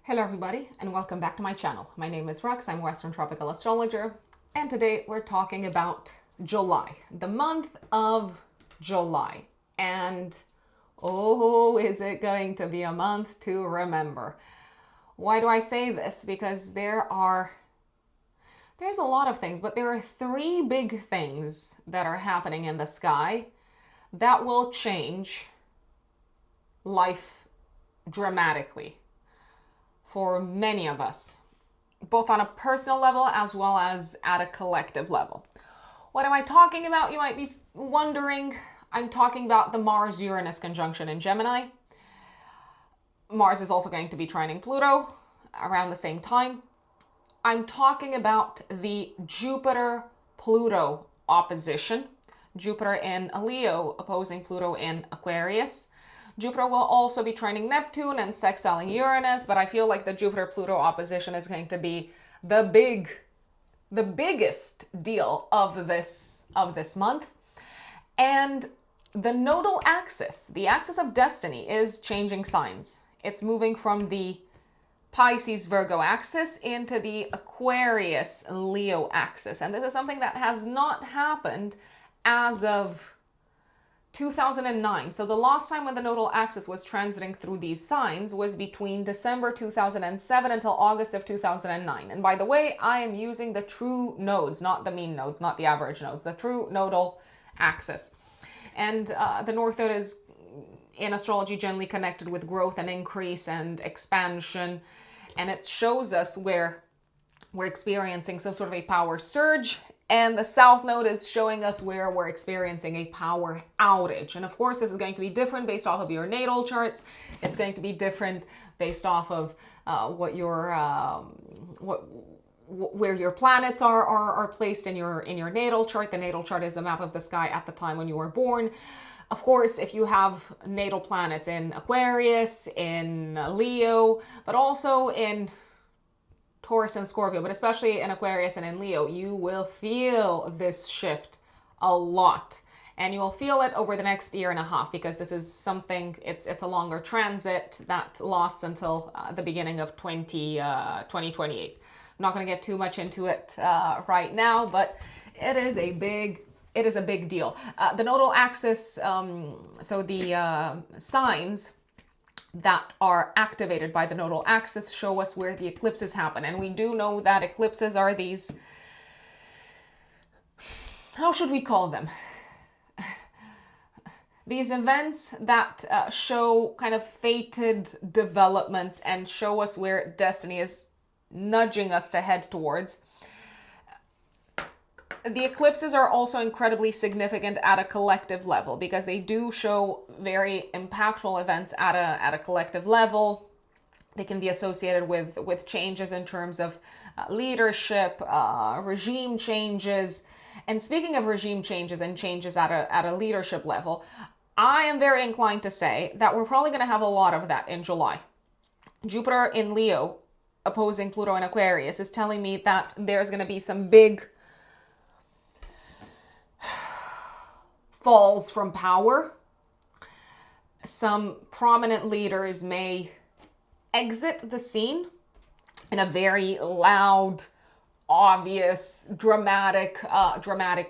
Hello everybody and welcome back to my channel. My name is Rox, I'm a Western Tropical Astrologer, and today we're talking about July, the month of July. And oh, is it going to be a month to remember. Why do I say this? Because there's a lot of things, but there are three big things that are happening in the sky that will change life dramatically for many of us, both on a personal level as well as at a collective level. What am I talking about? You might be wondering. I'm talking about the Mars-Uranus conjunction in Gemini. Mars is also going to be trining Pluto around the same time. I'm talking about the Jupiter-Pluto opposition. Jupiter in Leo opposing Pluto in Aquarius. Jupiter will also be trining Neptune and sextiling Uranus, but I feel like the Jupiter-Pluto opposition is going to be the biggest deal of this month. And the nodal axis, the axis of destiny, is changing signs. It's moving from the Pisces Virgo axis into the Aquarius Leo axis. And this is something that has not happened as of 2009. So the last time when the nodal axis was transiting through these signs was between December 2007 until August of 2009. And by the way, I am using the true nodes, not the mean nodes, not the average nodes, the true nodal axis. And the North Node is in astrology generally connected with growth and increase and expansion. And it shows us where we're experiencing some sort of a power surge. And the South Node is showing us where we're experiencing a power outage. And of course, this is going to be different based off of your natal charts. It's going to be different based off of where your planets are placed in your natal chart. The natal chart is the map of the sky at the time when you were born. Of course, if you have natal planets in Aquarius, in Leo, but also in Taurus and Scorpio, but especially in Aquarius and in Leo, you will feel this shift a lot. And you will feel it over the next year and a half, because this is something, it's a longer transit that lasts until the beginning of 2028. I'm not going to get too much into it right now, but it is a big deal. The nodal axis, so the signs that are activated by the nodal axis show us where the eclipses happen. And we do know that eclipses are these, how should we call them? These events that show kind of fated developments and show us where destiny is nudging us to head towards. The eclipses are also incredibly significant at a collective level, because they do show very impactful events at a collective level. They can be associated with changes in terms of leadership, regime changes. And speaking of regime changes and changes at a leadership level, I am very inclined to say that we're probably going to have a lot of that in July. Jupiter in Leo opposing Pluto in Aquarius is telling me that there's going to be some big falls from power. Some prominent leaders may exit the scene in a very loud, obvious, dramatic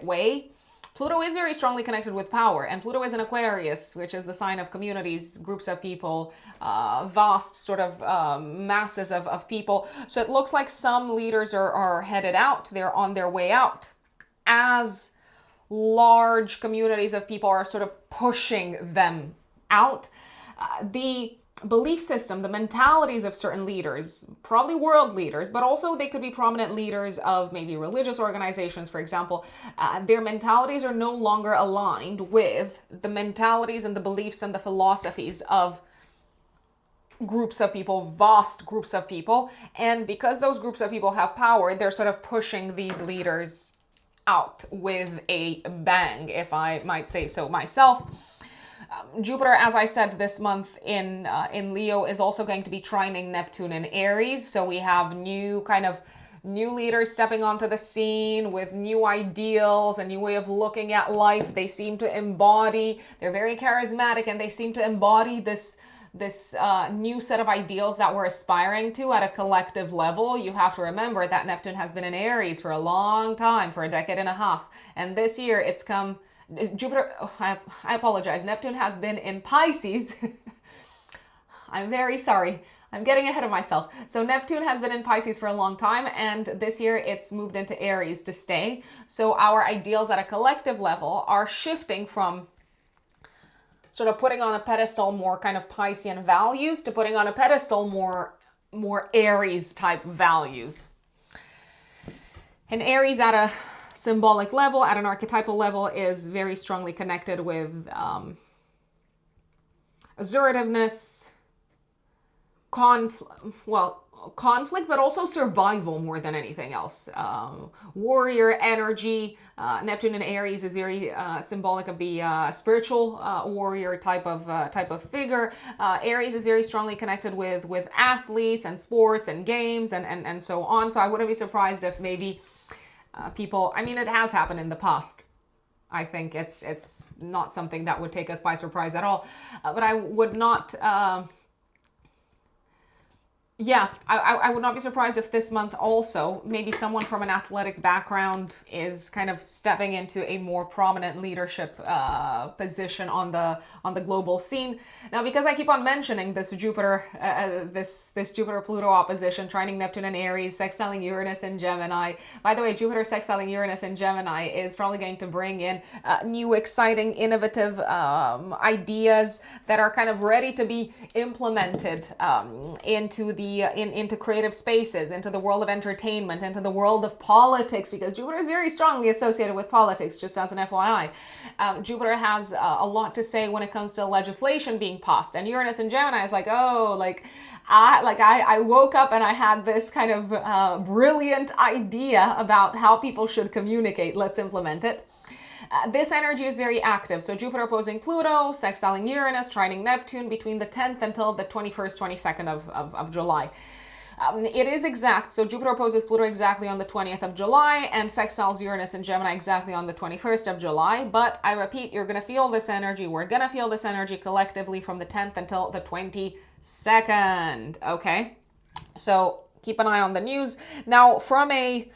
way. Pluto is very strongly connected with power, and Pluto is in Aquarius, which is the sign of communities, groups of people, vast sort of masses of people. So it looks like some leaders are headed out. They're on their way out, as large communities of people are sort of pushing them out. The belief system, the mentalities of certain leaders, probably world leaders, but also they could be prominent leaders of maybe religious organizations, for example, their mentalities are no longer aligned with the mentalities and the beliefs and the philosophies of groups of people, vast groups of people. And because those groups of people have power, they're sort of pushing these leaders out with a bang, if I might say so myself. Jupiter, as I said, this month in Leo is also going to be trining Neptune in Aries. So we have new leaders stepping onto the scene with new ideals, a new way of looking at life. They seem to embody, they're very charismatic, and they seem to embody this this new set of ideals that we're aspiring to at a collective level. You have to remember that Neptune has been in Aries for a long time, for a decade and a half. And this year it's come, Jupiter, I apologize, Neptune has been in Pisces. I'm very sorry. I'm getting ahead of myself. So Neptune has been in Pisces for a long time, and this year it's moved into Aries to stay. So our ideals at a collective level are shifting from sort of putting on a pedestal more kind of Piscean values to putting on a pedestal more Aries type values. And Aries at a symbolic level, at an archetypal level, is very strongly connected with assertiveness, conflict, but also survival more than anything else. Warrior energy. Neptune in Aries is very symbolic of the spiritual warrior type of figure. Aries is very strongly connected with athletes and sports and games and so on. So I wouldn't be surprised if maybe people, I mean, it has happened in the past. I think it's not something that would take us by surprise at all. But I would not... I would not be surprised if this month also maybe someone from an athletic background is kind of stepping into a more prominent leadership position on the global scene. Now, because I keep on mentioning this Jupiter, this Jupiter-Pluto opposition, trining Neptune in Aries, sextiling Uranus in Gemini. By the way, Jupiter sextiling Uranus in Gemini is probably going to bring in new, exciting, innovative ideas that are kind of ready to be implemented into creative spaces, into the world of entertainment, into the world of politics, because Jupiter is very strongly associated with politics, just as an FYI. Jupiter has a lot to say when it comes to legislation being passed, and Uranus in Gemini is like, I woke up and I had this kind of brilliant idea about how people should communicate. Let's implement it. This energy is very active. So Jupiter opposing Pluto, sextiling Uranus, trining Neptune between the 10th until the 21st, 22nd of July. It is exact. So Jupiter opposes Pluto exactly on the 20th of July and sextiles Uranus and Gemini exactly on the 21st of July. But I repeat, you're going to feel this energy. We're going to feel this energy collectively from the 10th until the 22nd. Okay? So keep an eye on the news. Now, from a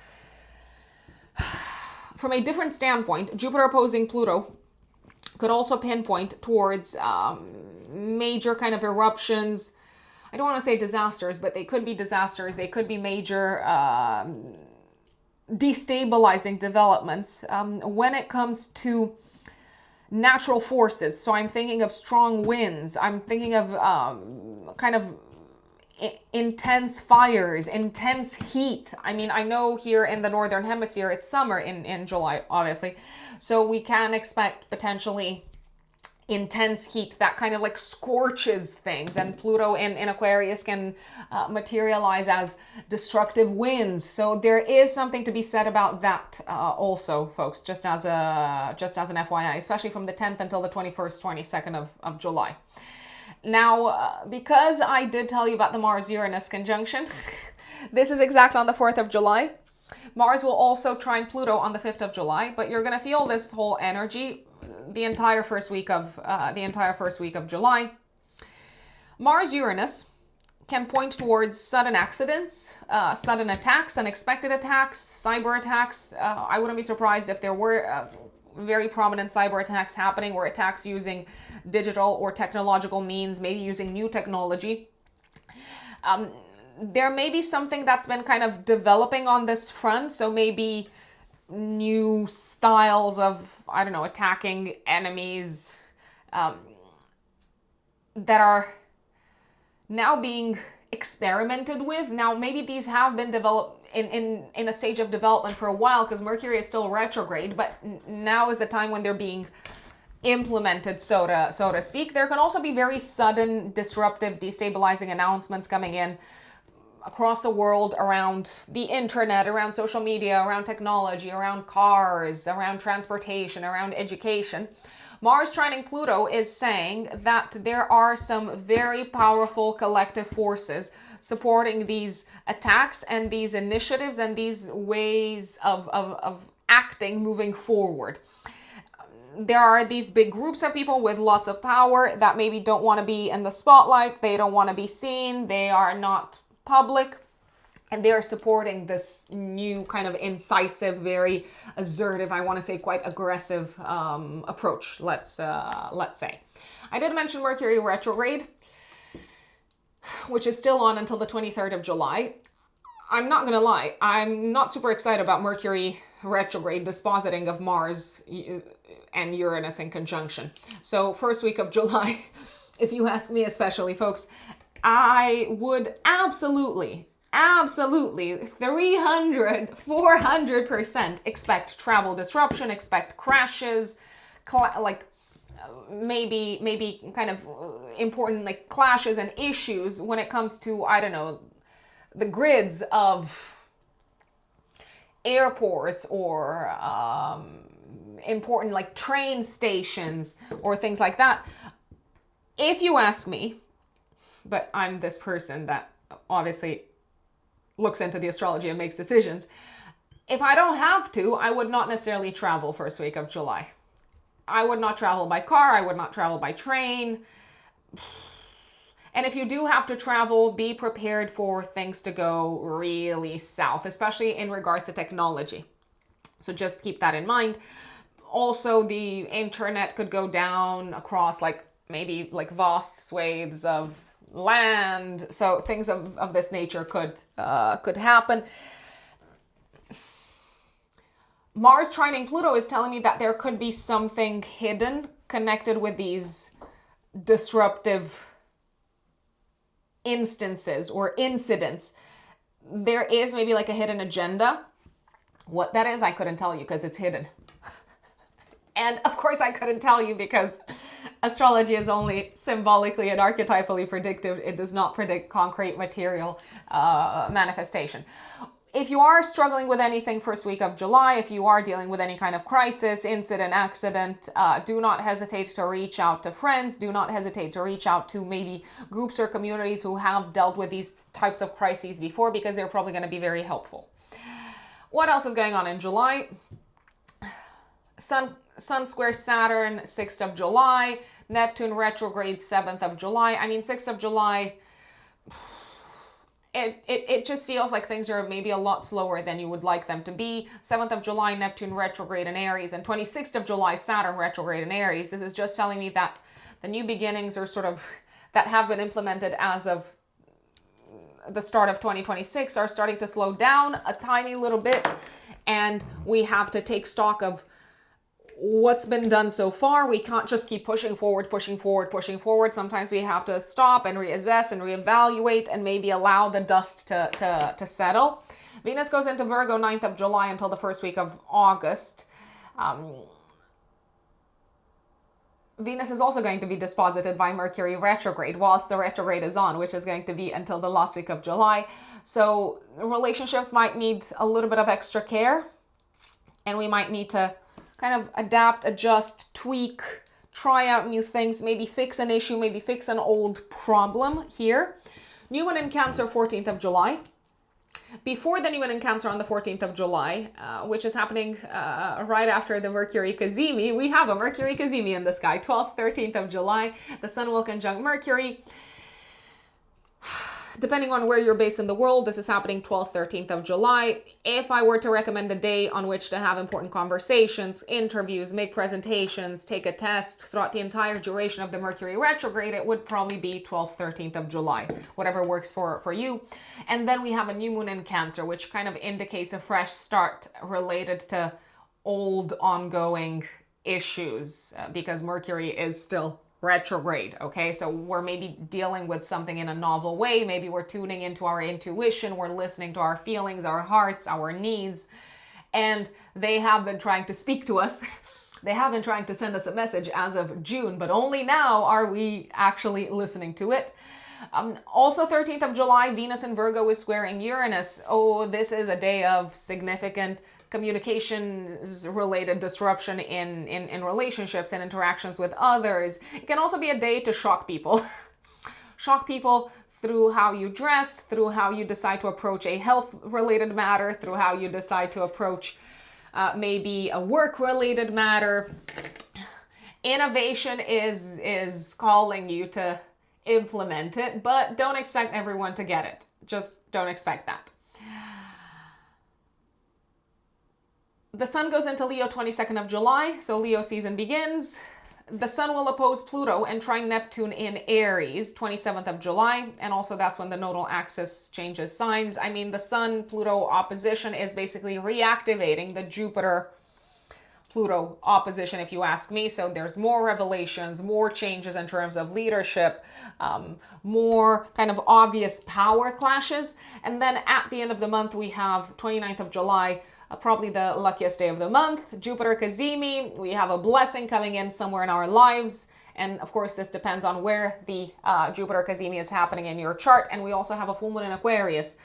different standpoint, Jupiter opposing Pluto could also pinpoint towards major kind of eruptions. I don't want to say disasters, but they could be disasters. They could be major destabilizing developments when it comes to natural forces. So I'm thinking of strong winds. I'm thinking of kind of intense fires, intense heat. I mean, I know here in the Northern Hemisphere, it's summer in July, obviously. So we can expect potentially intense heat that kind of like scorches things. And Pluto in Aquarius can materialize as destructive winds. So there is something to be said about that also, folks, just as an FYI, especially from the 10th until the 21st, 22nd of July. Now, because I did tell you about the Mars-Uranus conjunction, this is exact on the 4th of July. Mars will also trine Pluto on the 5th of July, but you're going to feel this whole energy the entire first week of July. Mars-Uranus can point towards sudden accidents, sudden attacks, unexpected attacks, cyber attacks. I wouldn't be surprised if there were very prominent cyber attacks happening, or attacks using digital or technological means, maybe using new technology. There may be something that's been kind of developing on this front, so maybe new styles of, I don't know, attacking enemies that are now being experimented with. Now, maybe these have been developed in a stage of development for a while, because Mercury is still retrograde, but now is the time when they're being implemented, so to speak. There can also be very sudden, disruptive, destabilizing announcements coming in across the world around the internet, around social media, around technology, around cars, around transportation, around education. Mars trining Pluto is saying that there are some very powerful collective forces supporting these attacks and these initiatives and these ways of acting moving forward. there are these big groups of people with lots of power that maybe don't want to be in the spotlight. They don't want to be seen. They are not public. And they are supporting this new kind of incisive, very assertive, I want to say quite aggressive approach, let's say. I did mention Mercury retrograde, which is still on until the 23rd of July. I'm not going to lie, I'm not super excited about Mercury retrograde dispositing of Mars and Uranus in conjunction. So first week of July, if you ask me especially, folks, I would absolutely 400% expect travel disruption, expect crashes, maybe kind of important like clashes and issues when it comes to, I don't know, the grids of airports or important like train stations or things like that. If you ask me, but I'm this person that obviously looks into the astrology and makes decisions. If I don't have to, I would not necessarily travel first week of July. I would not travel by car. I would not travel by train. And if you do have to travel, be prepared for things to go really south, especially in regards to technology. So just keep that in mind. Also, the internet could go down across maybe vast swathes of land, so things of this nature could happen. Mars trining Pluto is telling me that there could be something hidden connected with these disruptive instances or incidents. There is maybe like a hidden agenda. What that is, I couldn't tell you because it's hidden. And of course I couldn't tell you because astrology is only symbolically and archetypally predictive. It does not predict concrete material manifestation. If you are struggling with anything first week of July, if you are dealing with any kind of crisis, incident, accident, do not hesitate to reach out to friends. Do not hesitate to reach out to maybe groups or communities who have dealt with these types of crises before, because they're probably going to be very helpful. What else is going on in July? Sun square Saturn, 6th of July. Neptune retrograde, 7th of July. I mean, 6th of July, it just feels like things are maybe a lot slower than you would like them to be. 7th of July, Neptune retrograde in Aries. And 26th of July, Saturn retrograde in Aries. This is just telling me that the new beginnings are that have been implemented as of the start of 2026 are starting to slow down a tiny little bit. And we have to take stock of what's been done so far. We can't just keep pushing forward. Sometimes we have to stop and reassess and reevaluate and maybe allow the dust to settle. Venus goes into Virgo 9th of July until the first week of August. Venus is also going to be disposited by Mercury retrograde whilst the retrograde is on, which is going to be until the last week of July. So relationships might need a little bit of extra care, and we might need to kind of adapt, adjust, tweak, try out new things, maybe fix an issue, maybe fix an old problem here. New Moon in Cancer, 14th of July. Before the New Moon in Cancer on the 14th of July, which is happening right after the Mercury Cazimi, we have a Mercury Cazimi in the sky, 12th, 13th of July. The Sun will conjunct Mercury. Depending on where you're based in the world, this is happening 12th, 13th of July. If I were to recommend a day on which to have important conversations, interviews, make presentations, take a test throughout the entire duration of the Mercury retrograde, it would probably be 12th, 13th of July, whatever works for you. And then we have a new moon in Cancer, which kind of indicates a fresh start related to old ongoing issues, because Mercury is still retrograde. Okay, so we're maybe dealing with something in a novel way. Maybe we're tuning into our intuition, we're listening to our feelings, our hearts, our needs, and they have been trying to speak to us. They have been trying to send us a message as of June, but only now are we actually listening to it. Also 13th of July, Venus in Virgo is squaring Uranus. Oh, this is a day of significant communications related disruption in relationships and interactions with others. It can also be a day to shock people. Shock people through how you dress, through how you decide to approach a health related matter, through how you decide to approach maybe a work related matter. Innovation is calling you to implement it, but don't expect everyone to get it. Just don't expect that. The sun goes into Leo 22nd of July, so Leo season begins. The sun will oppose Pluto and trine Neptune in Aries 27th of July, and also that's when the nodal axis changes signs. I mean, the sun-Pluto opposition is basically reactivating the Jupiter-Pluto opposition, if you ask me. So there's more revelations, more changes in terms of leadership, more kind of obvious power clashes. And then at the end of the month, we have 29th of July, probably the luckiest day of the month, Jupiter Cazimi. We have a blessing coming in somewhere in our lives. And of course, this depends on where the Jupiter Cazimi is happening in your chart. And we also have a full moon in Aquarius.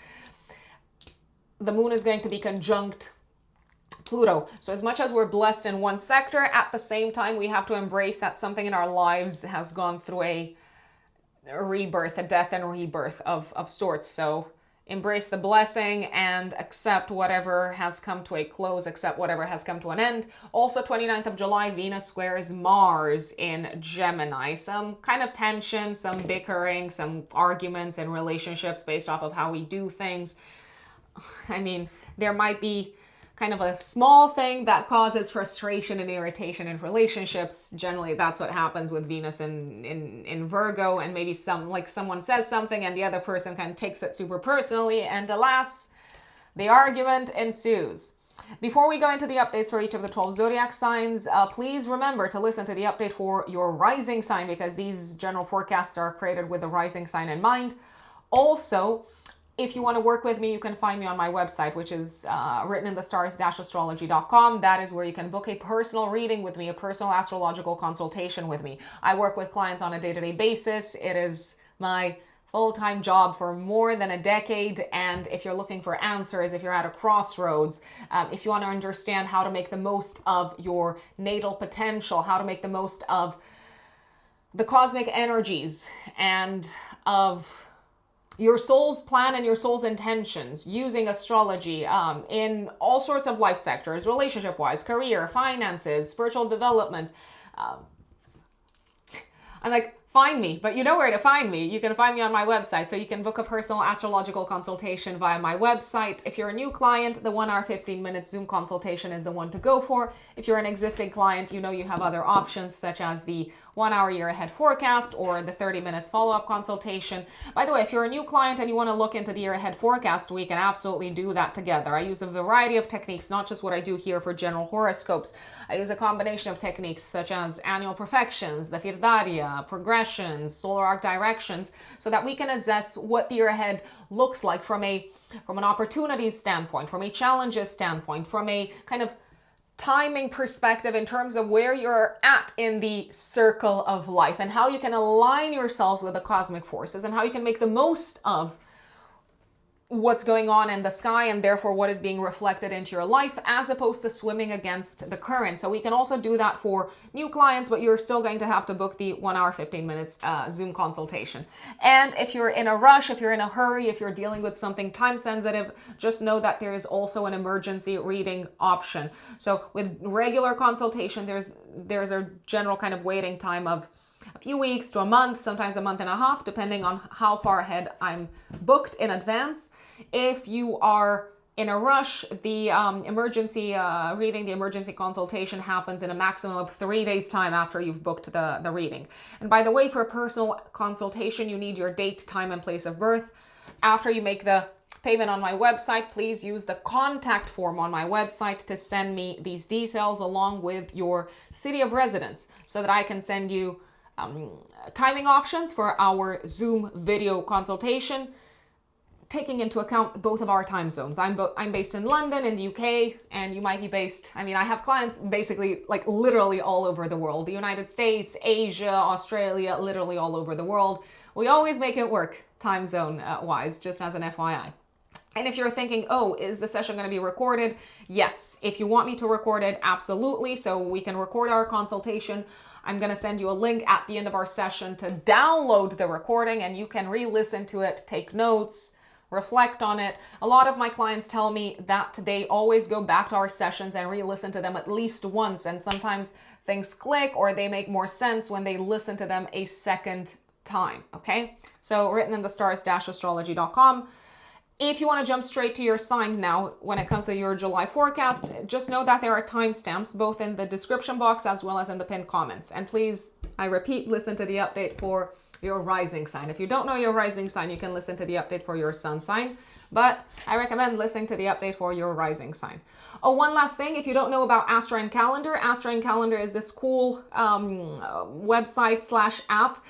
The moon is going to be conjunct Pluto. So as much as we're blessed in one sector, at the same time, we have to embrace that something in our lives has gone through a rebirth, a death and rebirth of sorts. So embrace the blessing and accept whatever has come to a close, accept whatever has come to an end. Also, 29th of July, Venus squares Mars in Gemini. Some kind of tension, some bickering, some arguments in relationships based off of how we do things. I mean, there might be kind of a small thing that causes frustration and irritation in relationships. Generally, that's what happens with Venus in Virgo, and maybe someone says something and the other person kind of takes it super personally, and alas, the argument ensues. Before we go into the updates for each of the 12 zodiac signs, please remember to listen to the update for your rising sign, because these general forecasts are created with the rising sign in mind. Also, if you want to work with me, you can find me on my website, which is written in the stars-astrology.com. That is where you can book a personal reading with me, a personal astrological consultation with me. I work with clients on a day-to-day basis. It is my full-time job for more than a decade. And if you're looking for answers, if you're at a crossroads, if you want to understand how to make the most of your natal potential, how to make the most of the cosmic energies and of your soul's plan and your soul's intentions using astrology in all sorts of life sectors, relationship-wise, career, finances, spiritual development. I'm like, find me, but you know where to find me. You can find me on my website, so you can book a personal astrological consultation via my website. If you're a new client, the 1 hour, 15-minute Zoom consultation is the one to go for. If you're an existing client, you know you have other options, such as the 1 hour year ahead forecast or the 30 minutes follow-up consultation. By the way, if you're a new client and you want to look into the year ahead forecast, we can absolutely do that together. I use a variety of techniques, not just what I do here for general horoscopes. I use a combination of techniques such as annual perfections, the Firdaria, progressions, solar arc directions, so that we can assess what the year ahead looks like from an opportunities standpoint, from a challenges standpoint, from a kind of timing perspective in terms of where you're at in the circle of life and how you can align yourselves with the cosmic forces and how you can make the most of what's going on in the sky and therefore what is being reflected into your life, as opposed to swimming against the current. So we can also do that for new clients, but you're still going to have to book the 1 hour, 15 minutes Zoom consultation. And if you're in a rush, if you're in a hurry, if you're dealing with something time sensitive, just know that there is also an emergency reading option. So with regular consultation, there's a general kind of waiting time of a few weeks to a month, sometimes a month and a half, depending on how far ahead I'm booked in advance. If you are in a rush, the emergency reading, the emergency consultation happens in a maximum of 3 days time after you've booked the reading. And by the way, for a personal consultation, you need your date, time, and place of birth. After you make the payment on my website, please use the contact form on my website to send me these details along with your city of residence so that I can send you timing options for our Zoom video consultation, taking into account both of our time zones. I'm based in London in the UK, and you might be based, I have clients basically like literally all over the world. The United States, Asia, Australia, literally all over the world. We always make it work time zone wise, just as an FYI. And if you're thinking, oh, is the session going to be recorded? Yes. If you want me to record it, absolutely. So we can record our consultation. I'm going to send you a link at the end of our session to download the recording, and you can re-listen to it, take notes, reflect on it. A lot of my clients tell me that they always go back to our sessions and re-listen to them at least once, and sometimes things click or they make more sense when they listen to them a second time, okay? So written in the stars-astrology.com. If you want to jump straight to your sign now, when it comes to your July forecast, just know that there are timestamps both in the description box as well as in the pinned comments. And please, I repeat, listen to the update for your rising sign. If you don't know your rising sign, you can listen to the update for your sun sign. But I recommend listening to the update for your rising sign. Oh, one last thing. If you don't know about Astro and Calendar is this cool website/app.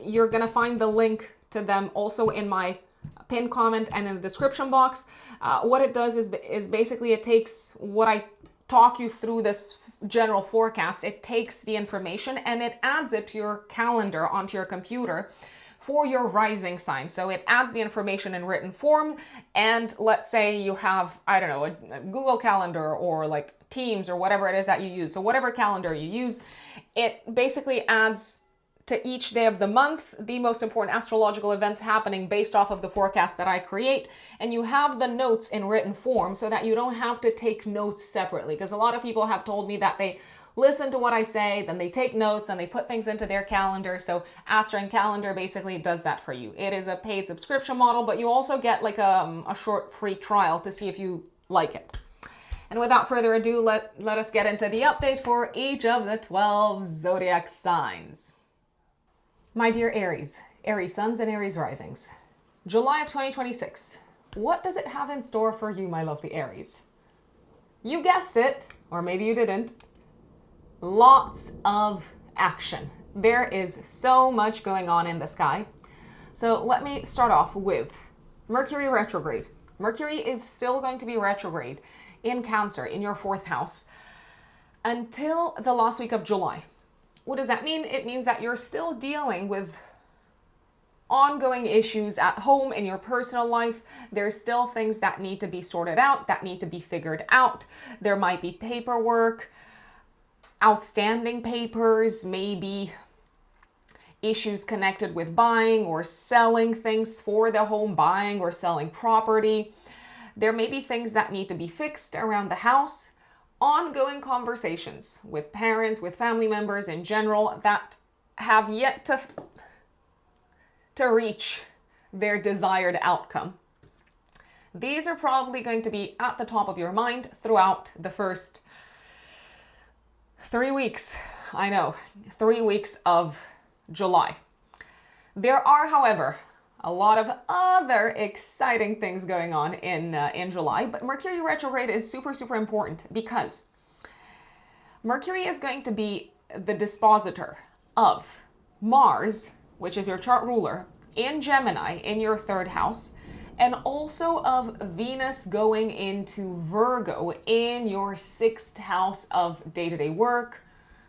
You're going to find the link to them also in my pinned comment and in the description box. What it does is basically it takes what I talk you through this general forecast. It takes the information and it adds it to your calendar onto your computer for your rising sign. So it adds the information in written form, and let's say you have, I don't know, a Google Calendar or like Teams or whatever it is that you use. So whatever calendar you use, it basically adds to each day of the month the most important astrological events happening based off of the forecast that I create. And you have the notes in written form so that you don't have to take notes separately. Because a lot of people have told me that they listen to what I say, then they take notes and they put things into their calendar. So Astro and Calendar basically does that for you. It is a paid subscription model, but you also get like a short free trial to see if you like it. And without further ado, let us get into the update for each of the 12 zodiac signs. My dear Aries, Aries suns and Aries risings. July of 2026. What does it have in store for you, my lovely Aries? You guessed it, or maybe you didn't. Lots of action. There is so much going on in the sky. So let me start off with Mercury retrograde. Mercury is still going to be retrograde in Cancer, in your 4th house, until the last week of July. What does that mean? It means that you're still dealing with ongoing issues at home in your personal life. There's still things that need to be sorted out, that need to be figured out. There might be paperwork, outstanding papers, maybe issues connected with buying or selling things for the home, buying or selling property. There may be things that need to be fixed around the house. Ongoing conversations with parents, with family members in general that have yet to reach their desired outcome. These are probably going to be at the top of your mind throughout the first 3 weeks. I know, 3 weeks of July. There are, however, a lot of other exciting things going on in July, but Mercury retrograde is super, super important because Mercury is going to be the dispositor of Mars, which is your chart ruler, in Gemini, in your 3rd house, and also of Venus going into Virgo in your 6th house of day-to-day work,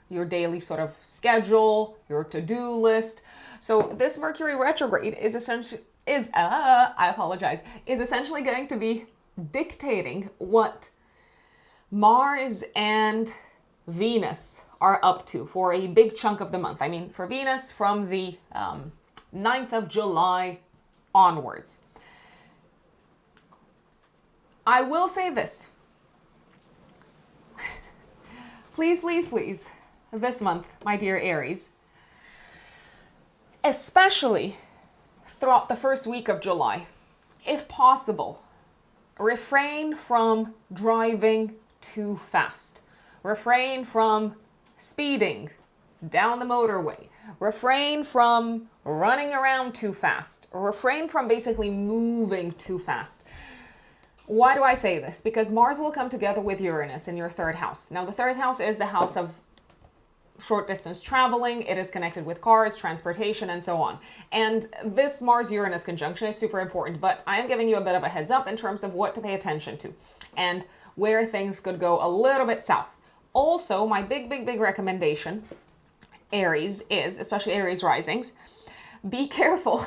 your daily sort of schedule, your to-do list. So this Mercury retrograde is essentially going to be dictating what Mars and Venus are up to for a big chunk of the month. I mean, for Venus from the 9th of July onwards. I will say this. Please, please, please, this month, my dear Aries, especially throughout the first week of July, if possible, refrain from driving too fast. Refrain from speeding down the motorway. Refrain from running around too fast. Refrain from basically moving too fast. Why do I say this? Because Mars will come together with Uranus in your 3rd house. Now, the 3rd house is the house of short distance traveling. It is connected with cars, transportation, and so on. And this Mars-Uranus conjunction is super important, but I am giving you a bit of a heads up in terms of what to pay attention to and where things could go a little bit south. Also, my big recommendation, Aries, is, especially Aries risings, be careful.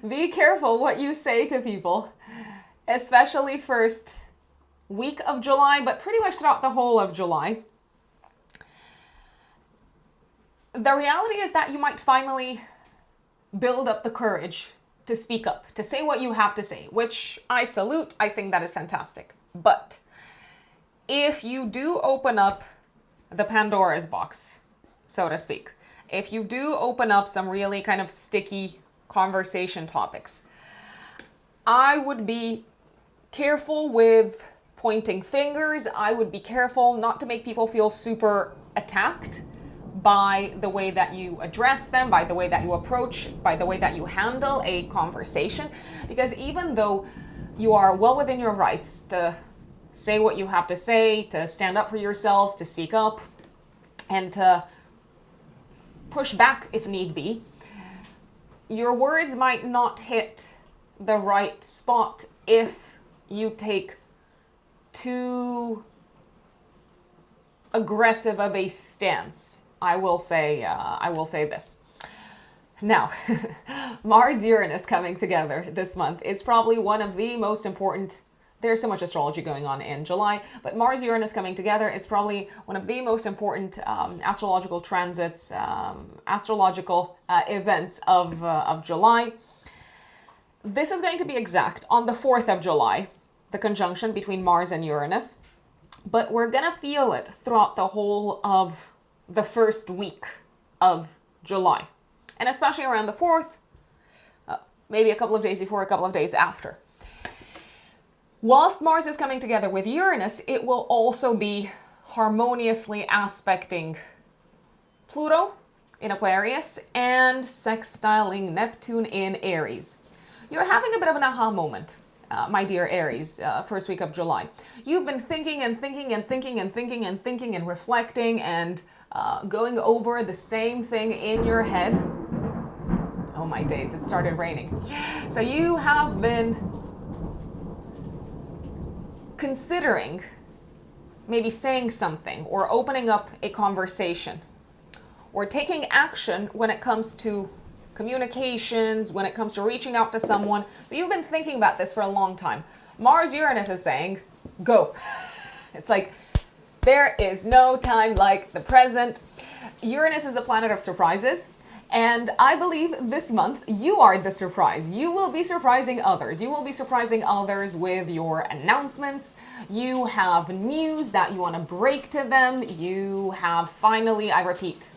Be careful what you say to people, especially first week of July, but pretty much throughout the whole of July. The reality is that you might finally build up the courage to speak up, to say what you have to say, which I salute. I think that is fantastic. But if you do open up the Pandora's box, so to speak, if you do open up some really kind of sticky conversation topics, I would be careful with pointing fingers. I would be careful not to make people feel super attacked by the way that you address them, by the way that you approach, by the way that you handle a conversation. Because even though you are well within your rights to say what you have to say, to stand up for yourselves, to speak up, and to push back if need be, your words might not hit the right spot if you take too aggressive of a stance. I will say this. Now, Mars-Uranus coming together this month is probably one of the most important. There's so much astrology going on in July, but Mars-Uranus coming together is probably one of the most important astrological transits, astrological events of July. This is going to be exact on the 4th of July, the conjunction between Mars and Uranus, but we're going to feel it throughout the whole of the first week of July, and especially around the 4th, maybe a couple of days before, a couple of days after. Whilst Mars is coming together with Uranus, it will also be harmoniously aspecting Pluto in Aquarius and sextiling Neptune in Aries. You're having a bit of an aha moment, my dear Aries, first week of July. You've been thinking and thinking and thinking and thinking and thinking and reflecting and going over the same thing in your head. Oh my days, it started raining. So you have been considering maybe saying something or opening up a conversation or taking action when it comes to communications, when it comes to reaching out to someone. So you've been thinking about this for a long time. Mars-Uranus is saying, go. It's like, there is no time like the present. Uranus is the planet of surprises. And I believe this month you are the surprise. You will be surprising others. You will be surprising others with your announcements. You have news that you want to break to them. You have finally, I repeat,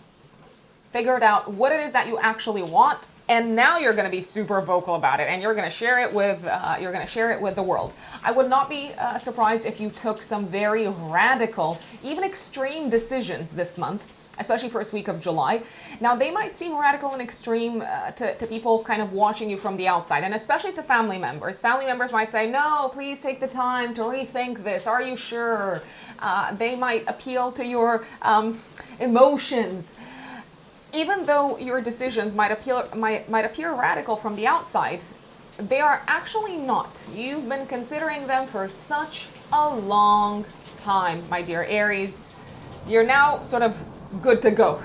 figured out what it is that you actually want. And now you're going to be super vocal about it, and you're going to share it with the world. I would not be surprised if you took some very radical, even extreme decisions this month, especially first week of July. Now, they might seem radical and extreme to people kind of watching you from the outside, and especially to family members. Family members might say, no, please take the time to rethink this. Are you sure? They might appeal to your emotions. Even though your decisions might appear radical from the outside, they are actually not. You've been considering them for such a long time, my dear Aries. You're now sort of good to go.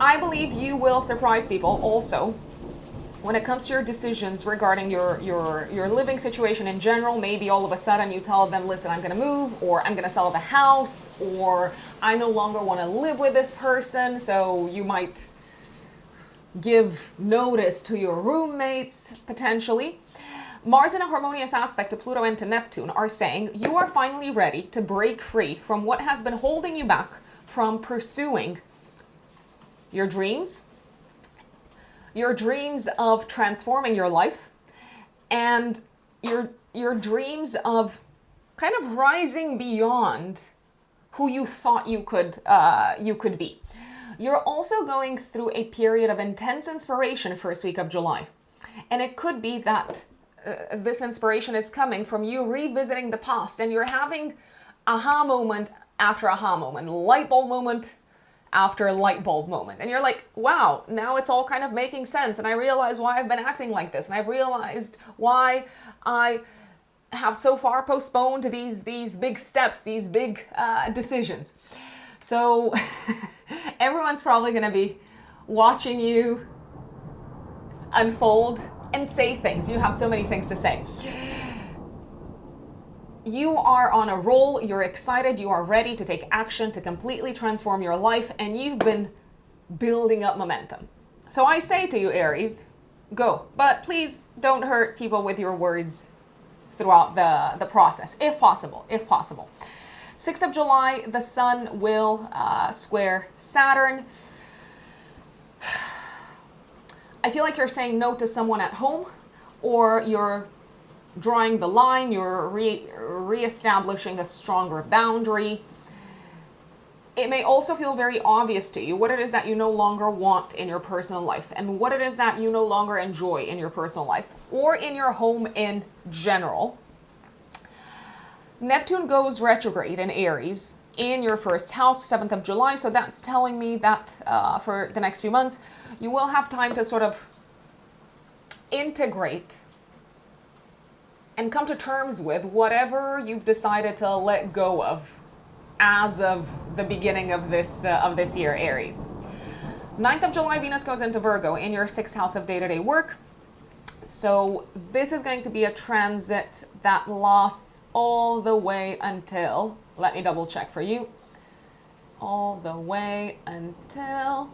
I believe you will surprise people also when it comes to your decisions regarding your living situation in general. Maybe all of a sudden you tell them, listen, I'm going to move, or I'm going to sell the house, or I no longer want to live with this person. So you might give notice to your roommates, potentially. Mars in a harmonious aspect to Pluto and to Neptune are saying you are finally ready to break free from what has been holding you back from pursuing your dreams of transforming your life, and your dreams of kind of rising beyond who you thought you could be. You're also going through a period of intense inspiration first week of July, and it could be that this inspiration is coming from you revisiting the past, and you're having aha moment after aha moment, light bulb moment after light bulb moment. And you're like, wow, now it's all kind of making sense. And I realize why I've been acting like this. And I've realized why I have so far postponed these big steps, these big decisions. So everyone's probably going to be watching you unfold and say things. You have so many things to say. You are on a roll, you're excited, you are ready to take action to completely transform your life, and you've been building up momentum. So I say to you, Aries, go. But please don't hurt people with your words throughout the process, if possible, 6th of July, the sun will square Saturn. I feel like you're saying no to someone at home, or you're drawing the line, you're reestablishing a stronger boundary. It may also feel very obvious to you what it is that you no longer want in your personal life and what it is that you no longer enjoy in your personal life or in your home in general. Neptune goes retrograde in Aries in your first house, 7th of July. So that's telling me that for the next few months, you will have time to sort of integrate and come to terms with whatever you've decided to let go of as of the beginning of this year, Aries. 9th of July, Venus goes into Virgo in your 6th house of day-to-day work. So this is going to be a transit that lasts all the way until, let me double check for you, all the way until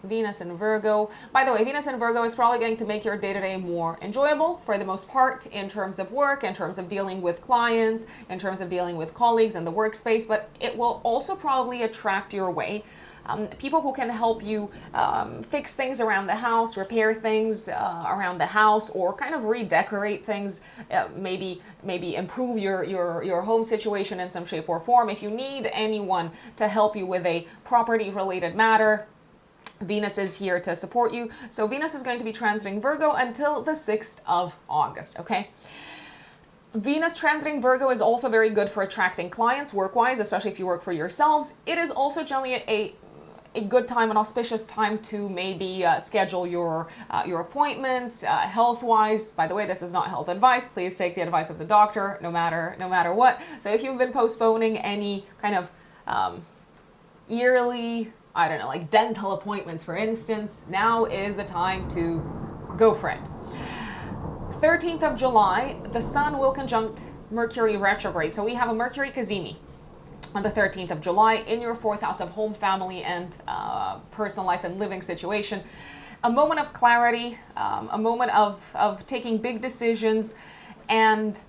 Venus in Virgo. By the way, Venus in Virgo is probably going to make your day-to-day more enjoyable for the most part in terms of work, in terms of dealing with clients, in terms of dealing with colleagues in the workspace, but it will also probably attract your way people who can help you fix things around the house, repair things around the house, or kind of redecorate things, maybe improve your home situation in some shape or form. If you need anyone to help you with a property-related matter, Venus is here to support you. So Venus is going to be transiting Virgo until the 6th of August, okay? Venus transiting Virgo is also very good for attracting clients work-wise, especially if you work for yourselves. It is also generally a good time, an auspicious time to maybe schedule your appointments, health-wise. By the way, this is not health advice. Please take the advice of the doctor, no matter what. So if you've been postponing any kind of yearly, I don't know, like dental appointments, for instance, now is the time to go for it. 13th of July, the sun will conjunct Mercury retrograde. So we have a Mercury Cazimi on the 13th of July in your 4th house of home, family, and personal life and living situation. A moment of clarity, a moment of taking big decisions, and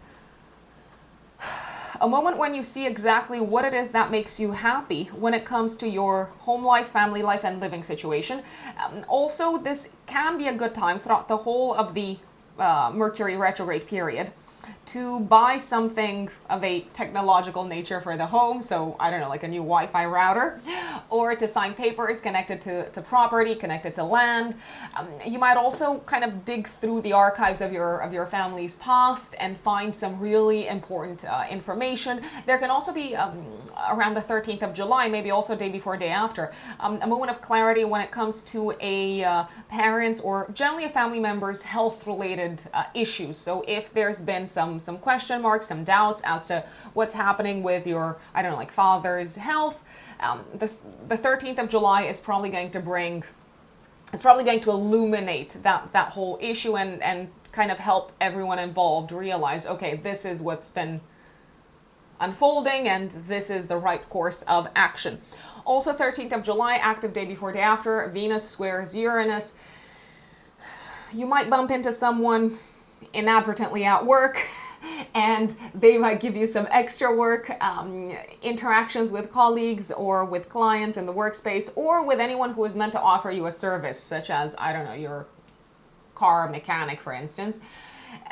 a moment when you see exactly what it is that makes you happy when it comes to your home life, family life, and living situation. Also, this can be a good time throughout the whole of the Mercury retrograde period to buy something of a technological nature for the home. So I don't know, like a new Wi-Fi router, or to sign papers connected to property, connected to land. You might also kind of dig through the archives of your family's past and find some really important information. There can also be around the 13th of July, maybe also day before, day after, a moment of clarity when it comes to a parent's or generally a family member's health-related issues. So if there's been some question marks, some doubts as to what's happening with your, I don't know, like father's health, the 13th of July is probably going to illuminate that whole issue and kind of help everyone involved realize, okay, this is what's been unfolding and this is the right course of action. Also, 13th of July, active day before, day after, Venus squares Uranus. You might bump into someone inadvertently at work, and they might give you some extra work, interactions with colleagues or with clients in the workspace, or with anyone who is meant to offer you a service, such as, I don't know, your car mechanic, for instance.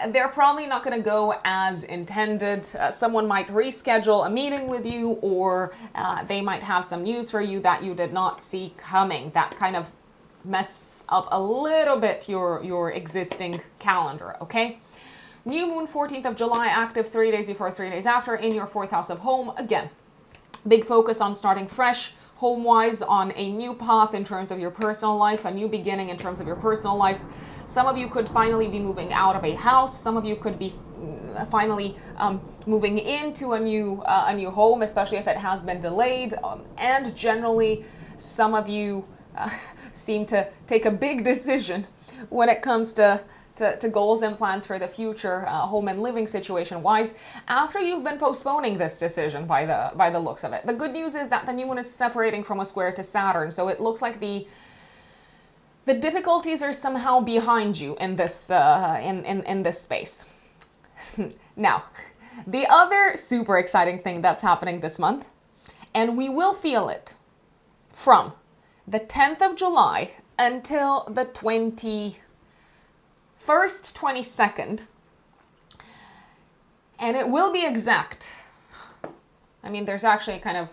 They're probably not going to go as intended. Someone might reschedule a meeting with you, or they might have some news for you that you did not see coming. That kind of mess up a little bit your existing calendar, okay? New moon, 14th of July, active 3 days before, 3 days after in your 4th house of home. Again, big focus on starting fresh, home-wise, on a new path in terms of your personal life, a new beginning in terms of your personal life. Some of you could finally be moving out of a house. Some of you could be finally moving into a new home, especially if it has been delayed. And generally, some of you seem to take a big decision when it comes to goals and plans for the future, home and living situation wise, after you've been postponing this decision by the looks of it. The good news is that the new moon is separating from a square to Saturn, so it looks like the the difficulties are somehow behind you in this in this space. Now, the other super exciting thing that's happening this month, and we will feel it from the 10th of July until the 21st, 22nd, and it will be exact. I mean, there's actually kind of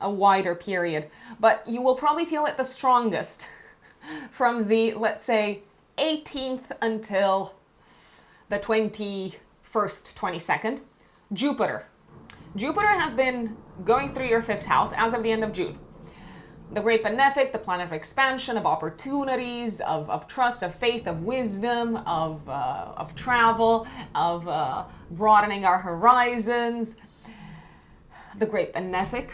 a wider period, but you will probably feel it the strongest from the, let's say, 18th until the 21st, 22nd. Jupiter has been going through your 5th house as of the end of June. The great benefic, the planet of expansion, of opportunities, of trust, of faith, of wisdom, of travel, of broadening our horizons. The great benefic.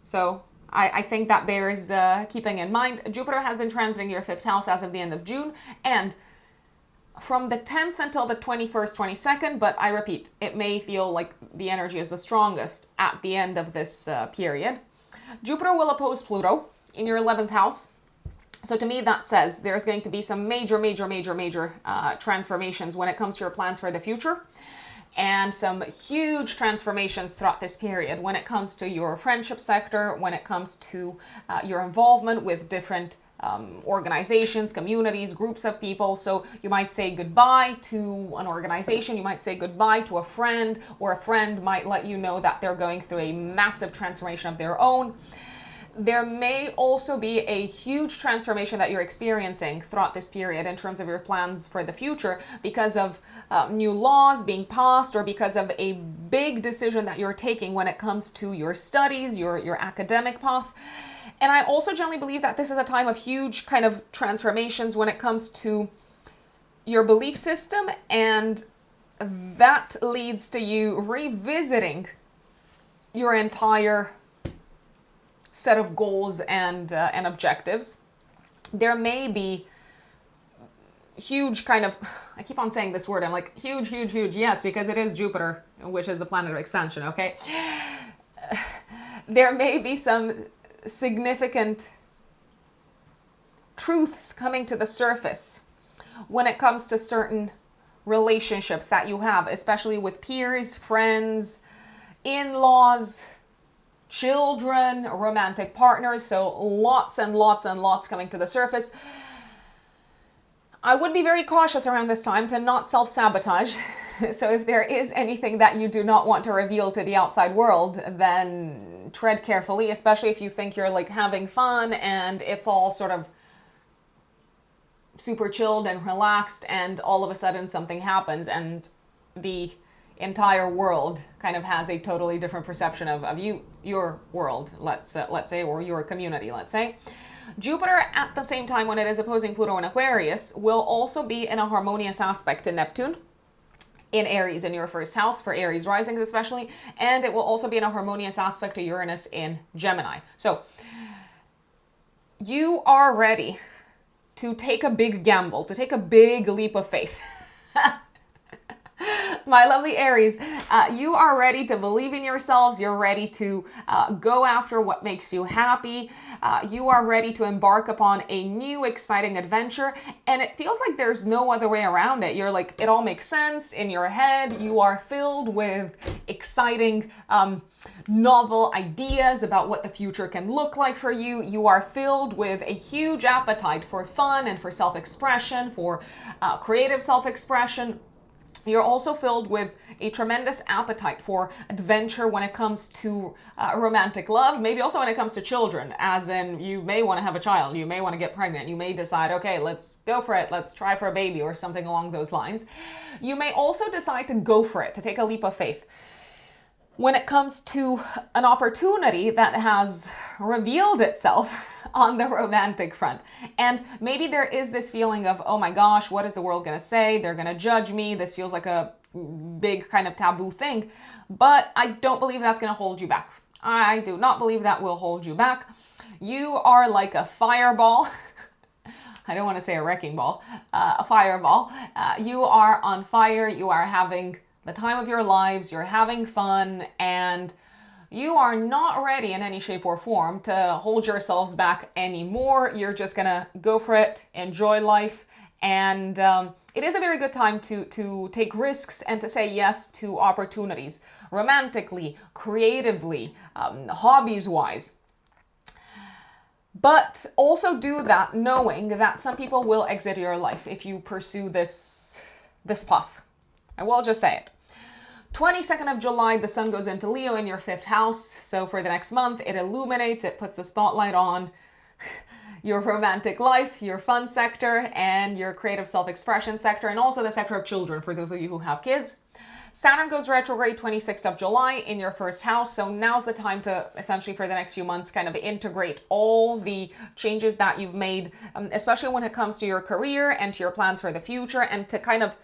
So I think that bears keeping in mind. Jupiter has been transiting your 5th house as of the end of June, and from the 10th until the 21st, 22nd, but I repeat, it may feel like the energy is the strongest at the end of this period. Jupiter will oppose Pluto in your 11th house. So to me, that says there's going to be some major transformations when it comes to your plans for the future, and some huge transformations throughout this period when it comes to your friendship sector, when it comes to your involvement with different organizations, communities, groups of people. So you might say goodbye to an organization, you might say goodbye to a friend, or a friend might let you know that they're going through a massive transformation of their own. There may also be a huge transformation that you're experiencing throughout this period in terms of your plans for the future because of new laws being passed, or because of a big decision that you're taking when it comes to your studies, your academic path. And I also generally believe that this is a time of huge kind of transformations when it comes to your belief system, and that leads to you revisiting your entire set of goals and objectives. There may be huge kind of, I keep on saying this word, I'm like huge, yes, because it is Jupiter, which is the planet of expansion, okay? There may be some significant truths coming to the surface when it comes to certain relationships that you have, especially with peers, friends, in-laws, children, romantic partners. So lots and lots coming to the surface. I would be very cautious around this time to not self-sabotage. So if there is anything that you do not want to reveal to the outside world, then tread carefully, especially if you think you're like having fun and it's all sort of super chilled and relaxed, and all of a sudden something happens and the entire world kind of has a totally different perception of your world, let's say, or your community, let's say. Jupiter, at the same time when it is opposing Pluto in Aquarius, will also be in a harmonious aspect to Neptune in Aries in your 1st house, for Aries risings especially, and it will also be in a harmonious aspect to Uranus in Gemini. So you are ready to take a big gamble, to take a big leap of faith. My lovely Aries, you are ready to believe in yourselves. You're ready to go after what makes you happy. You are ready to embark upon a new exciting adventure, and it feels like there's no other way around it. You're like, it all makes sense in your head. You are filled with exciting, novel ideas about what the future can look like for you. You are filled with a huge appetite for fun and for self-expression, for creative self-expression. You're also filled with a tremendous appetite for adventure when it comes to romantic love, maybe also when it comes to children, as in you may want to have a child, you may want to get pregnant, you may decide, okay, let's go for it, let's try for a baby or something along those lines. You may also decide to go for it, to take a leap of faith when it comes to an opportunity that has revealed itself on the romantic front. And maybe there is this feeling of, oh my gosh, what is the world going to say? They're going to judge me. This feels like a big kind of taboo thing. But I don't believe that's going to hold you back. I do not believe that will hold you back. You are like a fireball. I don't want to say a wrecking ball, a fireball. You are on fire. You are having the time of your lives. You're having fun, and you are not ready in any shape or form to hold yourselves back anymore. You're just gonna go for it, enjoy life, and it is a very good time to take risks and to say yes to opportunities, romantically, creatively, hobbies-wise. But also do that knowing that some people will exit your life if you pursue this path. I will just say it. 22nd of July, the sun goes into Leo in your 5th house. So for the next month, it illuminates, it puts the spotlight on your romantic life, your fun sector, and your creative self-expression sector, and also the sector of children for those of you who have kids. Saturn goes retrograde 26th of July in your 1st house. So now's the time to essentially for the next few months kind of integrate all the changes that you've made, especially when it comes to your career and to your plans for the future, and to kind of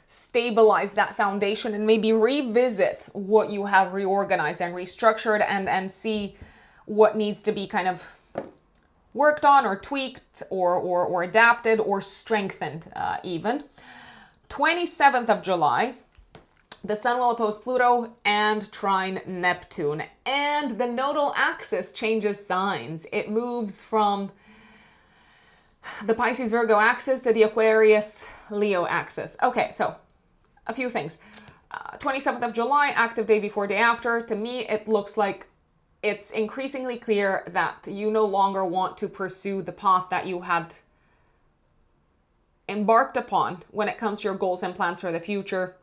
stabilize that foundation and maybe revisit what you have reorganized and restructured and see what needs to be kind of worked on or tweaked or adapted or strengthened even. 27th of July, the sun will oppose Pluto and trine Neptune, and the nodal axis changes signs. It moves from the Pisces Virgo axis to the Aquarius Leo axis. Okay, so a few things. 27th of July, active day before, day after. To me, it looks like it's increasingly clear that you no longer want to pursue the path that you had embarked upon when it comes to your goals and plans for the future.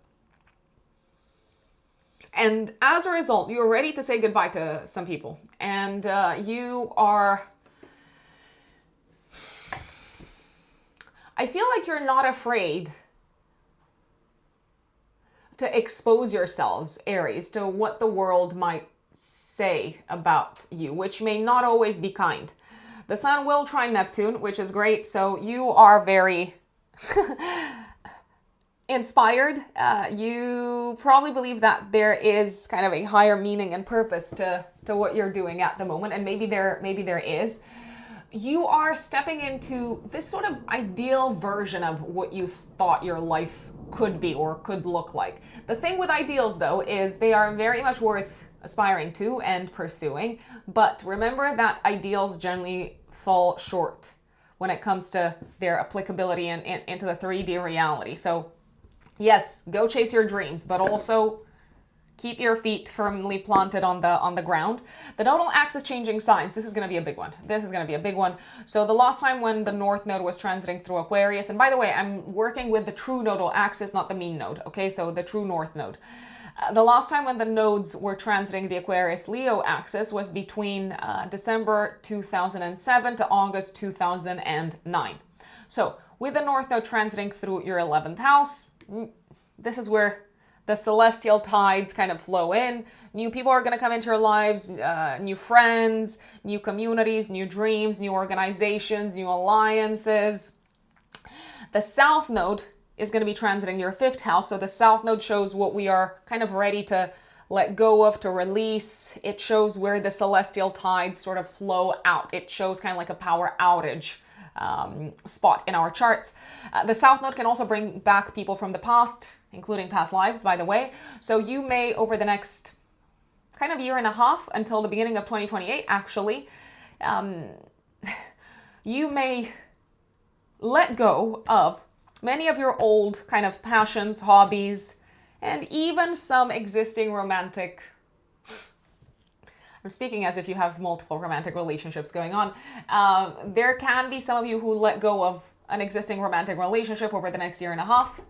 And as a result, you're ready to say goodbye to some people. And you are... I feel like you're not afraid to expose yourselves, Aries, to what the world might say about you, which may not always be kind. The sun will trine Neptune, which is great. So you are very inspired. You probably believe that there is kind of a higher meaning and purpose to what you're doing at the moment. And maybe there is. You are stepping into this sort of ideal version of what you thought your life could be or could look like. The thing with ideals, though, is they are very much worth aspiring to and pursuing. But remember that ideals generally fall short when it comes to their applicability into the 3D reality. So yes, go chase your dreams, but also keep your feet firmly planted on the ground. The nodal axis changing signs. This is going to be a big one. So the last time when the North Node was transiting through Aquarius, and by the way, I'm working with the true nodal axis, not the mean node. Okay, so the true North Node. The last time when the nodes were transiting the Aquarius Leo axis was between December 2007 to August 2009. So with the North Node transiting through your 11th house, this is where the celestial tides kind of flow in. New people are going to come into your lives, new friends, new communities, new dreams, new organizations, new alliances. The South Node is going to be transiting your 5th house. So the South Node shows what we are kind of ready to let go of, to release. It shows where the celestial tides sort of flow out. It shows kind of like a power outage spot in our charts. The South Node can also bring back people from the past, including past lives, by the way. So you may, over the next kind of year and a half until the beginning of 2028, actually, you may let go of many of your old kind of passions, hobbies, and even some existing romantic... I'm speaking as if you have multiple romantic relationships going on. There can be some of you who let go of an existing romantic relationship over the next year and a half.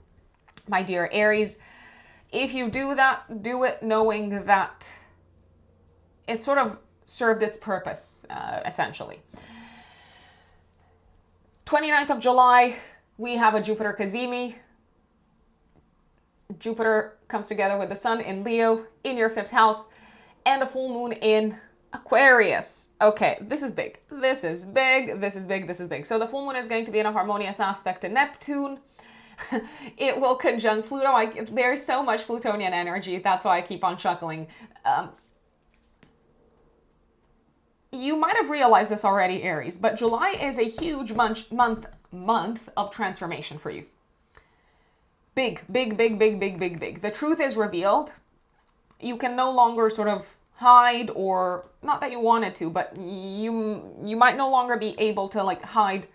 My dear Aries, if you do that, do it knowing that it sort of served its purpose, essentially. 29th of July, we have a Jupiter Cazimi. Jupiter comes together with the sun in Leo in your 5th house and a full moon in Aquarius. Okay, this is big. So the full moon is going to be in a harmonious aspect to Neptune. It will conjunct Pluto. There's so much Plutonian energy. That's why I keep on chuckling. You might have realized this already, Aries, but July is a huge month of transformation for you. Big. The truth is revealed. You can no longer sort of hide, or not that you wanted to, but you might no longer be able to like hide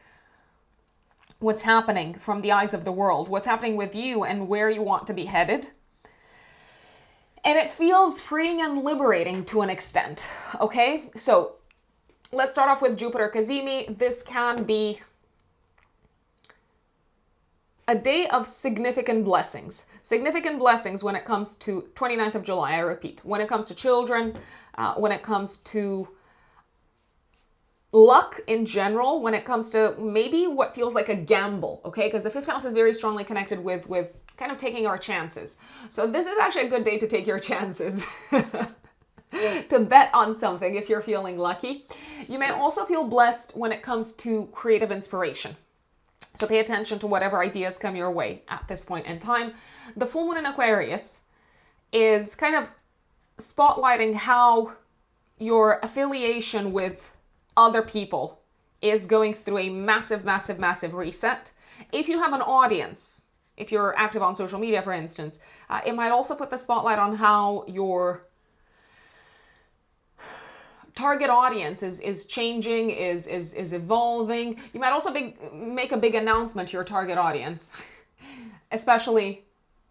what's happening from the eyes of the world, what's happening with you and where you want to be headed. And it feels freeing and liberating to an extent, okay? So let's start off with Jupiter Cazimi. This can be a day of significant blessings. Significant blessings when it comes to 29th of July, I repeat. When it comes to children, when it comes to luck in general, when it comes to maybe what feels like a gamble, okay? Because the fifth house is very strongly connected with kind of taking our chances. So this is actually a good day to take your chances. To bet on something if you're feeling lucky. You may also feel blessed when it comes to creative inspiration. So pay attention to whatever ideas come your way at this point in time. The full moon in Aquarius is kind of spotlighting how your affiliation with other people is going through a massive, massive, massive reset. If you have an audience, if you're active on social media, for instance, it might also put the spotlight on how your target audience is changing, is evolving. You might also make a big announcement to your target audience, especially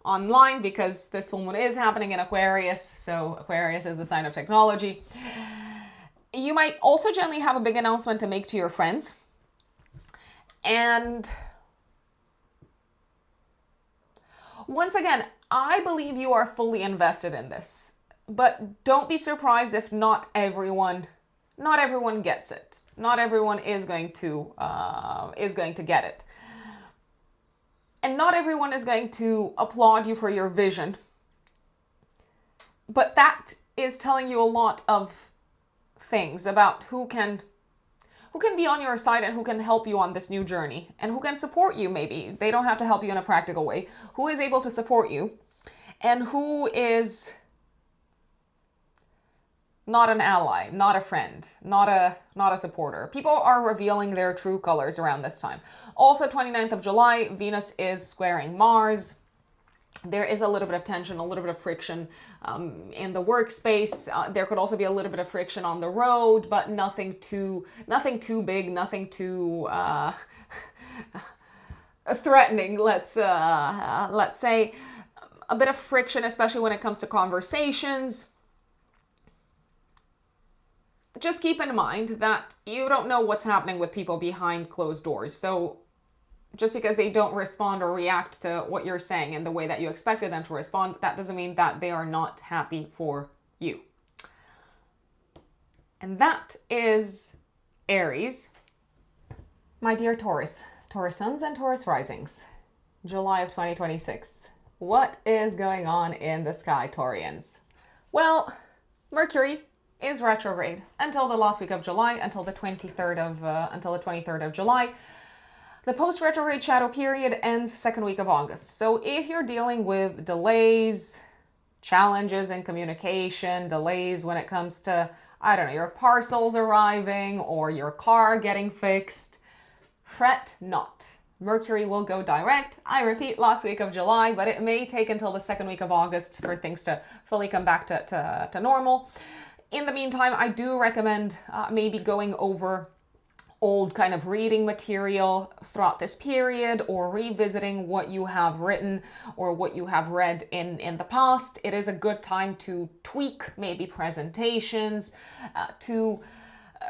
online, because this full moon is happening in Aquarius. So Aquarius is the sign of technology. You might also gently have a big announcement to make to your friends. And once again, I believe you are fully invested in this, but don't be surprised if not everyone gets it. Not everyone is going to get it. And not everyone is going to applaud you for your vision. But that is telling you a lot of things about who can be on your side and who can help you on this new journey and who can support you. Maybe they don't have to help you in a practical way. Who is able to support you and who is not an ally, not a friend, not a supporter. People are revealing their true colors around this time. Also, 29th of July, Venus is squaring Mars. There is a little bit of tension, a little bit of friction in the workspace. There could also be a little bit of friction on the road, but nothing too big, nothing too threatening. Let's say a bit of friction, especially when it comes to conversations. Just keep in mind that you don't know what's happening with people behind closed doors. So just because they don't respond or react to what you're saying in the way that you expected them to respond, that doesn't mean that they are not happy for you. And that is Aries. My dear Taurus, Taurus suns and Taurus risings, July of 2026. What is going on in the sky, Taurians? Well, Mercury is retrograde until the last week of July, until the 23rd of July. The post-retrograde shadow period ends second week of August. So if you're dealing with delays, challenges in communication, delays when it comes to, I don't know, your parcels arriving or your car getting fixed, fret not. Mercury will go direct, I repeat, last week of July, but it may take until the second week of August for things to fully come back to normal. In the meantime, I do recommend maybe going over old kind of reading material throughout this period, or revisiting what you have written or what you have read in the past. It is a good time to tweak maybe presentations, to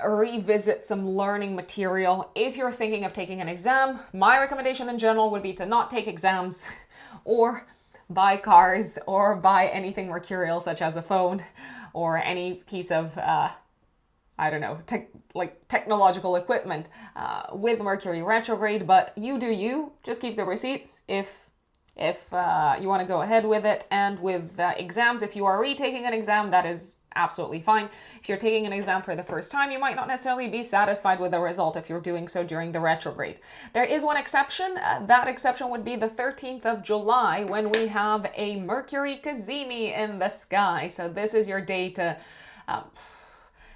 revisit some learning material. If you're thinking of taking an exam, my recommendation in general would be to not take exams or buy cars or buy anything mercurial such as a phone or any piece of technological equipment with Mercury retrograde. But you do you. Just keep the receipts if you want to go ahead with it. And with exams, if you are retaking an exam, that is absolutely fine. If you're taking an exam for the first time, you might not necessarily be satisfied with the result if you're doing so during the retrograde. There is one exception. That exception would be the 13th of July, when we have a Mercury Cazimi in the sky. So this is your day to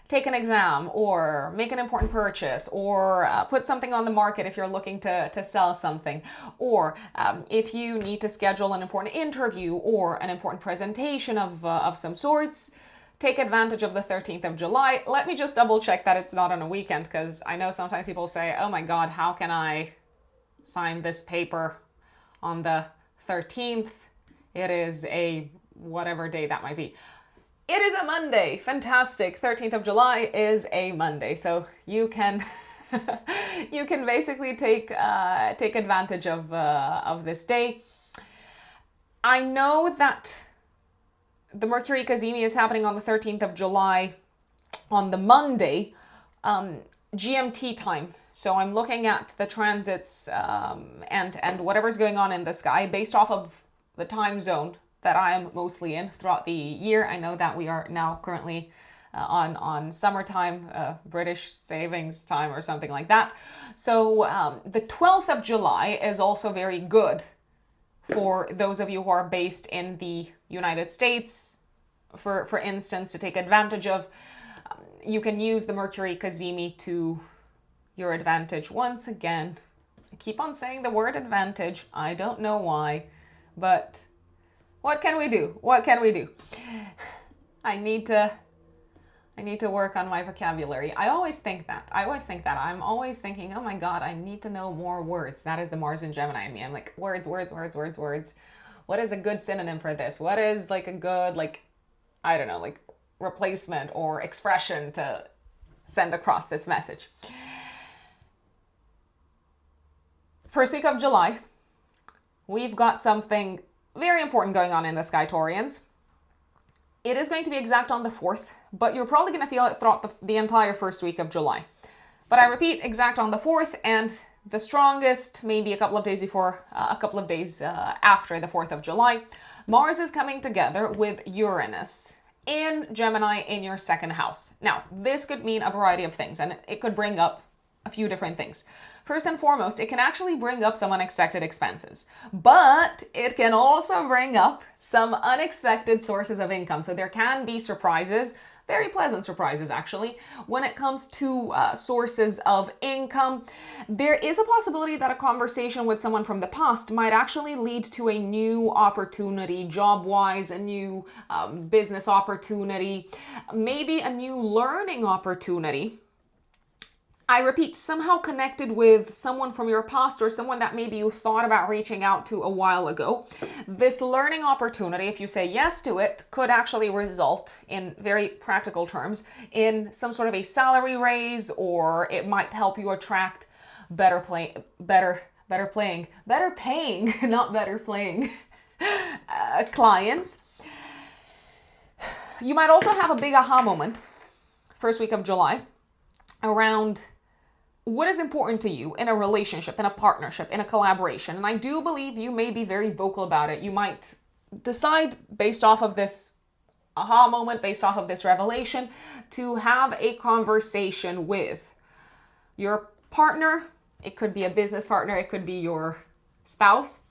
take an exam or make an important purchase, or put something on the market if you're looking to sell something, or if you need to schedule an important interview or an important presentation of some sorts. take advantage of the 13th of July. Let me just double check that it's not on a weekend, because I know sometimes people say, oh my God, how can I sign this paper on the 13th? It is a whatever day that might be. It is a Monday. Fantastic. 13th of July is a Monday. So you can you can basically take advantage of this day. I know that the Mercury Cazimi is happening on the 13th of July on the Monday, GMT time. So I'm looking at the transits and whatever's going on in the sky based off of the time zone that I'm mostly in throughout the year. I know that we are now currently on summertime, British savings time or something like that. So the 12th of July is also very good for those of you who are based in the United States, for instance, to take advantage of. You can use the Mercury Cazimi to your advantage. Once again, I keep on saying the word advantage. I don't know why, but what can we do? What can we do? I need to work on my vocabulary. I always think that. I'm always thinking, oh my God, I need to know more words. That is the Mars and Gemini in me. I'm like, words. What is a good synonym for this? What is like a good, like, I don't know, like replacement or expression to send across this message? First week of July, we've got something very important going on in the sky, Taurians. It is going to be exact on the 4th, but you're probably going to feel it throughout the entire first week of July. But I repeat, exact on the 4th, and the strongest maybe a couple of days before, a couple of days after the 4th of July. Mars is coming together with Uranus in Gemini in your second house. Now, this could mean a variety of things, and it could bring up a few different things. First and foremost, it can actually bring up some unexpected expenses, but it can also bring up some unexpected sources of income. So there can be surprises, very pleasant surprises actually, when it comes to sources of income. There is a possibility that a conversation with someone from the past might actually lead to a new opportunity, job-wise, a new business opportunity, maybe a new learning opportunity. I repeat, somehow connected with someone from your past or someone that maybe you thought about reaching out to a while ago. This learning opportunity, if you say yes to it, could actually result in very practical terms in some sort of a salary raise, or it might help you attract better paying, not better playing clients. You might also have a big aha moment, first week of July, around what is important to you in a relationship, in a partnership, in a collaboration. And I do believe you may be very vocal about it. You might decide based off of this aha moment, based off of this revelation, to have a conversation with your partner. It could be a business partner. It could be your spouse.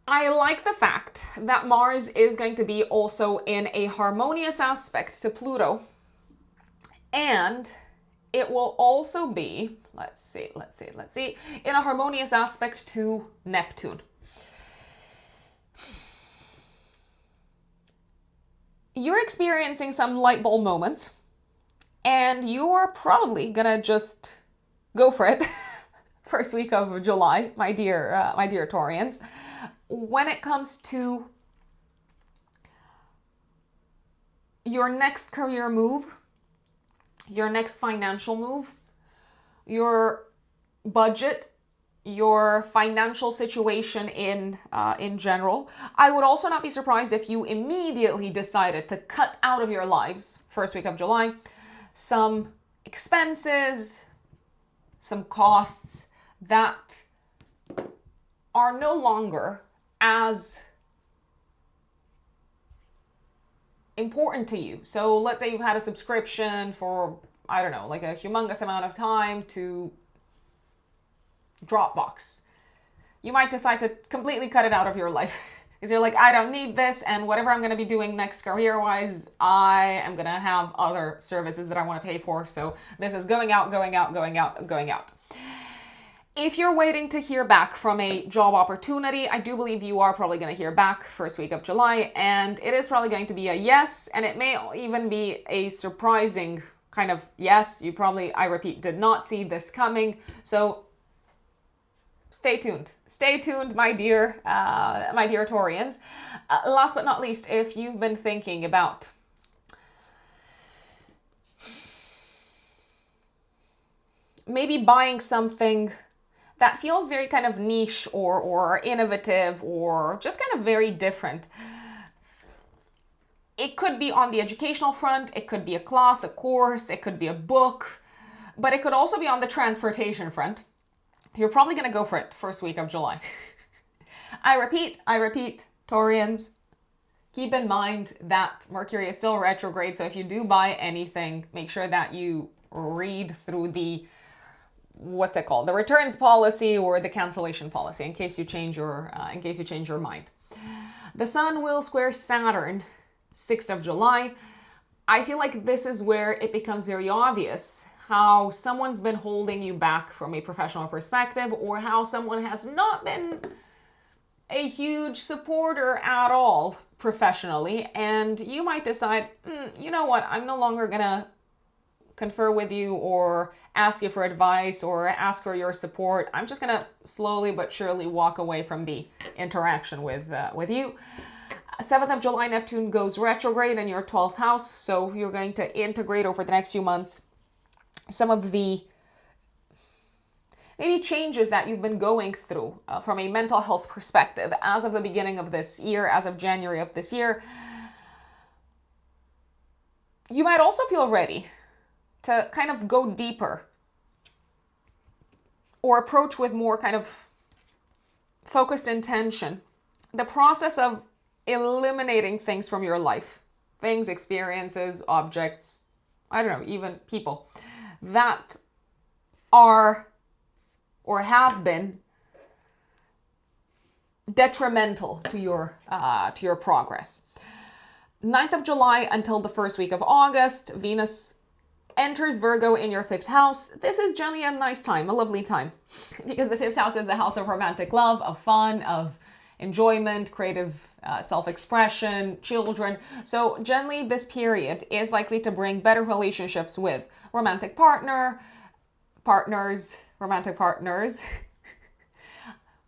I like the fact that Mars is going to be also in a harmonious aspect to Pluto. And it will also be, let's see, in a harmonious aspect to Neptune. You're experiencing some light bulb moments, and you are probably gonna just go for it. First week of July, my dear Taurians. When it comes to your next career move, your next financial move, your budget, your financial situation in general. I would also not be surprised if you immediately decided to cut out of your lives, first week of July, some expenses, some costs that are no longer as important to you. So let's say you've had a subscription for, I don't know, like a humongous amount of time to Dropbox. You might decide to completely cut it out of your life because you're like, I don't need this, and whatever I'm going to be doing next career-wise, I am going to have other services that I want to pay for. So this is going out. If you're waiting to hear back from a job opportunity, I do believe you are probably going to hear back first week of July, and it is probably going to be a yes, and it may even be a surprising kind of yes. You probably, I repeat, did not see this coming. So stay tuned. Stay tuned, my dear Taurians. Last but not least, if you've been thinking about maybe buying something that feels very kind of niche or innovative or just kind of very different. It could be on the educational front, it could be a class, a course, it could be a book, but it could also be on the transportation front. You're probably going to go for it first week of July. I repeat, Taurians, keep in mind that Mercury is still retrograde, so if you do buy anything, make sure that you read through the the returns policy or the cancellation policy in case you change your mind. The Sun will square Saturn 6th of July. I feel like this is where it becomes very obvious how someone's been holding you back from a professional perspective, or how someone has not been a huge supporter at all professionally, and you might decide, you know what, I'm no longer gonna confer with you or ask you for advice or ask for your support. I'm just gonna slowly but surely walk away from the interaction with you. 7th of July, Neptune goes retrograde in your 12th house, so you're going to integrate over the next few months some of the maybe changes that you've been going through from a mental health perspective as of the beginning of this year, as of January of this year. You might also feel ready to kind of go deeper or approach with more kind of focused intention the process of eliminating things from your life, things, experiences, objects, I don't know, even people that are or have been detrimental to your progress. 9th of July until the first week of August, Venus enters Virgo in your 5th house. This is generally a nice time, a lovely time, because the 5th house is the house of romantic love, of fun, of enjoyment, creative self-expression, children. So generally this period is likely to bring better relationships with romantic partners,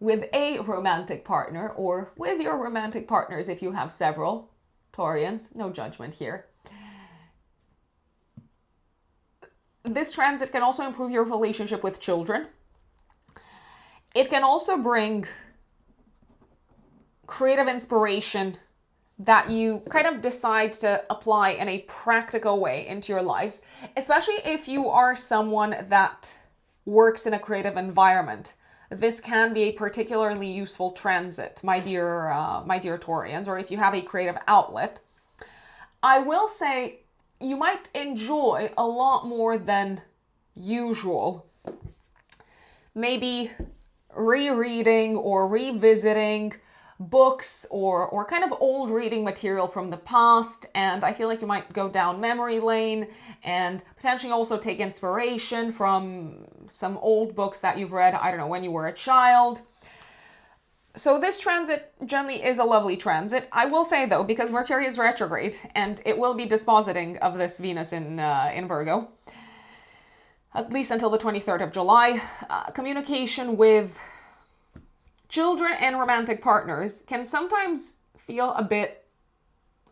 with a romantic partner, or with your romantic partners if you have several. Taurians, no judgment here. This transit can also improve your relationship with children. It can also bring creative inspiration that you kind of decide to apply in a practical way into your lives, especially if you are someone that works in a creative environment. This can be a particularly useful transit, my dear Taurians, or if you have a creative outlet. I will say you might enjoy a lot more than usual maybe rereading or revisiting books or kind of old reading material from the past, and I feel like you might go down memory lane and potentially also take inspiration from some old books that you've read, I don't know, when you were a child. So this transit generally is a lovely transit. I will say though, because Mercury is retrograde and it will be dispositing of this Venus in Virgo, at least until the 23rd of July, communication with children and romantic partners can sometimes feel a bit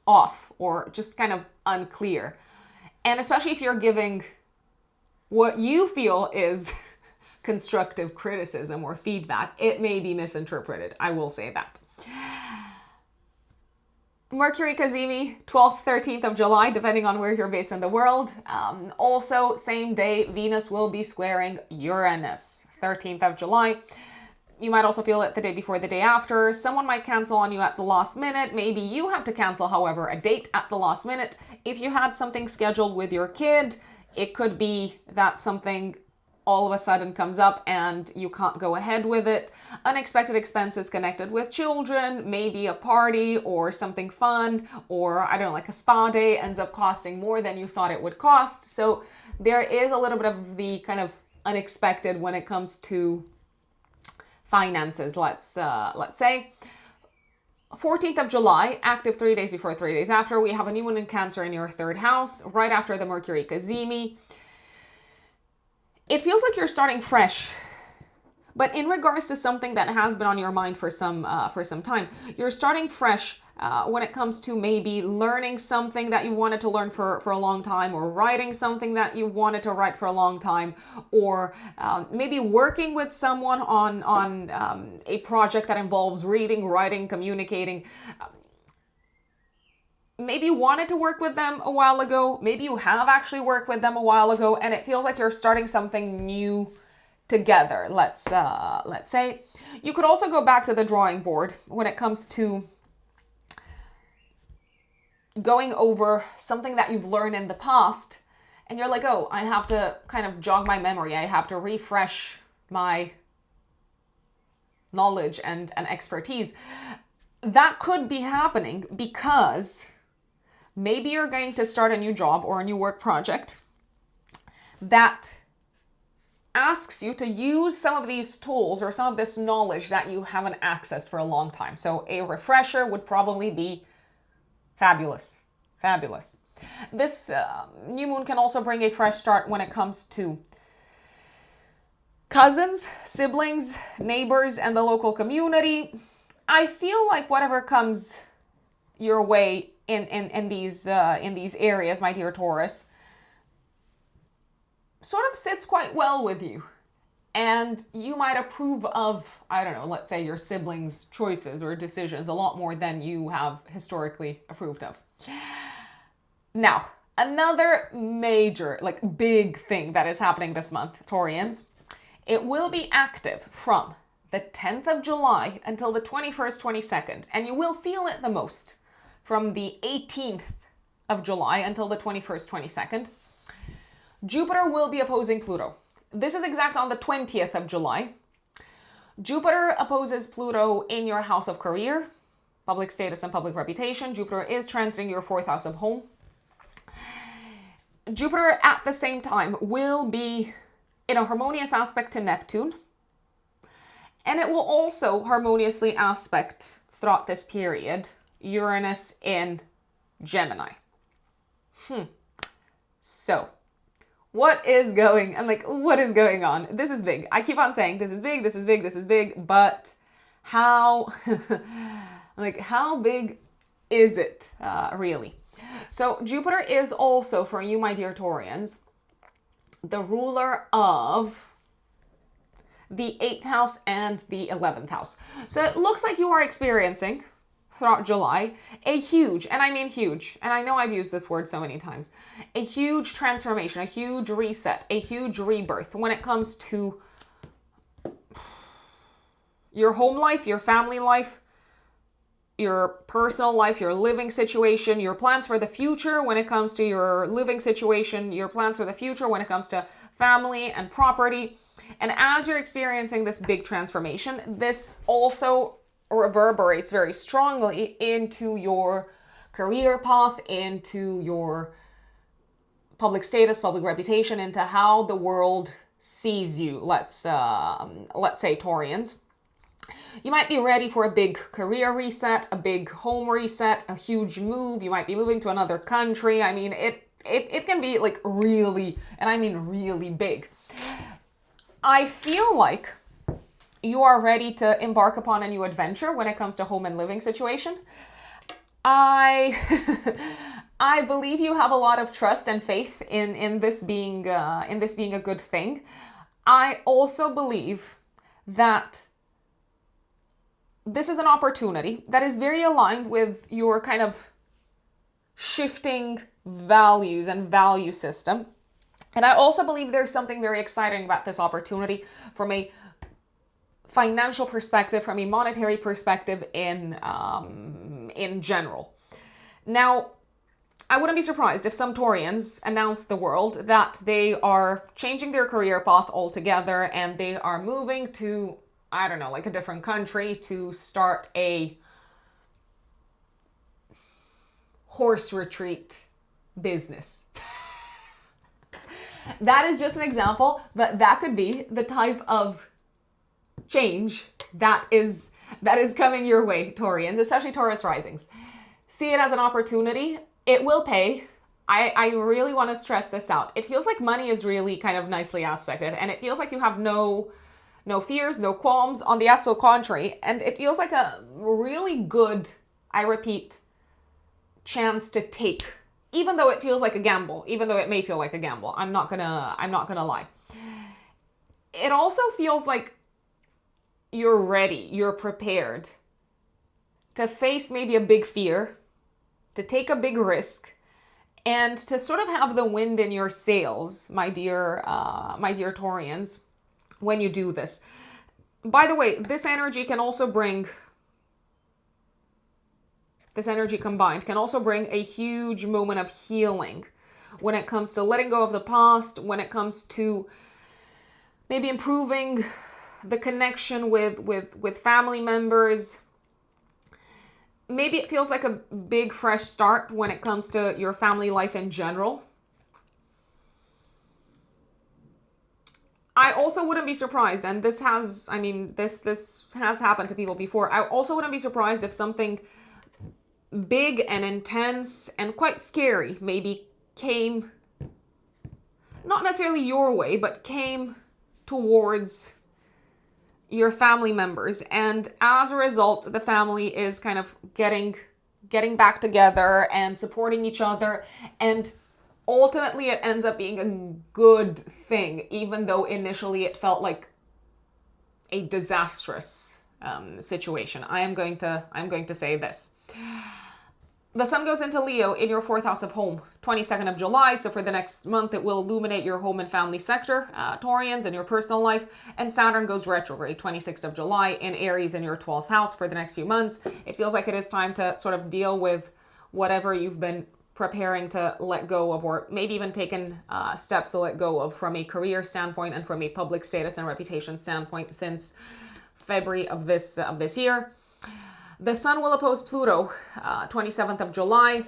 off or just kind of unclear. And especially if you're giving what you feel is constructive criticism or feedback, it may be misinterpreted. I will say that. Mercury Cazimi, 12th, 13th of July, depending on where you're based in the world. Also, same day, Venus will be squaring Uranus, 13th of July. You might also feel it the day before, the day after. Someone might cancel on you at the last minute. Maybe you have to cancel, however, a date at the last minute. If you had something scheduled with your kid, it could be that something all of a sudden comes up and you can't go ahead with it. Unexpected expenses connected with children, maybe a party or something fun, or I don't know, like a spa day ends up costing more than you thought it would cost. So there is a little bit of the kind of unexpected when it comes to finances, let's say. 14th of July, active 3 days before, 3 days after, we have a new moon in Cancer in your third house, right after the Mercury Cazimi. It feels like you're starting fresh, but in regards to something that has been on your mind for some time, you're starting fresh when it comes to maybe learning something that you wanted to learn for a long time, or writing something that you wanted to write for a long time, or maybe working with someone on a project that involves reading, writing, communicating. Maybe you wanted to work with them a while ago. Maybe you have actually worked with them a while ago, and it feels like you're starting something new together. Let's say. You could also go back to the drawing board when it comes to going over something that you've learned in the past, and you're like, oh, I have to kind of jog my memory. I have to refresh my knowledge and expertise. That could be happening because maybe you're going to start a new job or a new work project that asks you to use some of these tools or some of this knowledge that you haven't accessed for a long time. So a refresher would probably be fabulous. This new moon can also bring a fresh start when it comes to cousins, siblings, neighbors, and the local community. I feel like whatever comes your way in these areas, my dear Taurus, sort of sits quite well with you. And you might approve of, I don't know, let's say your siblings' choices or decisions a lot more than you have historically approved of. Now, another major, big thing that is happening this month, Taurians, it will be active from the 10th of July until the 21st, 22nd, and you will feel it the most from the 18th of July until the 21st, 22nd. Jupiter will be opposing Pluto. This is exact on the 20th of July. Jupiter opposes Pluto in your house of career, public status, and public reputation. Jupiter is transiting your fourth house of home. Jupiter at the same time will be in a harmonious aspect to Neptune, and it will also harmoniously aspect throughout this period Uranus in Gemini. So, what is going on? This is big. I keep on saying this is big, but how, how big is it really? So Jupiter is also, for you, my dear Taurians, the ruler of the 8th house and the 11th house. So it looks like you are experiencing throughout July a huge, and I mean huge, and I know I've used this word so many times, a huge transformation, a huge reset, a huge rebirth when it comes to your home life, your family life, your personal life, your living situation, your plans for the future when it comes to your living situation, your plans for the future when it comes to family and property. And as you're experiencing this big transformation, this also reverberates very strongly into your career path, into your public status, public reputation, into how the world sees you. Let's say, Taurians. You might be ready for a big career reset, a big home reset, a huge move. You might be moving to another country. I mean, it can be really, and I mean really big. I feel like you are ready to embark upon a new adventure when it comes to home and living situation. I believe you have a lot of trust and faith in this being a good thing. I also believe that this is an opportunity that is very aligned with your kind of shifting values and value system. And I also believe there's something very exciting about this opportunity from a financial perspective, from a monetary perspective in general. Now, I wouldn't be surprised if some Taurians announce the world that they are changing their career path altogether and they are moving to, I don't know, a different country to start a horse retreat business. That is just an example, but that could be the type of change that is coming your way, Taurians, especially Taurus risings. See it as an opportunity. It will pay. I really want to stress this out. It feels like money is really kind of nicely aspected, and it feels like you have no fears, no qualms. On the absolute contrary, and it feels like a really good, I repeat, chance to take, even though it feels like a gamble, even though it may feel like a gamble. I'm not gonna lie. It also feels like you're ready, you're prepared to face maybe a big fear, to take a big risk, and to sort of have the wind in your sails, my dear Taurians, when you do this. By the way, this energy combined can also bring a huge moment of healing when it comes to letting go of the past, when it comes to maybe improving the connection with family members. Maybe it feels like a big fresh start when it comes to your family life in general. I also wouldn't be surprised, and this has happened to people before. I also wouldn't be surprised if something big and intense and quite scary maybe came, not necessarily your way, but came towards your family members, and as a result the family is kind of getting back together and supporting each other, and ultimately it ends up being a good thing, even though initially it felt like a disastrous situation. I'm going to say this. The sun goes into Leo in your 4th house of home, 22nd of July. So for the next month, it will illuminate your home and family sector, Taurians, and your personal life. And Saturn goes retrograde, 26th of July in Aries in your 12th house for the next few months. It feels like it is time to sort of deal with whatever you've been preparing to let go of, or maybe even taken steps to let go of from a career standpoint and from a public status and reputation standpoint since February of this year. The sun will oppose Pluto 27th of July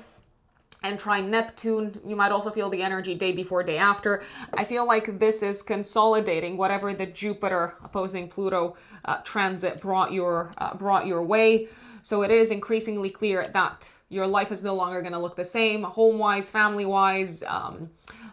and trine Neptune. You might also feel the energy day before, day after. I feel like this is consolidating whatever the Jupiter opposing Pluto transit brought your way. So it is increasingly clear that your life is no longer going to look the same, home-wise, family-wise,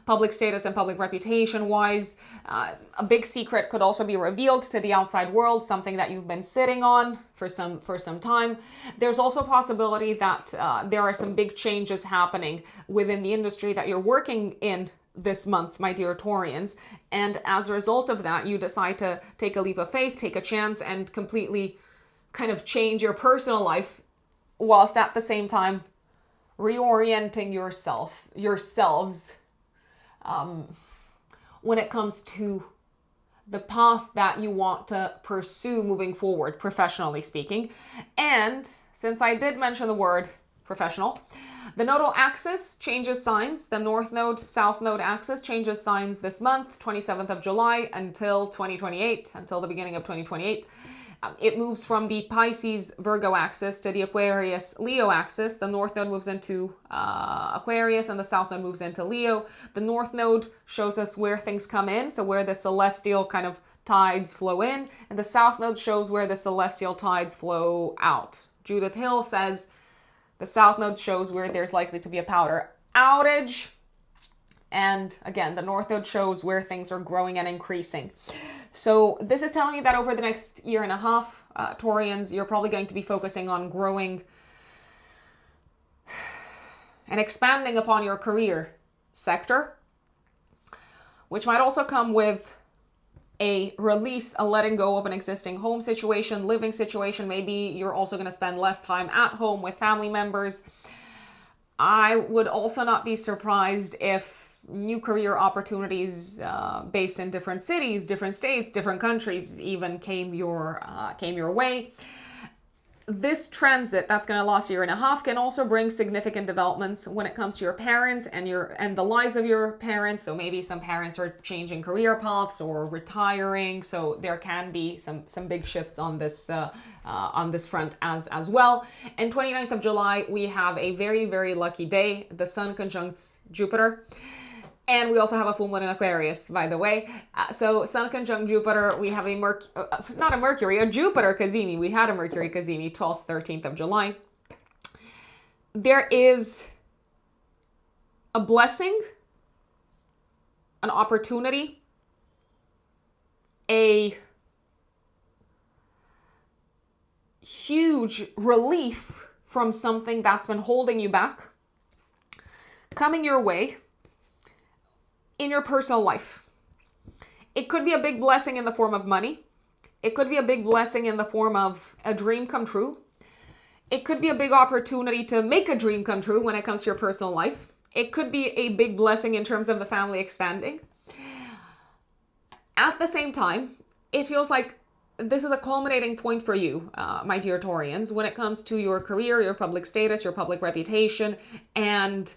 public status and public reputation-wise. A big secret could also be revealed to the outside world, something that you've been sitting on for some time. There's also a possibility that there are some big changes happening within the industry that you're working in this month, my dear Taurians. And as a result of that, you decide to take a leap of faith, take a chance, and completely kind of change your personal life, whilst at the same time reorienting yourselves when it comes to the path that you want to pursue moving forward, professionally speaking. And since I did mention the word professional, the nodal axis changes signs. The north node, south node axis changes signs this month, 27th of July until 2028, until the beginning of 2028. It moves from the Pisces Virgo axis to the Aquarius Leo axis. The north node moves into Aquarius and the south node moves into Leo. The north node shows us where things come in, so where the celestial kind of tides flow in, and the south node shows where the celestial tides flow out. Judith Hill says the south node shows where there's likely to be a power outage, and again, the north node shows where things are growing and increasing. So this is telling me that over the next year and a half, Taurians, you're probably going to be focusing on growing and expanding upon your career sector, which might also come with a release, a letting go of an existing home situation, living situation. Maybe you're also going to spend less time at home with family members. I would also not be surprised if new career opportunities based in different cities, different states, different countries even came your way. This transit that's going to last a year and a half can also bring significant developments when it comes to your parents and the lives of your parents. So maybe some parents are changing career paths or retiring. So there can be some big shifts on this front as well. And 29th of July, we have a very, very lucky day. The sun conjuncts Jupiter. And we also have a full moon in Aquarius, by the way. So Sun conjunct Jupiter, we have a Jupiter Cazimi. We had a Mercury Cazimi, 12th, 13th of July. There is a blessing, an opportunity, a huge relief from something that's been holding you back coming your way in your personal life. It could be a big blessing in the form of money. It could be a big blessing in the form of a dream come true. It could be a big opportunity to make a dream come true when it comes to your personal life. It could be a big blessing in terms of the family expanding. At the same time, it feels like this is a culminating point for you, my dear Taurians, when it comes to your career, your public status, your public reputation, and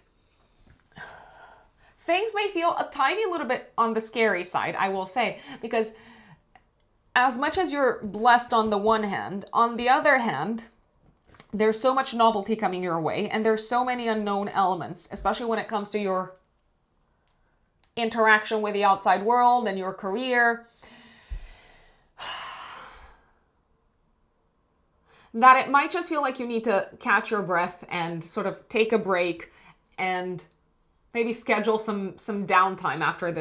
things may feel a tiny little bit on the scary side, I will say, because as much as you're blessed on the one hand, on the other hand, there's so much novelty coming your way, and there's so many unknown elements, especially when it comes to your interaction with the outside world and your career, that it might just feel like you need to catch your breath and sort of take a break and maybe schedule some downtime after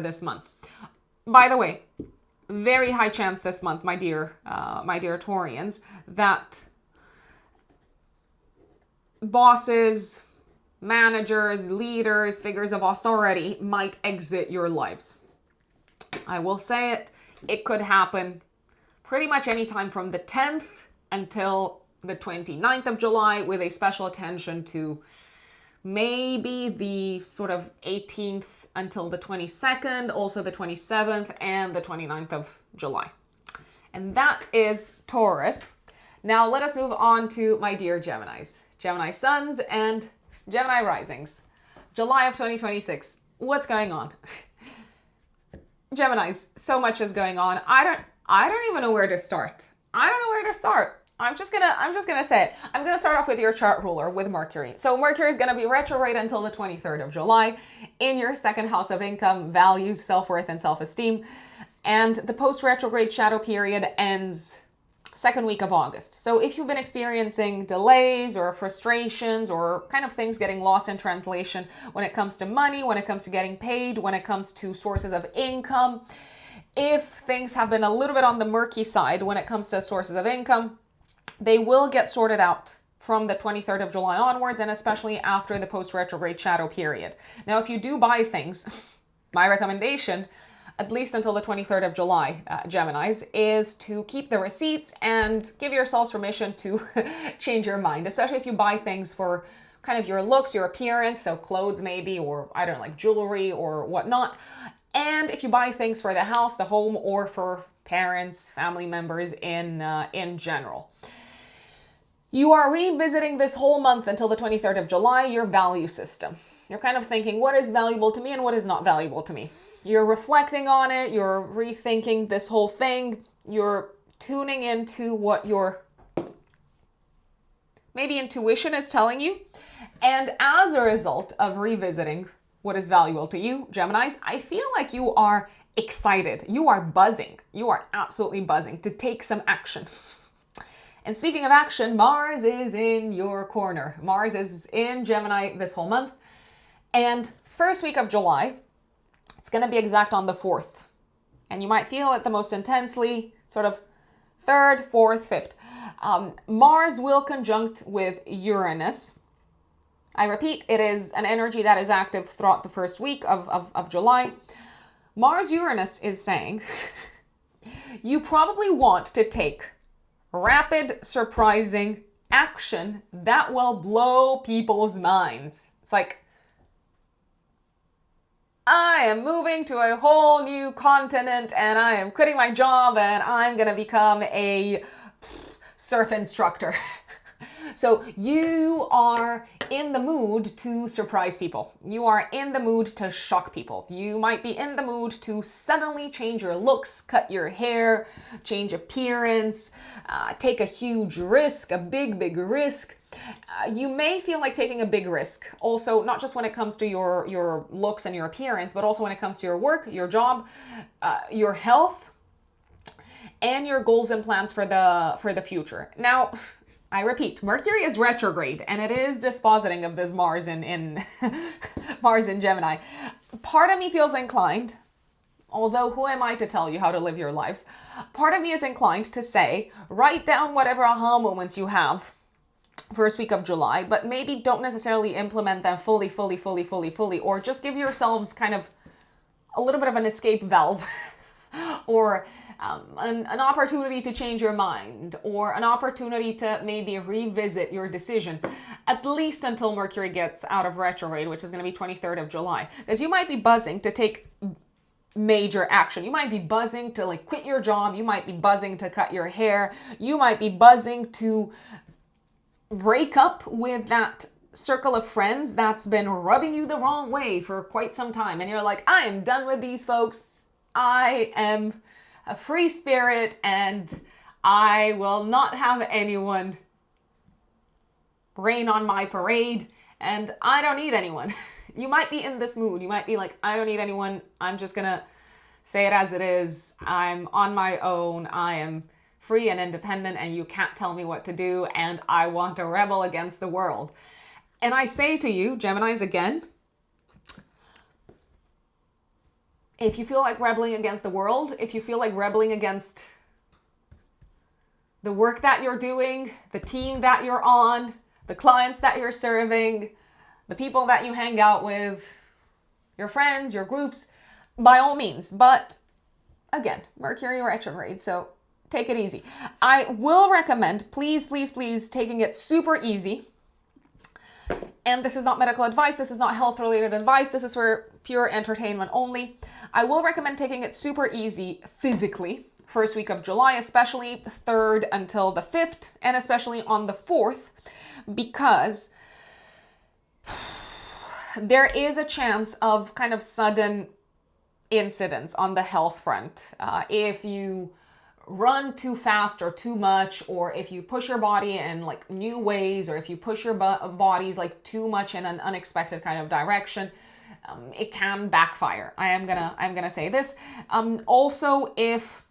this month. By the way, very high chance this month, my dear Taurians, that bosses, managers, leaders, figures of authority might exit your lives. I will say it could happen pretty much anytime from the 10th until the 29th of July, with a special attention to maybe the sort of 18th until the 22nd, also the 27th and the 29th of July. And that is Taurus. Now let us move on to my dear Geminis. Gemini suns and Gemini risings. July of 2026. What's going on? Geminis, so much is going on. I don't even know where to start. I'm just gonna say it. I'm gonna start off with your chart ruler, with Mercury. So Mercury is gonna be retrograde until the 23rd of July in your second house of income, values, self-worth, and self-esteem. And the post-retrograde shadow period ends second week of August. So if you've been experiencing delays or frustrations or kind of things getting lost in translation when it comes to money, when it comes to getting paid, when it comes to sources of income, if things have been a little bit on the murky side when it comes to sources of income, they will get sorted out from the 23rd of July onwards, and especially after the post-retrograde shadow period. Now, if you do buy things, my recommendation, at least until the 23rd of July, Geminis, is to keep the receipts and give yourselves permission to change your mind, especially if you buy things for kind of your looks, your appearance, so clothes maybe, or I don't know, like jewelry or whatnot. And if you buy things for the house, the home, or for parents, family members in general. You are revisiting this whole month until the 23rd of July, your value system. You're kind of thinking, what is valuable to me and what is not valuable to me? You're reflecting on it, you're rethinking this whole thing, you're tuning into what your maybe intuition is telling you. And as a result of revisiting what is valuable to you, Geminis, I feel like you are excited. You are buzzing. You are absolutely buzzing to take some action. And speaking of action, Mars is in your corner. Mars is in Gemini this whole month. And first week of July, it's going to be exact on the 4th. And you might feel it the most intensely, sort of 3rd, 4th, 5th. Mars will conjunct with Uranus. I repeat, it is an energy that is active throughout the first week of July. Mars-Uranus is saying, you probably want to take rapid, surprising action that will blow people's minds. It's like, I am moving to a whole new continent and I am quitting my job and I'm going to become a surf instructor. So you are in the mood to surprise people. You are in the mood to shock people. You might be in the mood to suddenly change your looks, cut your hair, change appearance, take a huge risk, a big risk. You may feel like taking a big risk. Also, not just when it comes to your looks and your appearance, but also when it comes to your work, your job, your health, and your goals and plans for the future. Now, I repeat, Mercury is retrograde, and it is dispositing of this Mars in Mars in Gemini. Part of me feels inclined, although who am I to tell you how to live your lives? Part of me is inclined to say, write down whatever aha moments you have first week of July, but maybe don't necessarily implement them fully, or just give yourselves kind of a little bit of an escape valve or an opportunity to change your mind, or an opportunity to maybe revisit your decision, at least until Mercury gets out of retrograde, which is going to be 23rd of July. Because you might be buzzing to take major action. You might be buzzing to like quit your job. You might be buzzing to cut your hair. You might be buzzing to break up with that circle of friends that's been rubbing you the wrong way for quite some time. And you're like, I am done with these folks. I am a free spirit and I will not have anyone rain on my parade and I don't need anyone. You might be in this mood. You might be like, I don't need anyone. I'm just gonna say it as it is. I'm on my own. I am free and independent and you can't tell me what to do and I want to rebel against the world. And I say to you, Geminis again, if you feel like rebelling against the world, if you feel like rebelling against the work that you're doing, the team that you're on, the clients that you're serving, the people that you hang out with, your friends, your groups, by all means. But again, Mercury retrograde, so take it easy. I will recommend, please, taking it super easy. And this is not medical advice. This is not health-related advice. This is for pure entertainment only. I will recommend taking it super easy physically, first week of July, especially 3rd until the 5th, and especially on the 4th, because there is a chance of kind of sudden incidents on the health front. If you run too fast or too much, or if you push your body in like new ways, or if you push your bodies like too much in an unexpected kind of direction, it can backfire. I'm gonna say this. Also, if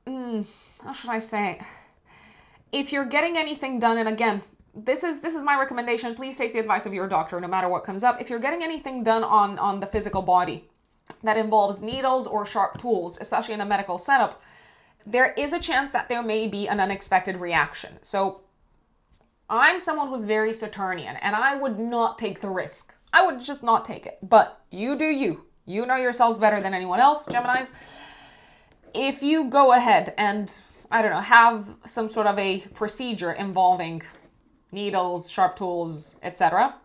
how should I say? If you're getting anything done, and again, this is my recommendation. Please take the advice of your doctor, no matter what comes up. If you're getting anything done on the physical body that involves needles or sharp tools, especially in a medical setup, there is a chance that there may be an unexpected reaction. So I'm someone who's very Saturnian, and I would not take the risk. I would just not take it. But you do you. You know yourselves better than anyone else, Geminis. If you go ahead and, I don't know, have some sort of a procedure involving needles, sharp tools, etc.,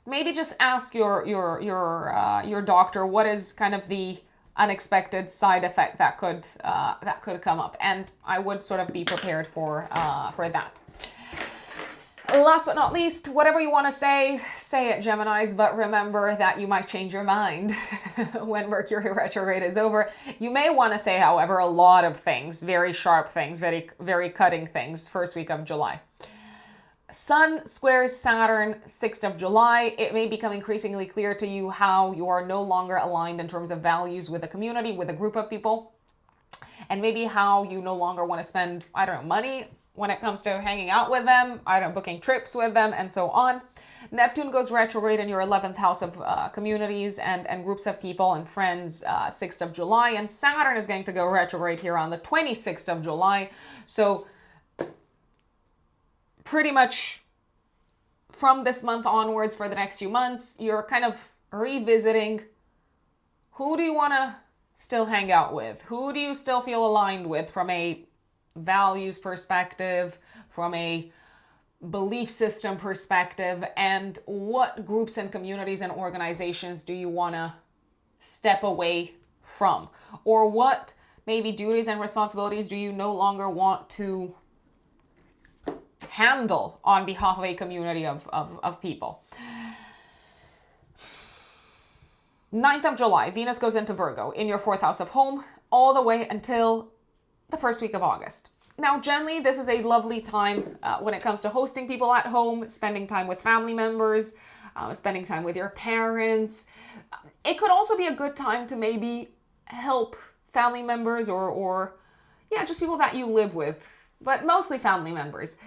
maybe just ask your doctor what is kind of the unexpected side effect that could come up, and I would sort of be prepared for that. Last but not least, whatever you want to say it, Geminis, but remember that you might change your mind when Mercury retrograde is over. You may want to say, however, a lot of things, very sharp things, very, very cutting things, first week of July. Sun squares Saturn, 6th of July. It may become increasingly clear to you how you are no longer aligned in terms of values with a community, with a group of people, and maybe how you no longer want to spend, I don't know, money when it comes to hanging out with them, I don't know, booking trips with them, and so on. Neptune goes retrograde in your 11th house of communities and groups of people and friends, 6th of July, and Saturn is going to go retrograde here on the 26th of July. So pretty much from this month onwards for the next few months, you're kind of revisiting who do you want to still hang out with? Who do you still feel aligned with from a values perspective, from a belief system perspective, and what groups and communities and organizations do you want to step away from? Or what maybe duties and responsibilities do you no longer want to handle on behalf of a community of people. 9th of July, Venus goes into Virgo in your 4th house of home all the way until the first week of August. Now, generally, this is a lovely time when it comes to hosting people at home, spending time with family members, spending time with your parents. It could also be a good time to maybe help family members or just people that you live with, but mostly family members.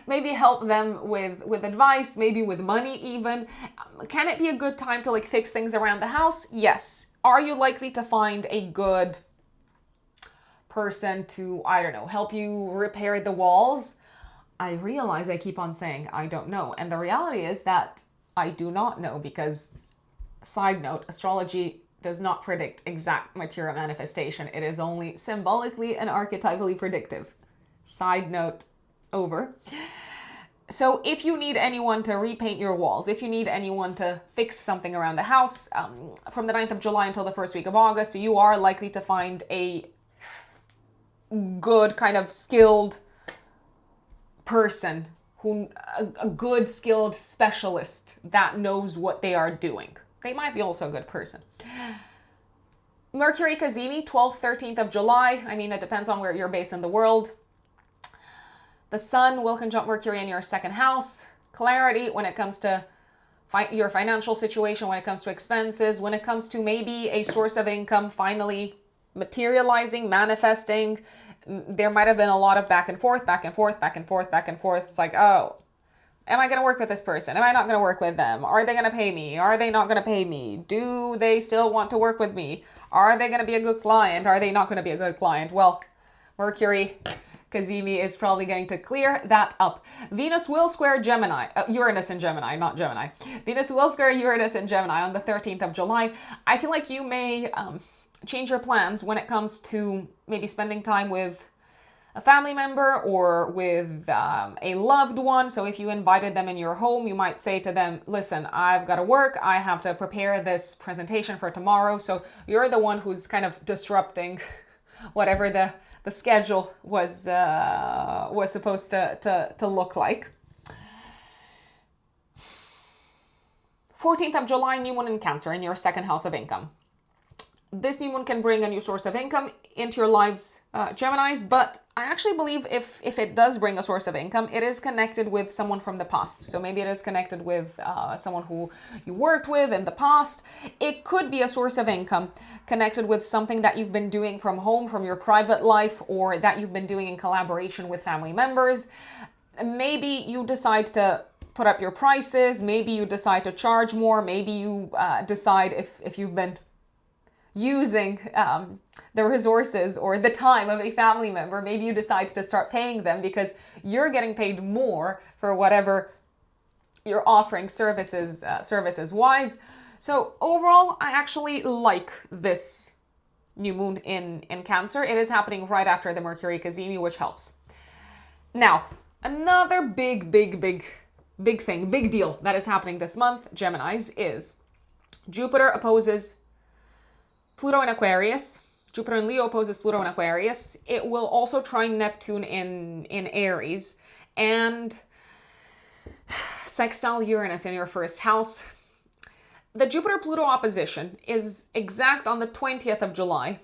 Maybe help them with advice, maybe with money even. Can it be a good time to like fix things around the house? Yes. Are you likely to find a good person to, I don't know, help you repair the walls? I realize I keep on saying I don't know. And the reality is that I do not know because, side note, astrology does not predict exact material manifestation. It is only symbolically and archetypally predictive. Side note over. So if you need anyone to repaint your walls, if you need anyone to fix something around the house, from the 9th of July until the first week of August, you are likely to find a good kind of skilled person, a good skilled specialist that knows what they are doing. They might be also a good person. Mercury Cazimi, 12th, 13th of July. I mean, it depends on where you're based in the world. The Sun will conjunct Mercury in your 2nd house. Clarity when it comes to your financial situation, when it comes to expenses, when it comes to maybe a source of income finally materializing, manifesting. There might have been a lot of back and forth. It's like, oh, am I going to work with this person? Am I not going to work with them? Are they going to pay me? Are they not going to pay me? Do they still want to work with me? Are they going to be a good client? Are they not going to be a good client? Well, Mercury Cazimi is probably going to clear that up. Venus will square Uranus in Gemini, not Gemini. Venus will square Uranus in Gemini on the 13th of July. I feel like you may change your plans when it comes to maybe spending time with a family member or with a loved one. So if you invited them in your home, you might say to them, listen, I've got to work. I have to prepare this presentation for tomorrow. So you're the one who's kind of disrupting whatever the schedule was supposed to look like. 14th of July, new moon in Cancer in your 2nd house of income. This new moon can bring a new source of income into your lives, Geminis, but I actually believe if it does bring a source of income, it is connected with someone from the past. So maybe it is connected with someone who you worked with in the past. It could be a source of income connected with something that you've been doing from home, from your private life, or that you've been doing in collaboration with family members. Maybe you decide to put up your prices. Maybe you decide to charge more. Maybe you decide if you've been using the resources or the time of a family member, maybe you decide to start paying them because you're getting paid more for whatever you're offering services wise. So overall, I actually like this new moon in Cancer. It is happening right after the Mercury Cazimi, which helps. Now, another big deal that is happening this month, Geminis, is Jupiter opposes Pluto in Aquarius. Jupiter in Leo opposes Pluto in Aquarius. It will also trine Neptune in Aries and sextile Uranus in your 1st house. The Jupiter-Pluto opposition is exact on the 20th of July,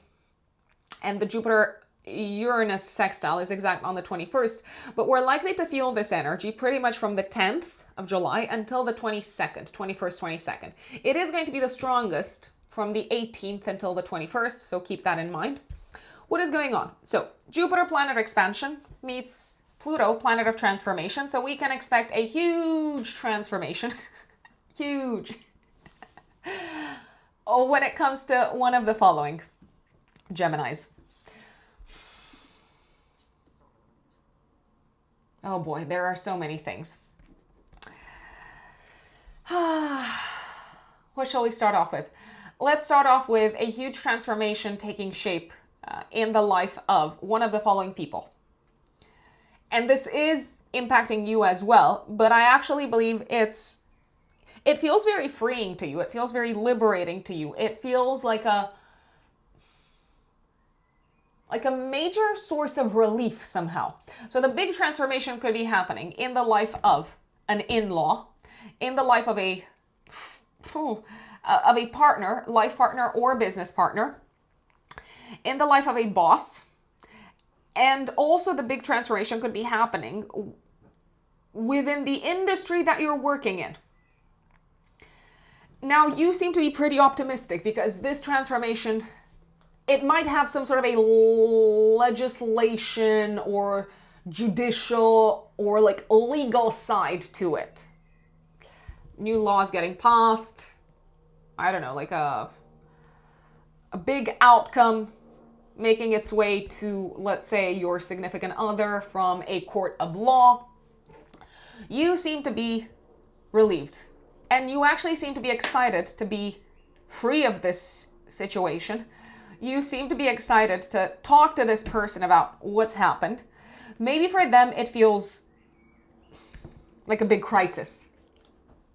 and the Jupiter-Uranus sextile is exact on the 21st, but we're likely to feel this energy pretty much from the 10th of July until the 21st, 22nd. It is going to be the strongest from the 18th until the 21st, so keep that in mind. What is going on? So Jupiter, planet of expansion, meets Pluto, planet of transformation, so we can expect a huge transformation. Huge. When it comes to one of the following, Geminis. Oh boy, there are so many things. What shall we start off with? Let's start off with a huge transformation taking shape in the life of one of the following people. And this is impacting you as well, but I actually believe it feels very freeing to you. It feels very liberating to you. It feels like like a major source of relief somehow. So the big transformation could be happening in the life of an in-law, in the life of a partner, life partner or business partner, in the life of a boss. And also the big transformation could be happening within the industry that you're working in. Now, you seem to be pretty optimistic because this transformation, it might have some sort of a legislation or judicial or like legal side to it. New laws getting passed. I don't know, like a big outcome making its way to, let's say, your significant other from a court of law. You seem to be relieved. And you actually seem to be excited to be free of this situation. You seem to be excited to talk to this person about what's happened. Maybe for them it feels like a big crisis.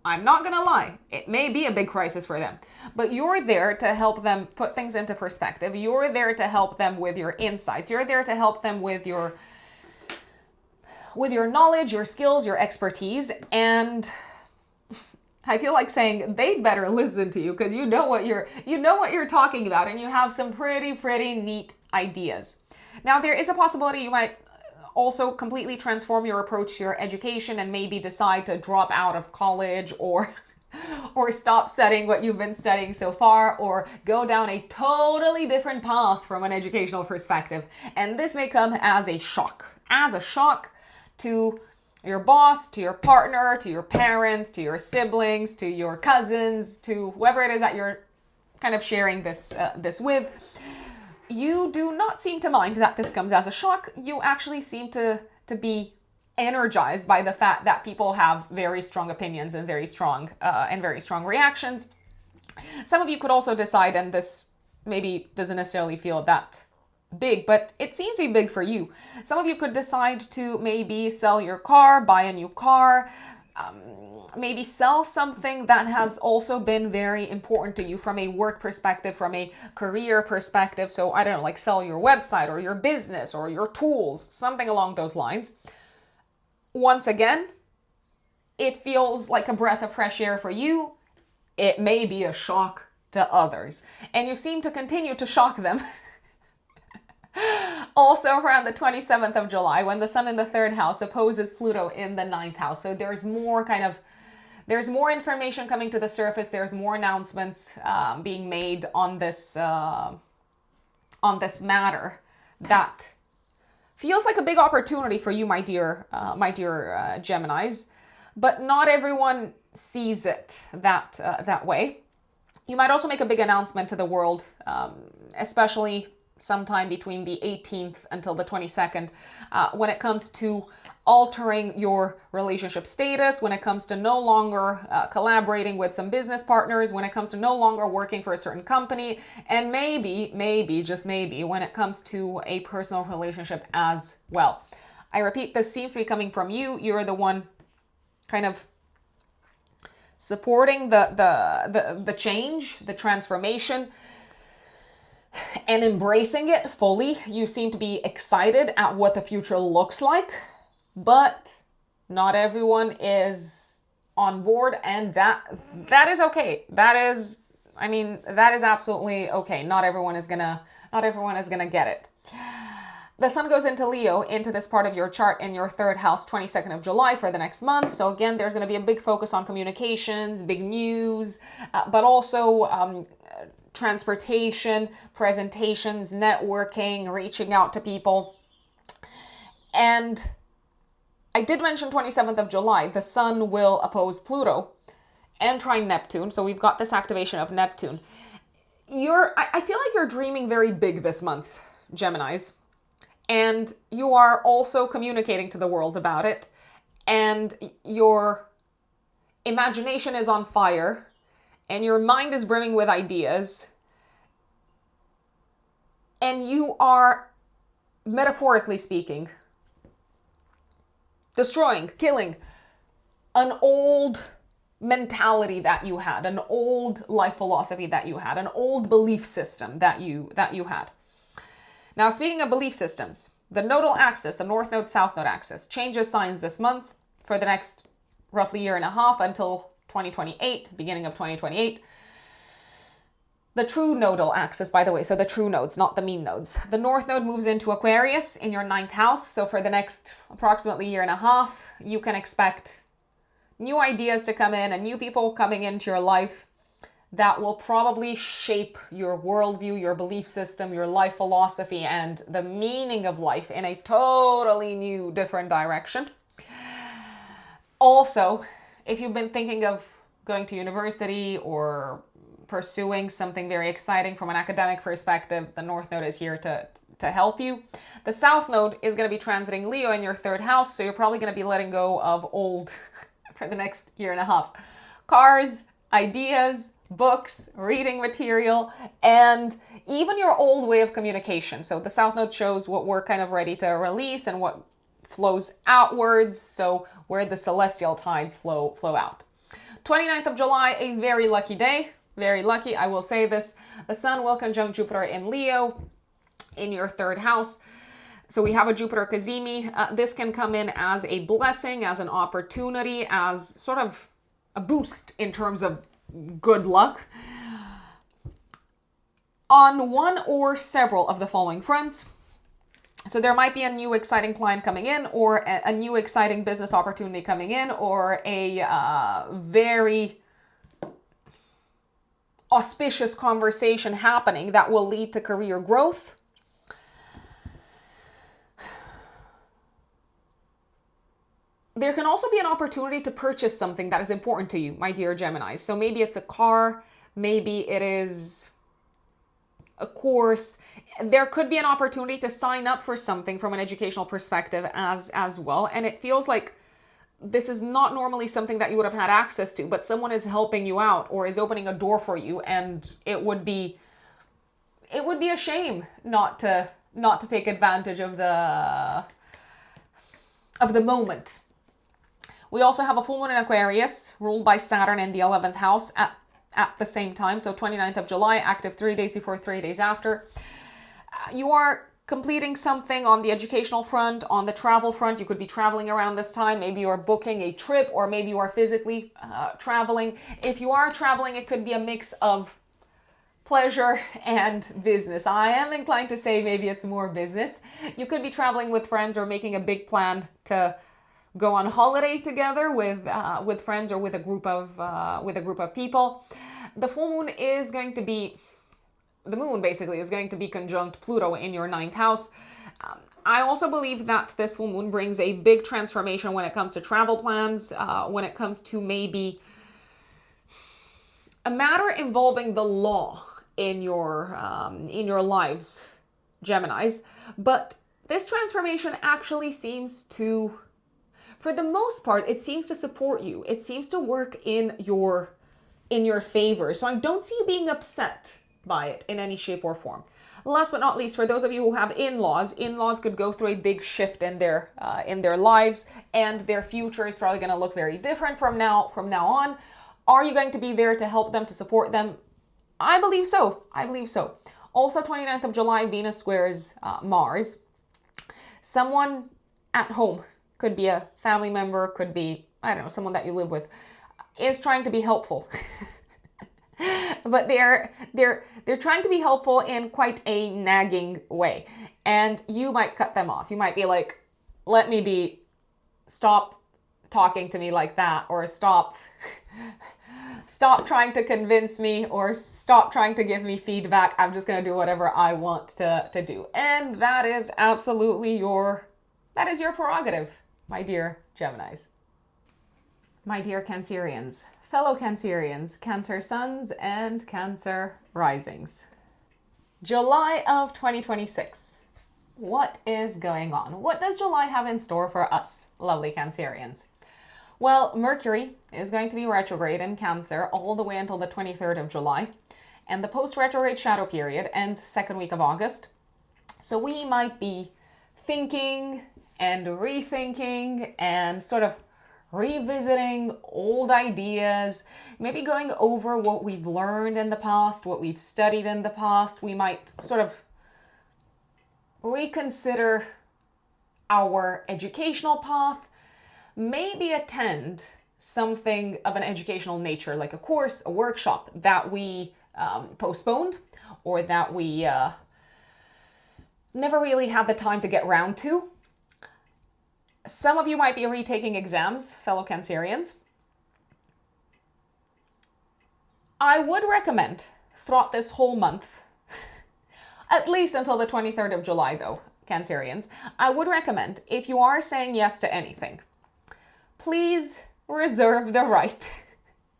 I'm not gonna lie, it may be a big crisis for them. But you're there to help them put things into perspective. You're there to help them with your insights. You're there to help them with your knowledge, your skills, your expertise. And I feel like saying they better listen to you because you know what you're talking about, and you have some pretty neat ideas. Now, there is a possibility you might also completely transform your approach to your education and maybe decide to drop out of college or stop studying what you've been studying so far, or go down a totally different path from an educational perspective. And this may come as a shock to your boss, to your partner, to your parents, to your siblings, to your cousins, to whoever it is that you're kind of sharing this with. You do not seem to mind that this comes as a shock. You actually seem to be energized by the fact that people have very strong opinions and very strong reactions. Some of you could also decide, and this maybe doesn't necessarily feel that big, but it seems to be big for you. Some of you could decide to maybe sell your car, buy a new car, maybe sell something that has also been very important to you from a work perspective, from a career perspective. So I don't know, like sell your website or your business or your tools, something along those lines. Once again, it feels like a breath of fresh air for you. It may be a shock to others, and you seem to continue to shock them. Also around the 27th of July, when the sun in the third house opposes Pluto in the ninth house. So there's more information coming to the surface. There's more announcements being made on this matter that feels like a big opportunity for you, my dear Geminis. But not everyone sees it that way. You might also make a big announcement to the world, especially sometime between the 18th until the 22nd, when it comes to altering your relationship status, when it comes to no longer collaborating with some business partners, when it comes to no longer working for a certain company, and maybe, just maybe, when it comes to a personal relationship as well. I repeat, this seems to be coming from you. You're the one kind of supporting the change, the transformation, and embracing it fully. You seem to be excited at what the future looks like, but not everyone is on board, and that is okay. That is absolutely okay. Not everyone is gonna get it. The sun goes into Leo, into this part of your chart in your third house, 22nd of July for the next month. So again, there's going to be a big focus on communications, big news, but also transportation, presentations, networking, reaching out to people. And I did mention 27th of July, the sun will oppose Pluto and trine Neptune. So we've got this activation of Neptune. I feel like you're dreaming very big this month, Geminis. And you are also communicating to the world about it. And your imagination is on fire. And your mind is brimming with ideas. And you are, metaphorically speaking, destroying, killing an old mentality that you had, an old life philosophy that you had, an old belief system that you had. Now, speaking of belief systems, the nodal axis, the north node, south node axis, changes signs this month for the next roughly year and a half until 2028, beginning of 2028. The true nodal axis, by the way, so the true nodes, not the mean nodes. The north node moves into Aquarius in your 9th house. So for the next approximately year and a half, you can expect new ideas to come in and new people coming into your life that will probably shape your worldview, your belief system, your life philosophy, and the meaning of life in a totally new, different direction. Also, if you've been thinking of going to university or pursuing something very exciting from an academic perspective, the north node is here to help you. The south node is going to be transiting Leo in your 3rd house, so you're probably going to be letting go of old for the next year and a half. Cars, ideas, books, reading material, and even your old way of communication. So the south node shows what we're kind of ready to release and what flows outwards, so where the celestial tides flow out. 29th of July, a very lucky day. Very lucky, I will say this. The sun will conjunct Jupiter in Leo in your 3rd house. So we have a Jupiter Cazimi. This can come in as a blessing, as an opportunity, as sort of a boost in terms of good luck on one or several of the following fronts. So there might be a new exciting client coming in, or a new exciting business opportunity coming in, or a very auspicious conversation happening that will lead to career growth. There can also be an opportunity to purchase something that is important to you, my dear Gemini. So maybe it's a car, maybe it is a course. There could be an opportunity to sign up for something from an educational perspective as well. And it feels like this is not normally something that you would have had access to, but someone is helping you out or is opening a door for you, and it would be a shame not to take advantage of the moment. We also have a full moon in Aquarius, ruled by Saturn in the 11th house at the same time. So 29th of July, active 3 days before, 3 days after. You are completing something on the educational front, on the travel front. You could be traveling around this time. Maybe you're booking a trip, or maybe you are physically traveling. If you are traveling, it could be a mix of pleasure and business. I am inclined to say maybe it's more business. You could be traveling with friends or making a big plan to go on holiday together with friends or with a group of people. The full moon is going to be, the moon basically is going to be conjunct Pluto in your 9th house. I also believe that this full moon brings a big transformation when it comes to travel plans, when it comes to maybe a matter involving the law in your lives, Geminis. But this transformation actually seems to, for the most part, it seems to support you. It seems to work in your favor. So I don't see you being upset by it in any shape or form. Last but not least, for those of you who have in-laws could go through a big shift in their lives, and their future is probably going to look very different from now on. Are you going to be there to help them, to support them? I believe so. Also, 29th of July, Venus squares Mars. Someone at home, could be a family member, could be, I don't know, someone that you live with, is trying to be helpful. But they're trying to be helpful in quite a nagging way. And you might cut them off. You might be like, let me be, stop talking to me like that, or stop trying to convince me, or stop trying to give me feedback. I'm just going to do whatever I want to do. And that is absolutely your prerogative, my dear Geminis. My dear Cancerians, fellow Cancerians, Cancer suns and Cancer risings. July of 2026. What is going on? What does July have in store for us, lovely Cancerians? Well, Mercury is going to be retrograde in Cancer all the way until the 23rd of July. And the post-retrograde shadow period ends second week of August. So we might be thinking and rethinking and sort of revisiting old ideas, maybe going over what we've learned in the past, what we've studied in the past. We might sort of reconsider our educational path, maybe attend something of an educational nature, like a course, a workshop that we postponed or that we never really had the time to get round to. Some of you might be retaking exams, fellow Cancerians. I would recommend throughout this whole month, at least until the 23rd of July though, Cancerians, I would recommend, if you are saying yes to anything, please reserve the right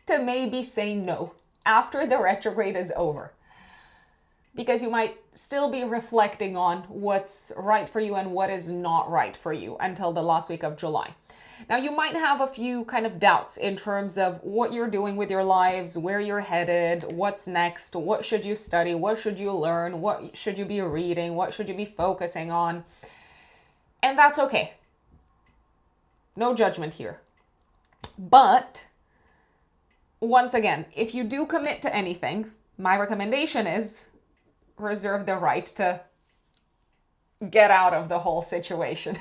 to maybe say no after the retrograde is over. Because you might still be reflecting on what's right for you and what is not right for you until the last week of July. Now, you might have a few kind of doubts in terms of what you're doing with your lives, where you're headed, what's next, what should you study, what should you learn, what should you be reading, what should you be focusing on. And that's okay. No judgment here. But once again, if you do commit to anything, my recommendation is reserve the right to get out of the whole situation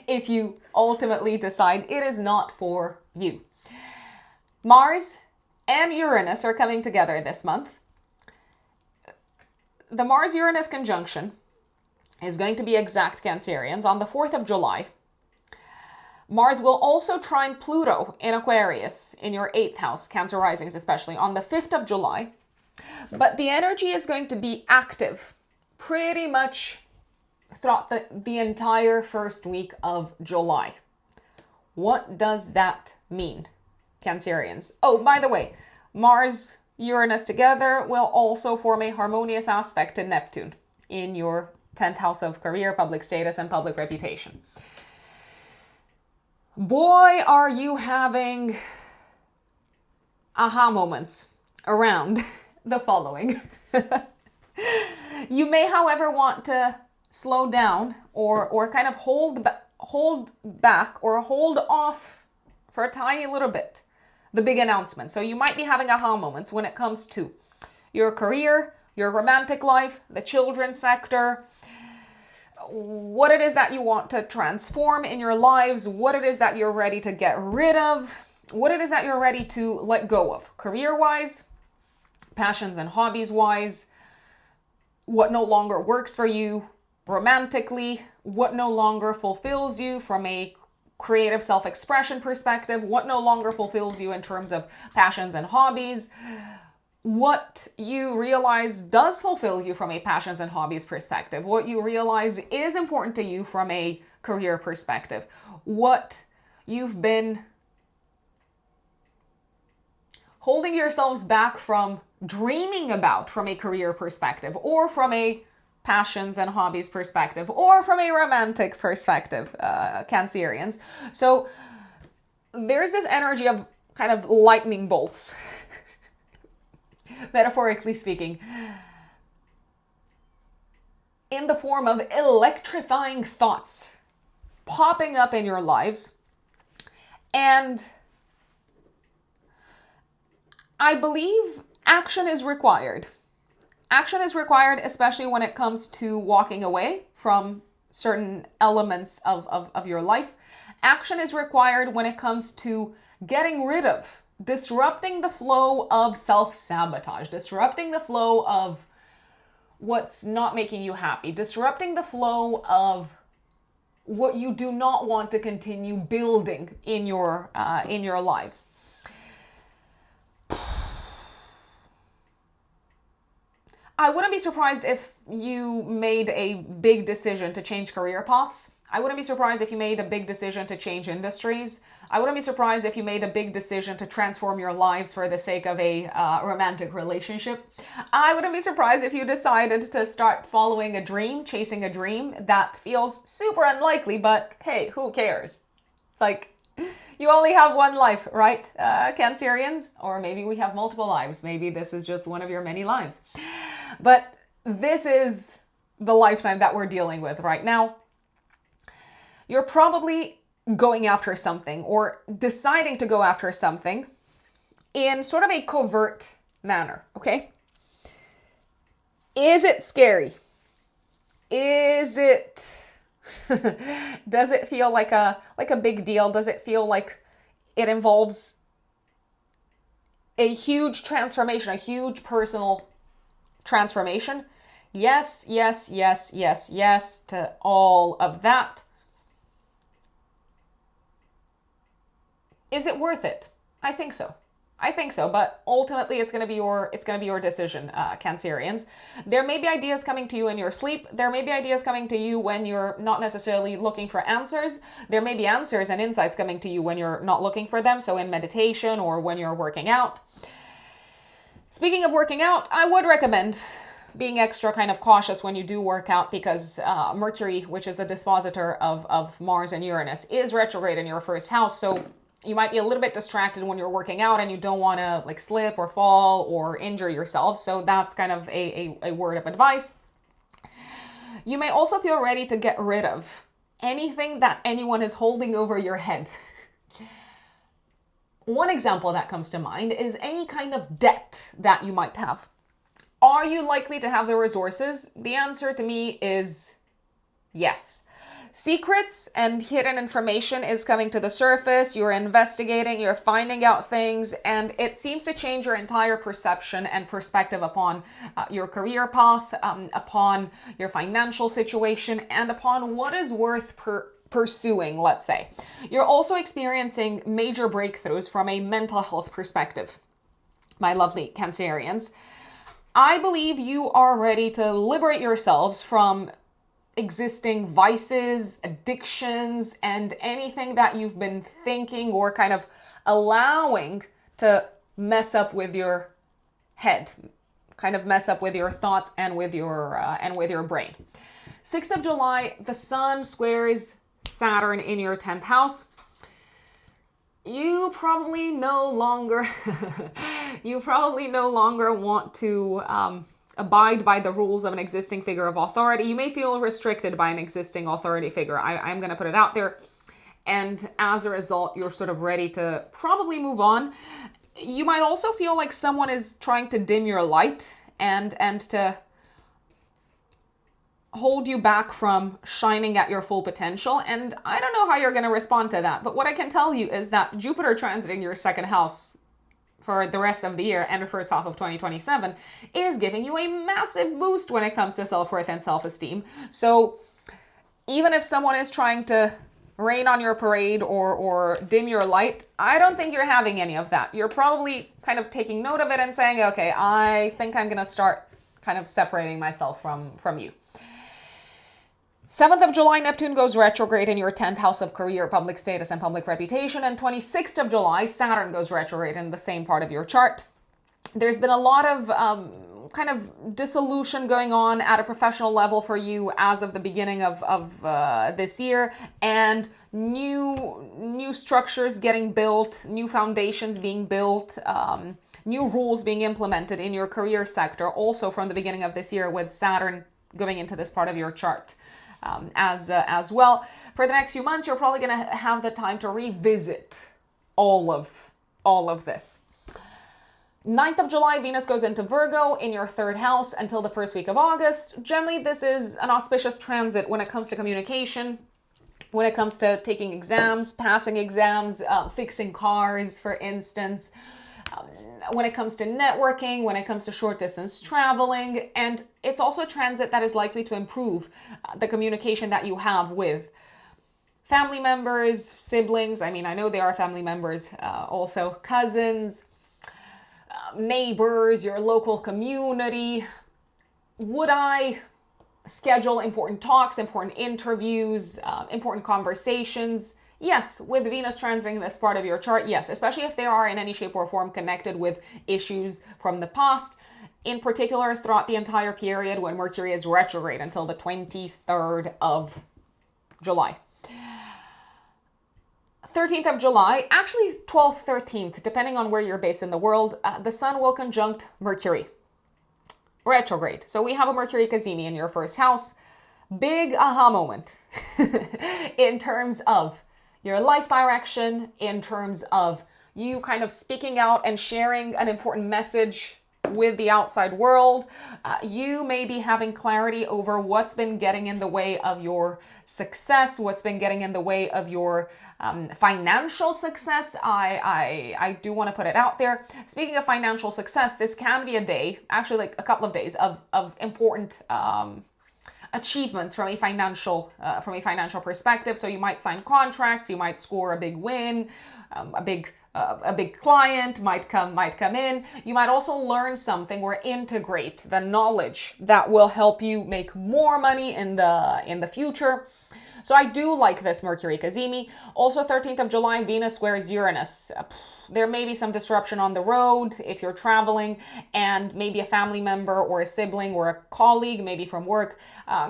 if you ultimately decide it is not for you. Mars and Uranus are coming together this month. The Mars-Uranus conjunction is going to be exact, Cancerians, on the 4th of July. Mars will also trine Pluto in Aquarius in your 8th house, Cancer risings especially, on the 5th of July. But the energy is going to be active pretty much throughout the entire first week of July. What does that mean, Cancerians? Oh, by the way, Mars, Uranus together will also form a harmonious aspect to Neptune in your 10th house of career, public status, and public reputation. Boy, are you having aha moments around the following. You may, however, want to slow down or kind of hold back or hold off for a tiny little bit the big announcement. So you might be having aha moments when it comes to your career, your romantic life, the children's sector, what it is that you want to transform in your lives, what it is that you're ready to get rid of, what it is that you're ready to let go of, career-wise, passions and hobbies-wise, what no longer works for you romantically, what no longer fulfills you from a creative self-expression perspective, what no longer fulfills you in terms of passions and hobbies, what you realize does fulfill you from a passions and hobbies perspective, what you realize is important to you from a career perspective, what you've been holding yourselves back from dreaming about from a career perspective, or from a passions and hobbies perspective, or from a romantic perspective, Cancerians. So there's this energy of kind of lightning bolts, metaphorically speaking, in the form of electrifying thoughts popping up in your lives. And I believe action is required. Action is required, especially when it comes to walking away from certain elements of your life. Action is required when it comes to getting rid of, disrupting the flow of self-sabotage, disrupting the flow of what's not making you happy, disrupting the flow of what you do not want to continue building in your lives. I wouldn't be surprised if you made a big decision to change career paths. I wouldn't be surprised if you made a big decision to change industries. I wouldn't be surprised if you made a big decision to transform your lives for the sake of a romantic relationship. I wouldn't be surprised if you decided to start following a dream, chasing a dream that feels super unlikely, but hey, who cares? It's like, you only have one life, right, Cancerians? Or maybe we have multiple lives. Maybe this is just one of your many lives. But this is the lifetime that we're dealing with right now. You're probably going after something or deciding to go after something in sort of a covert manner, okay? Is it scary? Is it, does it feel like a big deal? Does it feel like it involves a huge transformation, a huge personal transformation? Yes, yes, yes, yes, yes to all of that. Is it worth it? I think so. I think so, but ultimately it's going to be your decision, Cancerians. There may be ideas coming to you in your sleep. There may be ideas coming to you when you're not necessarily looking for answers. There may be answers and insights coming to you when you're not looking for them, so in meditation or when you're working out. Speaking of working out, I would recommend being extra kind of cautious when you do work out, because Mercury, which is the dispositor of Mars and Uranus, is retrograde in your first house, so you might be a little bit distracted when you're working out and you don't want to like slip or fall or injure yourself. So that's kind of a word of advice. You may also feel ready to get rid of anything that anyone is holding over your head. One example that comes to mind is any kind of debt that you might have. Are you likely to have the resources? The answer to me is yes. Secrets and hidden information is coming to the surface. You're investigating, you're finding out things, and it seems to change your entire perception and perspective upon your career path, upon your financial situation, and upon what is worth pursuing, let's say. You're also experiencing major breakthroughs from a mental health perspective, my lovely Cancerians. I believe you are ready to liberate yourselves from existing vices, addictions, and anything that you've been thinking or kind of allowing to mess up with your head, kind of mess up with your thoughts and with your brain. 6th of July, the Sun squares Saturn in your 10th house. You probably no longer want to abide by the rules of an existing figure of authority. You may feel restricted by an existing authority figure. I'm going to put it out there. And as a result, you're sort of ready to probably move on. You might also feel like someone is trying to dim your light and to hold you back from shining at your full potential. And I don't know how you're going to respond to that. But what I can tell you is that Jupiter transiting your second house for the rest of the year and the first half of 2027 is giving you a massive boost when it comes to self-worth and self-esteem. So even if someone is trying to rain on your parade or dim your light, I don't think you're having any of that. You're probably kind of taking note of it and saying, okay, I think I'm going to start kind of separating myself from you. 7th of July, Neptune goes retrograde in your 10th house of career, public status, and public reputation. And 26th of July, Saturn goes retrograde in the same part of your chart. There's been a lot of kind of dissolution going on at a professional level for you as of the beginning of this year, and new structures getting built, new foundations being built, new rules being implemented in your career sector also from the beginning of this year, with Saturn going into this part of your chart. As well. For the next few months, you're probably going to have the time to revisit all of this. 9th of July, Venus goes into Virgo in your 3rd house until the first week of August. Generally, this is an auspicious transit when it comes to communication, when it comes to taking exams, passing exams, fixing cars, for instance, when it comes to networking, when it comes to short distance traveling. And it's also a transit that is likely to improve the communication that you have with family members, siblings. I mean, I know they are family members, also cousins, neighbors, your local community. Would I schedule important talks, important interviews, important conversations? Yes, with Venus transiting this part of your chart, yes, especially if they are in any shape or form connected with issues from the past, in particular throughout the entire period when Mercury is retrograde until the 23rd of July. 13th of July, actually 12th, 13th, depending on where you're based in the world, the Sun will conjunct Mercury. Retrograde. So we have a Mercury Cazimi in your 1st house. Big aha moment in terms of your life direction, in terms of you kind of speaking out and sharing an important message with the outside world. You may be having clarity over what's been getting in the way of your success, what's been getting in the way of your financial success. I do want to put it out there. Speaking of financial success, this can be a day, actually like a couple of days of important achievements from a financial perspective. So you might sign contracts, you might score a big win, a big client might come in. You might also learn something or integrate the knowledge that will help you make more money in the future. So I do like this Mercury Cazimi. Also 13th of July, Venus squares Uranus. There may be some disruption on the road if you're traveling, and maybe a family member or a sibling or a colleague, maybe from work,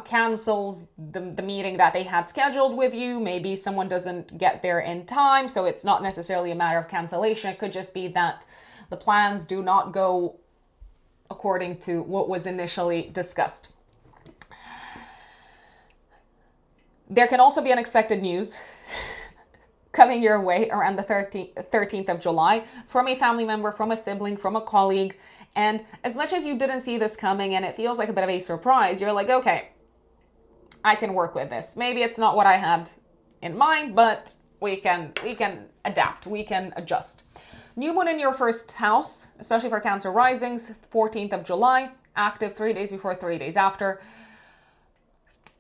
cancels the meeting that they had scheduled with you. Maybe someone doesn't get there in time, so it's not necessarily a matter of cancellation. It could just be that the plans do not go according to what was initially discussed. There can also be unexpected news coming your way around the 13th of July from a family member, from a sibling, from a colleague. And as much as you didn't see this coming and it feels like a bit of a surprise, you're like, okay, I can work with this. Maybe it's not what I had in mind, but we can adapt, we can adjust. New moon in your first house, especially for Cancer risings, 14th of July, active 3 days before, 3 days after.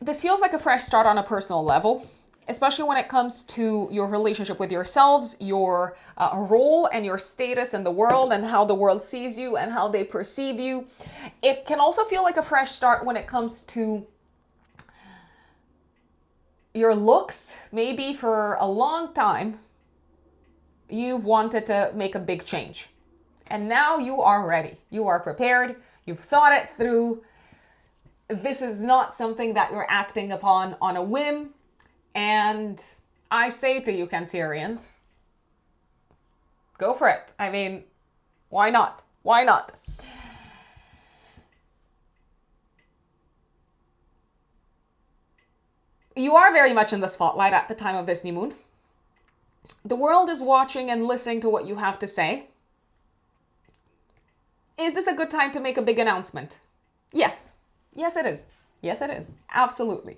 This feels like a fresh start on a personal level, especially when it comes to your relationship with yourselves, your role and your status in the world and how the world sees you and how they perceive you. It can also feel like a fresh start when it comes to your looks. Maybe for a long time, you've wanted to make a big change. And now you are ready. You are prepared. You've thought it through. This is not something that you're acting upon on a whim. And I say to you, Cancerians, go for it. I mean, why not? Why not? You are very much in the spotlight at the time of this new moon. The world is watching and listening to what you have to say. Is this a good time to make a big announcement? Yes. Yes, it is. Yes, it is. Absolutely.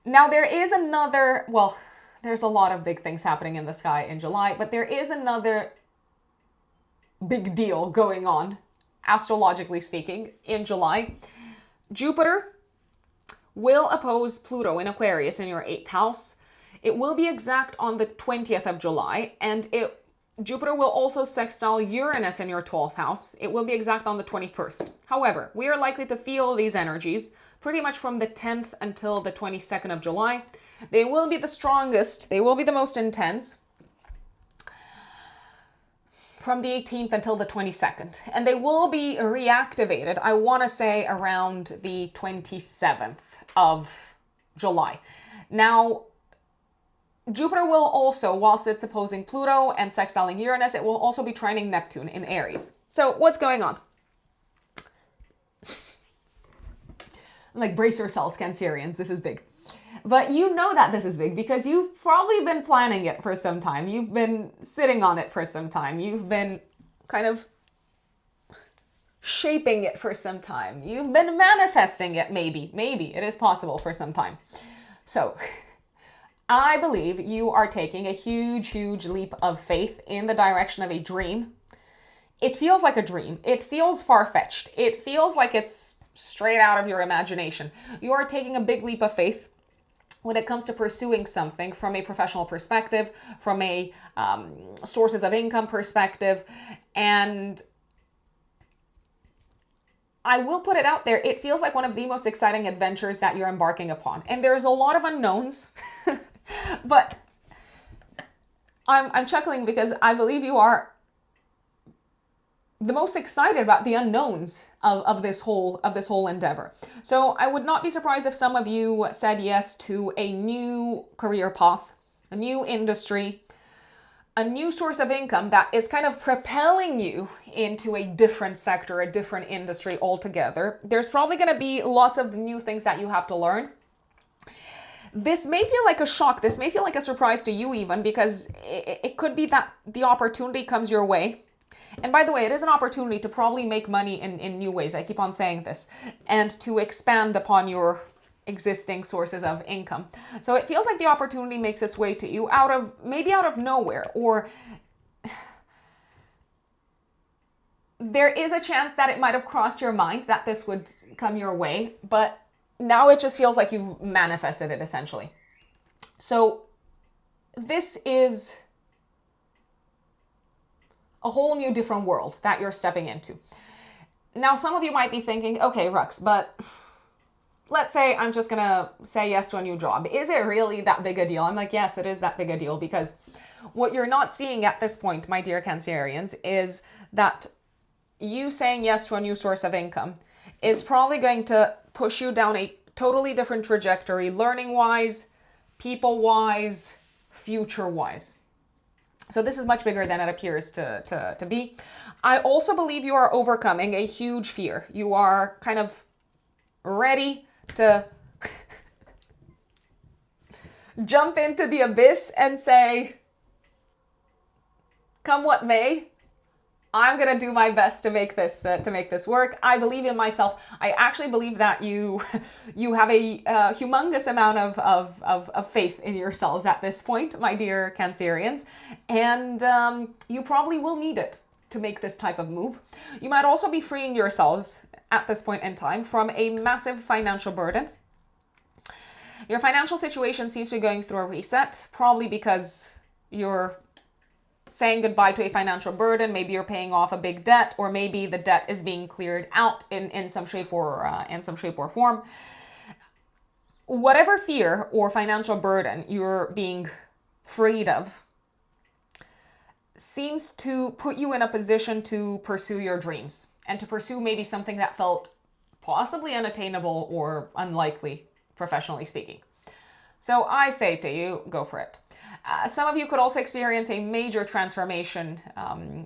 Now, there is another, well, there's a lot of big things happening in the sky in July, but there is another big deal going on, astrologically speaking, in July. Jupiter will oppose Pluto in Aquarius in your 8th house. It will be exact on the 20th of July, and Jupiter will also sextile Uranus in your 12th house. It will be exact on the 21st. However, we are likely to feel these energies pretty much from the 10th until the 22nd of July. They will be the strongest. They will be the most intense from the 18th until the 22nd. And they will be reactivated, I want to say, around the 27th of July. Now, Jupiter will also, whilst it's opposing Pluto and sextiling Uranus, it will also be trining Neptune in Aries. So what's going on? Like, brace yourselves, Cancerians, this is big. But you know that this is big because you've probably been planning it for some time. You've been sitting on it for some time. You've been kind of shaping it for some time. You've been manifesting it, maybe. It is possible for some time. So I believe you are taking a huge leap of faith in the direction of a dream. It feels like a dream. It feels far-fetched. It feels like it's straight out of your imagination. You are taking a big leap of faith when it comes to pursuing something from a professional perspective, from a sources of income perspective. And I will put it out there, it feels like one of the most exciting adventures that you're embarking upon. And there's a lot of unknowns, but I'm chuckling because I believe you are the most excited about the unknowns of this whole endeavor. So I would not be surprised if some of you said yes to a new career path, a new industry, a new source of income that is kind of propelling you into a different sector, a different industry altogether. There's probably going to be lots of new things that you have to learn. This may feel like a shock. This may feel like a surprise to you even, because it could be that the opportunity comes your way And by the way, it is an opportunity to probably make money in new ways. I keep on saying this. And to expand upon your existing sources of income. So it feels like the opportunity makes its way to you maybe out of nowhere, or there is a chance that it might have crossed your mind that this would come your way, but now it just feels like you've manifested it essentially. So this is a whole new different world that you're stepping into. Now, some of you might be thinking, okay, Rux, but let's say I'm just going to say yes to a new job. Is it really that big a deal? I'm like, yes, it is that big a deal, because what you're not seeing at this point, my dear Cancerians, is that you saying yes to a new source of income is probably going to push you down a totally different trajectory, learning-wise, people-wise, future-wise. So this is much bigger than it appears to be. I also believe you are overcoming a huge fear. You are kind of ready to jump into the abyss and say, come what may, I'm gonna do my best to make this work. I believe in myself. I actually believe that you have a humongous amount of faith in yourselves at this point, my dear Cancerians, and you probably will need it to make this type of move. You might also be freeing yourselves at this point in time from a massive financial burden. Your financial situation seems to be going through a reset, probably because you're saying goodbye to a financial burden. Maybe you're paying off a big debt, or maybe the debt is being cleared out in some shape or form. Whatever fear or financial burden you're being freed of seems to put you in a position to pursue your dreams and to pursue maybe something that felt possibly unattainable or unlikely, professionally speaking. So I say to you, go for it. Some of you could also experience a major transformation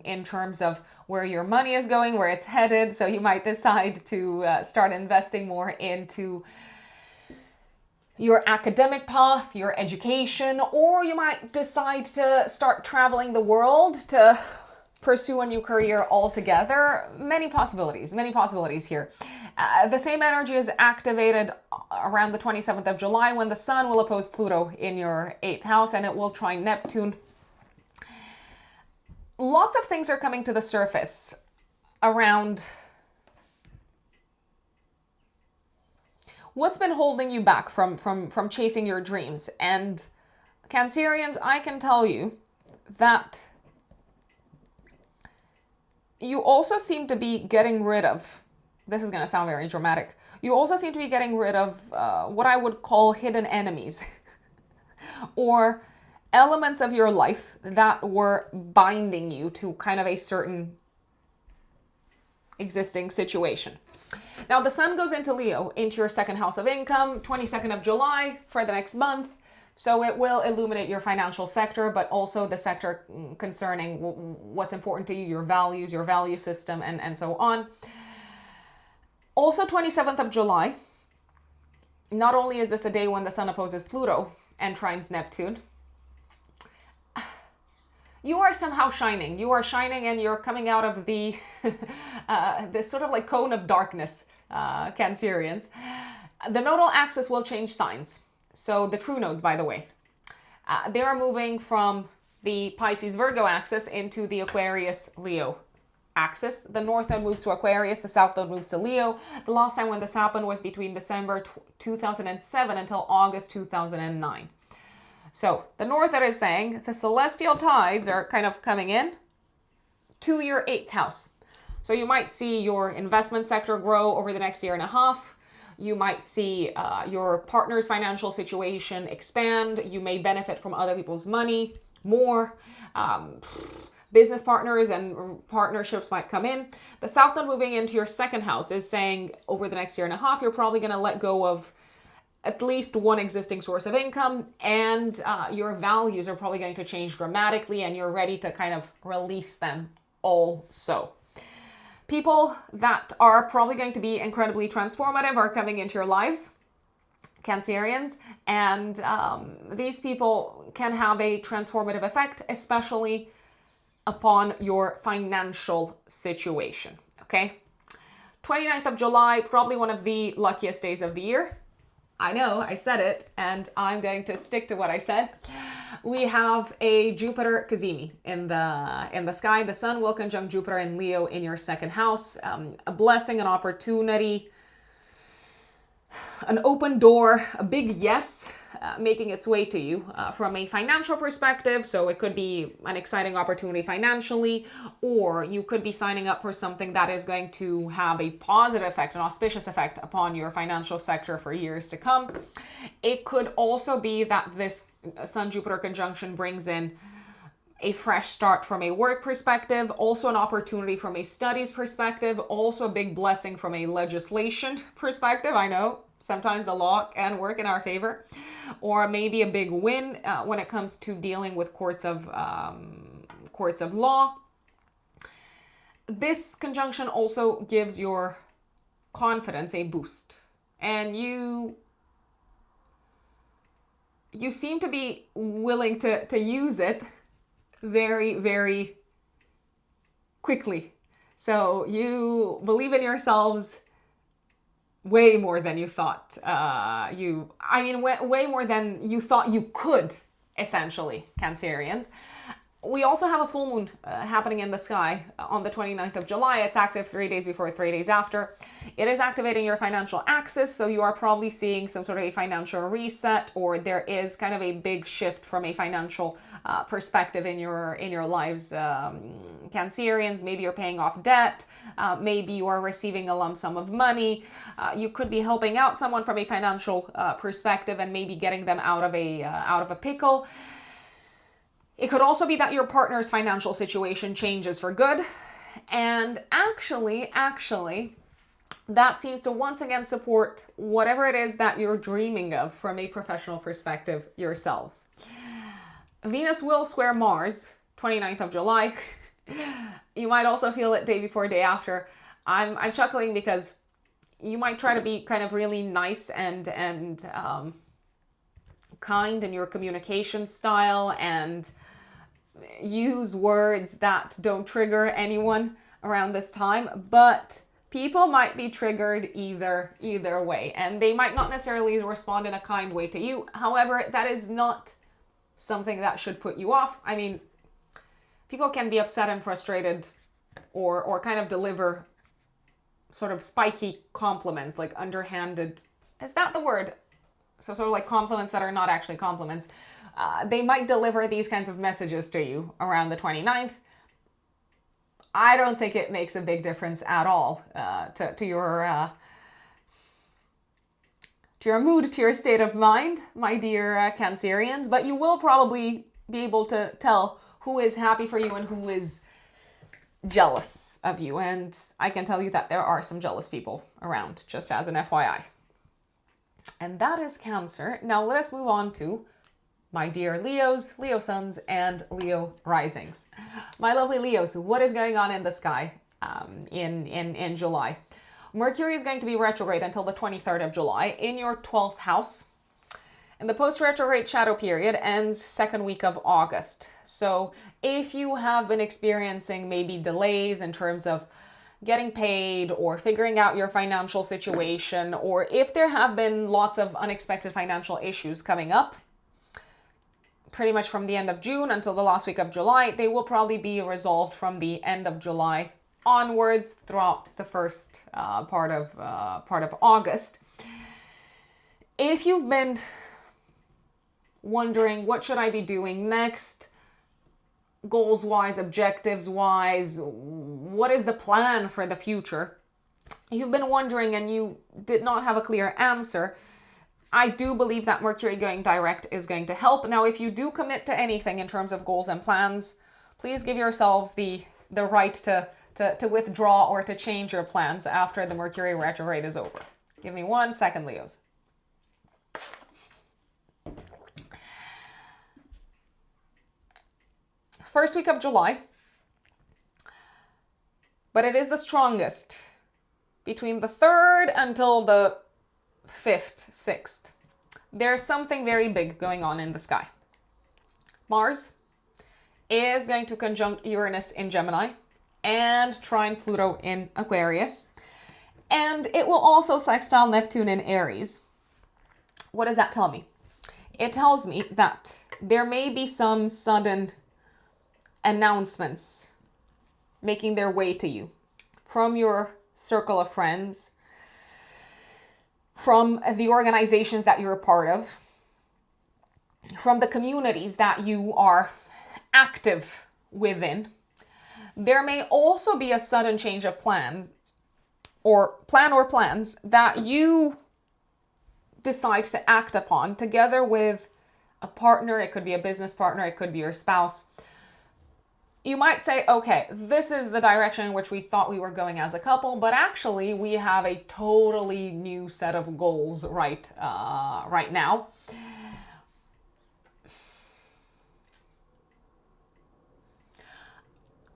in terms of where your money is going, where it's headed. So you might decide to start investing more into your academic path, your education, or you might decide to start traveling the world to pursue a new career altogether. Many possibilities here. The same energy is activated around the 27th of July when the Sun will oppose Pluto in your 8th house, and it will trine Neptune. Lots of things are coming to the surface around what's been holding you back from chasing your dreams. And Cancerians, I can tell you that you also seem to be getting rid of, this is going to sound very dramatic, you also seem to be getting rid of what I would call hidden enemies or elements of your life that were binding you to kind of a certain existing situation. Now, the Sun goes into Leo, into your 2nd house of income, 22nd of July for the next month. So it will illuminate your financial sector, but also the sector concerning what's important to you, your values, your value system, and so on. Also, 27th of July, not only is this the day when the Sun opposes Pluto and trines Neptune, you are somehow shining. You are shining and you're coming out of the this sort of like cone of darkness, Cancerians. The nodal axis will change signs. So the true nodes, by the way, they are moving from the Pisces Virgo axis into the Aquarius Leo axis. The north node moves to Aquarius, the south node moves to Leo. The last time when this happened was between December 2007 until August 2009. So the north node is saying the celestial tides are kind of coming in to your 8th house. So you might see your investment sector grow over the next year and a half. You might see your partner's financial situation expand. You may benefit from other people's money more. Business partners and partnerships might come in. The south node moving into your 2nd house is saying over the next year and a half, you're probably going to let go of at least one existing source of income, and your values are probably going to change dramatically, and you're ready to kind of release them also. People that are probably going to be incredibly transformative are coming into your lives, Cancerians, and these people can have a transformative effect, especially upon your financial situation, okay? 29th of July, probably one of the luckiest days of the year. I know, I said it, and I'm going to stick to what I said. We have a Jupiter Cazimi in the sky. The sun will conjunct Jupiter and Leo in your second house. A blessing, an opportunity, an open door, a big yes making its way to you from a financial perspective. So it could be an exciting opportunity financially, or you could be signing up for something that is going to have a positive effect, an auspicious effect upon your financial sector for years to come. It could also be that this Sun-Jupiter conjunction brings in a fresh start from a work perspective, also an opportunity from a studies perspective, also a big blessing from a legislation perspective. I know sometimes the law can work in our favor, or maybe a big win when it comes to dealing with courts of law. This conjunction also gives your confidence a boost, and you seem to be willing to use it very, very quickly. So you believe in yourselves way more than you thought. Way more than you thought you could, essentially, Cancerians. We also have a full moon happening in the sky on the 29th of July. It's active 3 days before, 3 days after. It is activating your financial axis, so you are probably seeing some sort of a financial reset, or there is kind of a big shift from a financial perspective in your lives, Cancerians. Maybe you're paying off debt. Maybe you are receiving a lump sum of money. You could be helping out someone from a financial perspective and maybe getting them out of a pickle. It could also be that your partner's financial situation changes for good. And actually, that seems to once again support whatever it is that you're dreaming of from a professional perspective yourselves. Venus will square Mars, 29th of July. You might also feel it day before, day after. I'm chuckling because you might try to be kind of really nice and kind in your communication style and use words that don't trigger anyone around this time, but people might be triggered either way, and they might not necessarily respond in a kind way to you. However, that is not something that should put you off. I mean, people can be upset and frustrated or kind of deliver sort of spiky compliments, like underhanded, is that the word? So sort of like compliments that are not actually compliments. They might deliver these kinds of messages to you around the 29th. I don't think it makes a big difference at all to your mood, to your state of mind, my dear Cancerians. But you will probably be able to tell who is happy for you and who is jealous of you. And I can tell you that there are some jealous people around, just as an FYI. And that is Cancer. Now let us move on to my dear Leos, Leo suns, and Leo risings. My lovely Leos, what is going on in the sky in July? Mercury is going to be retrograde until the 23rd of July in your 12th house. And the post-retrograde shadow period ends second week of August. So if you have been experiencing maybe delays in terms of getting paid or figuring out your financial situation, or if there have been lots of unexpected financial issues coming up, pretty much from the end of June until the last week of July, they will probably be resolved from the end of July onwards throughout the first part of August. If you've been wondering what should I be doing next, goals-wise, objectives-wise, what is the plan for the future? You've been wondering and you did not have a clear answer. I do believe that Mercury going direct is going to help. Now, if you do commit to anything in terms of goals and plans, please give yourselves the right to withdraw or to change your plans after the Mercury retrograde is over. Give me 1 second, Leos. First week of July, but it is the strongest between the 3rd until the 5th, 6th. There's something very big going on in the sky. Mars is going to conjunct Uranus in Gemini and trine Pluto in Aquarius. And it will also sextile Neptune in Aries. What does that tell me? It tells me that there may be some sudden announcements making their way to you from your circle of friends, from the organizations that you're a part of, from the communities that you are active within. There may also be a sudden change of plans or plans that you decide to act upon together with a partner. It could be a business partner, it could be your spouse. You might say, okay, this is the direction in which we thought we were going as a couple, but actually we have a totally new set of goals right now.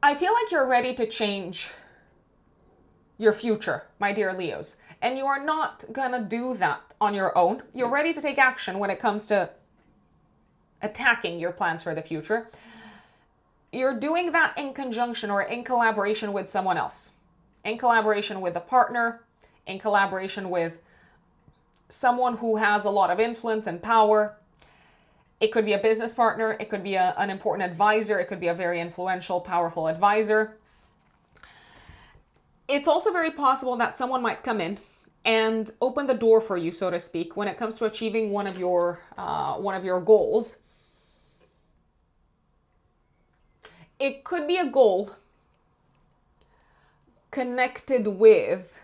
I feel like you're ready to change your future, my dear Leos, and you are not gonna do that on your own. You're ready to take action when it comes to attacking your plans for the future. You're doing that in conjunction or in collaboration with someone else, in collaboration with a partner, in collaboration with someone who has a lot of influence and power. It could be a business partner, it could be an important advisor, it could be a very influential, powerful advisor. It's also very possible that someone might come in and open the door for you, so to speak, when it comes to achieving one of your goals. It could be a goal connected with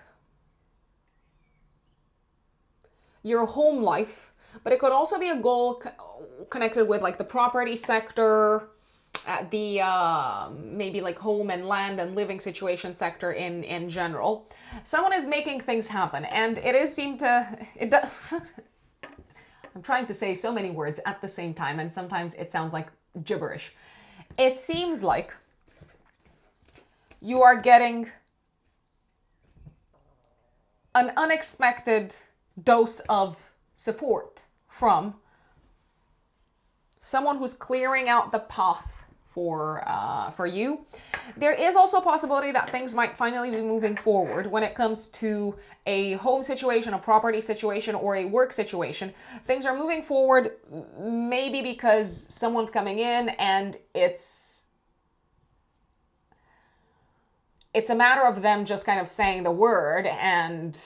your home life, but it could also be a goal connected with like the property sector, the maybe like home and land and living situation sector in general. Someone is making things happen, and I'm trying to say so many words at the same time, and sometimes it sounds like gibberish. It seems like you are getting an unexpected dose of support from someone who's clearing out the path for you. There is also a possibility that things might finally be moving forward when it comes to a home situation, a property situation, or a work situation. Things are moving forward maybe because someone's coming in and it's a matter of them just kind of saying the word, and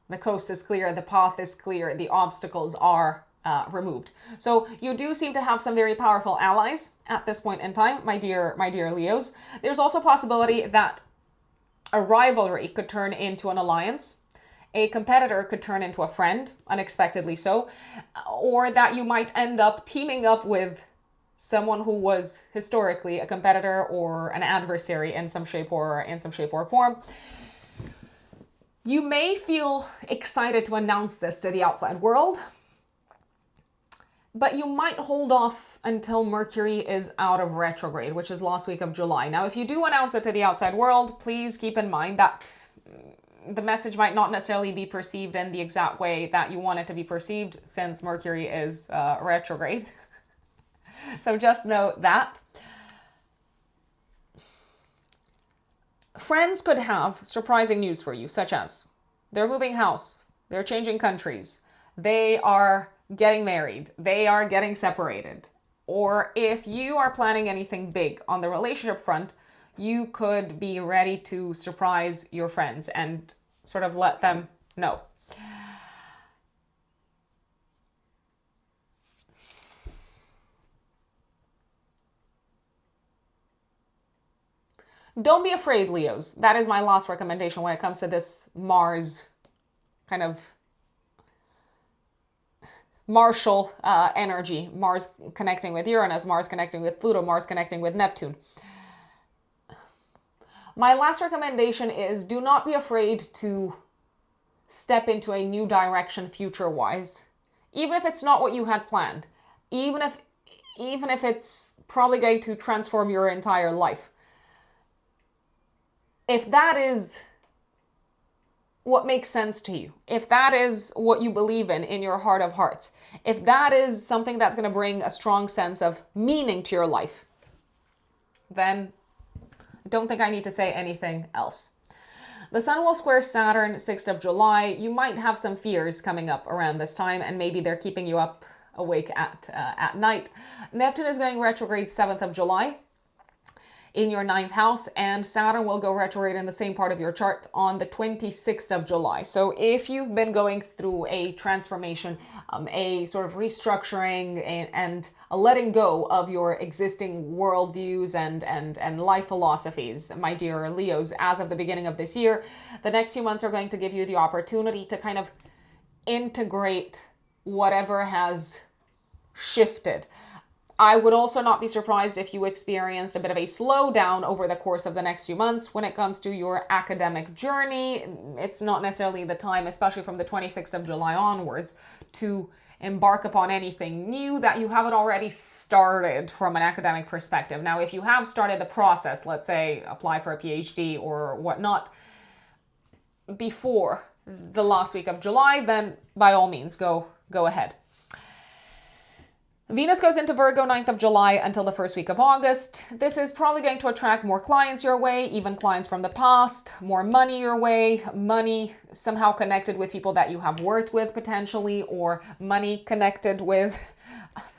the coast is clear, the path is clear, the obstacles are removed. So you do seem to have some very powerful allies at this point in time, my dear Leos. There's also a possibility that a rivalry could turn into an alliance. A competitor could turn into a friend, unexpectedly so, or that you might end up teaming up with someone who was historically a competitor or an adversary in some shape or form. You may feel excited to announce this to the outside world, but you might hold off until Mercury is out of retrograde, which is last week of July. Now, if you do announce it to the outside world, please keep in mind that the message might not necessarily be perceived in the exact way that you want it to be perceived, since Mercury is retrograde. So just note that. Friends could have surprising news for you, such as they're moving house, they're changing countries, they are getting married, they are getting separated. Or if you are planning anything big on the relationship front, you could be ready to surprise your friends and sort of let them know. Don't be afraid, Leos. That is my last recommendation when it comes to this Mars kind of martial energy. Mars connecting with Uranus, Mars connecting with Pluto, Mars connecting with Neptune. My last recommendation is do not be afraid to step into a new direction future-wise. Even if it's not what you had planned. Even if it's probably going to transform your entire life. If that is what makes sense to you, if that is what you believe in your heart of hearts, if that is something that's going to bring a strong sense of meaning to your life, then I don't think I need to say anything else. The Sun will square Saturn 6th of July. You might have some fears coming up around this time, and maybe they're keeping you up awake at night. Neptune is going retrograde 7th of July in your 9th house, and Saturn will go retrograde in the same part of your chart on the 26th of July. So if you've been going through a transformation, a sort of restructuring and a letting go of your existing worldviews and life philosophies, my dear Leos, as of the beginning of this year, the next few months are going to give you the opportunity to kind of integrate whatever has shifted. I would also not be surprised if you experienced a bit of a slowdown over the course of the next few months when it comes to your academic journey. It's not necessarily the time, especially from the 26th of July onwards, to embark upon anything new that you haven't already started from an academic perspective. Now, if you have started the process, let's say apply for a PhD or whatnot, before the last week of July, then by all means, go ahead. Venus goes into Virgo 9th of July until the first week of August. This is probably going to attract more clients your way, even clients from the past, more money your way, money somehow connected with people that you have worked with potentially, or money connected with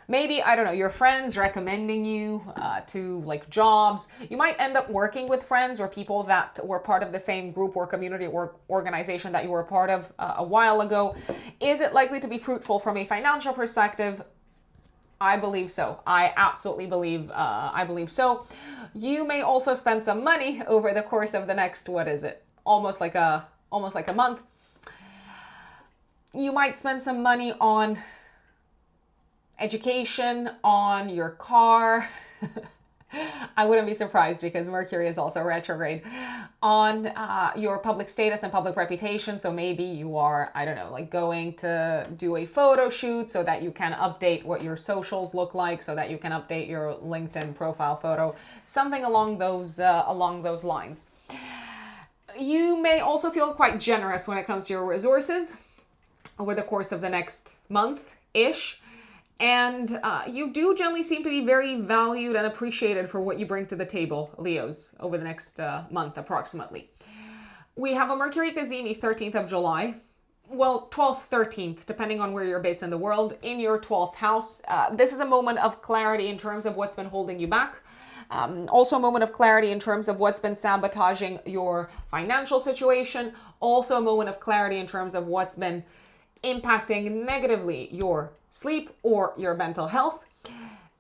maybe, I don't know, your friends recommending you to like jobs. You might end up working with friends or people that were part of the same group or community or organization that you were a part of a while ago. Is it likely to be fruitful from a financial perspective? I believe so. I absolutely believe, I believe so. You may also spend some money over the course of the next, what is it? Almost like a month. You might spend some money on education, on your car. I wouldn't be surprised because Mercury is also retrograde, on your public status and public reputation. So maybe you are, I don't know, like going to do a photo shoot so that you can update what your socials look like, so that you can update your LinkedIn profile photo, something along those lines. You may also feel quite generous when it comes to your resources over the course of the next month-ish. And you do generally seem to be very valued and appreciated for what you bring to the table, Leos, over the next month approximately. We have a Mercury Cazimi 13th of July. Well, 12th, 13th, depending on where you're based in the world, in your 12th house. This is a moment of clarity in terms of what's been holding you back. Also a moment of clarity in terms of what's been sabotaging your financial situation. Also a moment of clarity in terms of what's been impacting negatively your sleep or your mental health.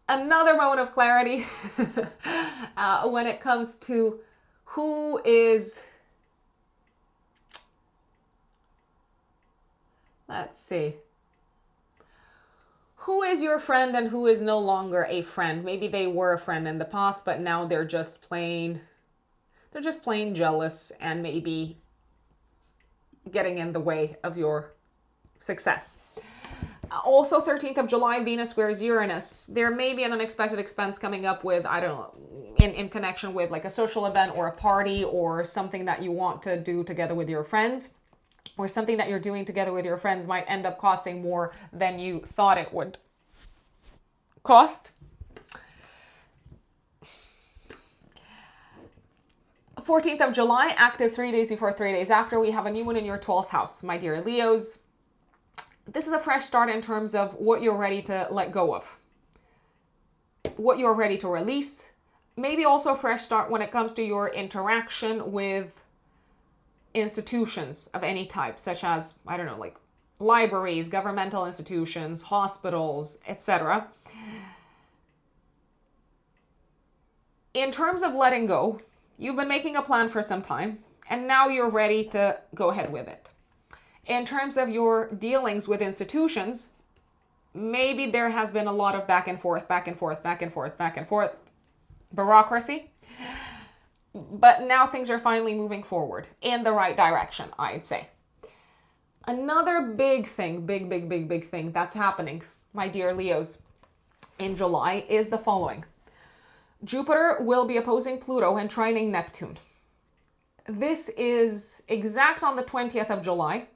Another moment of clarity when it comes to who is, let's see, who is your friend and who is no longer a friend. Maybe they were a friend in the past, but now they're just plain jealous and maybe getting in the way of your success. Also, 13th of July, Venus squares Uranus. There may be an unexpected expense coming up with, I don't know, in connection with like a social event or a party or something that you want to do together with your friends, or something that you're doing together with your friends might end up costing more than you thought it would cost. 14th of July, active 3 days before, 3 days after, we have a new moon in your 12th house, my dear Leos. This is a fresh start in terms of what you're ready to let go of, what you're ready to release. Maybe also a fresh start when it comes to your interaction with institutions of any type, such as, I don't know, like libraries, governmental institutions, hospitals, etc. In terms of letting go, you've been making a plan for some time, and now you're ready to go ahead with it. In terms of your dealings with institutions, maybe there has been a lot of back and forth, bureaucracy. But now things are finally moving forward in the right direction, I'd say. Another big thing, big thing that's happening, my dear Leos, in July is the following. Jupiter will be opposing Pluto and trining Neptune. This is exact on the 20th of July.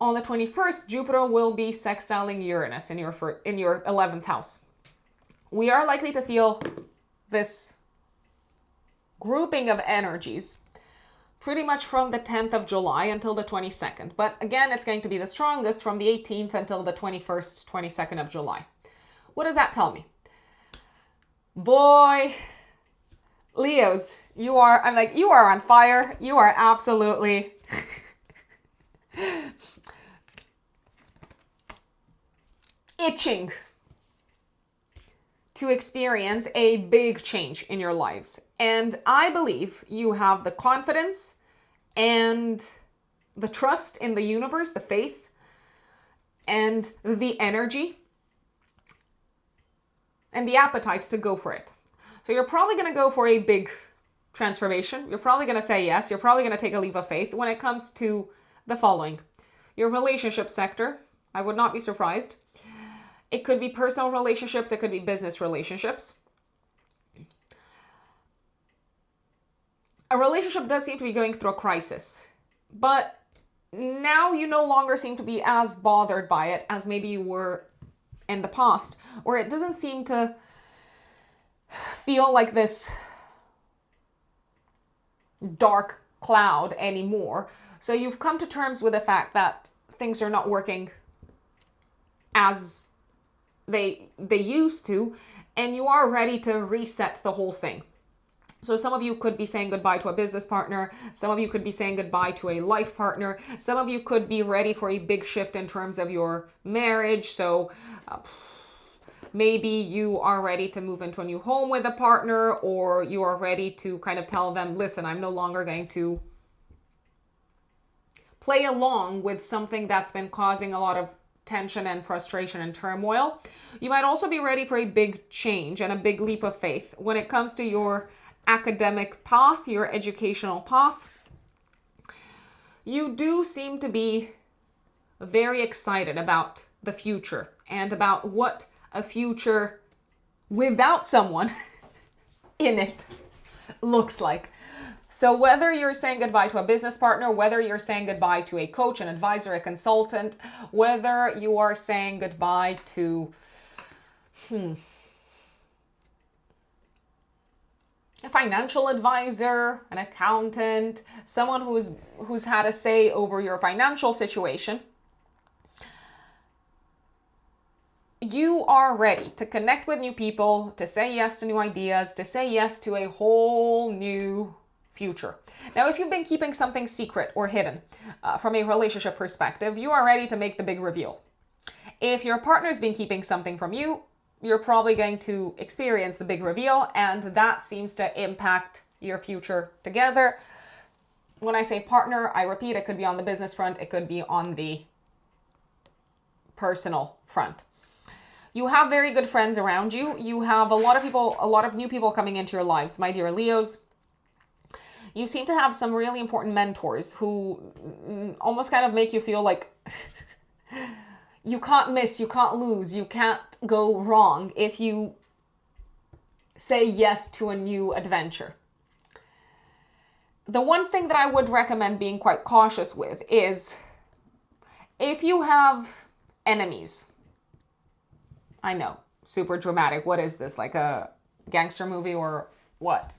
On the 21st, Jupiter will be sextiling Uranus in your 11th house. We are likely to feel this grouping of energies pretty much from the 10th of July until the 22nd. But again, it's going to be the strongest from the 18th until the 21st, 22nd of July. What does that tell me? Boy, Leos, you are on fire. You are absolutely itching to experience a big change in your lives. And I believe you have the confidence and the trust in the universe, the faith, and the energy and the appetite to go for it. So you're probably going to go for a big transformation. You're probably going to say yes. You're probably going to take a leap of faith when it comes to the following. Your relationship sector, I would not be surprised. It could be personal relationships. It could be business relationships. A relationship does seem to be going through a crisis, but now you no longer seem to be as bothered by it as maybe you were in the past, or it doesn't seem to feel like this dark cloud anymore. So you've come to terms with the fact that things are not working as they used to, and you are ready to reset the whole thing. So some of you could be saying goodbye to a business partner. Some of you could be saying goodbye to a life partner. Some of you could be ready for a big shift in terms of your marriage. So maybe you are ready to move into a new home with a partner, or you are ready to kind of tell them, listen, I'm no longer going to play along with something that's been causing a lot of tension and frustration and turmoil. You might also be ready for a big change and a big leap of faith when it comes to your academic path, your educational path. You do seem to be very excited about the future and about what a future without someone in it looks like. So whether you're saying goodbye to a business partner, whether you're saying goodbye to a coach, an advisor, a consultant, whether you are saying goodbye to a financial advisor, an accountant, someone who's had a say over your financial situation, you are ready to connect with new people, to say yes to new ideas, to say yes to a whole new future. Now, if you've been keeping something secret or hidden from a relationship perspective, you are ready to make the big reveal. If your partner's been keeping something from you, you're probably going to experience the big reveal, and that seems to impact your future together. When I say partner, I repeat, it could be on the business front, it could be on the personal front. You have very good friends around you. You have a lot of new people coming into your lives, my dear Leos. You seem to have some really important mentors who almost kind of make you feel like you can't miss, you can't lose, you can't go wrong if you say yes to a new adventure. The one thing that I would recommend being quite cautious with is if you have enemies. I know, super dramatic. What is this, like a gangster movie or what?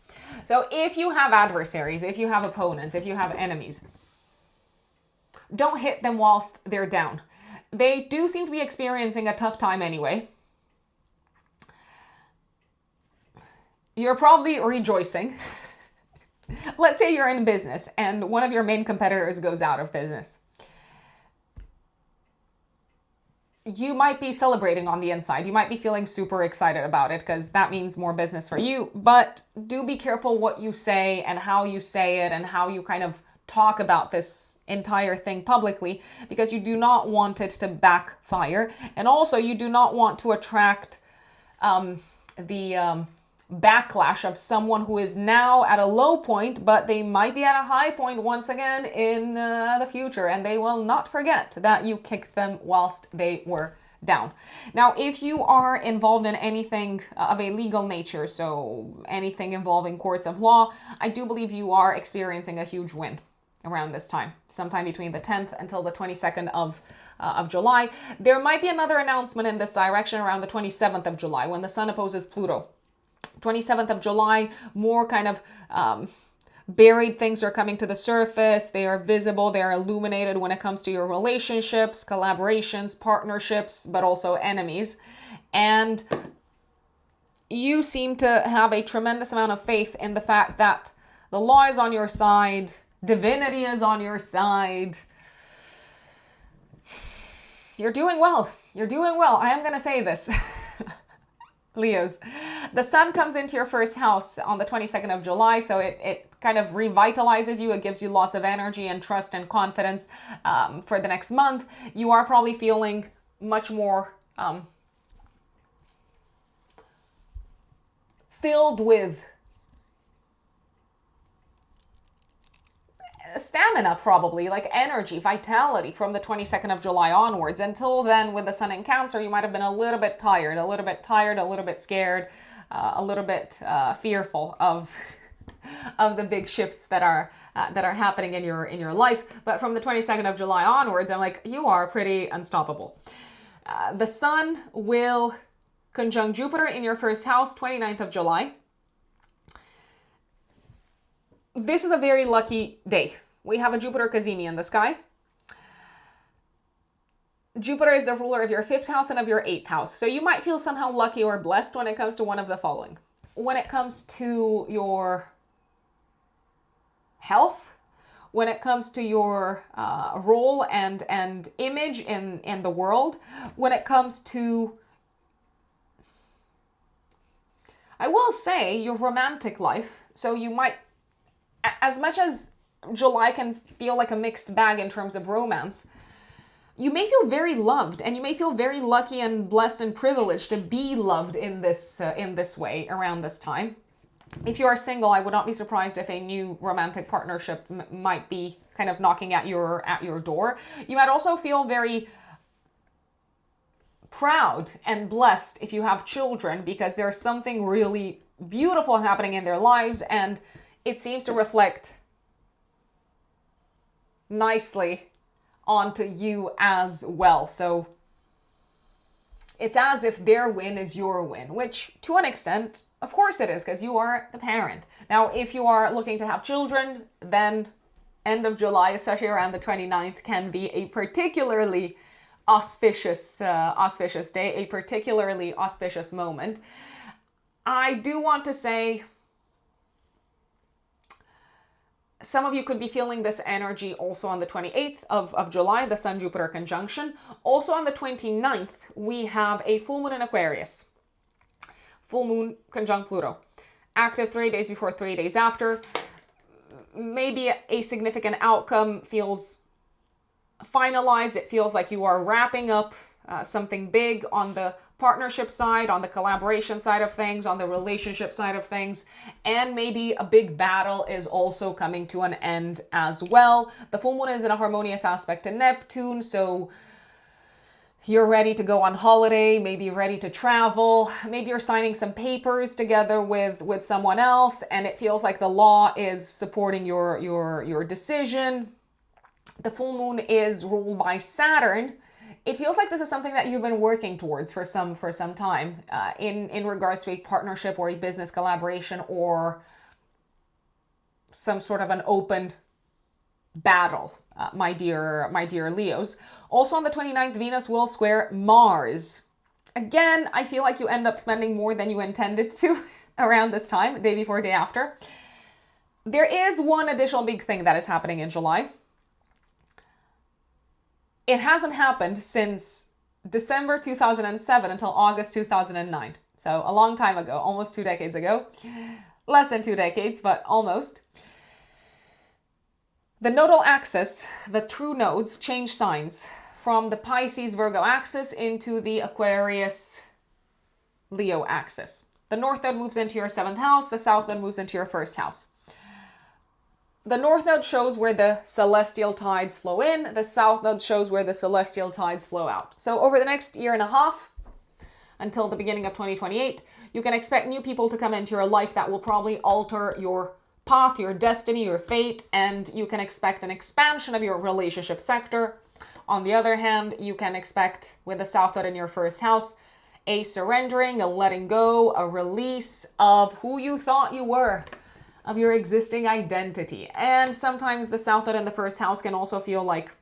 So if you have adversaries, if you have opponents, if you have enemies, don't hit them whilst they're down. They do seem to be experiencing a tough time anyway. You're probably rejoicing. Let's say you're in business and one of your main competitors goes out of business. You might be celebrating on the inside. You might be feeling super excited about it because that means more business for you. But do be careful what you say and how you say it and how you kind of talk about this entire thing publicly, because you do not want it to backfire. And also you do not want to attract the backlash of someone who is now at a low point, but they might be at a high point once again in the future, and they will not forget that you kicked them whilst they were down. Now, if you are involved in anything of a legal nature, so anything involving courts of law, I do believe you are experiencing a huge win around this time, sometime between the 10th until the 22nd of July. There might be another announcement in this direction around the 27th of July when the Sun opposes Pluto 27th of July, more kind of buried things are coming to the surface. They are visible. They are illuminated when it comes to your relationships, collaborations, partnerships, but also enemies. And you seem to have a tremendous amount of faith in the fact that the law is on your side, divinity is on your side. You're doing well. You're doing well. I am going to say this. Leos. The sun comes into your first house on the 22nd of July, so it kind of revitalizes you. It gives you lots of energy and trust and confidence for the next month. You are probably feeling much more filled with stamina, probably, like energy, vitality from the 22nd of July onwards. Until then, with the sun in Cancer, you might have been a little bit tired, a little bit scared, a little bit fearful of of the big shifts that are happening in your life. But from the 22nd of July onwards, I'm like, you are pretty unstoppable. The sun will conjunct Jupiter in your first house, 29th of July. This is a very lucky day. We have a Jupiter Cazimi in the sky. Jupiter is the ruler of your 5th house and of your 8th house. So you might feel somehow lucky or blessed when it comes to one of the following. When it comes to your health, when it comes to your role and image in the world, when it comes to, I will say, your romantic life. So you might, as much as July can feel like a mixed bag in terms of romance, you may feel very loved, and you may feel very lucky and blessed and privileged to be loved in this way around this time. If you are single, I would not be surprised if a new romantic partnership might be kind of knocking at your door. You might also feel very proud and blessed if you have children, because there's something really beautiful happening in their lives, and it seems to reflect nicely onto you as well. So it's as if their win is your win, which to an extent, of course it is, because you are the parent. Now, if you are looking to have children, then end of July, especially around the 29th, can be a particularly auspicious day, a particularly auspicious moment. I do want to say, some of you could be feeling this energy also on the 28th of July, the Sun-Jupiter conjunction. Also on the 29th, we have a full moon in Aquarius. Full moon conjunct Pluto. Active 3 days before, 3 days after. Maybe a significant outcome feels finalized. It feels like you are wrapping up something big on the partnership side, on the collaboration side of things, on the relationship side of things, and maybe a big battle is also coming to an end as well. The full moon is in a harmonious aspect to Neptune, so you're ready to go on holiday, maybe ready to travel, maybe you're signing some papers together with someone else, and it feels like the law is supporting your decision. The full moon is ruled by Saturn. It feels like this is something that you've been working towards for some time in regards to a partnership or a business collaboration or some sort of an open battle, my dear Leos. Also on the 29th, Venus will square Mars. Again, I feel like you end up spending more than you intended to around this time, day before, day after. There is one additional big thing that is happening in July. It hasn't happened since December 2007 until August 2009. So a long time ago, almost 2 decades ago. Less than 2 decades, but almost. The nodal axis, the true nodes, change signs from the Pisces Virgo axis into the Aquarius Leo axis. The north node moves into your 7th house, the south node moves into your 1st house. The north node shows where the celestial tides flow in. The south node shows where the celestial tides flow out. So over the next year and a half, until the beginning of 2028, you can expect new people to come into your life that will probably alter your path, your destiny, your fate, and you can expect an expansion of your relationship sector. On the other hand, you can expect, with the south node in your 1st house, a surrendering, a letting go, a release of who you thought you were, of your existing identity. And sometimes the South Node in the first house can also feel like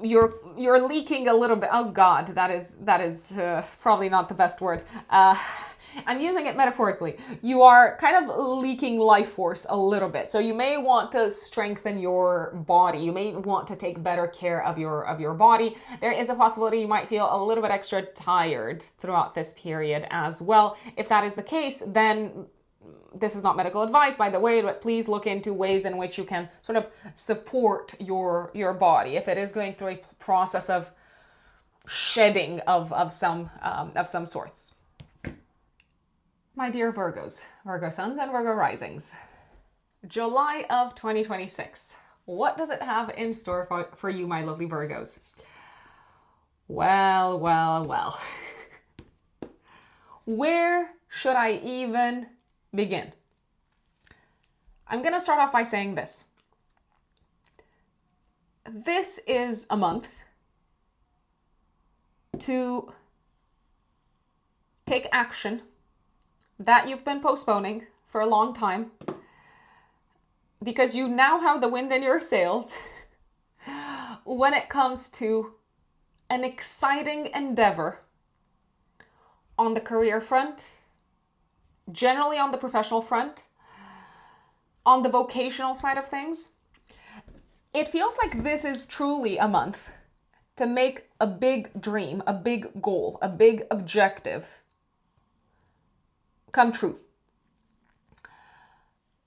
you're leaking a little bit. Oh God, that is probably not the best word. I'm using it metaphorically. You are kind of leaking life force a little bit. So you may want to strengthen your body. You may want to take better care of your body. There is a possibility you might feel a little bit extra tired throughout this period as well. If that is the case, then this is not medical advice, by the way, but please look into ways in which you can sort of support your body if it is going through a process of shedding of some sorts. My dear Virgos, Virgo suns and Virgo risings, July of 2026. What does it have in store for you, my lovely Virgos? Well. Where should I even begin? I'm going to start off by saying this. This is a month to take action that you've been postponing for a long time, because you now have the wind in your sails when it comes to an exciting endeavor on the career front, generally on the professional front, on the vocational side of things. It feels like this is truly a month to make a big dream, a big goal, a big objective come true.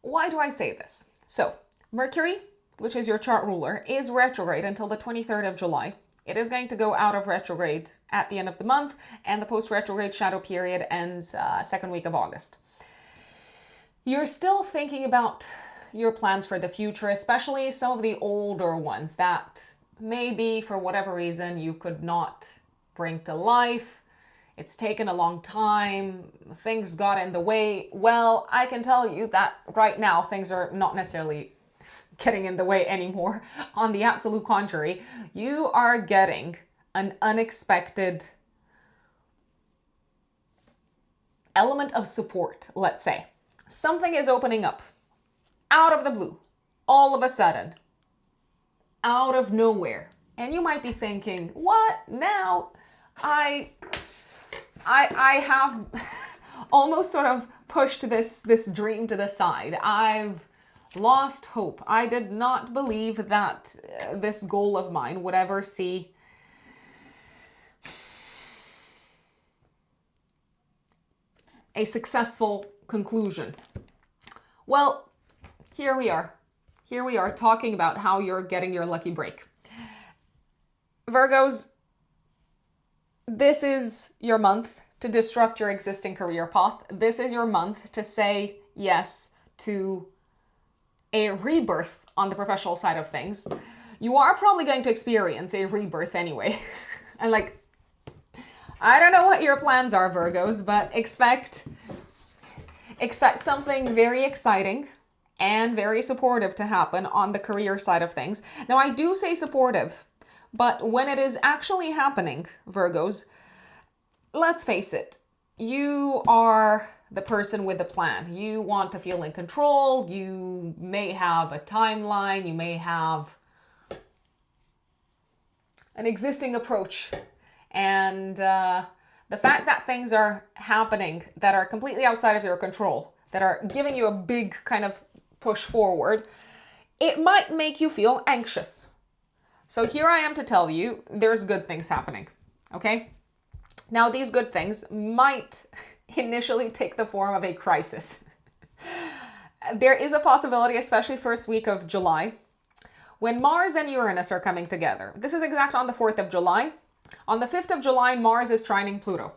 Why do I say this? So, Mercury, which is your chart ruler, is retrograde until the 23rd of July. It is going to go out of retrograde at the end of the month, and the post-retrograde shadow period ends second week of August. You're still thinking about your plans for the future, especially some of the older ones that maybe for whatever reason you could not bring to life. It's taken a long time, things got in the way. Well, I can tell you that right now things are not necessarily getting in the way anymore. On the absolute contrary, you are getting an unexpected element of support, let's say. Something is opening up out of the blue, all of a sudden, out of nowhere. And you might be thinking, what now? I have almost sort of pushed this dream to the side. I've lost hope. I did not believe that this goal of mine would ever see a successful conclusion. Well, here we are. Here we are talking about how you're getting your lucky break. Virgos, this is your month to disrupt your existing career path. This is your month to say yes to a rebirth on the professional side of things. You are probably going to experience a rebirth anyway. And I don't know what your plans are, Virgos, but expect something very exciting and very supportive to happen on the career side of things. Now, I do say supportive, but when it is actually happening, Virgos, let's face it, you are the person with the plan. You want to feel in control. You may have a timeline. You may have an existing approach. And the fact that things are happening that are completely outside of your control, that are giving you a big kind of push forward, it might make you feel anxious. So here I am to tell you, there's good things happening, okay? Now, these good things might initially take the form of a crisis. There is a possibility, especially first week of July, when Mars and Uranus are coming together. This is exact on the 4th of July. On the 5th of July, Mars is trining Pluto.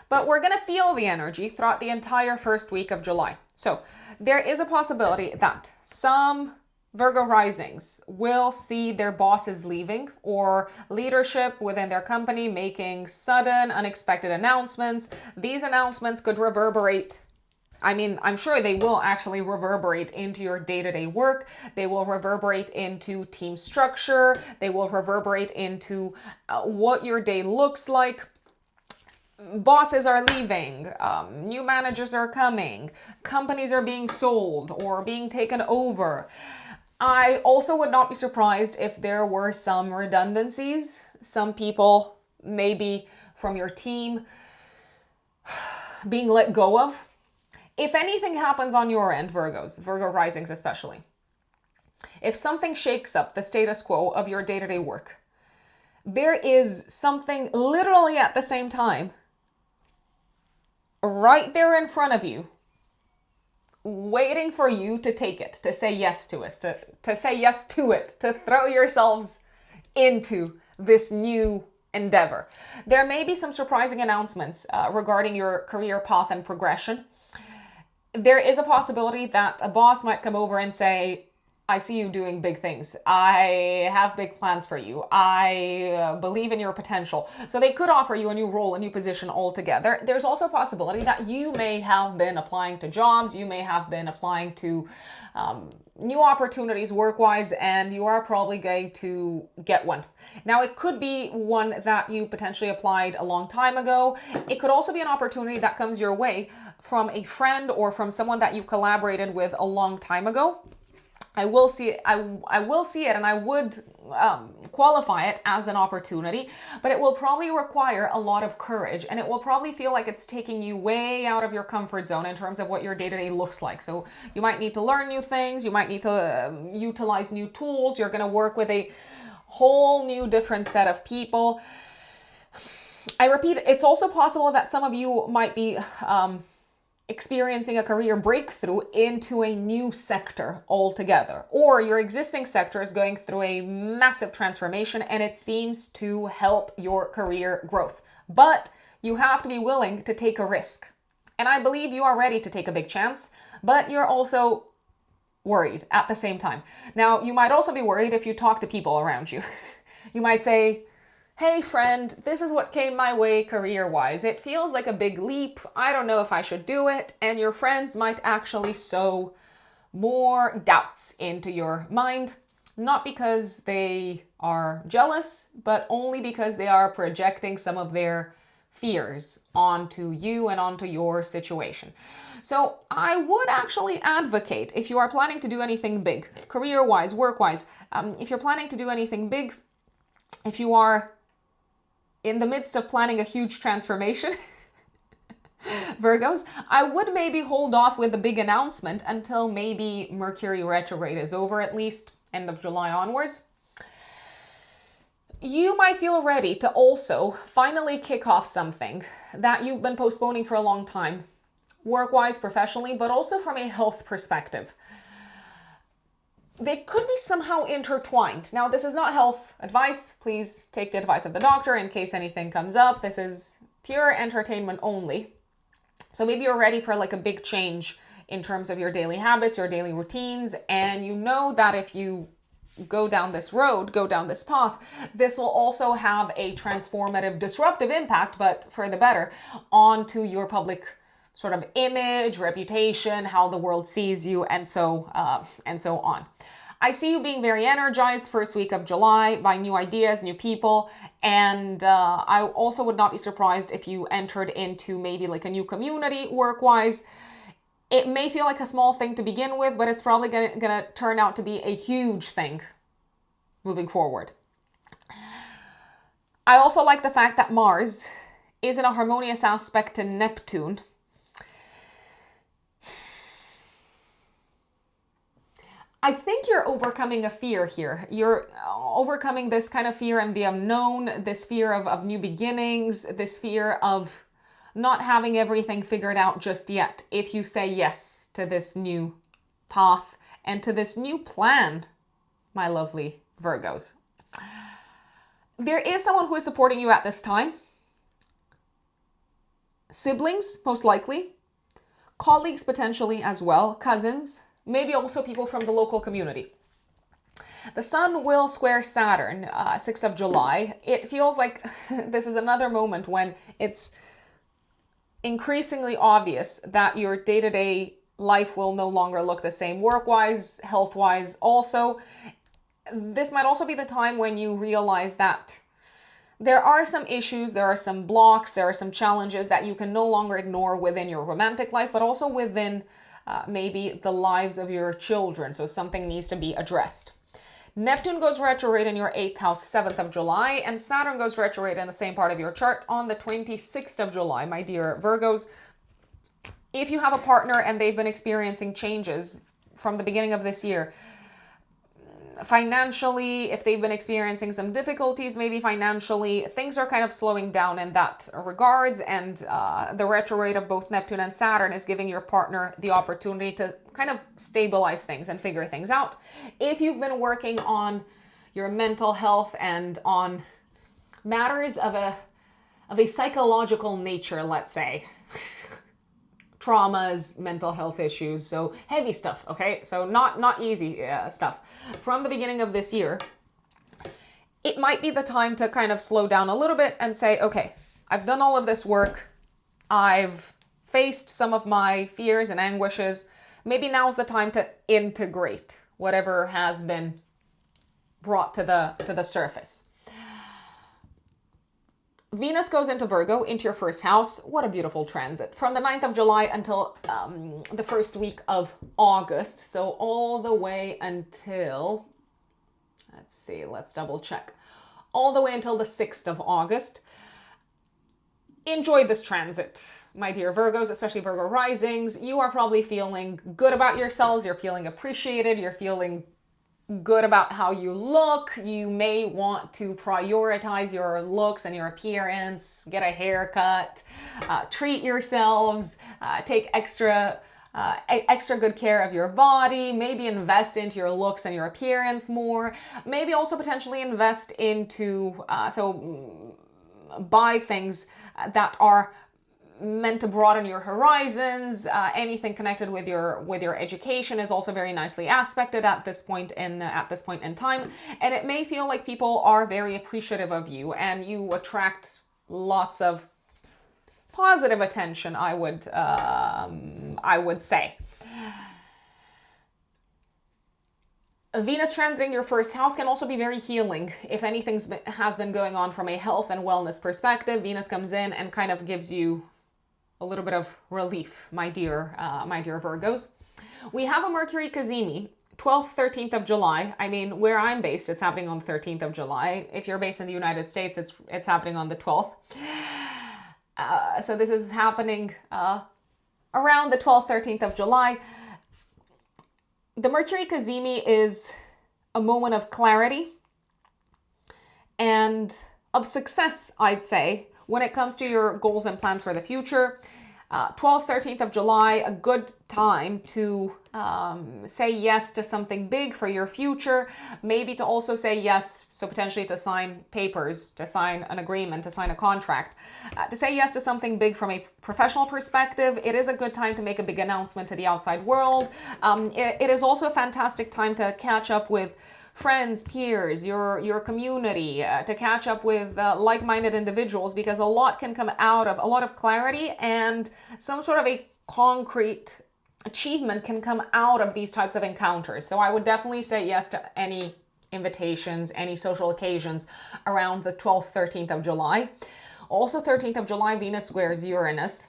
But we're going to feel the energy throughout the entire first week of July. So there is a possibility that some Virgo risings will see their bosses leaving, or leadership within their company making sudden, unexpected announcements. These announcements could reverberate I mean, I'm sure they will actually reverberate into your day-to-day work. They will reverberate into team structure. They will reverberate into what your day looks like. Bosses are leaving, new managers are coming, companies are being sold or being taken over. I also would not be surprised if there were some redundancies. Some people, maybe from your team, being let go of. If anything happens on your end, Virgos, Virgo risings especially, if something shakes up the status quo of your day-to-day work, there is something literally at the same time right there in front of you, waiting for you to take it, to say yes to it, to say yes to it, to throw yourselves into this new endeavor. There may be some surprising announcements regarding your career path and progression. There is a possibility that a boss might come over and say, I see you doing big things. I have big plans for you. I believe in your potential. So they could offer you a new role, a new position altogether. There's also a possibility that you may have been applying to jobs. You may have been applying to new opportunities work-wise, and you are probably going to get one. Now, it could be one that you potentially applied a long time ago. It could also be an opportunity that comes your way from a friend or from someone that you collaborated with a long time ago. I will see it, I will see it, and I would qualify it as an opportunity, but it will probably require a lot of courage, and it will probably feel like it's taking you way out of your comfort zone in terms of what your day-to-day looks like. So you might need to learn new things, you might need to utilize new tools, you're going to work with a whole new different set of people. I repeat, it's also possible that some of you might be experiencing a career breakthrough into a new sector altogether, or your existing sector is going through a massive transformation and it seems to help your career growth. But you have to be willing to take a risk. And I believe you are ready to take a big chance, but you're also worried at the same time. Now, you might also be worried if you talk to people around you. You might say, hey friend, this is what came my way career-wise. It feels like a big leap. I don't know if I should do it. And your friends might actually sow more doubts into your mind, not because they are jealous, but only because they are projecting some of their fears onto you and onto your situation. So I would actually advocate, if you are planning to do anything big, career-wise, work-wise, if you're planning to do anything big, if you are in the midst of planning a huge transformation, Virgos, I would maybe hold off with a big announcement until maybe Mercury retrograde is over, at least end of July onwards. You might feel ready to also finally kick off something that you've been postponing for a long time, work-wise, professionally, but also from a health perspective. They could be somehow intertwined. Now, this is not health advice. Please take the advice of the doctor in case anything comes up. This is pure entertainment only. So maybe you're ready for like a big change in terms of your daily habits, your daily routines, and you know that if you go down this road, go down this path, this will also have a transformative, disruptive impact, but for the better, onto your public sort of image, reputation, how the world sees you, and so on. I see you being very energized first week of July by new ideas, new people, and I also would not be surprised if you entered into maybe like a new community work-wise. It may feel like a small thing to begin with, but it's probably gonna turn out to be a huge thing moving forward. I also like the fact that Mars is in a harmonious aspect to Neptune. I think you're overcoming a fear here. You're overcoming this kind of fear and the unknown, this fear of new beginnings, this fear of not having everything figured out just yet. If you say yes to this new path and to this new plan, my lovely Virgos. There is someone who is supporting you at this time. Siblings, most likely. Colleagues, potentially as well. Cousins. Maybe also people from the local community. The Sun will square Saturn, 6th of July. It feels like this is another moment when it's increasingly obvious that your day-to-day life will no longer look the same, work-wise, health-wise also. This might also be the time when you realize that there are some issues, there are some blocks, there are some challenges that you can no longer ignore within your romantic life, but also within maybe the lives of your children. So something needs to be addressed. Neptune goes retrograde in your 8th house, 7th of July, and Saturn goes retrograde in the same part of your chart on the 26th of July. My dear Virgos, if you have a partner and they've been experiencing changes from the beginning of this year, financially, if they've been experiencing some difficulties, maybe financially, things are kind of slowing down in that regards. And the retrograde of both Neptune and Saturn is giving your partner the opportunity to kind of stabilize things and figure things out. If you've been working on your mental health and on matters of a psychological nature, let's say, traumas, mental health issues, so heavy stuff, okay? So not easy stuff. From the beginning of this year, it might be the time to kind of slow down a little bit and say, okay, I've done all of this work. I've faced some of my fears and anguishes. Maybe now's the time to integrate whatever has been brought to the surface. Venus goes into Virgo, into your first house. What a beautiful transit. From the 9th of July until the first week of August. So all the way until, let's see, let's double check. All the way until the 6th of August. Enjoy this transit, my dear Virgos, especially Virgo risings. You are probably feeling good about yourselves. You're feeling appreciated. You're feeling good about how you look. You may want to prioritize your looks and your appearance, get a haircut, treat yourselves, take extra good care of your body, maybe invest into your looks and your appearance more, maybe also potentially invest into, buy things that are meant to broaden your horizons. Anything connected with your education is also very nicely aspected at this point in time, and it may feel like people are very appreciative of you and you attract lots of positive attention, I would say. Venus transiting your first house can also be very healing. If anything has been going on from a health and wellness perspective, Venus comes in and kind of gives you a little bit of relief, my dear Virgos. We have a Mercury Cazimi, 12th, 13th of July. I mean, where I'm based, it's happening on the 13th of July. If you're based in the United States, it's happening on the 12th. So this is happening around the 12th, 13th of July. The Mercury Cazimi is a moment of clarity and of success, I'd say, when it comes to your goals and plans for the future. 12th, 13th of July, a good time to say yes to something big for your future. Maybe to also say yes, so potentially to sign papers, to sign an agreement, to sign a contract. To say yes to something big from a professional perspective. It is a good time to make a big announcement to the outside world. It is also a fantastic time to catch up with friends, peers, your community, to catch up with like-minded individuals, because a lot can come out of a lot of clarity and some sort of a concrete achievement can come out of these types of encounters. So I would definitely say yes to any invitations, any social occasions around the 12th, 13th of July. Also 13th of July, Venus squares Uranus.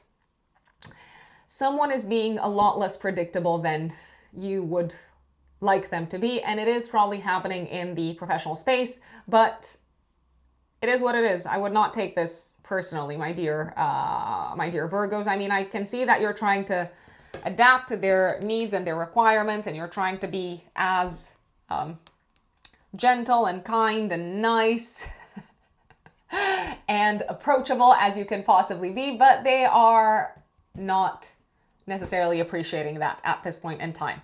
Someone is being a lot less predictable than you would like them to be, and it is probably happening in the professional space, but it is what it is. I would not take this personally, my dear Virgos. I mean, I can see that you're trying to adapt to their needs and their requirements, and you're trying to be as gentle and kind and nice and approachable as you can possibly be, but they are not necessarily appreciating that at this point in time.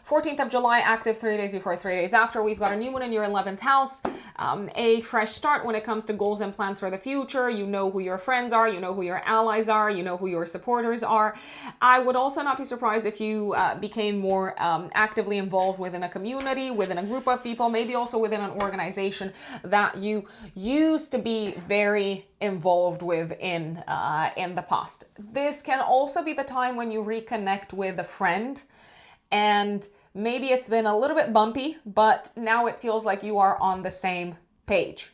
14th of July, active 3 days before, 3 days after. We've got a new moon in your 11th house. a fresh start when it comes to goals and plans for the future. You know who your friends are, you know who your allies are, you know who your supporters are. I would also not be surprised if you became more actively involved within a community, within a group of people, maybe also within an organization that you used to be very involved with in the past. This can also be the time when you reconnect with a friend, and maybe it's been a little bit bumpy, but now it feels like you are on the same page.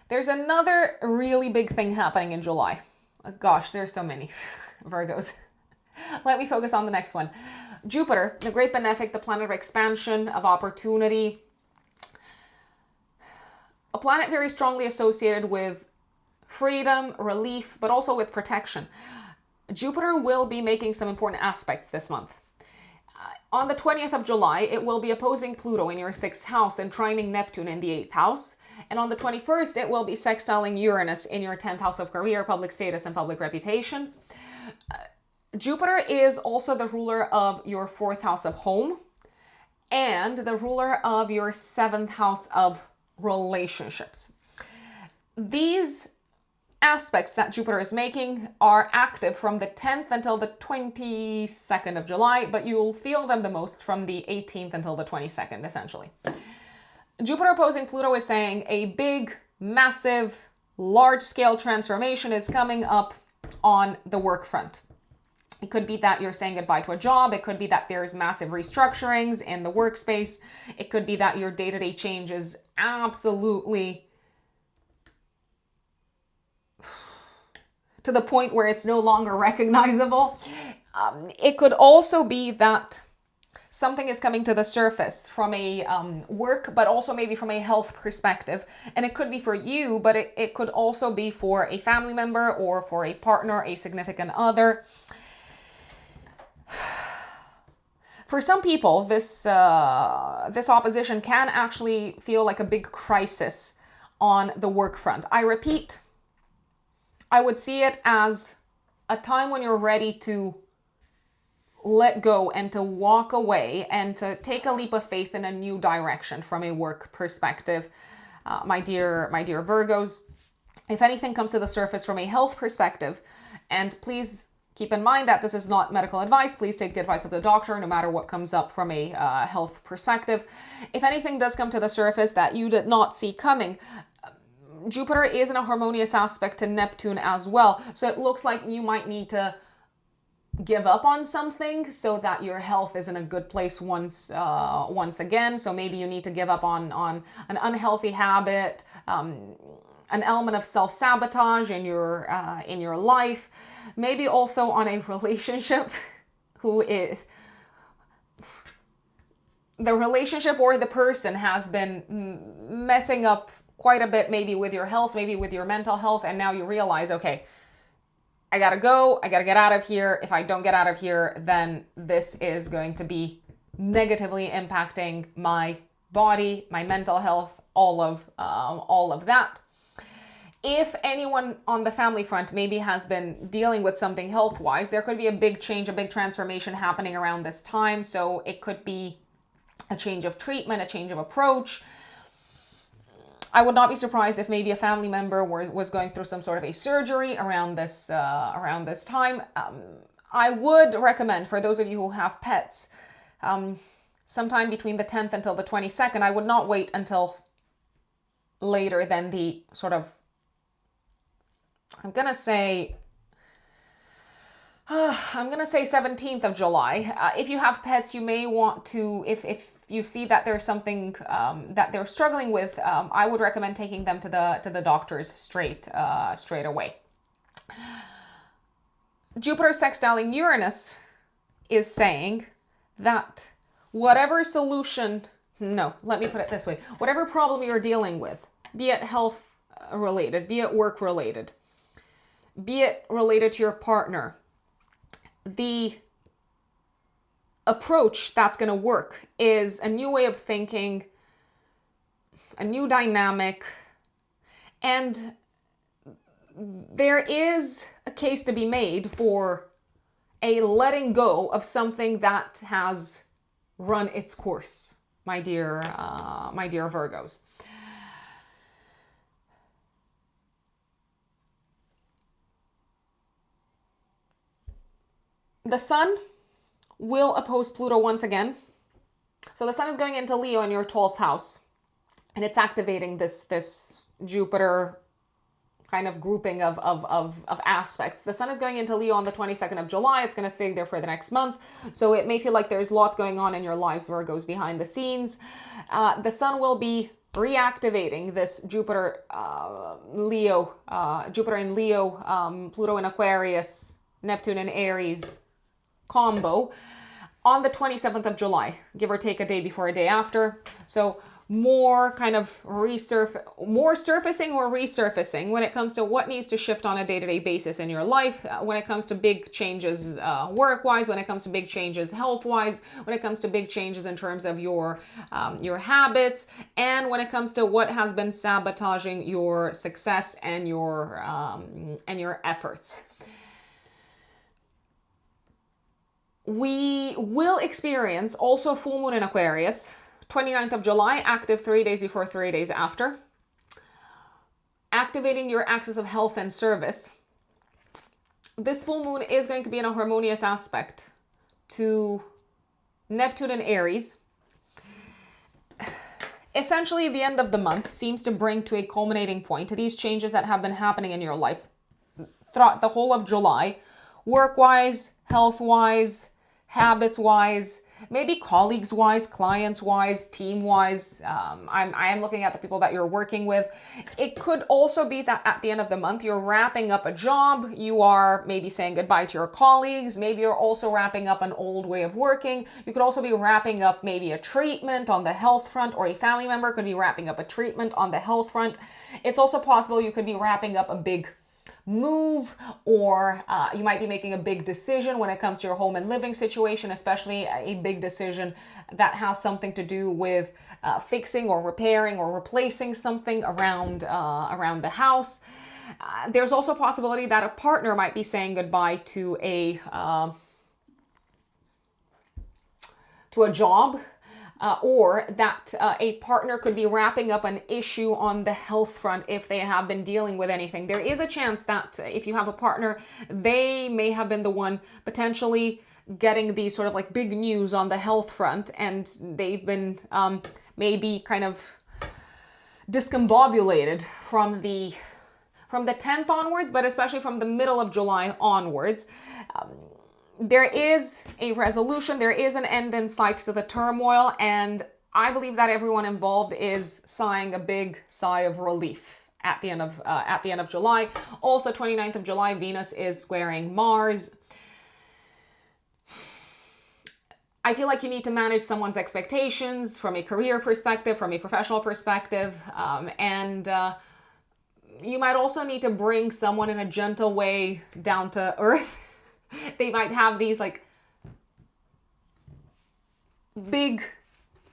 There's another really big thing happening in July. Gosh, there's so many Virgos. Let me focus on the next one. Jupiter, the great benefic, the planet of expansion, of opportunity. A planet very strongly associated with freedom, relief, but also with protection. Jupiter will be making some important aspects this month. On the 20th of July, it will be opposing Pluto in your 6th house and trining Neptune in the 8th house. And on the 21st, it will be sextiling Uranus in your 10th house of career, public status, and public reputation. Jupiter is also the ruler of your 4th house of home and the ruler of your 7th house of relationships. These aspects that Jupiter is making are active from the 10th until the 22nd of July, but you'll feel them the most from the 18th until the 22nd, essentially. Jupiter opposing Pluto is saying a big, massive, large-scale transformation is coming up on the work front. It could be that you're saying goodbye to a job. It could be that there's massive restructurings in the workspace. It could be that your day-to-day changes absolutely to the point where it's no longer recognizable. It could also be that something is coming to the surface from a work, but also maybe from a health perspective. And it could be for you, but it could also be for a family member or for a partner, a significant other. For some people, this opposition can actually feel like a big crisis on the work front. I repeat, I would see it as a time when you're ready to let go and to walk away and to take a leap of faith in a new direction from a work perspective. My dear Virgos, if anything comes to the surface from a health perspective, and please keep in mind that this is not medical advice. Please take the advice of the doctor, no matter what comes up from a health perspective. If anything does come to the surface that you did not see coming, Jupiter is in a harmonious aspect to Neptune as well. So it looks like you might need to give up on something so that your health is in a good place once again. So maybe you need to give up on an unhealthy habit, an element of self-sabotage in your life. Maybe also on a relationship the relationship or the person has been messing up quite a bit, maybe with your health, maybe with your mental health, and now you realize, okay, I gotta go, I gotta get out of here. If I don't get out of here, then this is going to be negatively impacting my body, my mental health, all of that. If anyone on the family front maybe has been dealing with something health-wise, there could be a big change, a big transformation happening around this time. So it could be a change of treatment, a change of approach. I would not be surprised if maybe a family member was going through some sort of a surgery around this time. I would recommend, for those of you who have pets, sometime between the 10th until the 22nd, I would not wait until later than the sort of, I'm going to say 17th of July. If you have pets, you may want to, if you see that there's something that they're struggling with, I would recommend taking them to the doctors straight away. Jupiter sextiling Uranus is saying that whatever whatever problem you're dealing with, be it health related, be it work related, be it related to your partner, the approach that's going to work is a new way of thinking, a new dynamic, and there is a case to be made for a letting go of something that has run its course, my dear Virgos. The sun will oppose Pluto once again. So the sun is going into Leo in your 12th house, and it's activating this Jupiter kind of grouping of aspects. The sun is going into Leo on the 22nd of July. It's going to stay there for the next month. So it may feel like there's lots going on in your lives, Virgos, behind the scenes. The sun will be reactivating this Jupiter in Leo, Pluto in Aquarius, Neptune in Aries combo on the 27th of July, give or take a day before, a day after. So more kind of surfacing or resurfacing when it comes to what needs to shift on a day-to-day basis in your life, when it comes to big changes work-wise, when it comes to big changes health-wise, when it comes to big changes in terms of your habits, and when it comes to what has been sabotaging your success and your efforts. We will experience also a full moon in Aquarius, 29th of July, active 3 days before, 3 days after, activating your axis of health and service. This full moon is going to be in a harmonious aspect to Neptune and Aries. Essentially, the end of the month seems to bring to a culminating point to these changes that have been happening in your life throughout the whole of July, work-wise, health-wise, habits-wise, maybe colleagues-wise, clients-wise, team-wise. I am looking at the people that you're working with. It could also be that at the end of the month, you're wrapping up a job. You are maybe saying goodbye to your colleagues. Maybe you're also wrapping up an old way of working. You could also be wrapping up maybe a treatment on the health front, or a family member could be wrapping up a treatment on the health front. It's also possible you could be wrapping up a big move, or you might be making a big decision when it comes to your home and living situation, especially a big decision that has something to do with fixing or repairing or replacing something around the house. There's also a possibility that a partner might be saying goodbye to a job. Or that a partner could be wrapping up an issue on the health front if they have been dealing with anything. There is a chance that if you have a partner, they may have been the one potentially getting these sort of like big news on the health front, and they've been maybe kind of discombobulated from the 10th onwards, but especially from the middle of July onwards. There is a resolution, there is an end in sight to the turmoil, and I believe that everyone involved is sighing a big sigh of relief at the end of July. Also, 29th of July, Venus is squaring Mars. I feel like you need to manage someone's expectations from a career perspective, from a professional perspective, and you might also need to bring someone in a gentle way down to earth. They might have these like big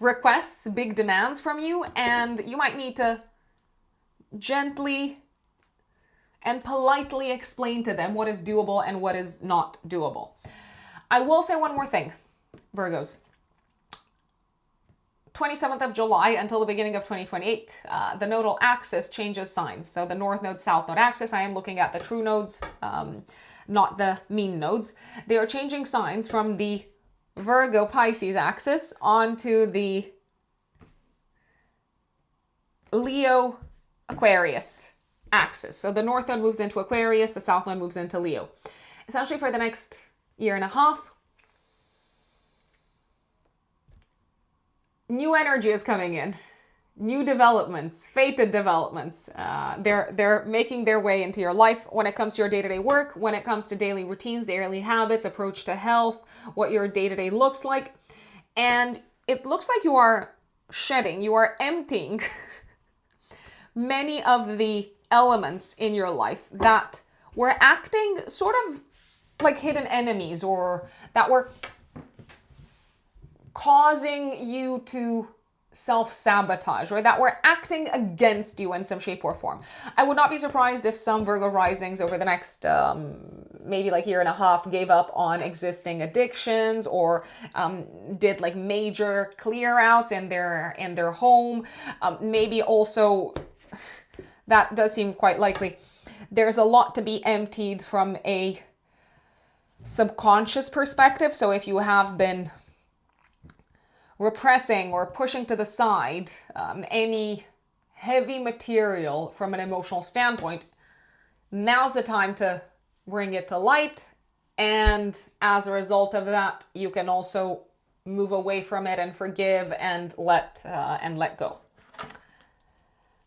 requests, big demands from you, and you might need to gently and politely explain to them what is doable and what is not doable. I will say one more thing, Virgos. 27th of July until the beginning of 2028, the nodal axis changes signs. So the north node, south node axis, I am looking at the true nodes, not the mean nodes. They are changing signs from the Virgo Pisces axis onto the Leo Aquarius axis. So the north node moves into Aquarius, the south node moves into Leo. Essentially for the next year and a half, new energy is coming in. New developments, fated developments. They're making their way into your life when it comes to your day-to-day work, when it comes to daily routines, daily habits, approach to health, what your day-to-day looks like. And it looks like you are shedding, you are emptying many of the elements in your life that were acting sort of like hidden enemies, or that were causing you to self-sabotage, or that were acting against you in some shape or form. I would not be surprised if some Virgo risings over the next maybe like year and a half gave up on existing addictions, or did like major clear outs in their home. Maybe also, that does seem quite likely, there's a lot to be emptied from a subconscious perspective. So if you have been repressing or pushing to the side any heavy material from an emotional standpoint, now's the time to bring it to light. And as a result of that, you can also move away from it and forgive and let go.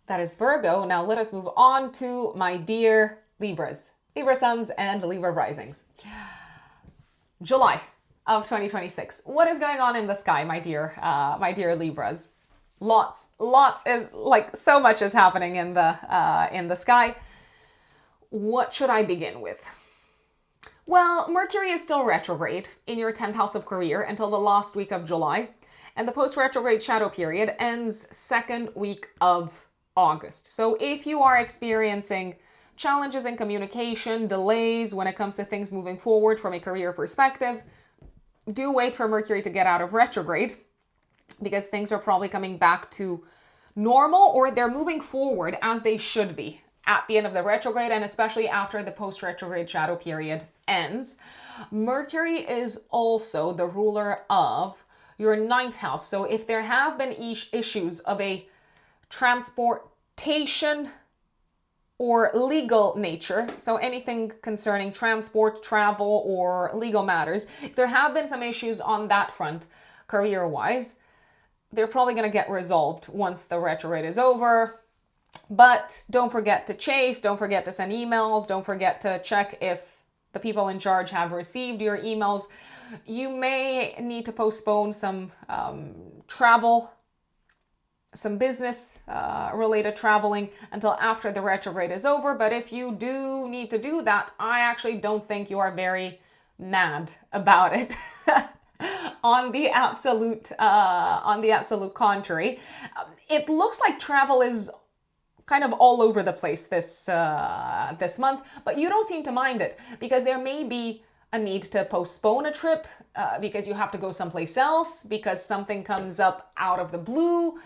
That is Virgo. Now let us move on to my dear Libras, Libra suns and Libra risings. July of 2026. What is going on in the sky, my dear Libras? Lots is like so much is happening in the sky. What should I begin with? Well, Mercury is still retrograde in your 10th house of career until the last week of July, and the post-retrograde shadow period ends second week of August. So if you are experiencing challenges in communication, delays when it comes to things moving forward from a career perspective, do wait for Mercury to get out of retrograde, because things are probably coming back to normal, or they're moving forward as they should be at the end of the retrograde, and especially after the post-retrograde shadow period ends. Mercury is also the ruler of your 9th house. So if there have been issues of a transportation or legal nature, so anything concerning transport, travel, or legal matters, if there have been some issues on that front, career-wise, they're probably going to get resolved once the retrograde is over. But don't forget to chase, don't forget to send emails, don't forget to check if the people in charge have received your emails. You may need to postpone some travel, some business related traveling until after the retrograde is over. But if you do need to do that, I actually don't think you are very mad about it. On the absolute contrary, it looks like travel is kind of all over the place this month, but you don't seem to mind it, because there may be a need to postpone a trip because you have to go someplace else, because something comes up out of the blue.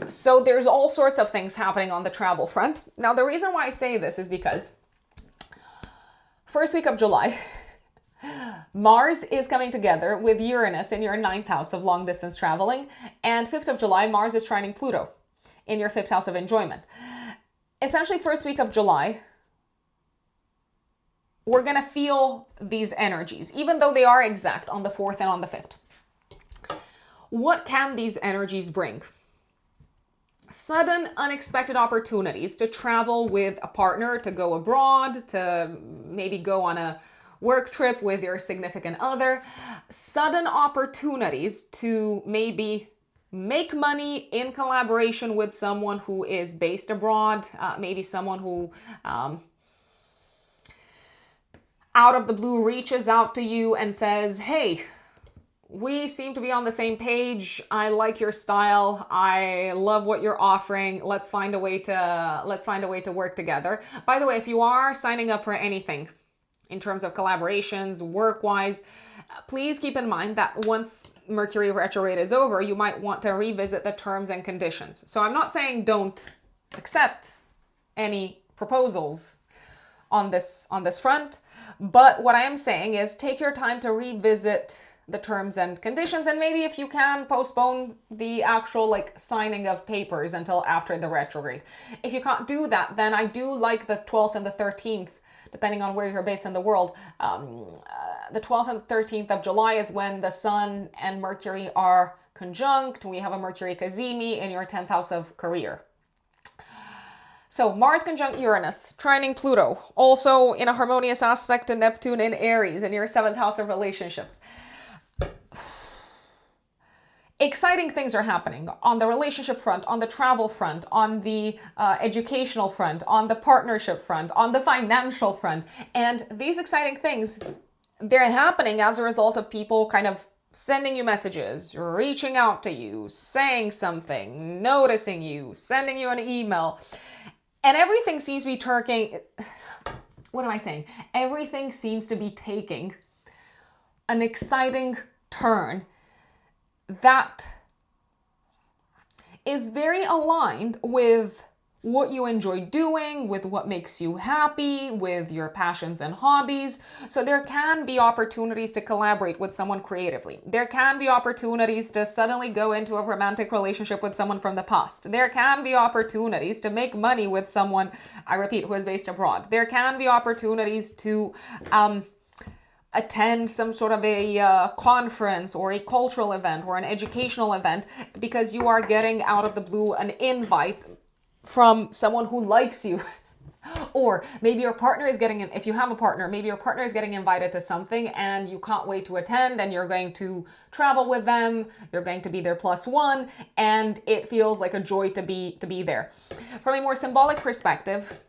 So there's all sorts of things happening on the travel front. Now, the reason why I say this is because first week of July, Mars is coming together with Uranus in your 9th house of long distance traveling, and 5th of July, Mars is trining Pluto in your 5th house of enjoyment. Essentially, first week of July, we're going to feel these energies, even though they are exact on the 4th and on the 5th. What can these energies bring? Sudden, unexpected opportunities to travel with a partner, to go abroad, to maybe go on a work trip with your significant other. Sudden opportunities to maybe make money in collaboration with someone who is based abroad, maybe someone who out of the blue reaches out to you and says, hey, we seem to be on the same page. I like your style. I love what you're offering. Let's find a way to work together. By the way, if you are signing up for anything in terms of collaborations, work-wise, please keep in mind that once Mercury retrograde is over, you might want to revisit the terms and conditions. So I'm not saying don't accept any proposals on this front, but what I am saying is take your time to revisit the terms and conditions, and maybe if you can, postpone the actual signing of papers until after the retrograde. If you can't do that, then I do like the 12th and the 13th, depending on where you're based in the world. The 12th and 13th of July is when the Sun and Mercury are conjunct. We have a Mercury Cazimi in your 10th house of career. So Mars conjunct Uranus, trining Pluto, also in a harmonious aspect to Neptune in Aries in your 7th house of relationships. Exciting things are happening on the relationship front, on the travel front, on the educational front, on the partnership front, on the financial front. And these exciting things, they're happening as a result of people kind of sending you messages, reaching out to you, saying something, noticing you, sending you an email. And everything seems to be Everything seems to be taking an exciting turn that is very aligned with what you enjoy doing, with what makes you happy, with your passions and hobbies. So there can be opportunities to collaborate with someone creatively. There can be opportunities to suddenly go into a romantic relationship with someone from the past. There can be opportunities to make money with someone, I repeat, who is based abroad. There can be opportunities to attend some sort of a conference or a cultural event or an educational event because you are getting out of the blue an invite from someone who likes you. Or maybe your partner is getting, if you have a partner, maybe your partner is getting invited to something and you can't wait to attend, and you're going to travel with them, you're going to be their +1, and it feels like a joy to be there. From a more symbolic perspective,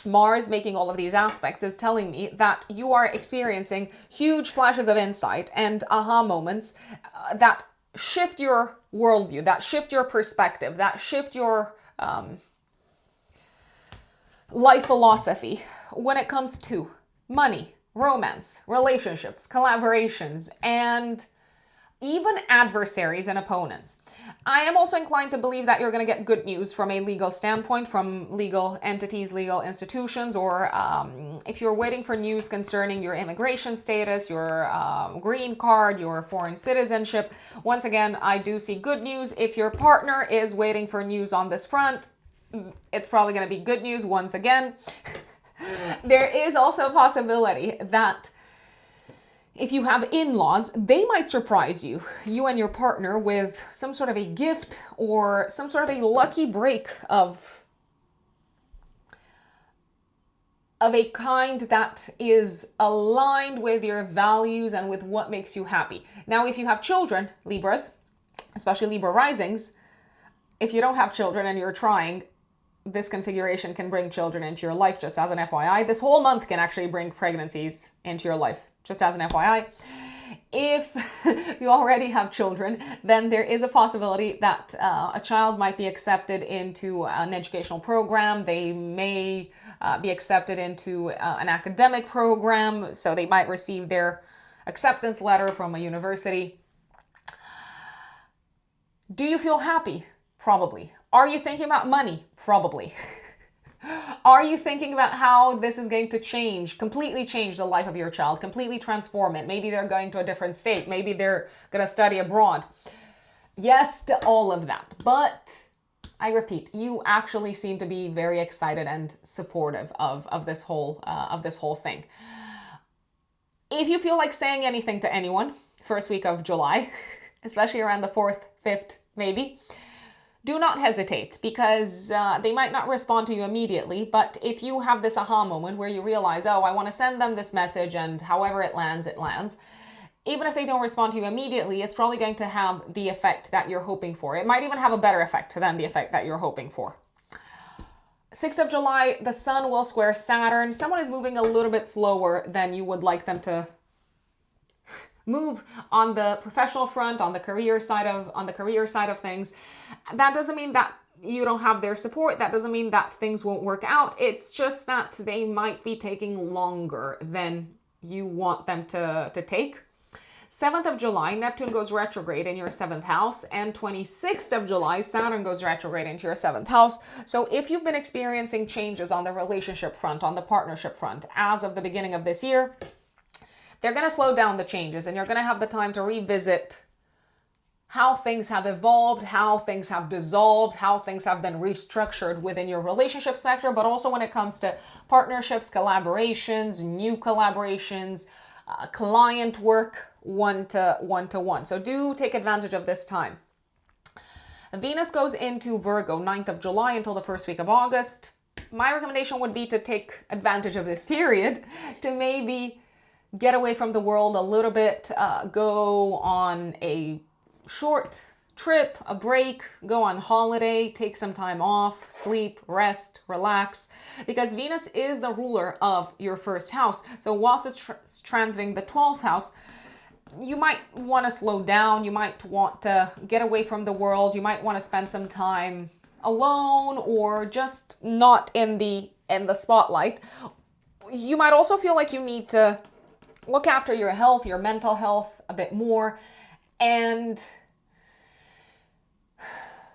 Mars making all of these aspects is telling me that you are experiencing huge flashes of insight and aha moments that shift your worldview, that shift your perspective, that shift your life philosophy when it comes to money, romance, relationships, collaborations, and even adversaries and opponents. I am also inclined to believe that you're going to get good news from a legal standpoint, from legal entities, legal institutions, or if you're waiting for news concerning your immigration status, your green card, your foreign citizenship. Once again, I do see good news. If your partner is waiting for news on this front, it's probably going to be good news once again. There is also a possibility that if you have in-laws, they might surprise you and your partner, with some sort of a gift or some sort of a lucky break of a kind that is aligned with your values and with what makes you happy. Now, if you have children, Libras, especially Libra risings, if you don't have children and you're trying, this configuration can bring children into your life, just as an FYI. This whole month can actually bring pregnancies into your life, just as an FYI. If you already have children, then there is a possibility that a child might be accepted into an educational program. They may be accepted into an academic program, so they might receive their acceptance letter from a university. Do you feel happy? Probably. Are you thinking about money? Probably. Are you thinking about how this is going to completely change the life of your child, completely transform it? Maybe they're going to a different state. Maybe they're going to study abroad. Yes to all of that. But I repeat, you actually seem to be very excited and supportive of this whole thing. If you feel like saying anything to anyone, first week of July, especially around the 4th, 5th, maybe, do not hesitate, because they might not respond to you immediately. But if you have this aha moment where you realize, oh, I want to send them this message, and however it lands, it lands. Even if they don't respond to you immediately, it's probably going to have the effect that you're hoping for. It might even have a better effect than the effect that you're hoping for. 6th of July, the Sun will square Saturn. Someone is moving a little bit slower than you would like them to move on the professional front, on the career side of things. That doesn't mean that you don't have their support. That doesn't mean that things won't work out. It's just that they might be taking longer than you want them to take. 7th of July, Neptune goes retrograde in your 7th house, and 26th of July, Saturn goes retrograde into your 7th house. So if you've been experiencing changes on the relationship front, on the partnership front, as of the beginning of this year, they're going to slow down the changes, and you're going to have the time to revisit how things have evolved, how things have dissolved, how things have been restructured within your relationship sector, but also when it comes to partnerships, collaborations, new collaborations, client work, one-to-one. So do take advantage of this time. Venus goes into Virgo 9th of July until the first week of August. My recommendation would be to take advantage of this period to maybe get away from the world a little bit, go on a short trip, a break, go on holiday, take some time off, sleep, rest, relax, because Venus is the ruler of your first house. So whilst it's transiting the 12th house, you might want to slow down, you might want to get away from the world, you might want to spend some time alone or just not in the spotlight. You might also feel like you need to look after your health, your mental health a bit more, and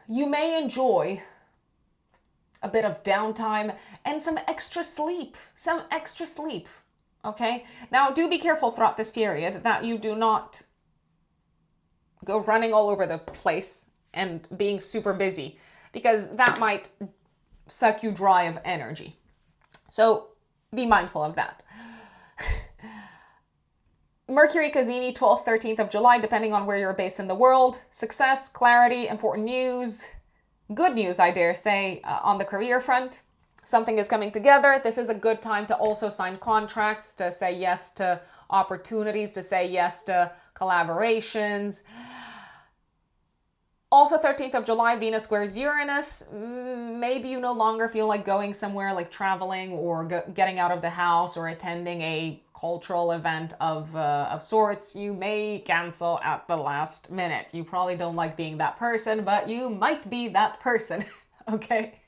you may enjoy a bit of downtime, and some extra sleep. Okay? Now, do be careful throughout this period that you do not go running all over the place and being super busy, because that might suck you dry of energy. So be mindful of that. Mercury Cazimi, 12th, 13th of July, depending on where you're based in the world. Success, clarity, important news, good news, I dare say, on the career front. Something is coming together. This is a good time to also sign contracts, to say yes to opportunities, to say yes to collaborations. Also, 13th of July, Venus squares Uranus. Maybe you no longer feel like going somewhere, like traveling or getting out of the house or attending a cultural event of sorts. You may cancel at the last minute. You probably don't like being that person, but you might be that person. Okay?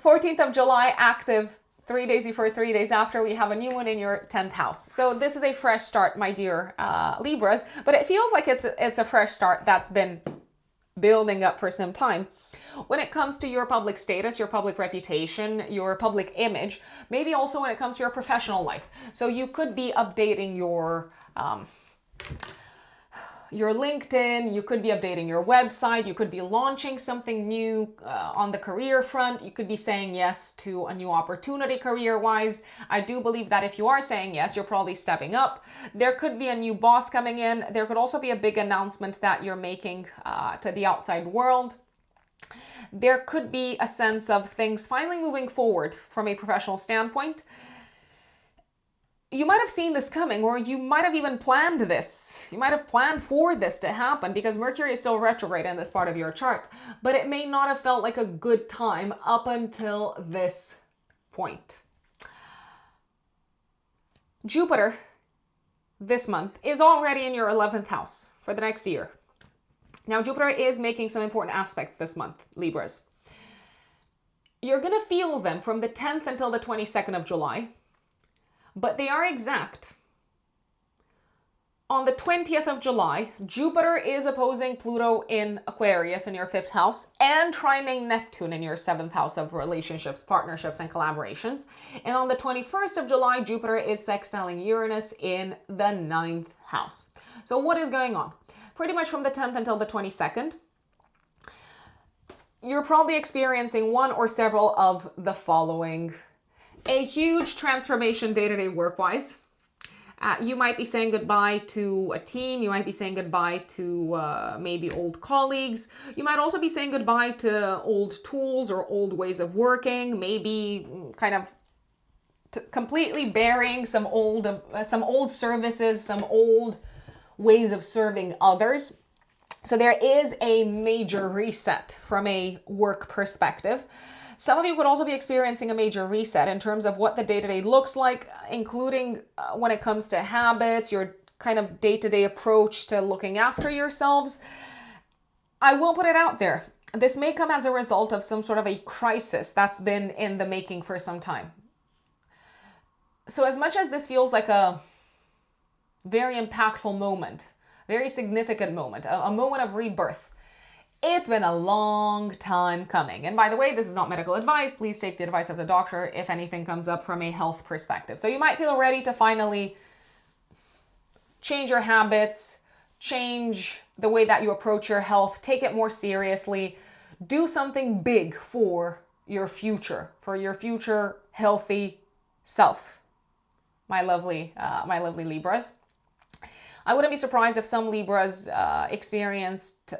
14th of July, active. 3 days before, 3 days after, we have a new one in your 10th house. So this is a fresh start, my dear Libras, but it feels like it's a fresh start that's been building up for some time. When it comes to your public status, your public reputation, your public image, maybe also when it comes to your professional life. So you could be updating your LinkedIn, you could be updating your website, you could be launching something new on the career front, you could be saying yes to a new opportunity career-wise. I do believe that if you are saying yes, you're probably stepping up. There could be a new boss coming in. There could also be a big announcement that you're making to the outside world. There could be a sense of things finally moving forward from a professional standpoint. You might have seen this coming, or you might have even planned this. You might have planned for this to happen because Mercury is still retrograde in this part of your chart, but it may not have felt like a good time up until this point. Jupiter this month is already in your 11th house for the next year. Now, Jupiter is making some important aspects this month, Libras. You're going to feel them from the 10th until the 22nd of July. But they are exact. On the 20th of July, Jupiter is opposing Pluto in Aquarius in your 5th house and trining Neptune in your 7th house of relationships, partnerships, and collaborations. And on the 21st of July, Jupiter is sextiling Uranus in the 9th house. So what is going on? Pretty much from the 10th until the 22nd, you're probably experiencing one or several of the following. A huge transformation day-to-day work-wise. You might be saying goodbye to a team. You might be saying goodbye to maybe old colleagues. You might also be saying goodbye to old tools or old ways of working. Maybe kind of completely burying some old services, some old ways of serving others. So there is a major reset from a work perspective. Some of you could also be experiencing a major reset in terms of what the day-to-day looks like, including when it comes to habits, your kind of day-to-day approach to looking after yourselves. I will put it out there. This may come as a result of some sort of a crisis that's been in the making for some time. So as much as this feels like a very impactful moment, very significant moment, a moment of rebirth, it's been a long time coming. And by the way, this is not medical advice. Please take the advice of the doctor if anything comes up from a health perspective. So you might feel ready to finally change your habits, change the way that you approach your health, take it more seriously, do something big for your future healthy self. My lovely Libras. I wouldn't be surprised if some Libras experienced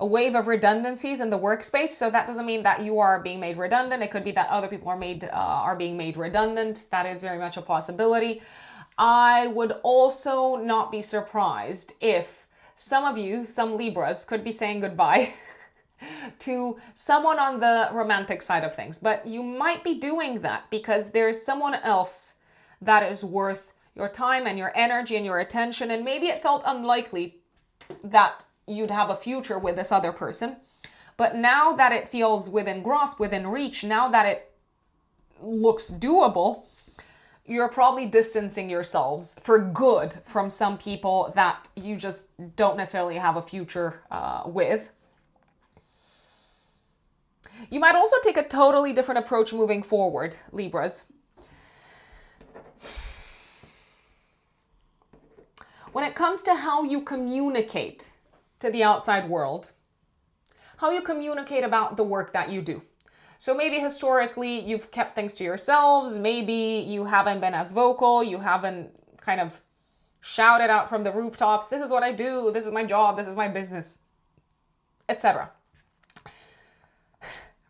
a wave of redundancies in the workspace. So that doesn't mean that you are being made redundant. It could be that other people are being made redundant. That is very much a possibility. I would also not be surprised if some of you, some Libras, could be saying goodbye to someone on the romantic side of things. But you might be doing that because there's someone else that is worth your time and your energy and your attention. And maybe it felt unlikely that you'd have a future with this other person. But now that it feels within grasp, within reach, now that it looks doable, you're probably distancing yourselves for good from some people that you just don't necessarily have a future with. You might also take a totally different approach moving forward, Libras. When it comes to how you communicate to the outside world, how you communicate about the work that you do. So maybe historically you've kept things to yourselves, maybe you haven't been as vocal, you haven't kind of shouted out from the rooftops, this is what I do, this is my job, this is my business, etc.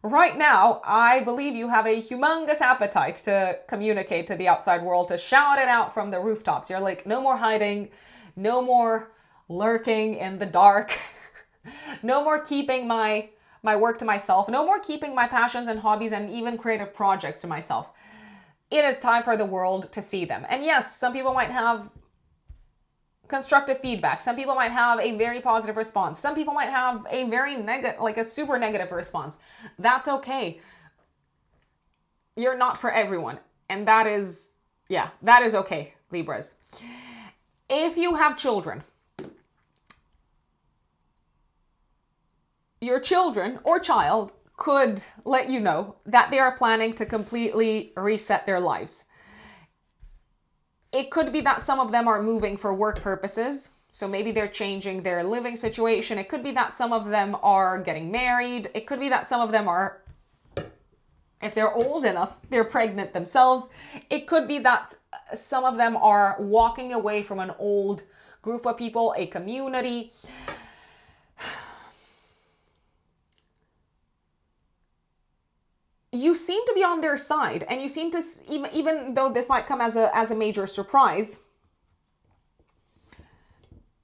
Right now, I believe you have a humongous appetite to communicate to the outside world, to shout it out from the rooftops. You're like, no more hiding, no more lurking in the dark, no more keeping my work to myself, no more keeping my passions and hobbies and even creative projects to myself. It is time for the world to see them. And yes, some people might have constructive feedback. Some people might have a very positive response. Some people might have a very negative, like a super negative response. That's okay. You're not for everyone. And that is okay, Libras. If you have children, your children or child could let you know that they are planning to completely reset their lives. It could be that some of them are moving for work purposes. So maybe they're changing their living situation. It could be that some of them are getting married. It could be that some of them are, if they're old enough, they're pregnant themselves. It could be that some of them are walking away from an old group of people, a community. You seem to be on their side, and you seem to, even though this might come as a major surprise,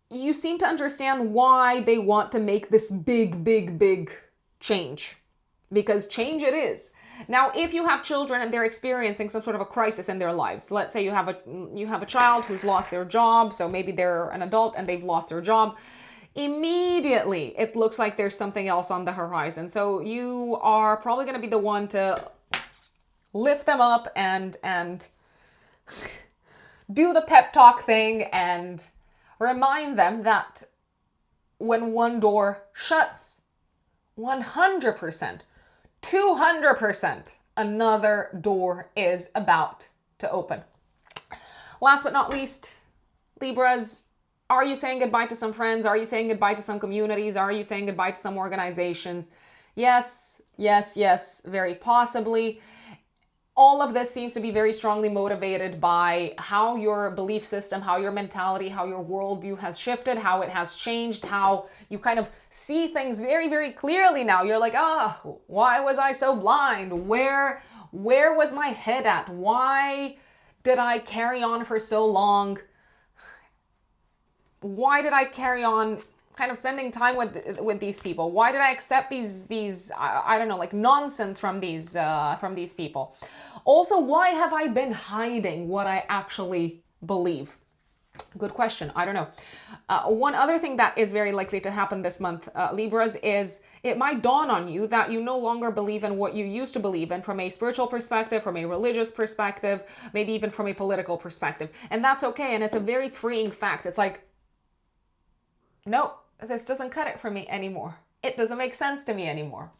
you seem to understand why they want to make this big change. Because change it is. Now, if you have children and they're experiencing some sort of a crisis in their lives, let's say you have a child who's lost their job, so maybe they're an adult and they've lost their job, immediately it looks like there's something else on the horizon. So you are probably going to be the one to lift them up and do the pep talk thing and remind them that when one door shuts, 100%, 200%, another door is about to open. Last but not least, Libras, are you saying goodbye to some friends? Are you saying goodbye to some communities? Are you saying goodbye to some organizations? Yes, very possibly. All of this seems to be very strongly motivated by how your belief system, how your mentality, how your worldview has shifted, how it has changed, how you kind of see things very clearly now. You're like, why was I so blind? Where was my head at? Why did I carry on for so long? Why did I carry on kind of spending time with these people? Why did I accept these I don't know, like nonsense from these people? Also, why have I been hiding what I actually believe? Good question. I don't know. One other thing that is very likely to happen this month, Libras, is it might dawn on you that you no longer believe in what you used to believe in from a spiritual perspective, from a religious perspective, maybe even from a political perspective. And that's okay. And it's a very freeing fact. It's like, no, this doesn't cut it for me anymore. It doesn't make sense to me anymore.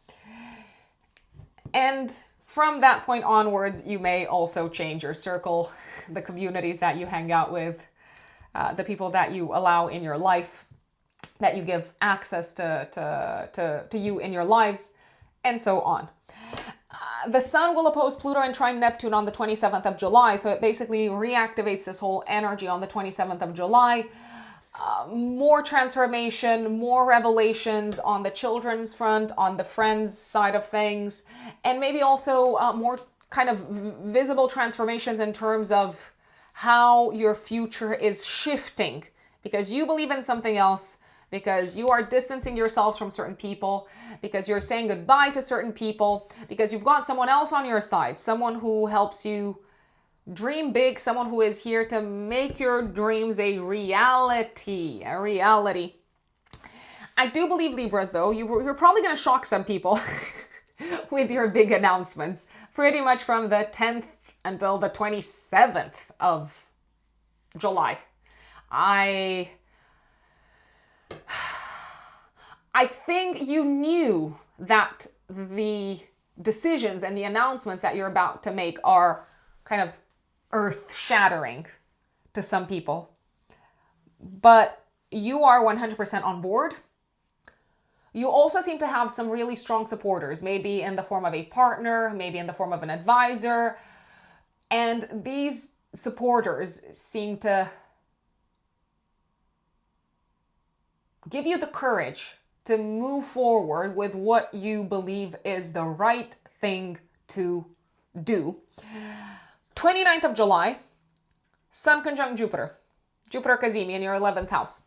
And from that point onwards, you may also change your circle, the communities that you hang out with, the people that you allow in your life, that you give access to you in your lives, and so on. The Sun will oppose Pluto and trine Neptune on the 27th of July, so it basically reactivates this whole energy on the 27th of July. More transformation, more revelations on the children's front, on the friends side of things, and maybe also more kind of visible transformations in terms of how your future is shifting because you believe in something else, because you are distancing yourselves from certain people, because you're saying goodbye to certain people, because you've got someone else on your side, someone who helps you dream big, someone who is here to make your dreams a reality. I do believe, Libras, though, you're probably going to shock some people with your big announcements, pretty much from the 10th until the 27th of July. I I think you knew that the decisions and the announcements that you're about to make are kind of earth-shattering to some people. But you are 100% on board. You also seem to have some really strong supporters, maybe in the form of a partner, maybe in the form of an advisor. And these supporters seem to give you the courage to move forward with what you believe is the right thing to do. 29th of July, Sun conjunct Jupiter. Jupiter Kazemi in your 11th house.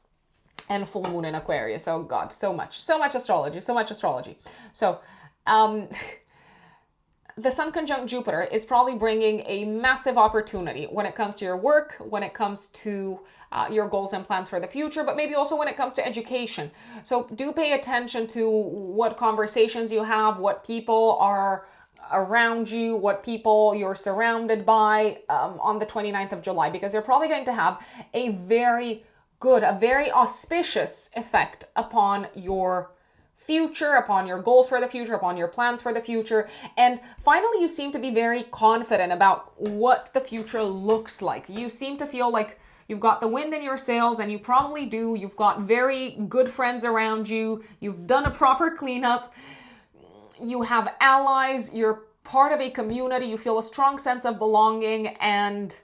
And full moon in Aquarius. Oh God, so much astrology, so much astrology. So, the Sun conjunct Jupiter is probably bringing a massive opportunity when it comes to your work, when it comes to your goals and plans for the future, but maybe also when it comes to education. So do pay attention to what conversations you have, what people are around you, what people you're surrounded by on the 29th of July, because they're probably going to have a very good, a very auspicious effect upon your future, upon your goals for the future, upon your plans for the future. And finally, you seem to be very confident about what the future looks like. You seem to feel like you've got the wind in your sails, and you probably do. You've got very good friends around you. You've done a proper cleanup. You have allies. You're part of a community. You feel a strong sense of belonging, and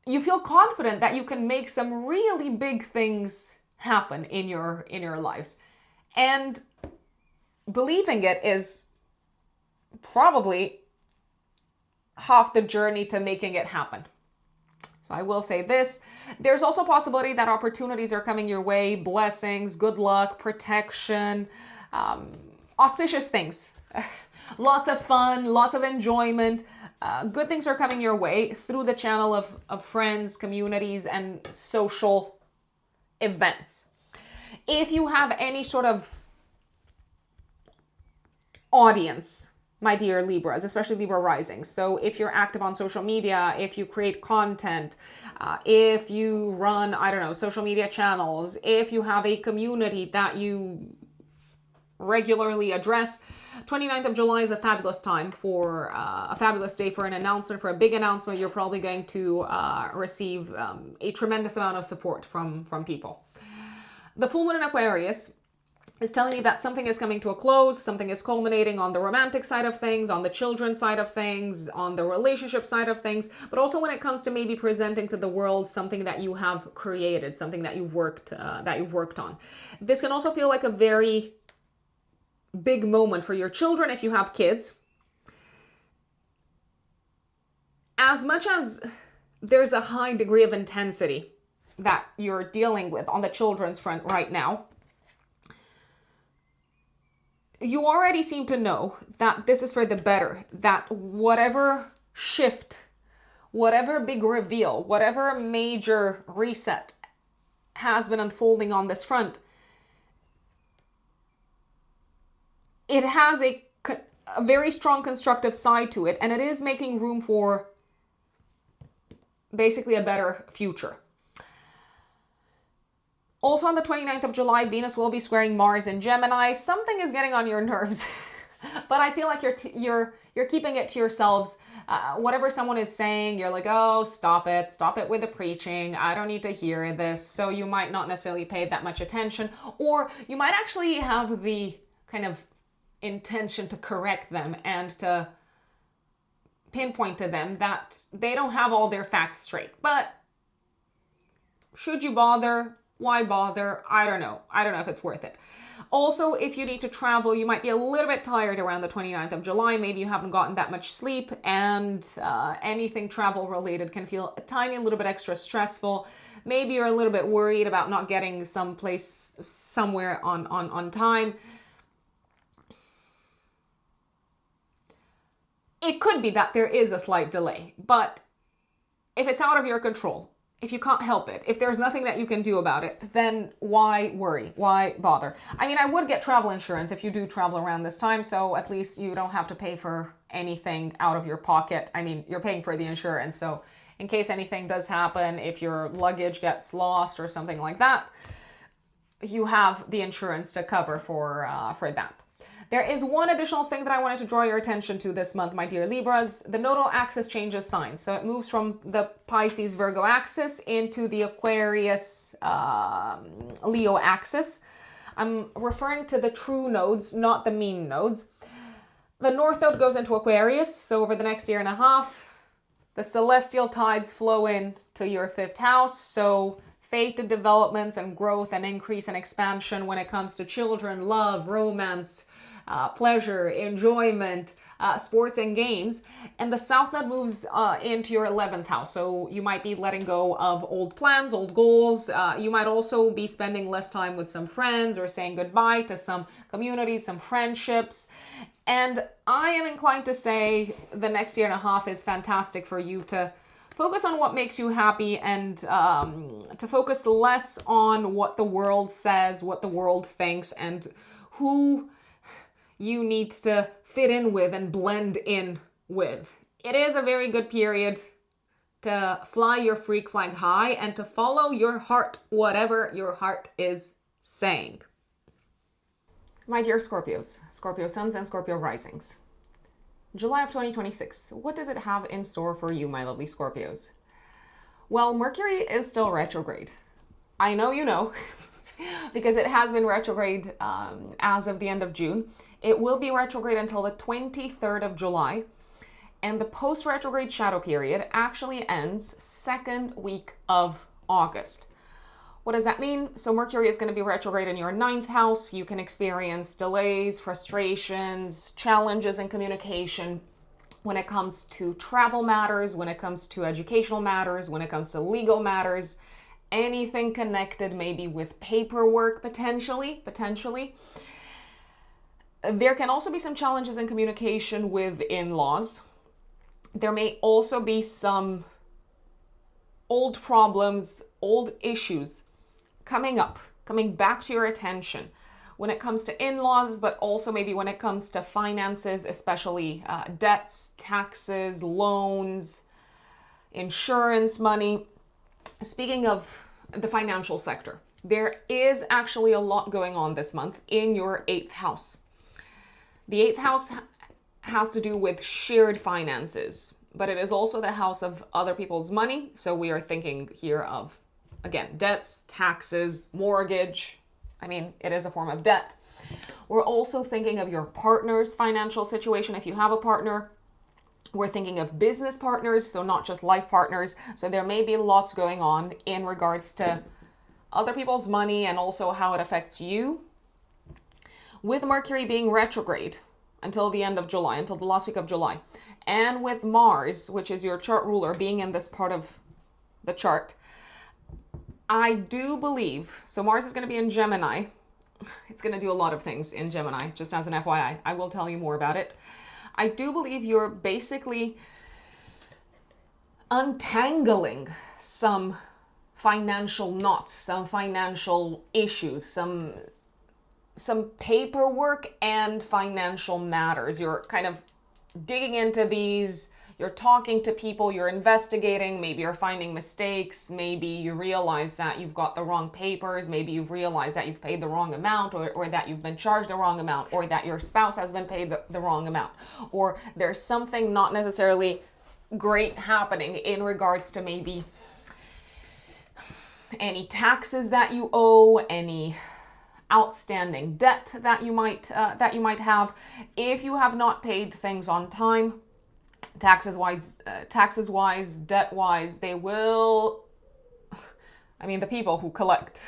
you feel confident that you can make some really big things happen in your lives. And believing it is probably half the journey to making it happen. So I will say this, there's also a possibility that opportunities are coming your way, blessings, good luck, protection, auspicious things. Lots of fun, lots of enjoyment. Good things are coming your way through the channel of friends, communities, and social events. If you have any sort of audience, my dear Libras, especially Libra rising, so if you're active on social media, if you create content, if you run, I don't know, social media channels, if you have a community that you regularly address, 29th of July is a fabulous time for a fabulous day for an announcement, for a big announcement. You're probably going to receive a tremendous amount of support from people. The full moon in Aquarius is telling you that something is coming to a close, something is culminating on the romantic side of things, on the children's side of things, on the relationship side of things, but also when it comes to maybe presenting to the world something that you have created, something that you've worked on. This can also feel like a very big moment for your children if you have kids. As much as there's a high degree of intensity that you're dealing with on the children's front right now, you already seem to know that this is for the better, that whatever shift, whatever big reveal, whatever major reset has been unfolding on this front, it has a very strong constructive side to it, and it is making room for basically a better future. Also on the 29th of July, Venus will be squaring Mars in Gemini. Something is getting on your nerves, but I feel like you're keeping it to yourselves. Whatever someone is saying, you're like, oh, stop it with the preaching. I don't need to hear this. So you might not necessarily pay that much attention, or you might actually have the kind of intention to correct them and to pinpoint to them that they don't have all their facts straight. But should you bother? Why bother? I don't know if it's worth it. Also, if you need to travel, you might be a little bit tired around the 29th of July. Maybe you haven't gotten that much sleep, and anything travel related can feel a tiny little bit extra stressful. Maybe you're a little bit worried about not getting someplace, somewhere on time. It could be that there is a slight delay, but if it's out of your control, if you can't help it, if there's nothing that you can do about it, then why worry? Why bother? I mean, I would get travel insurance if you do travel around this time, so at least you don't have to pay for anything out of your pocket. I mean, you're paying for the insurance, so in case anything does happen, if your luggage gets lost or something like that, you have the insurance to cover for that. There is one additional thing that I wanted to draw your attention to this month, my dear Libras. The nodal axis changes signs. So it moves from the Pisces Virgo axis into the Aquarius Leo axis. I'm referring to the true nodes, not the mean nodes. The North Node goes into Aquarius. So over the next year and a half, the celestial tides flow in to your 5th house. So fated developments and growth and increase and expansion when it comes to children, love, romance, pleasure, enjoyment, sports and games. And the South Node moves into your 11th house. So you might be letting go of old plans, old goals. You might also be spending less time with some friends or saying goodbye to some communities, some friendships. And I am inclined to say the next year and a half is fantastic for you to focus on what makes you happy and to focus less on what the world says, what the world thinks, and who you need to fit in with and blend in with. It is a very good period to fly your freak flag high and to follow your heart, whatever your heart is saying. My dear Scorpios, Scorpio suns and Scorpio risings. July of 2026, what does it have in store for you, my lovely Scorpios? Well, Mercury is still retrograde. I know you know, because it has been retrograde as of the end of June. It will be retrograde until the 23rd of July, and the post-retrograde shadow period actually ends 2nd week of August. What does that mean? So Mercury is going to be retrograde in your 9th house. You can experience delays, frustrations, challenges in communication when it comes to travel matters, when it comes to educational matters, when it comes to legal matters, anything connected maybe with paperwork potentially. There can also be some challenges in communication with in-laws. There may also be some old problems, old issues coming back to your attention when it comes to in-laws, but also maybe when it comes to finances, especially debts, taxes, loans, insurance money. Speaking of the financial sector, there is actually a lot going on this month in your 8th house. The 8th house has to do with shared finances, but it is also the house of other people's money. So we are thinking here of, again, debts, taxes, mortgage. I mean, it is a form of debt. We're also thinking of your partner's financial situation. If you have a partner, we're thinking of business partners, so not just life partners. So there may be lots going on in regards to other people's money and also how it affects you. With Mercury being retrograde until the end of July, until the last week of July, and with Mars, which is your chart ruler, being in this part of the chart, I do believe, so Mars is going to be in Gemini. It's going to do a lot of things in Gemini, just as an FYI. I will tell you more about it. I do believe you're basically untangling some financial knots, some financial issues, some paperwork and financial matters. You're kind of digging into these, you're talking to people, you're investigating, maybe you're finding mistakes, maybe you realize that you've got the wrong papers, maybe you've realized that you've paid the wrong amount, or that you've been charged the wrong amount, or that your spouse has been paid the wrong amount, or there's something not necessarily great happening in regards to maybe any taxes that you owe, any outstanding debt that you might have. If you have not paid things on time, taxes wise, debt wise, they will, I mean, the people who collect,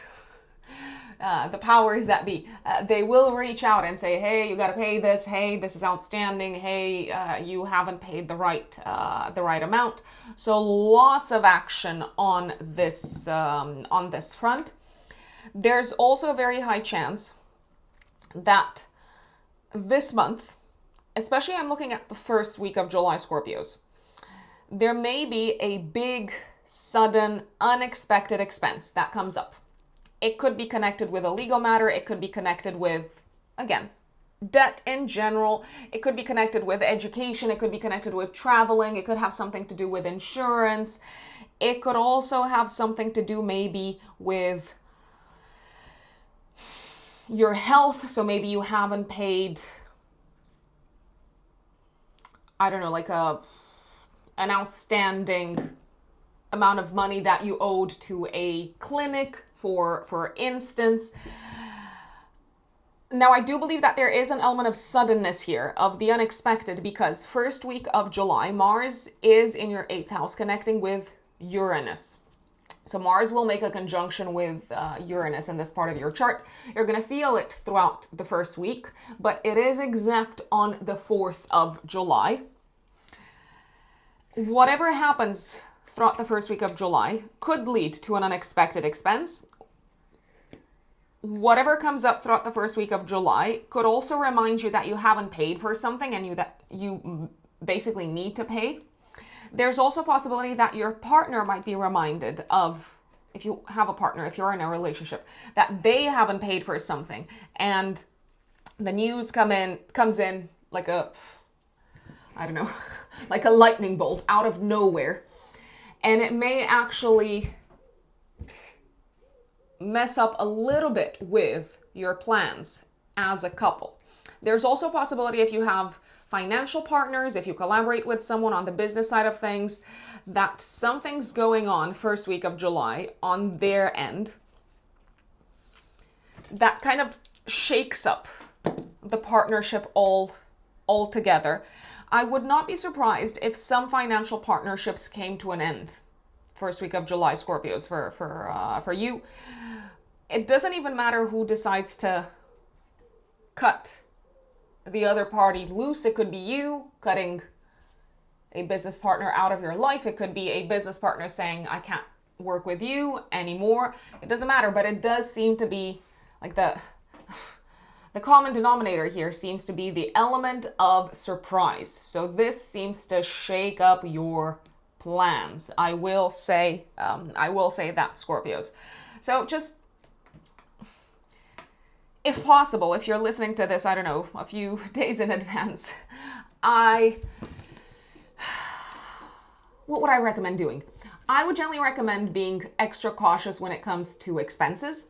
the powers that be, they will reach out and say, hey, you got to pay this. Hey, this is outstanding. Hey, you haven't paid the right amount. So lots of action on this front. There's also a very high chance that this month, especially I'm looking at the first week of July, Scorpios, there may be a big, sudden, unexpected expense that comes up. It could be connected with a legal matter. It could be connected with, again, debt in general. It could be connected with education. It could be connected with traveling. It could have something to do with insurance. It could also have something to do maybe with your health. So maybe you haven't paid, I don't know, like an outstanding amount of money that you owed to a clinic, for instance. Now, I do believe that there is an element of suddenness here, of the unexpected, because first week of July, Mars is in your 8th house connecting with Uranus. So Mars will make a conjunction with Uranus in this part of your chart. You're going to feel it throughout the first week, but it is exact on the 4th of July. Whatever happens throughout the first week of July could lead to an unexpected expense. Whatever comes up throughout the first week of July could also remind you that you haven't paid for something and that you basically need to pay. There's also a possibility that your partner might be reminded of, if you have a partner, if you're in a relationship, that they haven't paid for something, and the news comes in like a, I don't know, like a lightning bolt out of nowhere, and it may actually mess up a little bit with your plans as a couple. There's also a possibility, if you have financial partners, if you collaborate with someone on the business side of things, that something's going on first week of July on their end that kind of shakes up the partnership altogether. I would not be surprised if some financial partnerships came to an end first week of July, Scorpios, for you. It doesn't even matter who decides to cut the other party loose. It could be you cutting a business partner out of your life. It could be a business partner saying, I can't work with you anymore. It doesn't matter, but it does seem to be like the common denominator here seems to be the element of surprise. So this seems to shake up your plans. I will say that, Scorpios. So just, if possible, if you're listening to this, I don't know, a few days in advance, what would I recommend doing? I would generally recommend being extra cautious when it comes to expenses.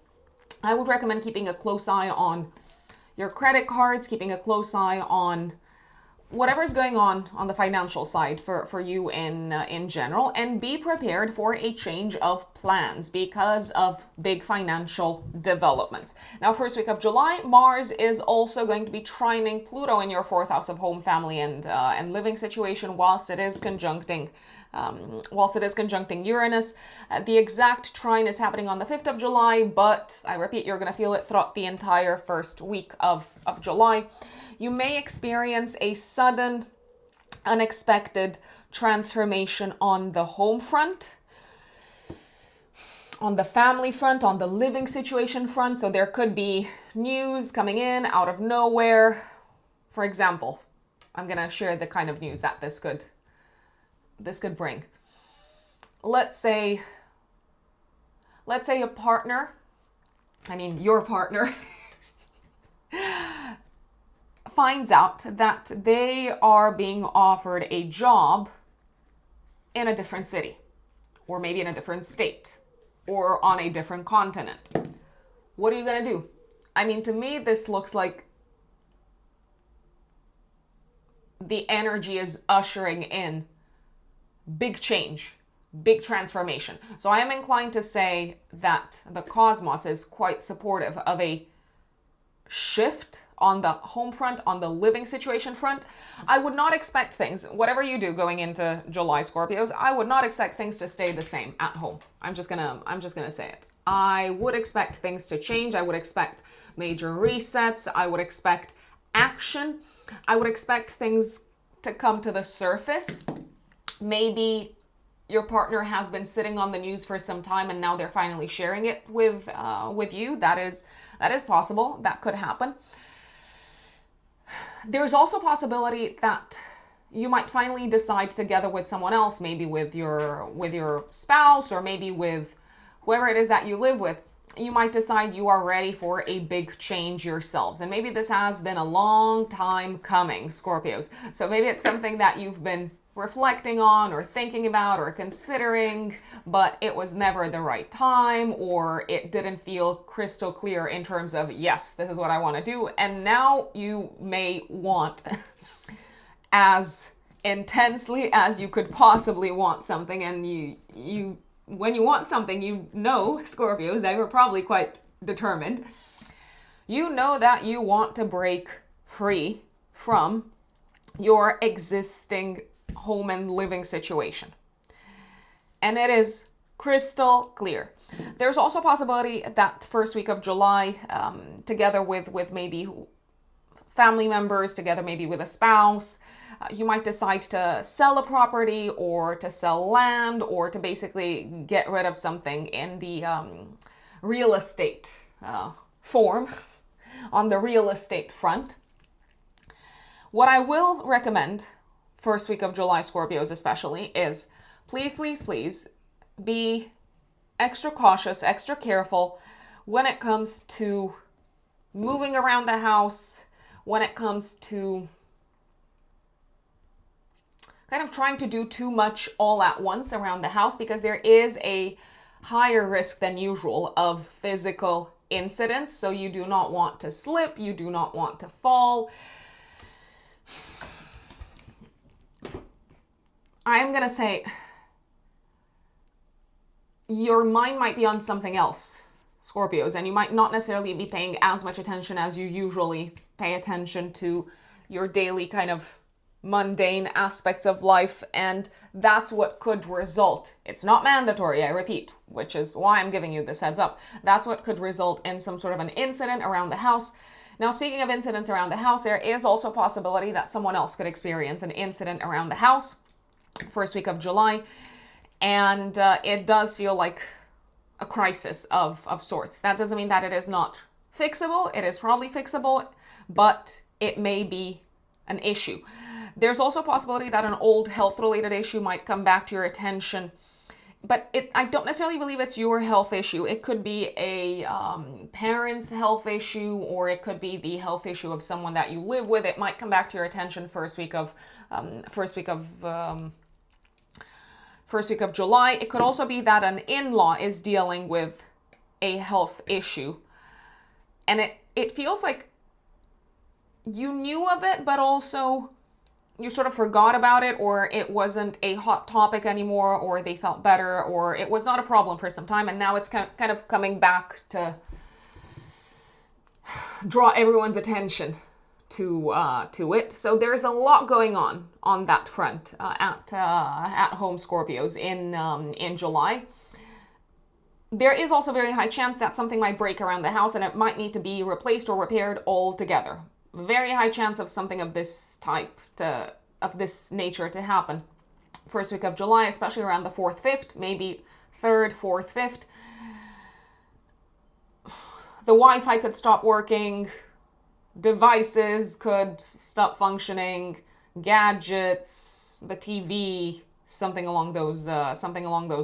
I would recommend keeping a close eye on your credit cards, keeping a close eye on whatever's going on the financial side for you in general, and be prepared for a change of plans because of big financial developments. Now, first week of July, Mars is also going to be trining Pluto in your 4th house of home, family, and living situation, whilst it is conjuncting Uranus. The exact trine is happening on the 5th of July, but I repeat, you're going to feel it throughout the entire first week of July. You may experience a sudden, unexpected transformation on the home front, on the family front, on the living situation front. So there could be news coming in out of nowhere. For example, I'm going to share the kind of news that this could bring. Let's say a partner, your partner, finds out that they are being offered a job in a different city, or maybe in a different state, or on a different continent. What are you going to do? To me, this looks like the energy is ushering in big change, big transformation. So I am inclined to say that the cosmos is quite supportive of a shift on the home front, on the living situation front. I would not expect things, whatever you do going into July, Scorpios, I would not expect things to stay the same at home. I'm just gonna say it. I would expect things to change. I would expect major resets. I would expect action. I would expect things to come to the surface. Maybe your partner has been sitting on the news for some time and now they're finally sharing it with you. That is possible. That could happen. There's also a possibility that you might finally decide together with someone else, maybe with your spouse, or maybe with whoever it is that you live with, you might decide you are ready for a big change yourselves. And maybe this has been a long time coming, Scorpios. So maybe it's something that you've been reflecting on or thinking about or considering, but it was never the right time, or it didn't feel crystal clear in terms of, yes, this is what I want to do. And now you may want as intensely as you could possibly want something, and you when you want something, you know, Scorpios, that you're probably quite determined. You know that you want to break free from your existing home and living situation. And it is crystal clear. There's also a possibility that first week of July, together with maybe family members, together maybe with a spouse, you might decide to sell a property or to sell land or to basically get rid of something in the real estate form, on the real estate front. What I will recommend first week of July, Scorpios especially, is please, please, please be extra cautious, extra careful when it comes to moving around the house, when it comes to kind of trying to do too much all at once around the house, because there is a higher risk than usual of physical incidents. So you do not want to slip, you do not want to fall. I'm going to say your mind might be on something else, Scorpios, and you might not necessarily be paying as much attention as you usually pay attention to your daily kind of mundane aspects of life, and that's what could result. It's not mandatory, I repeat, which is why I'm giving you this heads up. That's what could result in some sort of an incident around the house. Now, speaking of incidents around the house, there is also a possibility that someone else could experience an incident around the house first week of July, and it does feel like a crisis of sorts. That doesn't mean that it is not fixable. It is probably fixable, but it may be an issue. There's also a possibility that an old health-related issue might come back to your attention, but I don't necessarily believe it's your health issue. It could be a parent's health issue, or it could be the health issue of someone that you live with. It might come back to your attention first week of July. It could also be that an in-law is dealing with a health issue, and it feels like you knew of it, but also you sort of forgot about it, or it wasn't a hot topic anymore, or they felt better, or it was not a problem for some time, and now it's kind of coming back to draw everyone's attention to it. So there's a lot going on that front at home, Scorpios, in July. There is also a very high chance that something might break around the house and it might need to be replaced or repaired altogether. Very high chance of something of this type, of this nature to happen first week of July, especially around the 4th, 5th, maybe 3rd, 4th, 5th. The Wi-Fi could stop working, devices could stop functioning, gadgets, the TV, something along those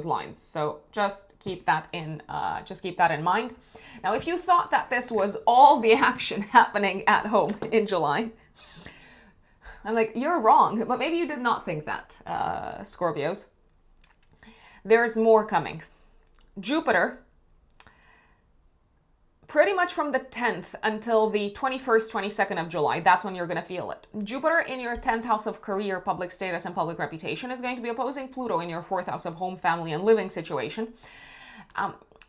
lines. So just keep that in mind. Now, if you thought that this was all the action happening at home in July, I'm like, you're wrong. But maybe you did not think that, Scorpios. There's more coming. Jupiter, pretty much from the 10th until the 21st, 22nd of July, that's when you're going to feel it. Jupiter in your 10th house of career, public status, and public reputation is going to be opposing Pluto in your 4th house of home, family, and living situation.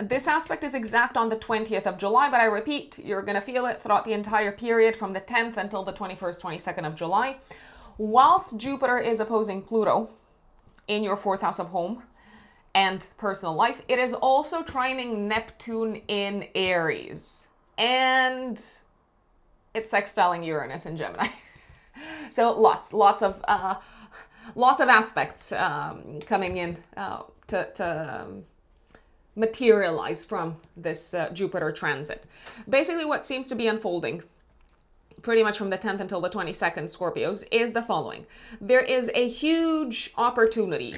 This aspect is exact on the 20th of July, but I repeat, you're going to feel it throughout the entire period from the 10th until the 21st, 22nd of July. Whilst Jupiter is opposing Pluto in your 4th house of home and personal life, it is also trining Neptune in Aries, and it's sextiling Uranus in Gemini. So lots of aspects coming in to materialize from this Jupiter transit. Basically, what seems to be unfolding pretty much from the 10th until the 22nd, Scorpios, is the following. There is a huge opportunity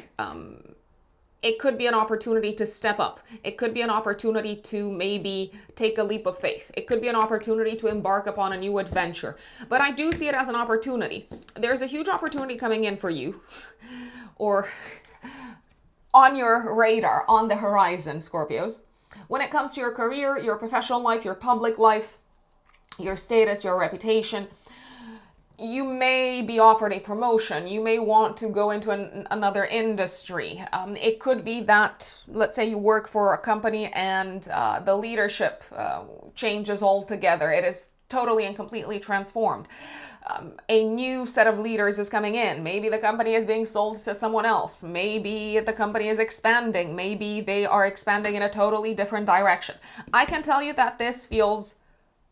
it could be an opportunity to step up. It could be an opportunity to maybe take a leap of faith. It could be an opportunity to embark upon a new adventure. But I do see it as an opportunity. There's a huge opportunity coming in for you, or on your radar, on the horizon, Scorpios. When it comes to your career, your professional life, your public life, your status, your reputation, you may be offered a promotion. You may want to go into another industry. It could be that, let's say you work for a company and the leadership changes altogether. It is totally and completely transformed. A new set of leaders is coming in. Maybe the company is being sold to someone else. Maybe the company is expanding. Maybe they are expanding in a totally different direction. I can tell you that this feels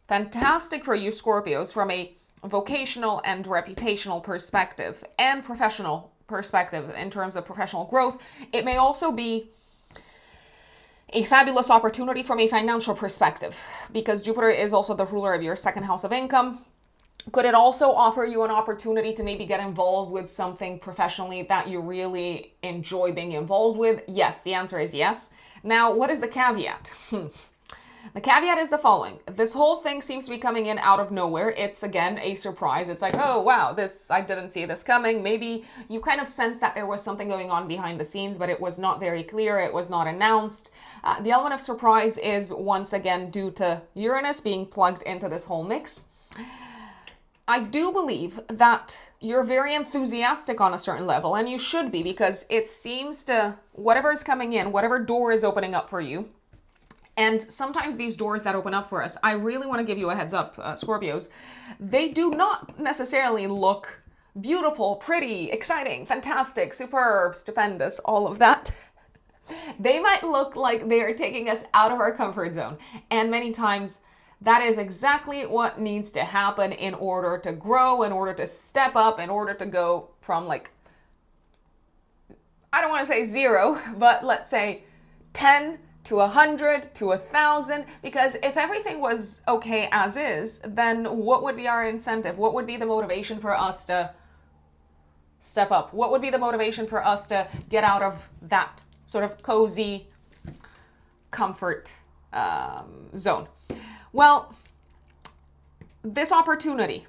fantastic for you, Scorpios, from a vocational and reputational perspective and professional perspective in terms of professional growth. It may also be a fabulous opportunity from a financial perspective, because Jupiter is also the ruler of your second house of income. Could it also offer you an opportunity to maybe get involved with something professionally that you really enjoy being involved with? Yes, the answer is yes. Now, what is the caveat? The caveat is the following. This whole thing seems to be coming in out of nowhere. It's, again, a surprise. It's like, oh, wow, I didn't see this coming. Maybe you kind of sense that there was something going on behind the scenes, but it was not very clear. It was not announced. The element of surprise is, once again, due to Uranus being plugged into this whole mix. I do believe that you're very enthusiastic on a certain level, and you should be, because it seems to, whatever is coming in, whatever door is opening up for you, and sometimes these doors that open up for us, I really want to give you a heads up, Scorpios, they do not necessarily look beautiful, pretty, exciting, fantastic, superb, stupendous, all of that. They might look like they are taking us out of our comfort zone. And many times that is exactly what needs to happen in order to grow, in order to step up, in order to go from, like, I don't want to say 0, but let's say 10 to 100 to 1,000, because if everything was okay as is, then what would be our incentive? What would be the motivation for us to step up? What would be the motivation for us to get out of that sort of cozy comfort zone? Well, this opportunity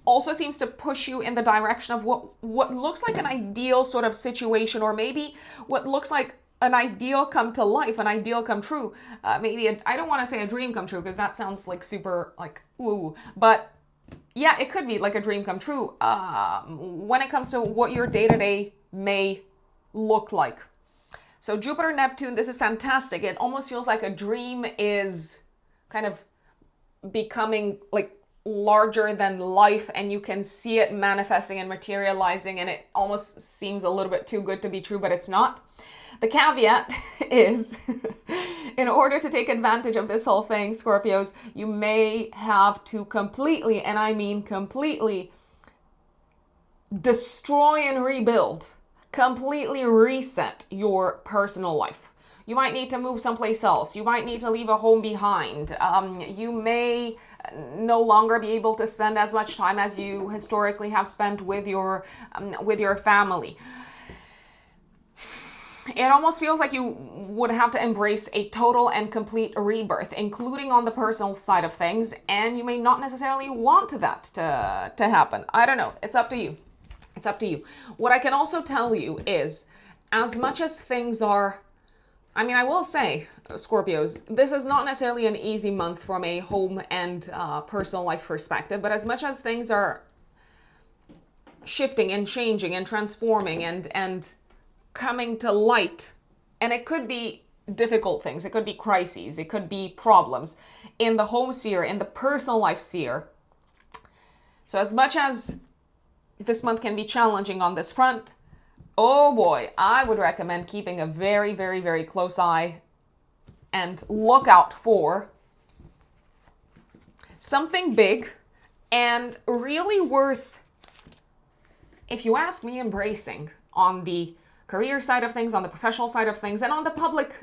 also seems to push you in the direction of what looks like an ideal sort of situation, or maybe what looks like an ideal come to life, an ideal come true. I don't want to say a dream come true, because that sounds like super, like, woo. But yeah, it could be like a dream come true when it comes to what your day-to-day may look like. So Jupiter, Neptune, this is fantastic. It almost feels like a dream is kind of becoming like larger than life, and you can see it manifesting and materializing, and it almost seems a little bit too good to be true, but it's not. The caveat is, in order to take advantage of this whole thing, Scorpios, you may have to completely, and I mean completely, destroy and rebuild, completely reset your personal life. You might need to move someplace else. You might need to leave a home behind. You may no longer be able to spend as much time as you historically have spent with your family. It almost feels like you would have to embrace a total and complete rebirth, including on the personal side of things, and you may not necessarily want that to happen. I don't know. It's up to you. It's up to you. What I can also tell you is, as much as things are, I will say, Scorpios, this is not necessarily an easy month from a home and personal life perspective, but as much as things are shifting and changing and transforming and coming to light, and it could be difficult things, it could be crises, it could be problems in the home sphere, in the personal life sphere. So as much as this month can be challenging on this front, oh boy, I would recommend keeping a very, very, very close eye and look out for something big and really worth, if you ask me, embracing on the career side of things, on the professional side of things, and on the public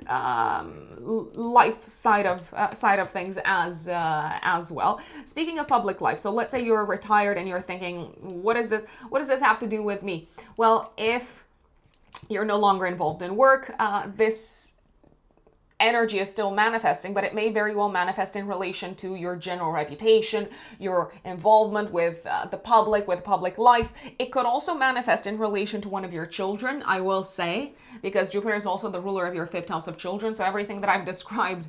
life side of things as well. Speaking of public life, so let's say you're retired and you're thinking, what does this have to do with me? Well, if You're no longer involved in work. This energy is still manifesting, but it may very well manifest in relation to your general reputation, your involvement with the public, with public life. It could also manifest in relation to one of your children, I will say, because Jupiter is also the ruler of your fifth house of children. So everything that I've described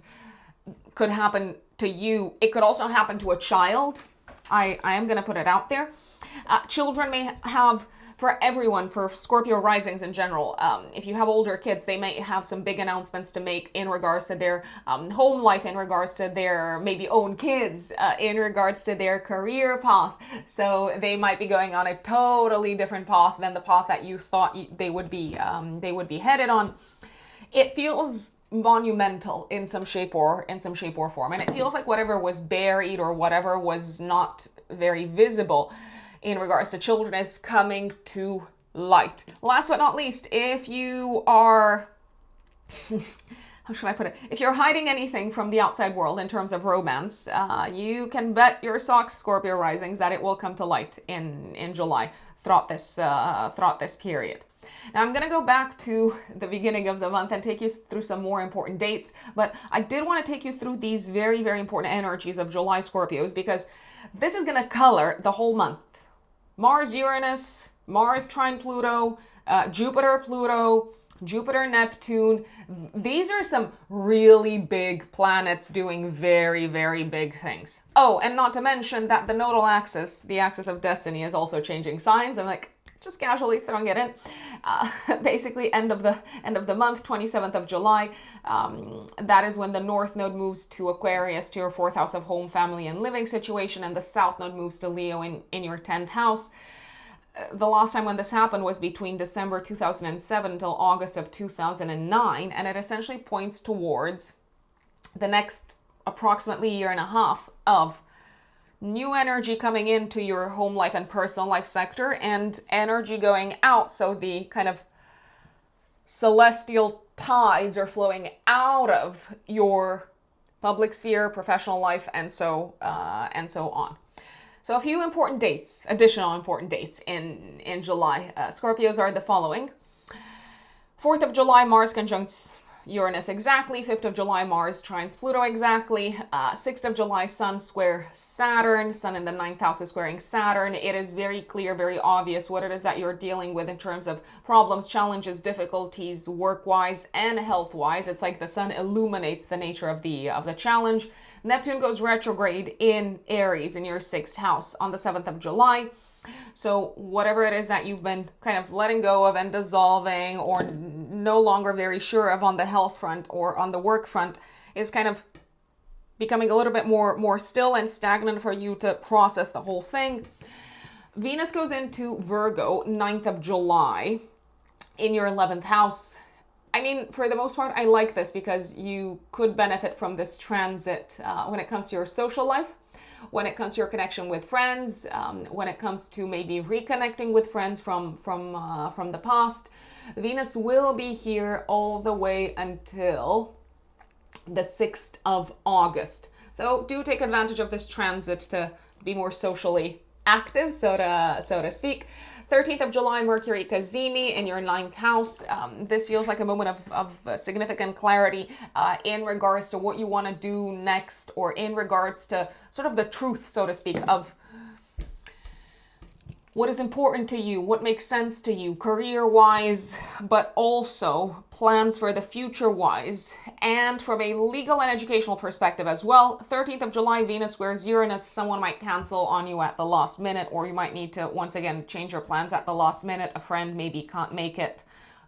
could happen to you. It could also happen to a child. I am going to put it out there. Children may have, for everyone, for Scorpio risings in general, if you have older kids, they may have some big announcements to make in regards to their home life, in regards to their maybe own kids, in regards to their career path. So they might be going on a totally different path than the path that you thought they would be headed on. It feels monumental in some shape or form, and it feels like whatever was buried or whatever was not very visible in regards to children is coming to light. Last but not least, if you are, how should I put it? If you're hiding anything from the outside world in terms of romance, you can bet your socks, Scorpio risings, that it will come to light in July throughout this period. Now I'm going to go back to the beginning of the month and take you through some more important dates, but I did want to take you through these very, very important energies of July Scorpios, because this is going to color the whole month. Mars, Uranus, Mars trine Pluto, Jupiter, Pluto, Jupiter, Neptune. These are some really big planets doing very, very big things. Oh, and not to mention that the nodal axis, the axis of destiny, is also changing signs. I'm like just casually throwing it in. Basically, end of the month, 27th of July. That is when the North Node moves to Aquarius, to your fourth house of home, family, and living situation, and the South Node moves to Leo in your 10th house. The last time when this happened was between December 2007 until August of 2009, and it essentially points towards the next approximately year and a half of new energy coming into your home life and personal life sector, and energy going out. So the kind of celestial tides are flowing out of your public sphere, professional life, and so on. So a few important dates, additional important dates in July. Scorpios are the following. 4th of July, Mars conjuncts Uranus exactly. 5th of July, Mars trines Pluto exactly. 6th of July, Sun square Saturn. Sun in the 9th house is squaring Saturn. It is very clear, very obvious what it is that you're dealing with in terms of problems, challenges, difficulties, work-wise and health-wise. It's like the Sun illuminates the nature of the challenge. Neptune goes retrograde in Aries in your 6th house on the 7th of July. So whatever it is that you've been kind of letting go of and dissolving or no longer very sure of on the health front or on the work front is kind of becoming a little bit more still and stagnant for you to process the whole thing. Venus goes into Virgo 9th of July in your 11th house. I mean, for the most part, I like this because you could benefit from this transit when it comes to your social life, when it comes to your connection with friends, when it comes to maybe reconnecting with friends from the past. Venus will be here all the way until the 6th of August. So do take advantage of this transit to be more socially active, so to speak. 13th of July, Mercury Cazimi in your 9th house. This feels like a moment of significant clarity in regards to what you want to do next, or in regards to sort of the truth, so to speak, of what is important to you, what makes sense to you, career-wise, but also plans for the future-wise, and from a legal and educational perspective as well. 13th of July, Venus squares Uranus. Someone might cancel on you at the last minute, or you might need to, once again, change your plans at the last minute. A friend maybe can't make it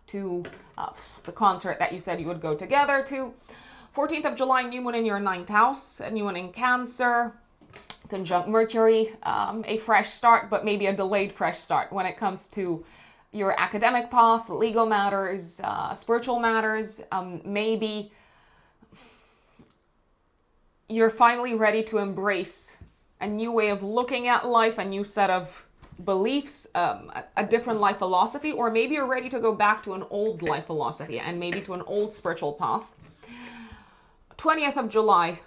to the concert that you said you would go together to. 14th of July, new moon in your 9th house, a new moon in Cancer, conjunct Mercury, a fresh start, but maybe a delayed fresh start when it comes to your academic path, legal matters, spiritual matters. Maybe you're finally ready to embrace a new way of looking at life, a new set of beliefs, a different life philosophy, or maybe you're ready to go back to an old life philosophy and maybe to an old spiritual path. 20th of July,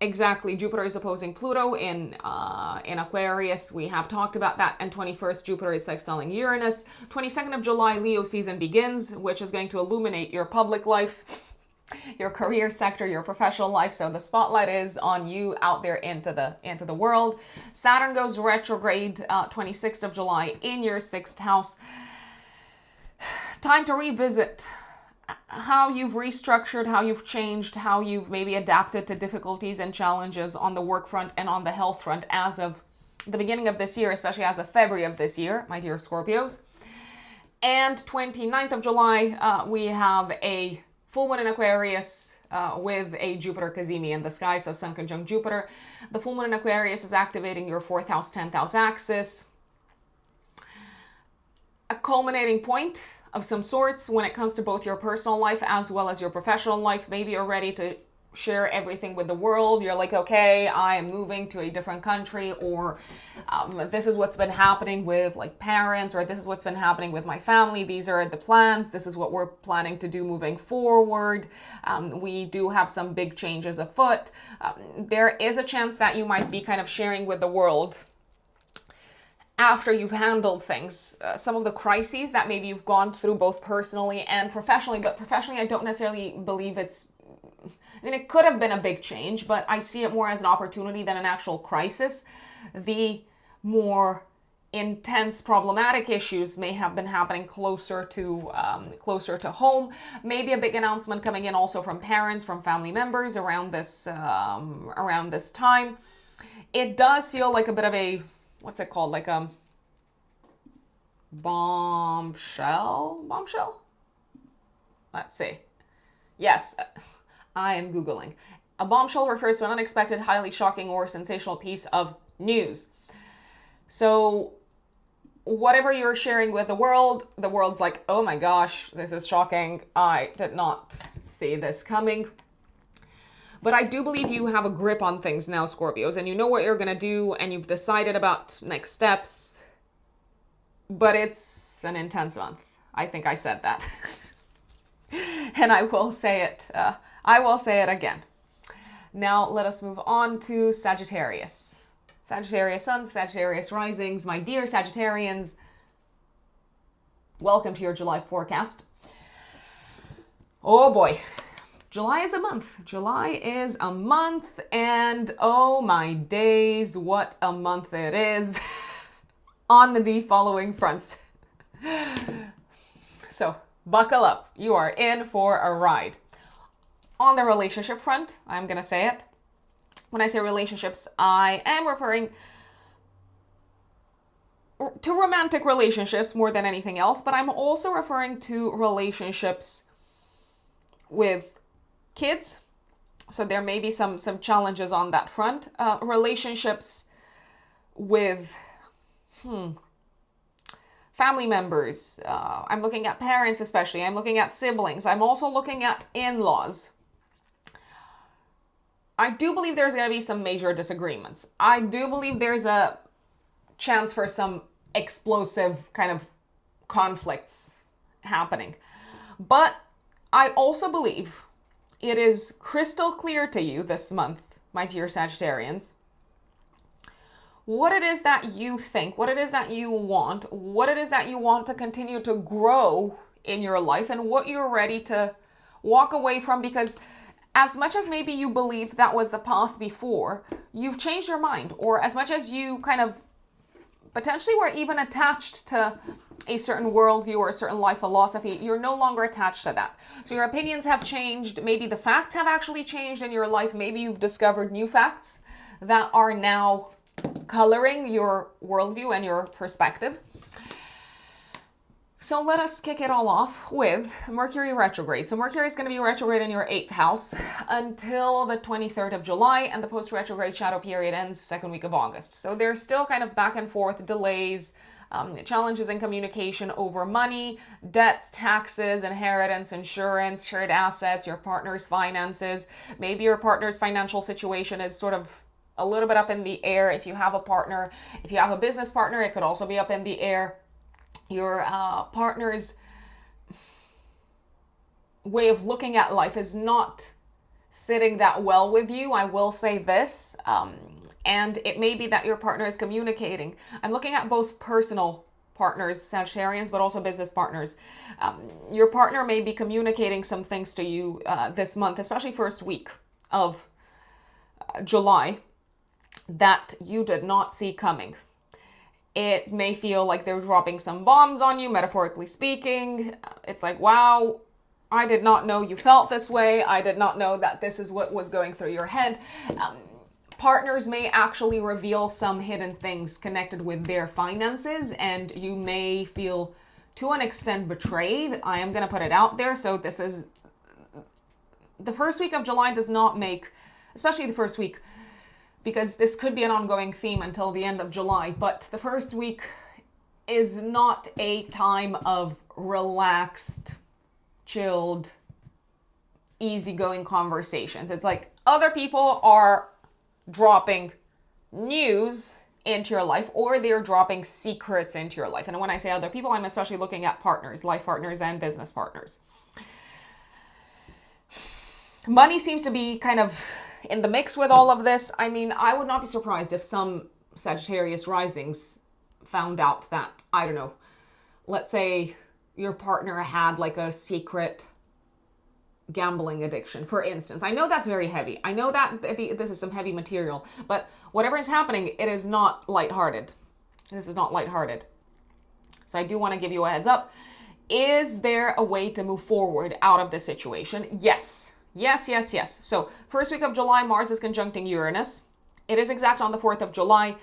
exactly, Jupiter is opposing Pluto in Aquarius. We have talked about that. And 21st, Jupiter is sextiling Uranus. 22nd of July, Leo season begins, which is going to illuminate your public life, your career sector, your professional life. So the spotlight is on you out there into the world. Saturn goes retrograde 26th of July in your 6th house. Time to revisit how you've restructured, how you've changed, how you've maybe adapted to difficulties and challenges on the work front and on the health front as of the beginning of this year, especially as of February of this year, my dear Scorpios. And 29th of July, we have a full moon in Aquarius with a Jupiter cazimi in the sky, so Sun conjunct Jupiter. The full moon in Aquarius is activating your 4th house, 10th house axis. A culminating point of some sorts when it comes to both your personal life as well as your professional life. Maybe you're ready to share everything with the world. You're like, okay, I am moving to a different country, or this is what's been happening with like parents, or this is what's been happening with my family. These are the plans. This is what we're planning to do moving forward. We do have some big changes afoot. There is a chance that you might be kind of sharing with the world after you've handled things, some of the crises that maybe you've gone through both personally and professionally. But professionally, I don't necessarily believe it could have been a big change, but I see it more as an opportunity than an actual crisis. The more intense problematic issues may have been happening closer to home. Maybe a big announcement coming in also from parents, from family members around this time. It does feel like a bit of a, what's it called? Like a bombshell? Let's see. Yes, I am Googling. A bombshell refers to an unexpected, highly shocking, or sensational piece of news. So whatever you're sharing with the world's like, oh my gosh, this is shocking. I did not see this coming. But I do believe you have a grip on things now, Scorpios, and you know what you're going to do, and you've decided about next steps. But it's an intense month. I think I said that. And I will say it. Again. Now let us move on to Sagittarius. Sagittarius suns, Sagittarius risings. My dear Sagittarians, welcome to your July forecast. Oh boy. July is a month, and oh my days, what a month it is on the following fronts. So buckle up. You are in for a ride. On the relationship front, I'm going to say it. When I say relationships, I am referring to romantic relationships more than anything else, but I'm also referring to relationships with kids. So there may be some challenges on that front. Relationships with family members. I'm looking at parents especially. I'm looking at siblings. I'm also looking at in-laws. I do believe there's going to be some major disagreements. I do believe there's a chance for some explosive kind of conflicts happening. But I also believe it is crystal clear to you this month, my dear Sagittarians, what it is that you think, what it is that you want, what it is that you want to continue to grow in your life, and what you're ready to walk away from, because as much as maybe you believed that was the path before, you've changed your mind, or as much as you kind of potentially were even attached to a certain worldview or a certain life philosophy, you're no longer attached to that. So your opinions have changed. Maybe the facts have actually changed in your life. Maybe you've discovered new facts that are now coloring your worldview and your perspective. So let us kick it all off with Mercury retrograde. So Mercury is going to be retrograde in your 8th house until the 23rd of July, and the post-retrograde shadow period ends second week of August. So there's still kind of back and forth delays, challenges in communication over money, debts, taxes, inheritance, insurance, shared assets, your partner's finances. Maybe your partner's financial situation is sort of a little bit up in the air. If you have a partner, if you have a business partner, it could also be up in the air. Your partner's way of looking at life is not sitting that well with you, I will say this. And it may be that your partner is communicating. I'm looking at both personal partners, Sagittarians, but also business partners. Your partner may be communicating some things to you this month, especially first week of July, that you did not see coming. It may feel like they're dropping some bombs on you, metaphorically speaking. It's like, wow, I did not know you felt this way. I did not know that this is what was going through your head. Partners may actually reveal some hidden things connected with their finances, and you may feel to an extent betrayed. I am going to put it out there. So this is the first week of July does not make, especially the first week, because this could be an ongoing theme until the end of July, but the first week is not a time of relaxed, chilled, easygoing conversations. It's like other people are dropping news into your life, or they're dropping secrets into your life. And when I say other people, I'm especially looking at partners, life partners and business partners. Money seems to be kind of in the mix with all of this. I mean, I would not be surprised if some Sagittarius risings found out that, I don't know, let's say your partner had like a secret gambling addiction, for instance. I know that's very heavy. I know that this is some heavy material, but whatever is happening, it is not lighthearted. This is not lighthearted. So I do want to give you a heads up. Is there a way to move forward out of this situation? Yes. Yes, yes, yes. So first week of July, Mars is conjuncting Uranus. It is exact on the 4th of July.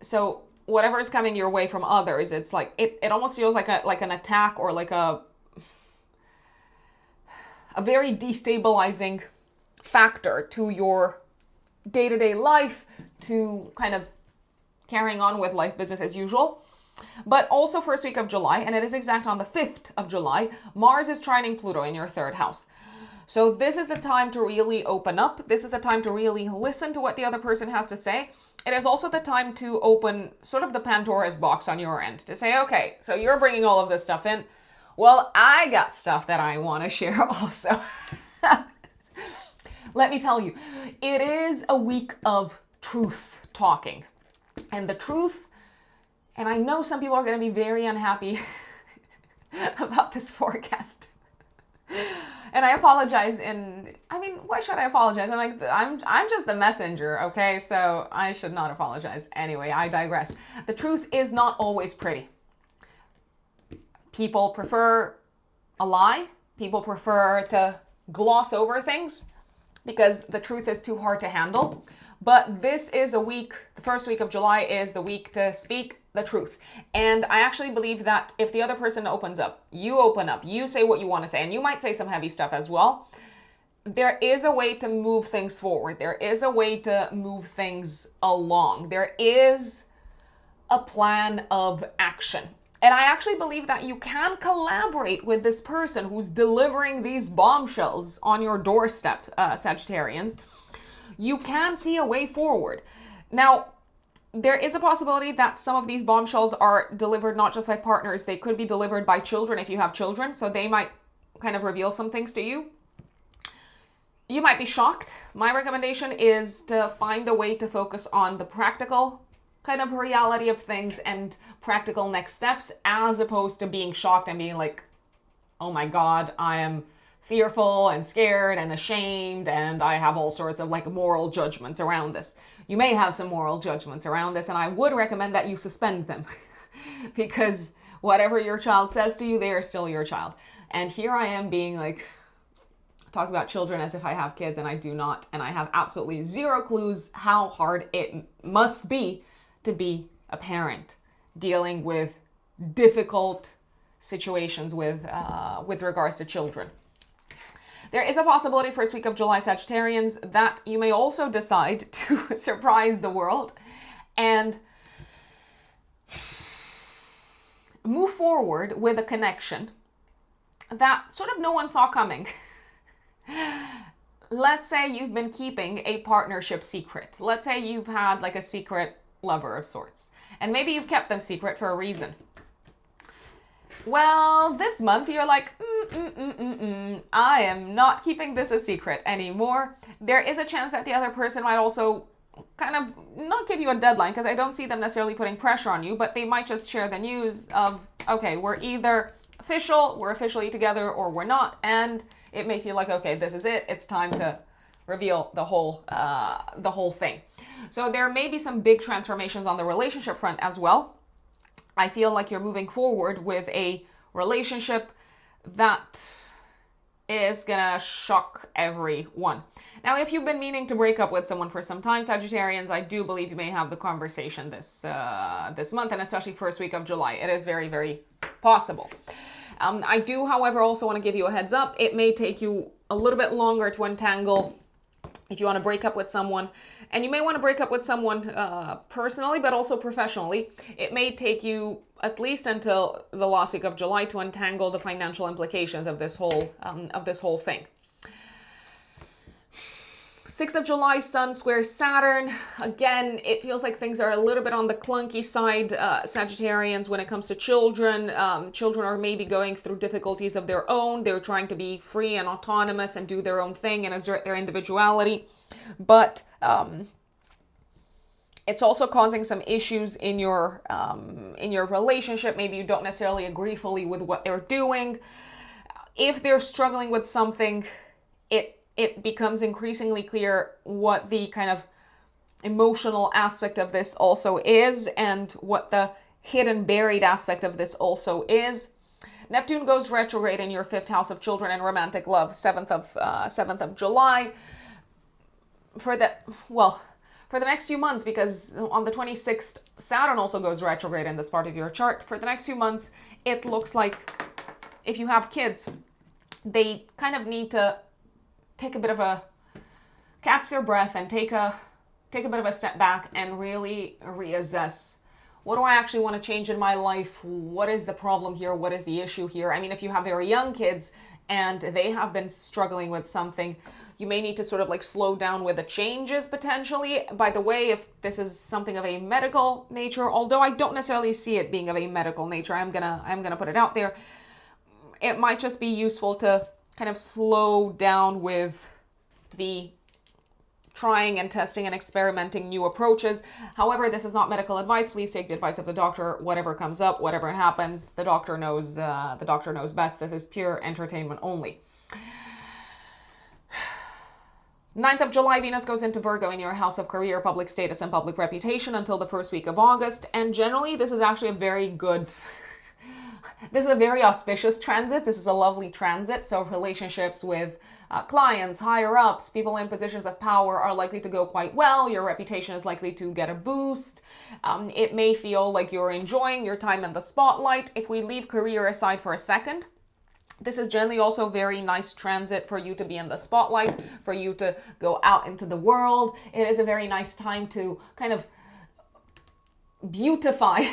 So whatever is coming your way from others, it's like, it almost feels like an attack, or like a very destabilizing factor to your day-to-day life, to kind of carrying on with life, business as usual. But also first week of July, and it is exact on the 5th of July, Mars is trining Pluto in your 3rd house. So this is the time to really open up. This is the time to really listen to what the other person has to say. It is also the time to open sort of the Pandora's box on your end, to say, okay, so you're bringing all of this stuff in. Well, I got stuff that I want to share also. Let me tell you, it is a week of truth talking. And the truth, and I know some people are going to be very unhappy about this forecast. And I apologize. Why should I apologize? I'm just the messenger, okay? So I should not apologize. Anyway, I digress. The truth is not always pretty. People prefer a lie. People prefer to gloss over things because the truth is too hard to handle. But this is a week, the first week of July is the week to speak the truth. And I actually believe that if the other person opens up, you open up, you say what you want to say, and you might say some heavy stuff as well. There is a way to move things forward. There is a way to move things along. There is a plan of action. And I actually believe that you can collaborate with this person who's delivering these bombshells on your doorstep, Sagittarians. You can see a way forward. Now, there is a possibility that some of these bombshells are delivered not just by partners, they could be delivered by children if you have children, so they might kind of reveal some things to you. You might be shocked. My recommendation is to find a way to focus on the practical kind of reality of things and practical next steps, as opposed to being shocked and being like, oh my God, I am fearful and scared and ashamed, and I have all sorts of like moral judgments around this. You may have some moral judgments around this, and I would recommend that you suspend them because whatever your child says to you, they are still your child. And here I am being like, talk about children as if I have kids, and I do not, and I have absolutely zero clues how hard it must be to be a parent dealing with difficult situations with regards to children. There is a possibility first week of July, Sagittarians, that you may also decide to surprise the world and move forward with a connection that sort of no one saw coming. Let's say you've been keeping a partnership secret. Let's say you've had like a secret lover of sorts, and maybe you've kept them secret for a reason. Well, this month you're like, I am not keeping this a secret anymore. There is a chance that the other person might also kind of not give you a deadline, because I don't see them necessarily putting pressure on you, but they might just share the news of, okay, we're either we're officially together, or we're not, and it may feel like, okay, this is it. It's time to reveal the whole thing. So there may be some big transformations on the relationship front as well. I feel like you're moving forward with a relationship that is gonna shock everyone. Now, if you've been meaning to break up with someone for some time, Sagittarians, I do believe you may have the conversation this month, and especially first week of July. It is very, very possible. I do, however, also want to give you a heads up. It may take you a little bit longer to untangle if you want to break up with someone. And you may want to break up with someone personally, but also professionally. It may take you at least until the last week of July to untangle the financial implications of this whole thing. 6th of July, Sun squares Saturn. Again, it feels like things are a little bit on the clunky side, Sagittarians, when it comes to children. Children are maybe going through difficulties of their own. They're trying to be free and autonomous and do their own thing and assert their individuality. But it's also causing some issues in your relationship. Maybe you don't necessarily agree fully with what they're doing. If they're struggling with something, it becomes increasingly clear what the kind of emotional aspect of this also is, and what the hidden, buried aspect of this also is. Neptune goes retrograde in your 5th house of children and romantic love, 7th of July. For the next few months, because on the 26th, Saturn also goes retrograde in this part of your chart. For the next few months, it looks like if you have kids, they kind of need to take a bit of a catch their breath and take a bit of a step back and really reassess, what do I actually want to change in my life? What is the problem here? What is the issue here? I mean, if you have very young kids and they have been struggling with something, you may need to sort of like slow down with the changes potentially. By the way, if this is something of a medical nature, although I don't necessarily see it being of a medical nature, I'm gonna put it out there, it might just be useful to kind of slow down with the trying and testing and experimenting new approaches. However, this is not medical advice. Please take the advice of the doctor. Whatever comes up, whatever happens, the doctor knows best. This is pure entertainment only. 9th of July, Venus goes into Virgo in your house of career, public status, and public reputation until the first week of August. And generally, this is actually a very good this is a very auspicious transit. This is a lovely transit. So relationships with clients, higher ups, people in positions of power are likely to go quite well. Your reputation is likely to get a boost. It may feel like you're enjoying your time in the spotlight. If we leave career aside for a second, this is generally also a very nice transit for you to be in the spotlight, for you to go out into the world. It is a very nice time to kind of beautify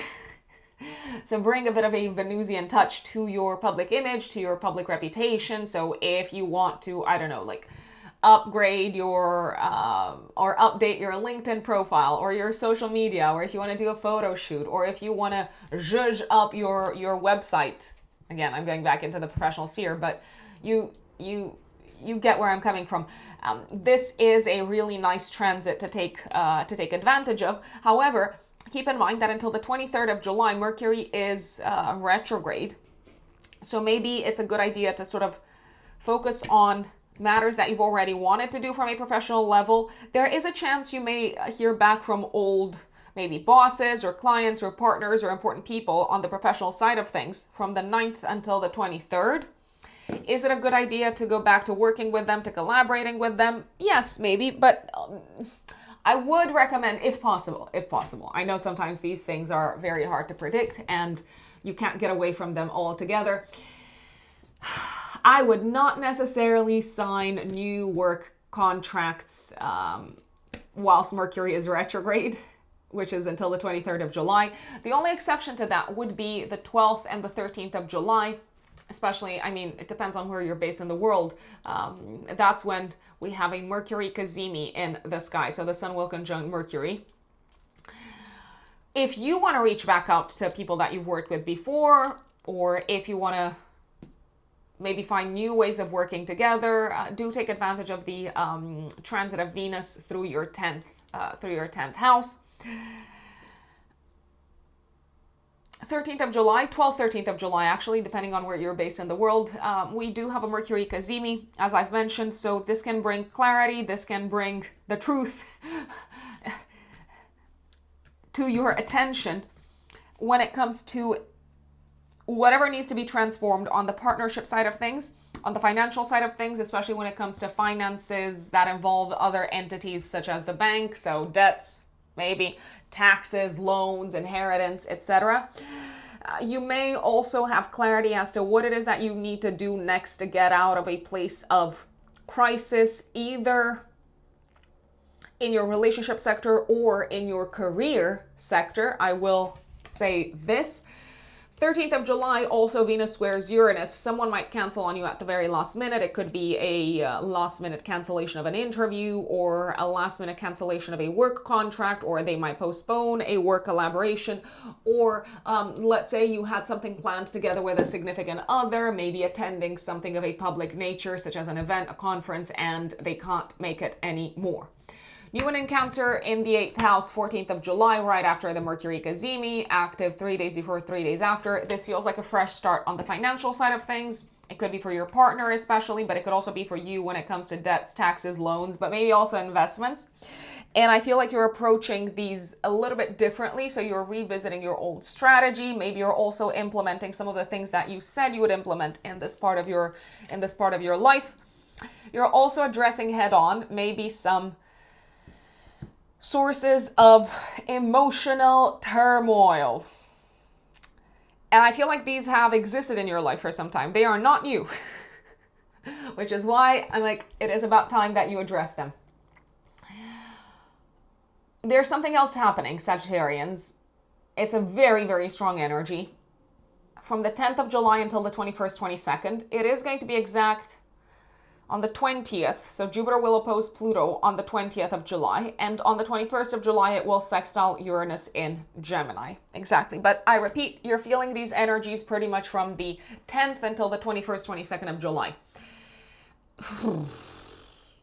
so bring a bit of a Venusian touch to your public image, to your public reputation. So if you want to, I don't know, like upgrade your or update your LinkedIn profile or your social media, or if you want to do a photo shoot, or if you want to zhuzh up your website. Again, I'm going back into the professional sphere, but you get where I'm coming from. This is a really nice transit to take advantage of. However, keep in mind that until the 23rd of July, Mercury is retrograde. So maybe it's a good idea to sort of focus on matters that you've already wanted to do from a professional level. There is a chance you may hear back from old, maybe bosses or clients or partners or important people on the professional side of things from the 9th until the 23rd. Is it a good idea to go back to working with them, to collaborating with them? Yes, maybe, but I would recommend, if possible. I know sometimes these things are very hard to predict and you can't get away from them altogether. I would not necessarily sign new work contracts whilst Mercury is retrograde, which is until the 23rd of July. The only exception to that would be the 12th and the 13th of July. Especially, I mean, it depends on where you're based in the world. That's when we have a Mercury Cazimi in the sky. So the sun will conjunct Mercury. If you want to reach back out to people that you've worked with before, or if you want to maybe find new ways of working together. Do take advantage of the transit of Venus through your 10th house. 13th of July, 12th, 13th of July, actually, depending on where you're based in the world. We do have a Mercury Cazimi, as I've mentioned, so this can bring clarity, this can bring the truth to your attention when it comes to whatever needs to be transformed on the partnership side of things, on the financial side of things, especially when it comes to finances that involve other entities such as the bank, so debts, maybe taxes, loans, inheritance, etc. You may also have clarity as to what it is that you need to do next to get out of a place of crisis, either in your relationship sector or in your career sector. I will say this. 13th of July, also Venus squares Uranus. Someone might cancel on you at the very last minute. It could be a last minute cancellation of an interview or a last minute cancellation of a work contract, or they might postpone a work collaboration, or let's say you had something planned together with a significant other, maybe attending something of a public nature, such as an event, a conference, and they can't make it anymore. New one in Cancer in the 8th house, 14th of July, right after the Mercury Cazimi, active 3 days before, 3 days after. This feels like a fresh start on the financial side of things. It could be for your partner especially, but it could also be for you when it comes to debts, taxes, loans, but maybe also investments. And I feel like you're approaching these a little bit differently. So you're revisiting your old strategy. Maybe you're also implementing some of the things that you said you would implement in this part of your life. You're also addressing head on maybe some sources of emotional turmoil. And I feel like these have existed in your life for some time. They are not new, which is why I'm like, it is about time that you address them. There's something else happening, Sagittarians. It's a very, very strong energy. From the 10th of July until the 21st, 22nd, it is going to be exact on the 20th, so Jupiter will oppose Pluto on the 20th of July, and on the 21st of July, it will sextile Uranus in Gemini. Exactly. But I repeat, you're feeling these energies pretty much from the 10th until the 21st, 22nd of July.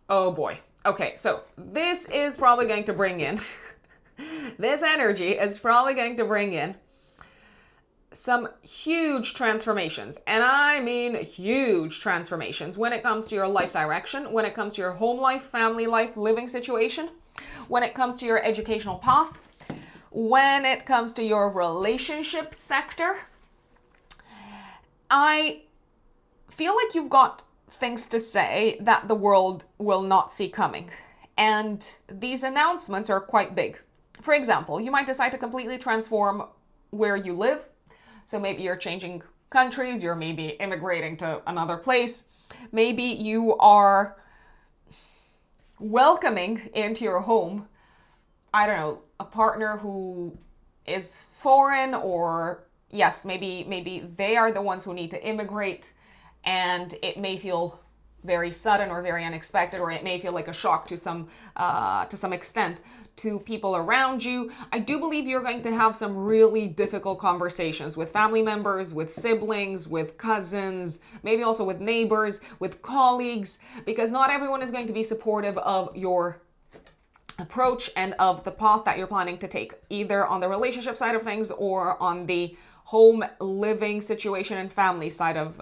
Oh boy. Okay, so this is probably going to bring in, this energy is probably going to bring in some huge transformations, and I mean huge transformations when it comes to your life direction, when it comes to your home life, family life, living situation, when it comes to your educational path, when it comes to your relationship sector. I feel like you've got things to say that the world will not see coming, and these announcements are quite big. For example, you might decide to completely transform where you live. So maybe you're changing countries, you're maybe immigrating to another place. Maybe you are welcoming into your home, I don't know, a partner who is foreign, or yes, maybe they are the ones who need to immigrate, and it may feel very sudden or very unexpected, or it may feel like a shock to some extent to people around you. I do believe you're going to have some really difficult conversations with family members, with siblings, with cousins, maybe also with neighbors, with colleagues, because not everyone is going to be supportive of your approach and of the path that you're planning to take, either on the relationship side of things or on the home living situation and family side of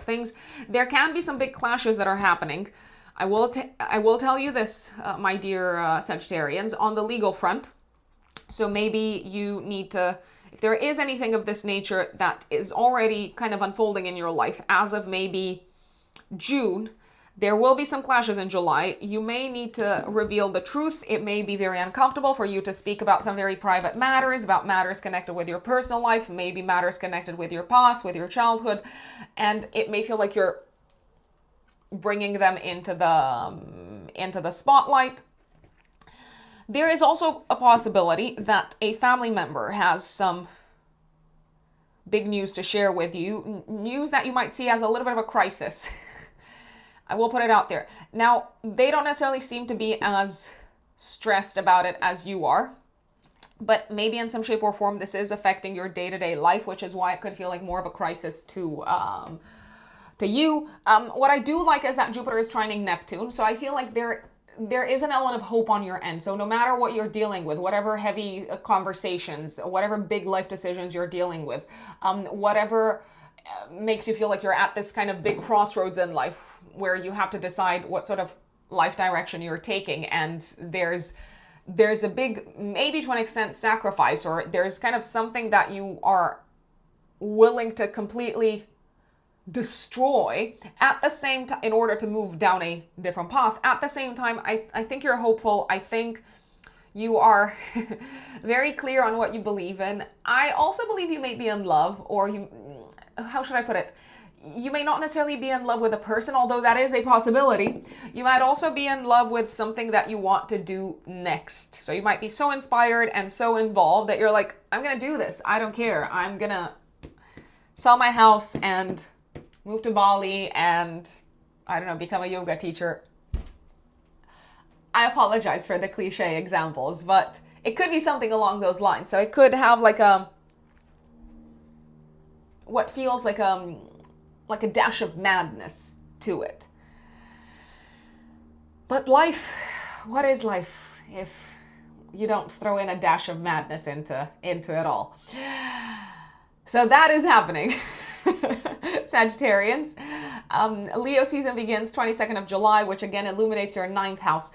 things. There can be some big clashes that are happening. I will tell you this, my dear Sagittarians, on the legal front. So maybe you need to, if there is anything of this nature that is already kind of unfolding in your life as of maybe June, there will be some clashes in July. You may need to reveal the truth. It may be very uncomfortable for you to speak about some very private matters, about matters connected with your personal life, maybe matters connected with your past, with your childhood, and it may feel like you're bringing them into the spotlight. There is also a possibility that a family member has some big news to share with you, news that you might see as a little bit of a crisis. I will put it out there. Now, they don't necessarily seem to be as stressed about it as you are, but maybe in some shape or form this is affecting your day-to-day life, which is why it could feel like more of a crisis to to you. What I do like is that Jupiter is trining Neptune. So I feel like there is an element of hope on your end. So no matter what you're dealing with, whatever heavy conversations, whatever big life decisions you're dealing with, whatever makes you feel like you're at this kind of big crossroads in life where you have to decide what sort of life direction you're taking, and there's a big, maybe to an extent, sacrifice, or there's kind of something that you are willing to completely destroy at the same time in order to move down a different path. At the same time, I think you're hopeful. I think you are very clear on what you believe in. I also believe you may be in love, or how should I put it? You may not necessarily be in love with a person, although that is a possibility. You might also be in love with something that you want to do next. So you might be so inspired and so involved that you're like, I'm going to do this. I don't care. I'm going to sell my house and move to Bali and, I don't know, become a yoga teacher. I apologize for the cliche examples, but it could be something along those lines. So it could have like what feels like a dash of madness to it. But life, what is life if you don't throw in a dash of madness into it all? So that is happening. Sagittarians. Leo season begins 22nd of July, which again illuminates your 9th house.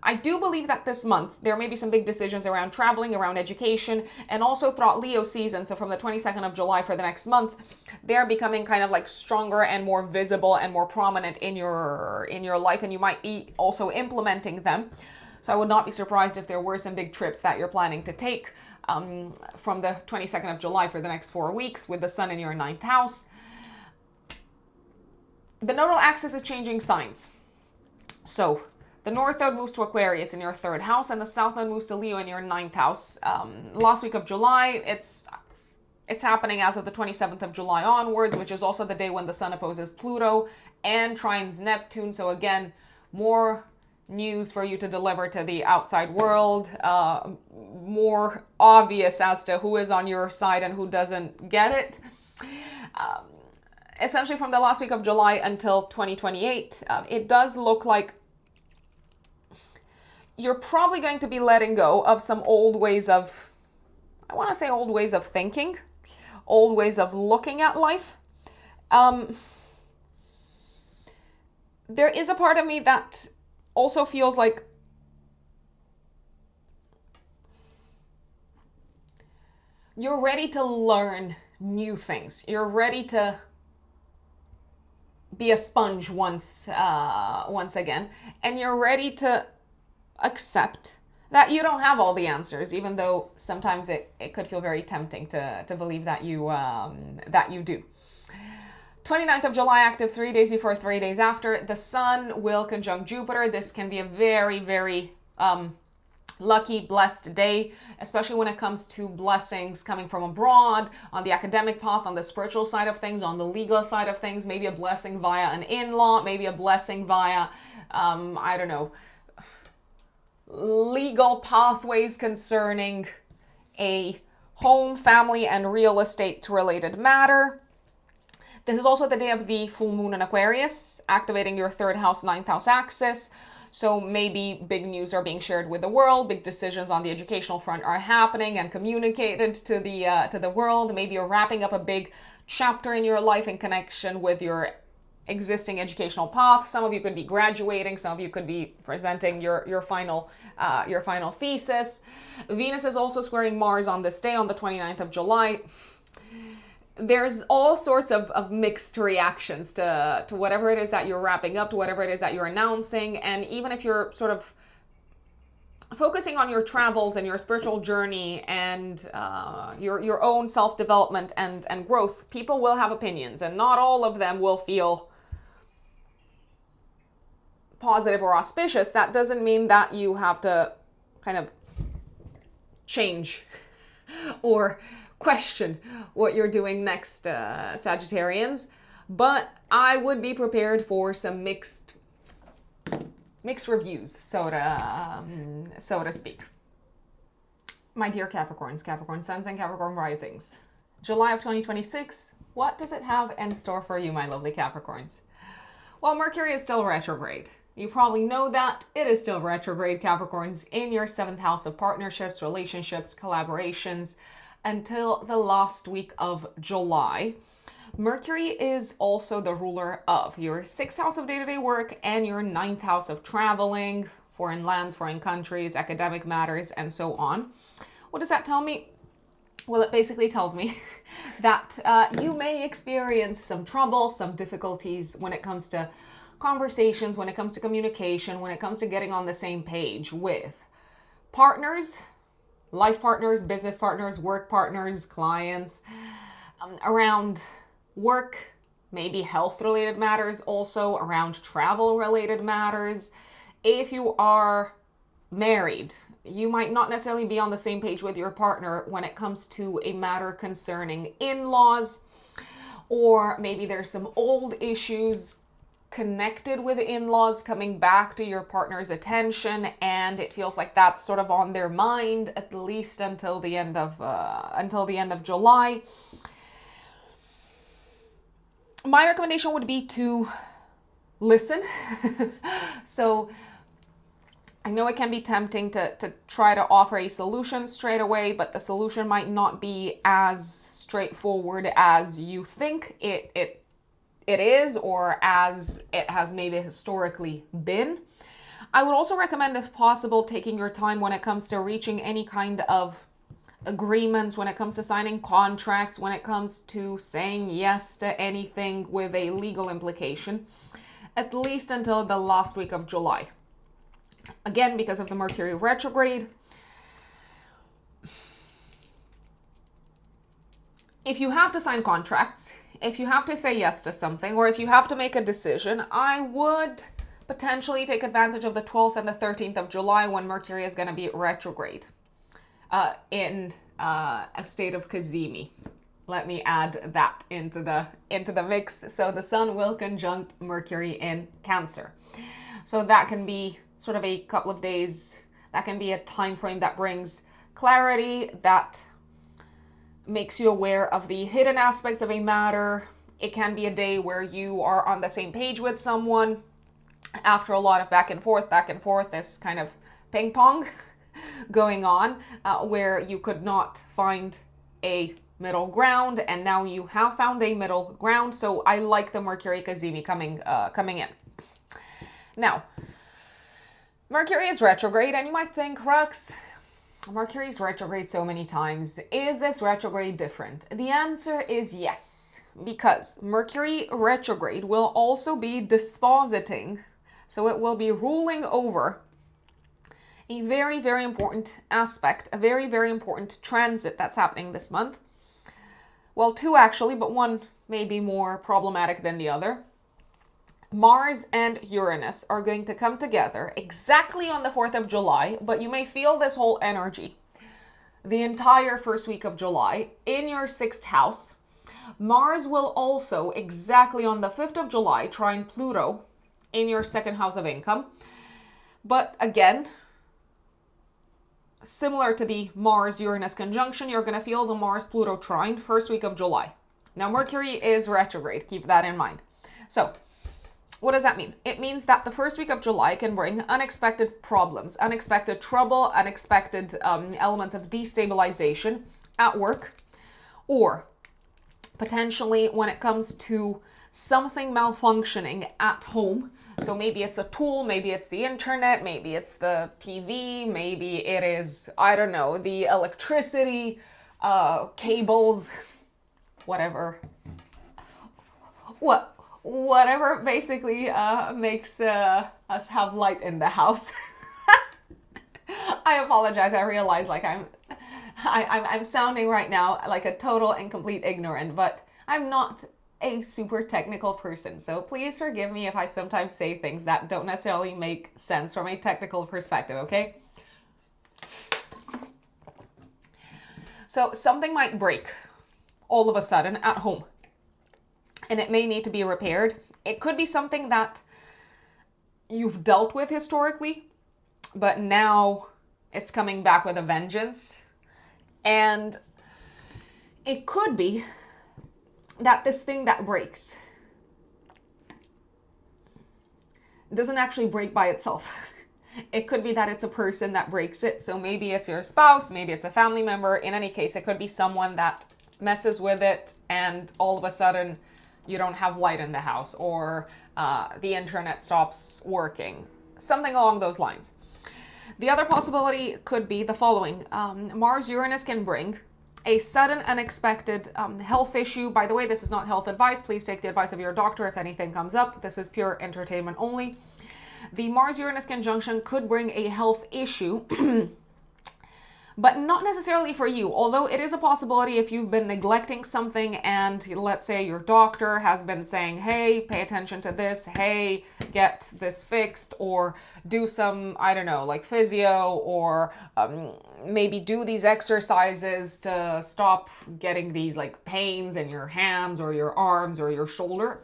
I do believe that this month there may be some big decisions around traveling, around education, and also throughout Leo season. So from the 22nd of July for the next month, they're becoming kind of like stronger and more visible and more prominent in your life, and you might be also implementing them. So I would not be surprised if there were some big trips that you're planning to take from the 22nd of July for the next 4 weeks with the sun in your 9th house. The nodal axis is changing signs. So the north node moves to Aquarius in your 3rd house, and the south node moves to Leo in your 9th house. Last week of July, it's happening as of the 27th of July onwards, which is also the day when the sun opposes Pluto and trines Neptune. So again, more news for you to deliver to the outside world, more obvious as to who is on your side and who doesn't get it. Essentially from the last week of July until 2028, it does look like you're probably going to be letting go of some old ways of, I want to say old ways of thinking, old ways of looking at life. There is a part of me that also feels like you're ready to learn new things. You're ready to be a sponge once again, and you're ready to accept that you don't have all the answers, even though sometimes it could feel very tempting to believe that you do. 29th of July active 3 days before, 3 days after. The sun will conjunct Jupiter. This can be a very, very lucky, blessed day, especially when it comes to blessings coming from abroad, on the academic path, on the spiritual side of things, on the legal side of things, maybe a blessing via an in-law, maybe a blessing via, I don't know, legal pathways concerning a home, family, and real estate related matter. This is also the day of the full moon in Aquarius, activating your 3rd house, 9th house axis. So maybe big news are being shared with the world, big decisions on the educational front are happening and communicated to the world. Maybe you're wrapping up a big chapter in your life in connection with your existing educational path. Some of you could be graduating, some of you could be presenting your final thesis. Venus is also squaring Mars on this day, on the 29th of July. There's all sorts of mixed reactions to whatever it is that you're wrapping up, to whatever it is that you're announcing. And even if you're sort of focusing on your travels and your spiritual journey and your own self-development and growth, people will have opinions, and not all of them will feel positive or auspicious. That doesn't mean that you have to kind of change or question what you're doing next, Sagittarians, but I would be prepared for some mixed reviews, so to speak. My dear Capricorns, Capricorn suns, and Capricorn risings, July of 2026 What does it have in store for you, my lovely Capricorns? Well, Mercury is still retrograde. You probably know that. It is still retrograde, Capricorns, in your 7th house of partnerships, relationships, collaborations, until the last week of July. Mercury is also the ruler of your 6th house of day-to-day work and your 9th house of traveling, foreign lands, foreign countries, academic matters, and so on. What does that tell me? Well, it basically tells me that you may experience some trouble, some difficulties when it comes to conversations, when it comes to communication, when it comes to getting on the same page with partners, life partners, business partners, work partners, clients, around work, maybe health-related matters, also around travel-related matters. If you are married, you might not necessarily be on the same page with your partner when it comes to a matter concerning in-laws, or maybe there's some old issues connected with in-laws coming back to your partner's attention, and it feels like that's sort of on their mind at least until the end of July. My recommendation would be to listen. So I know it can be tempting to try to offer a solution straight away, but the solution might not be as straightforward as you think it is, or as it has maybe historically been. I would also recommend, if possible, taking your time when it comes to reaching any kind of agreements, when it comes to signing contracts, when it comes to saying yes to anything with a legal implication, at least until the last week of July. Again, because of the Mercury retrograde. If you have to sign contracts, if you have to say yes to something, or if you have to make a decision, I would potentially take advantage of the 12th and the 13th of July when Mercury is going to be retrograde in a state of Cazimi. Let me add that into the mix. So the Sun will conjunct Mercury in Cancer. So that can be sort of a couple of days. That can be a time frame that brings clarity, that makes you aware of the hidden aspects of a matter. It can be a day where you are on the same page with someone after a lot of back and forth, this kind of ping pong going on, where you could not find a middle ground, and now you have found a middle ground. So I like the Mercury Cazimi coming in. Now, Mercury is retrograde, and you might think, Rux, Mercury's retrograde so many times. Is this retrograde different? The answer is yes, because Mercury retrograde will also be dispositing, so it will be ruling over a very, very important aspect, a very, very important transit that's happening this month. Well, two actually, but one may be more problematic than the other. Mars and Uranus are going to come together exactly on the 4th of July, but you may feel this whole energy the entire first week of July in your 6th house. Mars will also exactly on the 5th of July trine Pluto in your 2nd house of income. But again, similar to the Mars-Uranus conjunction, you're going to feel the Mars-Pluto trine first week of July. Now, Mercury is retrograde. Keep that in mind. So, what does that mean? It means that the first week of July can bring unexpected problems, unexpected trouble, unexpected elements of destabilization at work, or potentially when it comes to something malfunctioning at home. So maybe it's a tool, maybe it's the internet, maybe it's the TV, maybe it is, I don't know, the electricity, cables, whatever. Whatever basically makes us have light in the house. I apologize. I realize like I'm sounding right now like a total and complete ignorant, but I'm not a super technical person. So please forgive me if I sometimes say things that don't necessarily make sense from a technical perspective, okay? So something might break all of a sudden at home, and it may need to be repaired. It could be something that you've dealt with historically, but now it's coming back with a vengeance. And it could be that this thing that breaks doesn't actually break by itself. It could be that it's a person that breaks it. So maybe it's your spouse, maybe it's a family member. In any case, it could be someone that messes with it and all of a sudden you don't have light in the house, or the internet stops working. Something along those lines. The other possibility could be the following. Mars-Uranus can bring a sudden, unexpected health issue. By the way, this is not health advice. Please take the advice of your doctor if anything comes up. This is pure entertainment only. The Mars-Uranus conjunction could bring a health issue, but not necessarily for you. Although it is a possibility if you've been neglecting something and let's say your doctor has been saying, hey, pay attention to this, hey, get this fixed, or do some, I don't know, like physio, or maybe do these exercises to stop getting these like pains in your hands or your arms or your shoulder.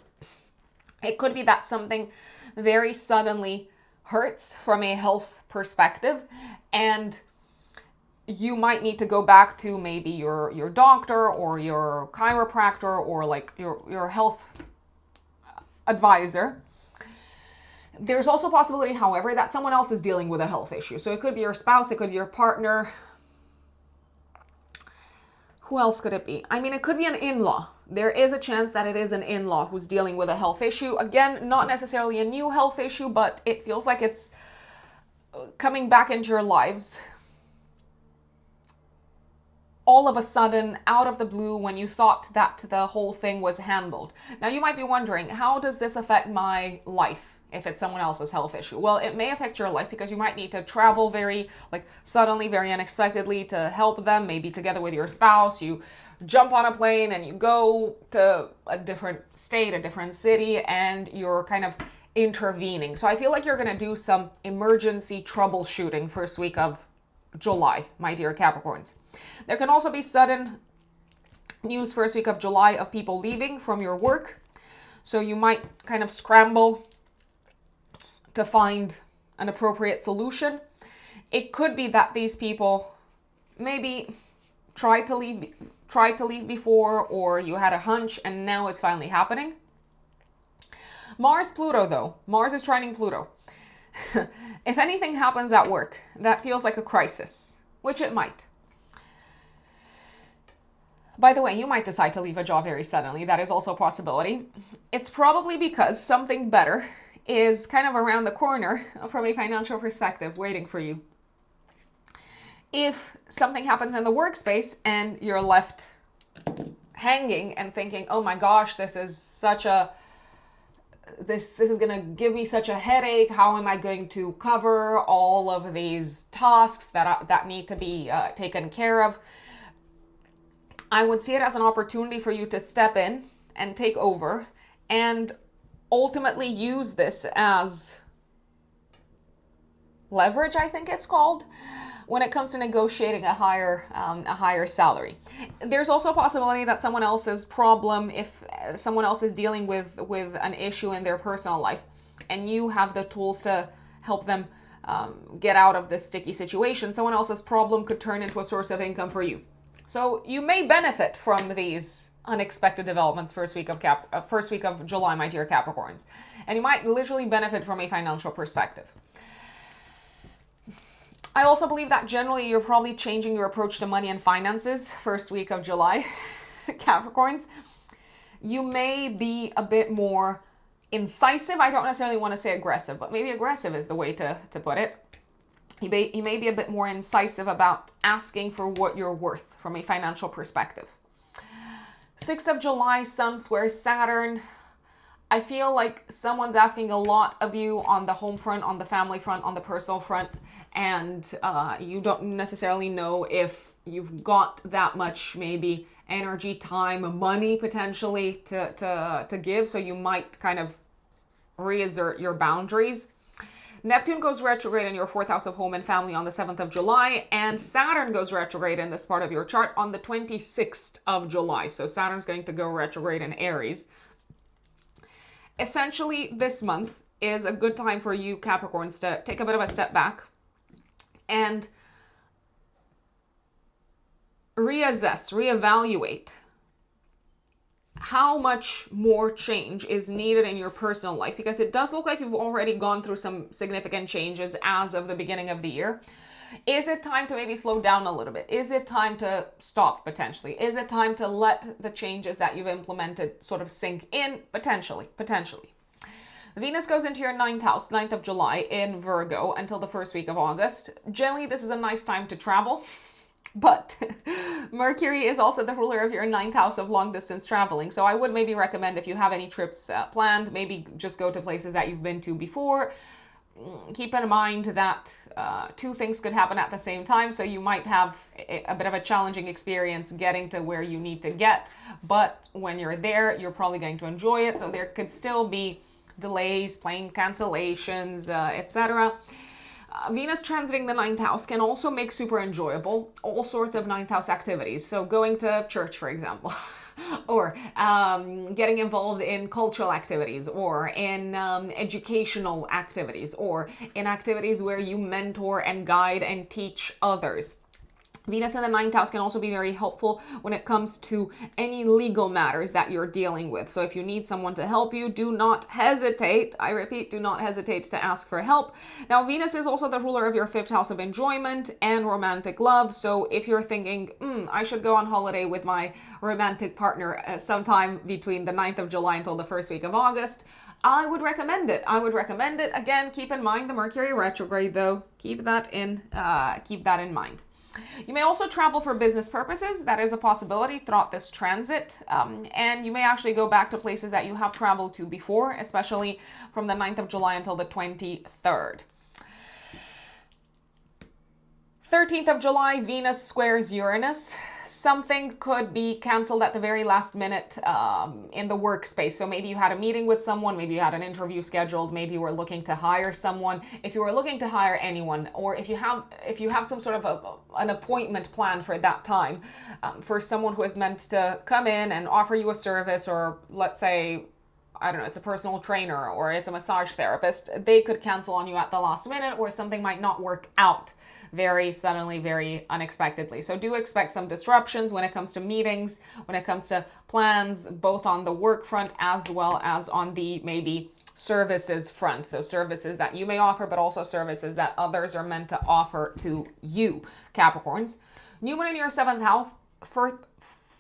It could be that something very suddenly hurts from a health perspective, and you might need to go back to maybe your doctor or your chiropractor or like your health advisor. There's also a possibility, however, that someone else is dealing with a health issue. So it could be your spouse, it could be your partner. Who else could it be? I mean, it could be an in-law. There is a chance that it is an in-law who's dealing with a health issue. Again, not necessarily a new health issue, but it feels like it's coming back into your lives all of a sudden, out of the blue, when you thought that the whole thing was handled. Now, you might be wondering, how does this affect my life if it's someone else's health issue? Well, it may affect your life because you might need to travel very, like, suddenly, very unexpectedly to help them, maybe together with your spouse. You jump on a plane and you go to a different state, a different city, and you're kind of intervening. So I feel like you're going to do some emergency troubleshooting first week of July, my dear Capricorns. There can also be sudden news first week of July of people leaving from your work. So you might kind of scramble to find an appropriate solution. It could be that these people maybe tried to leave before, or you had a hunch and now it's finally happening. Mars-Pluto though. Mars is trining Pluto. If anything happens at work that feels like a crisis, which it might. By the way, you might decide to leave a job very suddenly. That is also a possibility. It's probably because something better is kind of around the corner from a financial perspective, waiting for you. If something happens in the workspace and you're left hanging and thinking, oh my gosh, this is going to give me such a headache. How am I going to cover all of these tasks that need to be taken care of? I would see it as an opportunity for you to step in and take over and ultimately use this as leverage, I think it's called, when it comes to negotiating a higher salary. There's also a possibility that someone else's problem, if someone else is dealing with an issue in their personal life, and you have the tools to help them get out of this sticky situation, someone else's problem could turn into a source of income for you. So you may benefit from these unexpected developments first week of July, my dear Capricorns, and you might literally benefit from a financial perspective. I also believe that generally you're probably changing your approach to money and finances first week of July, Capricorns. You may be a bit more incisive. I don't necessarily want to say aggressive, but maybe aggressive is the way to put it. You may be a bit more incisive about asking for what you're worth from a financial perspective. 6th of July, Sun squares Saturn. I feel like someone's asking a lot of you on the home front, on the family front, on the personal front, and you don't necessarily know if you've got that much maybe energy, time, money potentially to give, so you might kind of reassert your boundaries. Neptune goes retrograde in your 4th house of home and family on the 7th of July, and Saturn goes retrograde in this part of your chart on the 26th of July. So Saturn's going to go retrograde in Aries. Essentially, this month is a good time for you Capricorns to take a bit of a step back and reassess, reevaluate how much more change is needed in your personal life, because it does look like you've already gone through some significant changes as of the beginning of the year. Is it time to maybe slow down a little bit? Is it time to stop potentially? Is it time to let the changes that you've implemented sort of sink in? Potentially. Venus goes into your 9th house, 9th of July in Virgo until the first week of August. Generally, this is a nice time to travel. But Mercury is also the ruler of your 9th house of long distance traveling. So I would maybe recommend, if you have any trips planned, maybe just go to places that you've been to before. Keep in mind that two things could happen at the same time. So you might have a bit of a challenging experience getting to where you need to get. But when you're there, you're probably going to enjoy it. So there could still be delays, plane cancellations, etc. Venus transiting the 9th house can also make super enjoyable all sorts of 9th house activities. So going to church, for example, or getting involved in cultural activities, or in educational activities, or in activities where you mentor and guide and teach others. Venus in the 9th house can also be very helpful when it comes to any legal matters that you're dealing with. So if you need someone to help you, do not hesitate. I repeat, do not hesitate to ask for help. Now, Venus is also the ruler of your 5th house of enjoyment and romantic love. So if you're thinking, I should go on holiday with my romantic partner sometime between the 9th of July until the first week of August, I would recommend it. Again, keep in mind the Mercury retrograde, though. Keep that in mind. You may also travel for business purposes. That is a possibility throughout this transit. And you may actually go back to places that you have traveled to before, especially from the 9th of July until the 23rd. 13th of July, Venus squares Uranus. Something could be canceled at the very last minute in the workspace. So maybe you had a meeting with someone, maybe you had an interview scheduled, maybe you were looking to hire someone. If you were looking to hire anyone, or if you have some sort of an appointment planned for that time, for someone who is meant to come in and offer you a service, or let's say, I don't know, it's a personal trainer or it's a massage therapist, they could cancel on you at the last minute, or something might not work out very suddenly, very unexpectedly. So do expect some disruptions when it comes to meetings, when it comes to plans, both on the work front as well as on the maybe services front. So services that you may offer, but also services that others are meant to offer to you, Capricorns. New moon in your 7th house for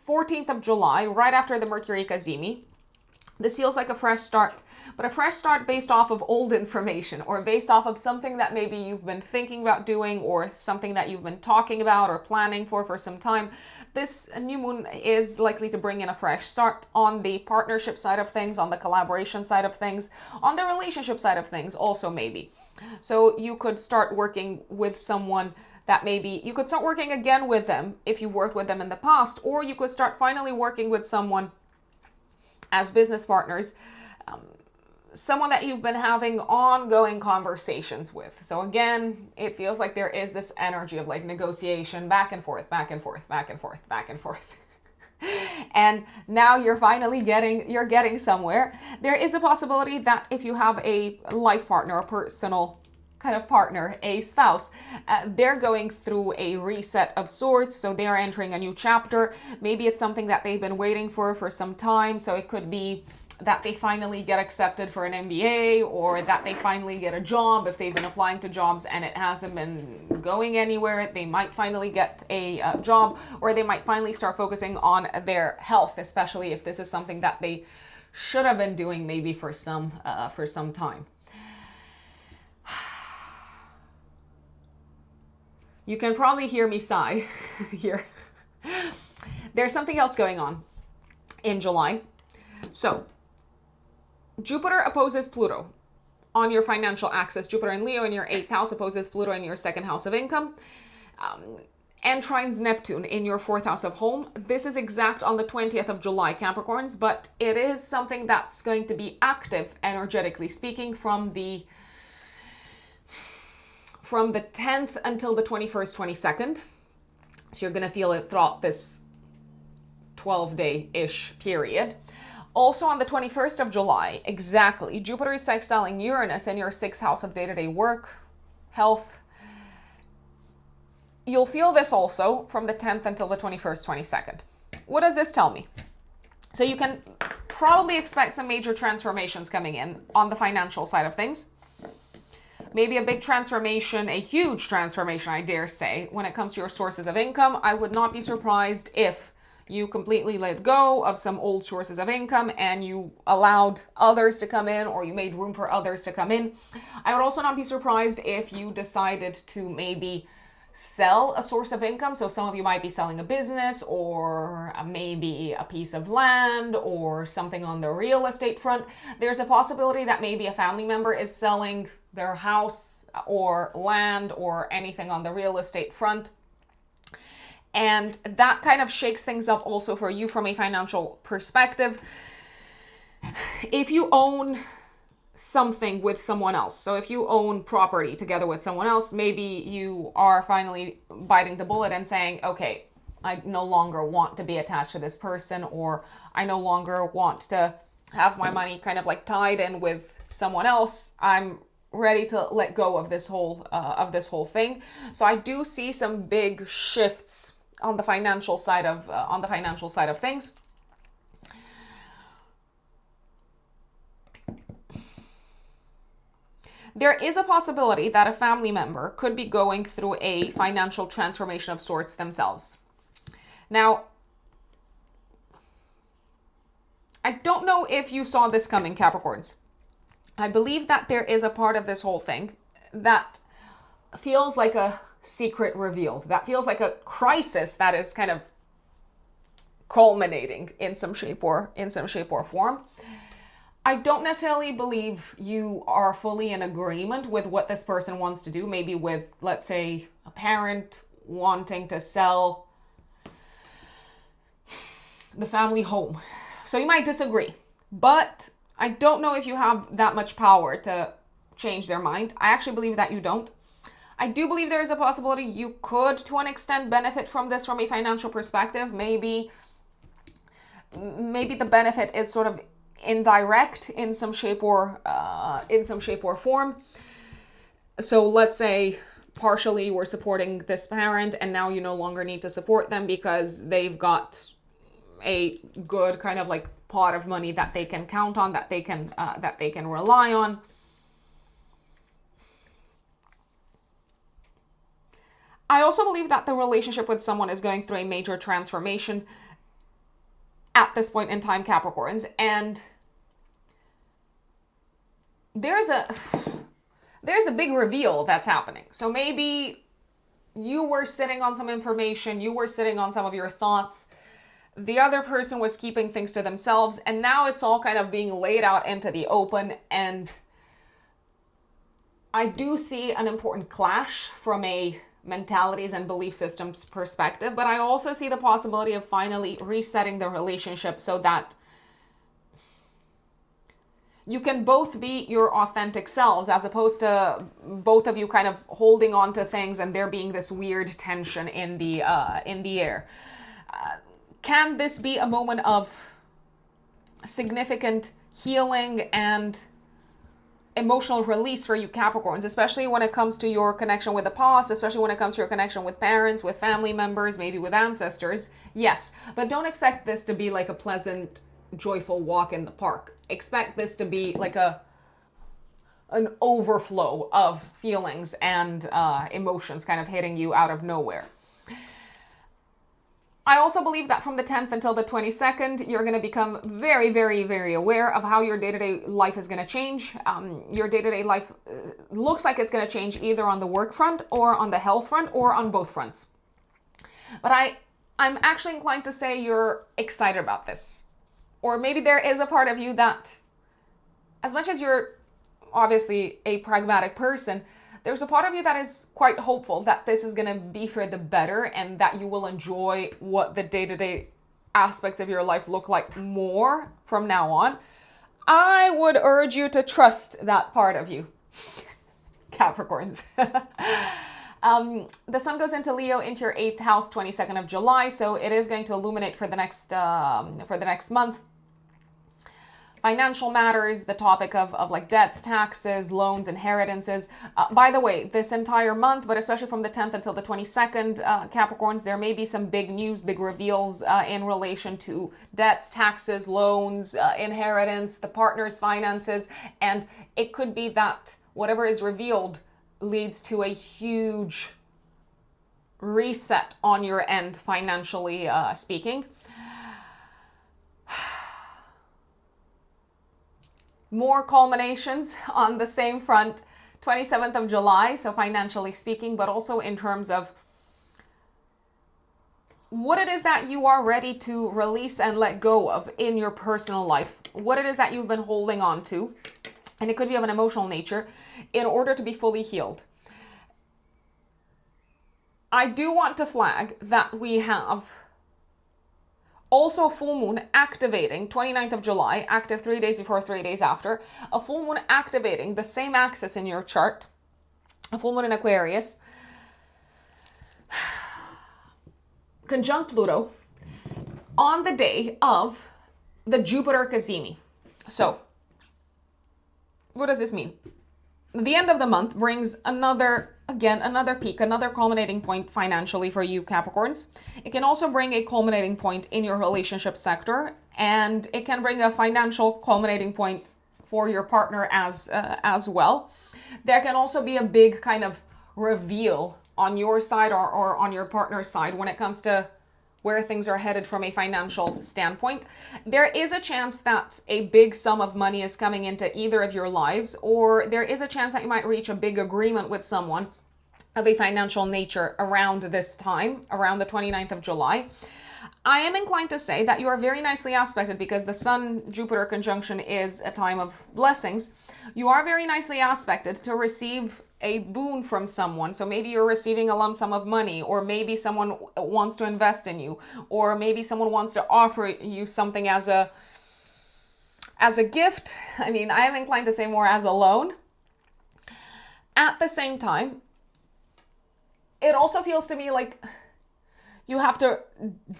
14th of July, right after the Mercury Cazimi. This feels like a fresh start, but a fresh start based off of old information, or based off of something that maybe you've been thinking about doing, or something that you've been talking about or planning for some time. This new moon is likely to bring in a fresh start on the partnership side of things, on the collaboration side of things, on the relationship side of things also maybe. So you could start working with someone that maybe you could start working again with them if you've worked with them in the past, or you could start finally working with someone as business partners, someone that you've been having ongoing conversations with. So again, it feels like there is this energy of like negotiation, back and forth. And now you're finally getting somewhere. There is a possibility that if you have a life partner, a personal kind of partner, a spouse, they're going through a reset of sorts. So they are entering a new chapter. Maybe it's something that they've been waiting for some time. So it could be that they finally get accepted for an MBA, or that they finally get a job. If they've been applying to jobs and it hasn't been going anywhere, they might finally get a job, or they might finally start focusing on their health, especially if this is something that they should have been doing maybe for some time. You can probably hear me sigh here. There's something else going on in July. So, Jupiter opposes Pluto on your financial axis. Jupiter in Leo in your 8th house opposes Pluto in your 2nd house of income. And trines Neptune in your 4th house of home. This is exact on the 20th of July, Capricorns, but it is something that's going to be active, energetically speaking, from the 10th until the 21st, 22nd. So you're going to feel it throughout this 12-day-ish period. Also on the 21st of July, exactly, Jupiter is sextiling Uranus in your 6th house of day-to-day work, health. You'll feel this also from the 10th until the 21st, 22nd. What does this tell me? So you can probably expect some major transformations coming in on the financial side of things. Maybe a big transformation, a huge transformation, I dare say, when it comes to your sources of income. I would not be surprised if you completely let go of some old sources of income and you allowed others to come in, or you made room for others to come in. I would also not be surprised if you decided to maybe sell a source of income. So some of you might be selling a business, or maybe a piece of land, or something on the real estate front. There's a possibility that maybe a family member is selling their house or land or anything on the real estate front. And that kind of shakes things up also for you from a financial perspective. If you own something with someone else, so if you own property together with someone else, maybe you are finally biting the bullet and saying, okay, I no longer want to be attached to this person, or I no longer want to have my money kind of like tied in with someone else. I'm ready to let go of this whole thing. So I do see some big shifts on the financial side of things. There is a possibility that a family member could be going through a financial transformation of sorts themselves. Now, I don't know if you saw this coming, Capricorns. I believe that there is a part of this whole thing that feels like a secret revealed, that feels like a crisis that is kind of culminating in some shape or form. I don't necessarily believe you are fully in agreement with what this person wants to do, maybe with, let's say, a parent wanting to sell the family home. So you might disagree, but I don't know if you have that much power to change their mind. I actually believe that you don't. I do believe there is a possibility you could, to an extent, benefit from this from a financial perspective. Maybe the benefit is sort of indirect in some shape or form. So let's say partially you were supporting this parent, and now you no longer need to support them because they've got a good kind of like pot of money that they can count on, that they can rely on. I also believe that the relationship with someone is going through a major transformation at this point in time, Capricorns, and there's a big reveal that's happening. So maybe you were sitting on some information, you were sitting on some of your thoughts, the other person was keeping things to themselves, and now it's all kind of being laid out into the open. And I do see an important clash from a mentalities and belief systems perspective, but I also see the possibility of finally resetting the relationship so that you can both be your authentic selves, as opposed to both of you kind of holding on to things and there being this weird tension in the air. Can this be a moment of significant healing and emotional release for you, Capricorns, especially when it comes to your connection with the past, especially when it comes to your connection with parents, with family members, maybe with ancestors? Yes, but don't expect this to be like a pleasant, joyful walk in the park. Expect this to be like an overflow of feelings and emotions kind of hitting you out of nowhere. I also believe that from the 10th until the 22nd, you're going to become very, very, very aware of how your day-to-day life is going to change. Your day-to-day life looks like it's going to change either on the work front or on the health front or on both fronts. But I'm actually inclined to say you're excited about this. Or maybe there is a part of you that, as much as you're obviously a pragmatic person, there's a part of you that is quite hopeful that this is going to be for the better and that you will enjoy what the day-to-day aspects of your life look like more from now on. I would urge you to trust that part of you, Capricorns. The sun goes into Leo, into your 8th house, 22nd of July, so it is going to illuminate for the next month. financial matters, the topic of like debts, taxes, loans, inheritances. By the way, this entire month, but especially from the 10th until the 22nd, Capricorns, there may be some big news, big reveals in relation to debts, taxes, loans, inheritance, the partner's finances. And it could be that whatever is revealed leads to a huge reset on your end, financially speaking. More culminations on the same front, 27th of July, so financially speaking, but also in terms of what it is that you are ready to release and let go of in your personal life, what it is that you've been holding on to, and it could be of an emotional nature, in order to be fully healed. I do want to flag that we have also a full moon activating 29th of July, active 3 days before, 3 days after. A full moon activating the same axis in your chart. A full moon in Aquarius. Conjunct Pluto on the day of the Jupiter Cazimi. So, what does this mean? The end of the month brings another peak, another culminating point financially for you Capricorns. It can also bring a culminating point in your relationship sector, and it can bring a financial culminating point for your partner as well. There can also be a big kind of reveal on your side or on your partner's side when it comes to where things are headed from a financial standpoint. There is a chance that a big sum of money is coming into either of your lives, or there is a chance that you might reach a big agreement with someone of a financial nature around this time, around the 29th of July. I am inclined to say that you are very nicely aspected because the Sun-Jupiter conjunction is a time of blessings. You are very nicely aspected to receive a boon from someone. So maybe you're receiving a lump sum of money, or maybe someone wants to invest in you, or maybe someone wants to offer you something as a gift. I mean, I am inclined to say more as a loan. At the same time, it also feels to me like you have to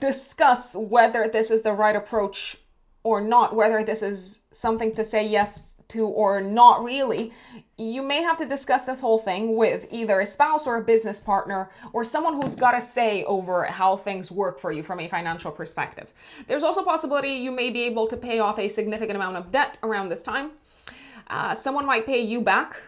discuss whether this is the right approach or not, whether this is something to say yes to or not really. You may have to discuss this whole thing with either a spouse or a business partner or someone who's got a say over how things work for you from a financial perspective. There's also a possibility you may be able to pay off a significant amount of debt around this time. Someone might pay you back.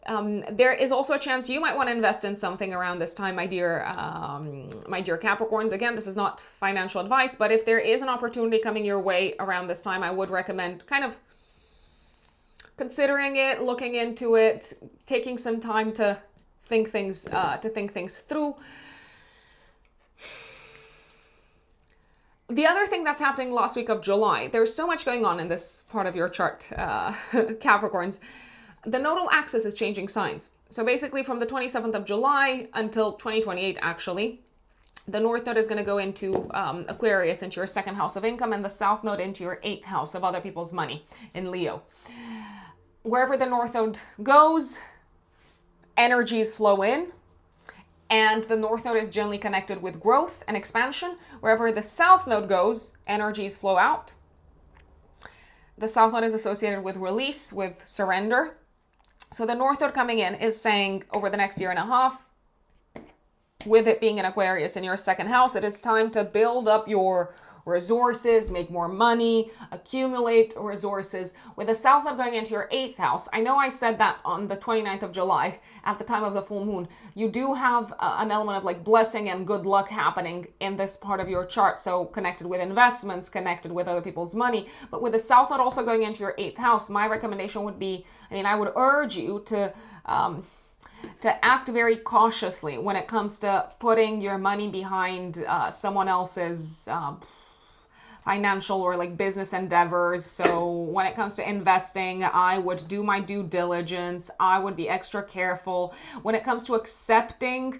There is also a chance you might want to invest in something around this time, my dear Capricorns. Again, this is not financial advice, but if there is an opportunity coming your way around this time, I would recommend kind of considering it, looking into it, taking some time to think things through. The other thing that's happening last week of July, there's so much going on in this part of your chart, Capricorns. The nodal axis is changing signs. So basically from the 27th of July until 2028, actually, the North Node is going to go into Aquarius, into your second house of income, and the South Node into your 8th house of other people's money in Leo. Wherever the North Node goes, energies flow in, and the North Node is generally connected with growth and expansion. Wherever the South Node goes, energies flow out. The South Node is associated with release, with surrender. So the North Node coming in is saying over the next year and a half, with it being in Aquarius in your second house, it is time to build up your resources, make more money, accumulate resources. With the South Node going into your 8th house, I know I said that on the 29th of July at the time of the full moon, you do have an element of like blessing and good luck happening in this part of your chart. So connected with investments, connected with other people's money. But with the South Node also going into your 8th house, my recommendation would be, I would urge you to act very cautiously when it comes to putting your money behind someone else's financial or like business endeavors. So when it comes to investing, I would do my due diligence. I would be extra careful when it comes to accepting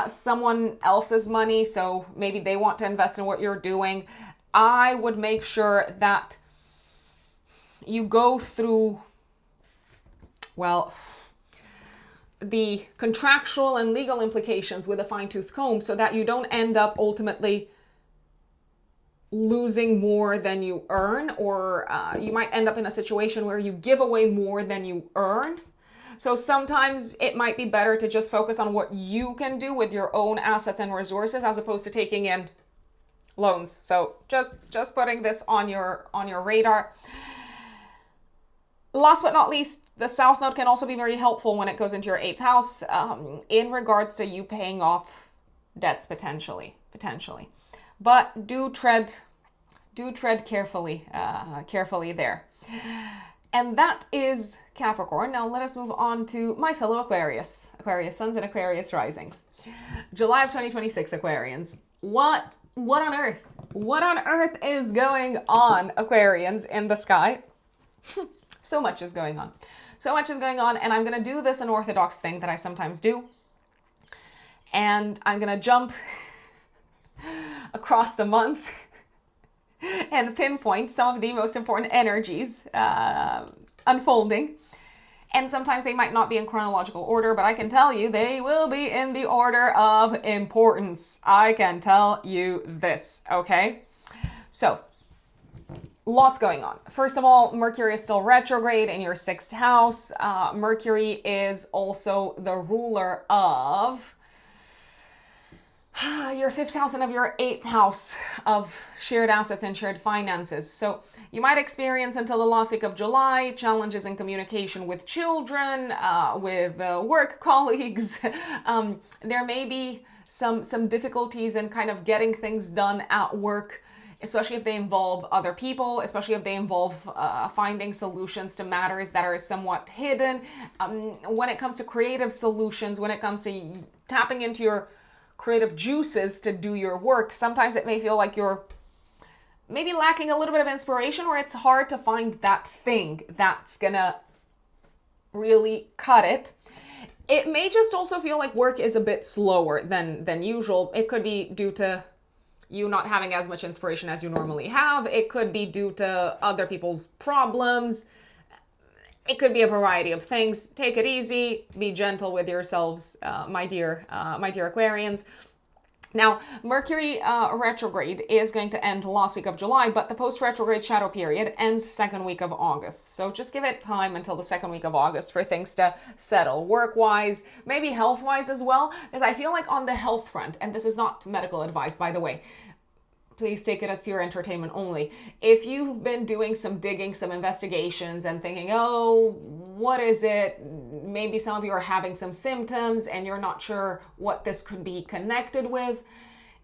someone else's money. So maybe they want to invest in what you're doing. I would make sure that you go through, the contractual and legal implications with a fine-tooth comb so that you don't end up ultimately losing more than you earn, or you might end up in a situation where you give away more than you earn. So sometimes it might be better to just focus on what you can do with your own assets and resources as opposed to taking in loans. So just putting this on your radar. Last but not least, the South Node can also be very helpful when it goes into your 8th house in regards to you paying off debts potentially. But do tread carefully there. And that is Capricorn. Now let us move on to my fellow Aquarius suns and Aquarius risings. July of 2026, Aquarians. What on earth? What on earth is going on, Aquarians, in the sky? So much is going on. And I'm going to do this unorthodox thing that I sometimes do. And I'm going to jump across the month and pinpoint some of the most important energies unfolding. And sometimes they might not be in chronological order, but I can tell you they will be in the order of importance. I can tell you this, okay? So, lots going on. First of all, Mercury is still retrograde in your 6th house. Mercury is also the ruler of your 5th house and of your 8th house of shared assets and shared finances. So you might experience until the last week of July challenges in communication with children, with work colleagues. There may be some difficulties in kind of getting things done at work, especially if they involve other people, especially if they involve finding solutions to matters that are somewhat hidden. When it comes to creative solutions, when it comes to tapping into your creative juices to do your work, sometimes it may feel like you're maybe lacking a little bit of inspiration, or it's hard to find that thing that's gonna really cut it. It may just also feel like work is a bit slower than usual. It could be due to you not having as much inspiration as you normally have. It could be due to other people's problems. It could be a variety of things. Take it easy. Be gentle with yourselves, my dear Aquarians. Now, Mercury retrograde is going to end last week of July, but the post-retrograde shadow period ends 2nd week of August. So just give it time until the 2nd week of August for things to settle, work-wise, maybe health-wise as well. Because I feel like on the health front, and this is not medical advice, by the way, please take it as pure entertainment only. If you've been doing some digging, some investigations and thinking, oh, what is it? Maybe some of you are having some symptoms and you're not sure what this could be connected with.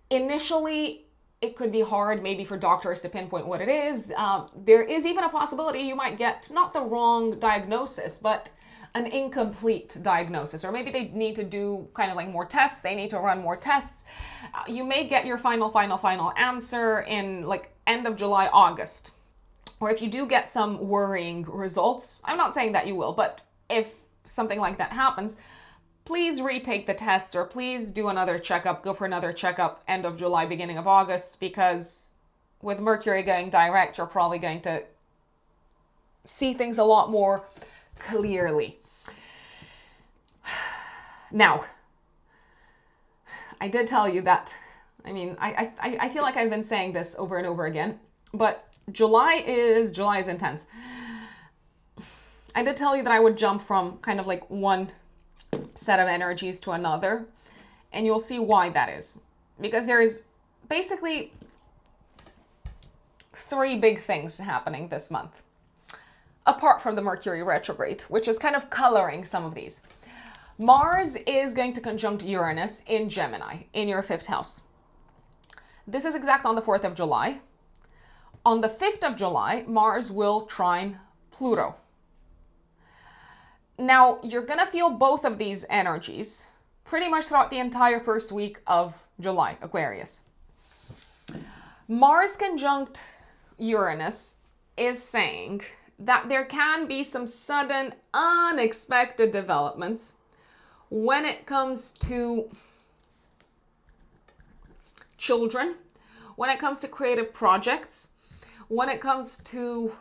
Initially, it could be hard maybe for doctors to pinpoint what it is. There is even a possibility you might get not the wrong diagnosis, but an incomplete diagnosis, or maybe they need to do kind of like more tests. They need to run more tests. You may get your final answer in like end of July, August. Or if you do get some worrying results, I'm not saying that you will, but if something like that happens, please retake the tests, or please do another checkup, go for another checkup end of July, beginning of August, because with Mercury going direct, you're probably going to see things a lot more clearly. Now, I did tell you that, I feel like I've been saying this over and over again, but July is intense. I did tell you that I would jump from kind of like one set of energies to another, and you'll see why that is. Because there is basically 3 big things happening this month, apart from the Mercury retrograde, which is kind of coloring some of these. Mars is going to conjunct Uranus in Gemini, in your 5th house. This is exact on the 4th of July. On the 5th of July, Mars will trine Pluto. Now, you're going to feel both of these energies pretty much throughout the entire first week of July, Aquarius. Mars conjunct Uranus is saying that there can be some sudden, unexpected developments when it comes to children, when it comes to creative projects, when it comes to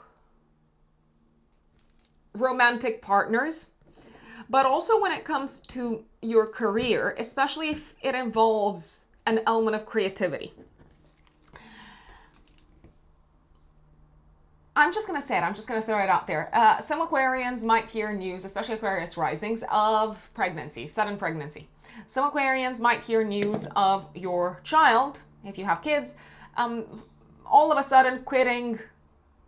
romantic partners, but also when it comes to your career, especially if it involves an element of creativity. I'm just going to say it. I'm just going to throw it out there. Some Aquarians might hear news, especially Aquarius risings, of pregnancy, sudden pregnancy. Some Aquarians might hear news of your child, if you have kids, all of a sudden quitting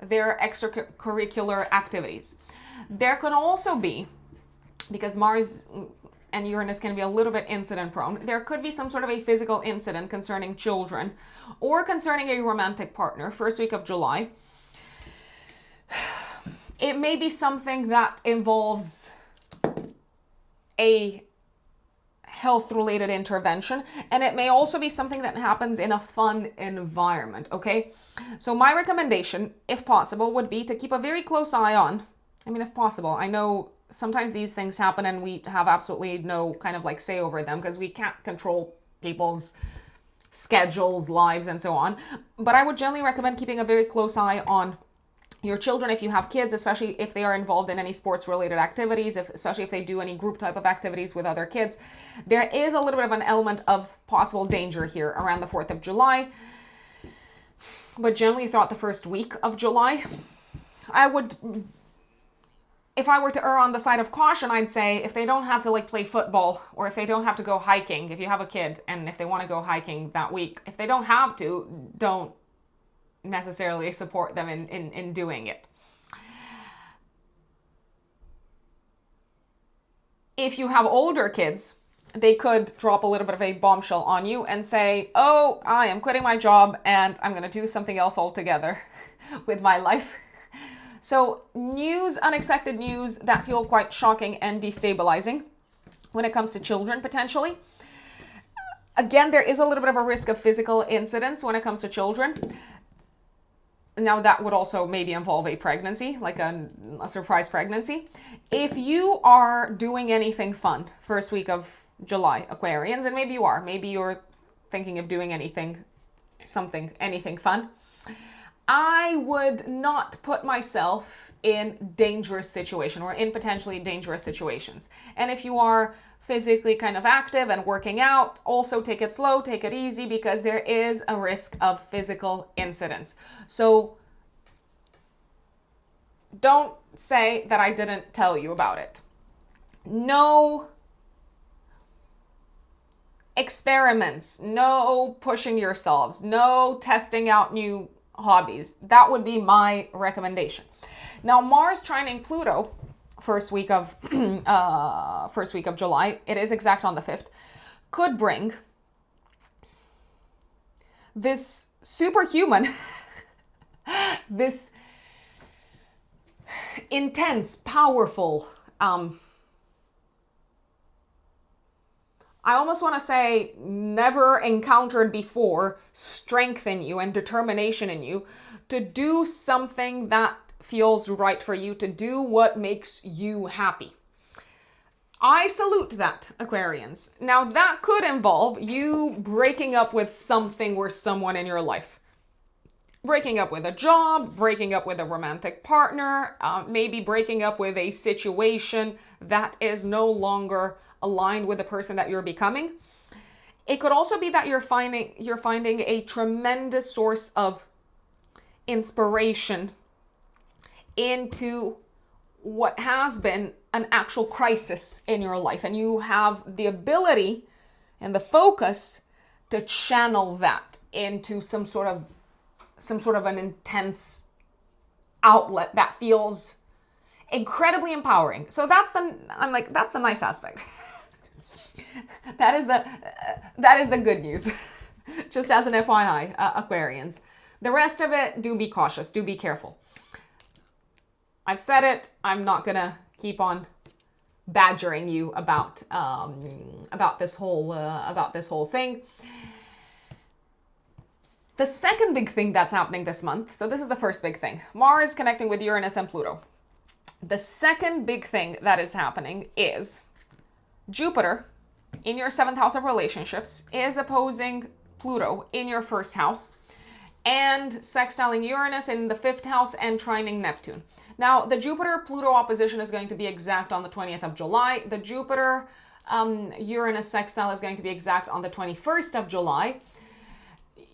their extracurricular activities. There could also be, because Mars and Uranus can be a little bit incident prone, there could be some sort of a physical incident concerning children or concerning a romantic partner, first week of July. It may be something that involves a health-related intervention, and it may also be something that happens in a fun environment, okay? So my recommendation, if possible, would be to keep a very close eye on, if possible. I know sometimes these things happen and we have absolutely no kind of like say over them because we can't control people's schedules, lives, and so on. But I would generally recommend keeping a very close eye on your children if you have kids, especially if they are involved in any sports related activities, especially if they do any group type of activities with other kids. There is a little bit of an element of possible danger here around the 4th of July. But generally throughout the first week of July, if I were to err on the side of caution, I'd say if they don't have to like play football, or if they don't have to go hiking, if you have a kid and if they want to go hiking that week, if they don't have to, don't necessarily support them in doing it. If you have older kids, they could drop a little bit of a bombshell on you and say, oh, I am quitting my job and I'm going to do something else altogether with my life. So unexpected news that feel quite shocking and destabilizing when it comes to children, potentially. Again, there is a little bit of a risk of physical incidents when it comes to children. Now, that would also maybe involve a pregnancy, like a surprise pregnancy. If you are doing anything fun first week of July, Aquarians, and maybe you're thinking of doing anything fun, I would not put myself in dangerous situation or in potentially dangerous situations. And if you are physically kind of active and working out, also take it slow, take it easy, because there is a risk of physical incidents. So don't say that I didn't tell you about it. No experiments, no pushing yourselves, no testing out new hobbies. That would be my recommendation. Now, Mars trining Pluto first week of July, it is exact on the 5th, could bring this superhuman, this intense, powerful, I almost want to say never encountered before strength in you and determination in you to do something that feels right for you, to do what makes you happy. I salute that, Aquarians. Now, that could involve you breaking up with something or someone in your life. Breaking up with a job, breaking up with a romantic partner, maybe breaking up with a situation that is no longer aligned with the person that you're becoming. It could also be that you're finding a tremendous source of inspiration into what has been an actual crisis in your life, and you have the ability and the focus to channel that into some sort of an intense outlet that feels incredibly empowering. So that's the nice aspect. That is the good news. Just as an FYI, Aquarians. The rest of it, do be cautious, do be careful. I've said it. I'm not gonna keep on badgering you about this whole thing. The second big thing that's happening this month, so this is the first big thing, Mars connecting with Uranus and Pluto. The second big thing that is happening is Jupiter in your 7th house of relationships is opposing Pluto in your 1st house and sextiling Uranus in the 5th house and trining Neptune. Now, the Jupiter-Pluto opposition is going to be exact on the 20th of July. The Jupiter-Uranus sextile is going to be exact on the 21st of July.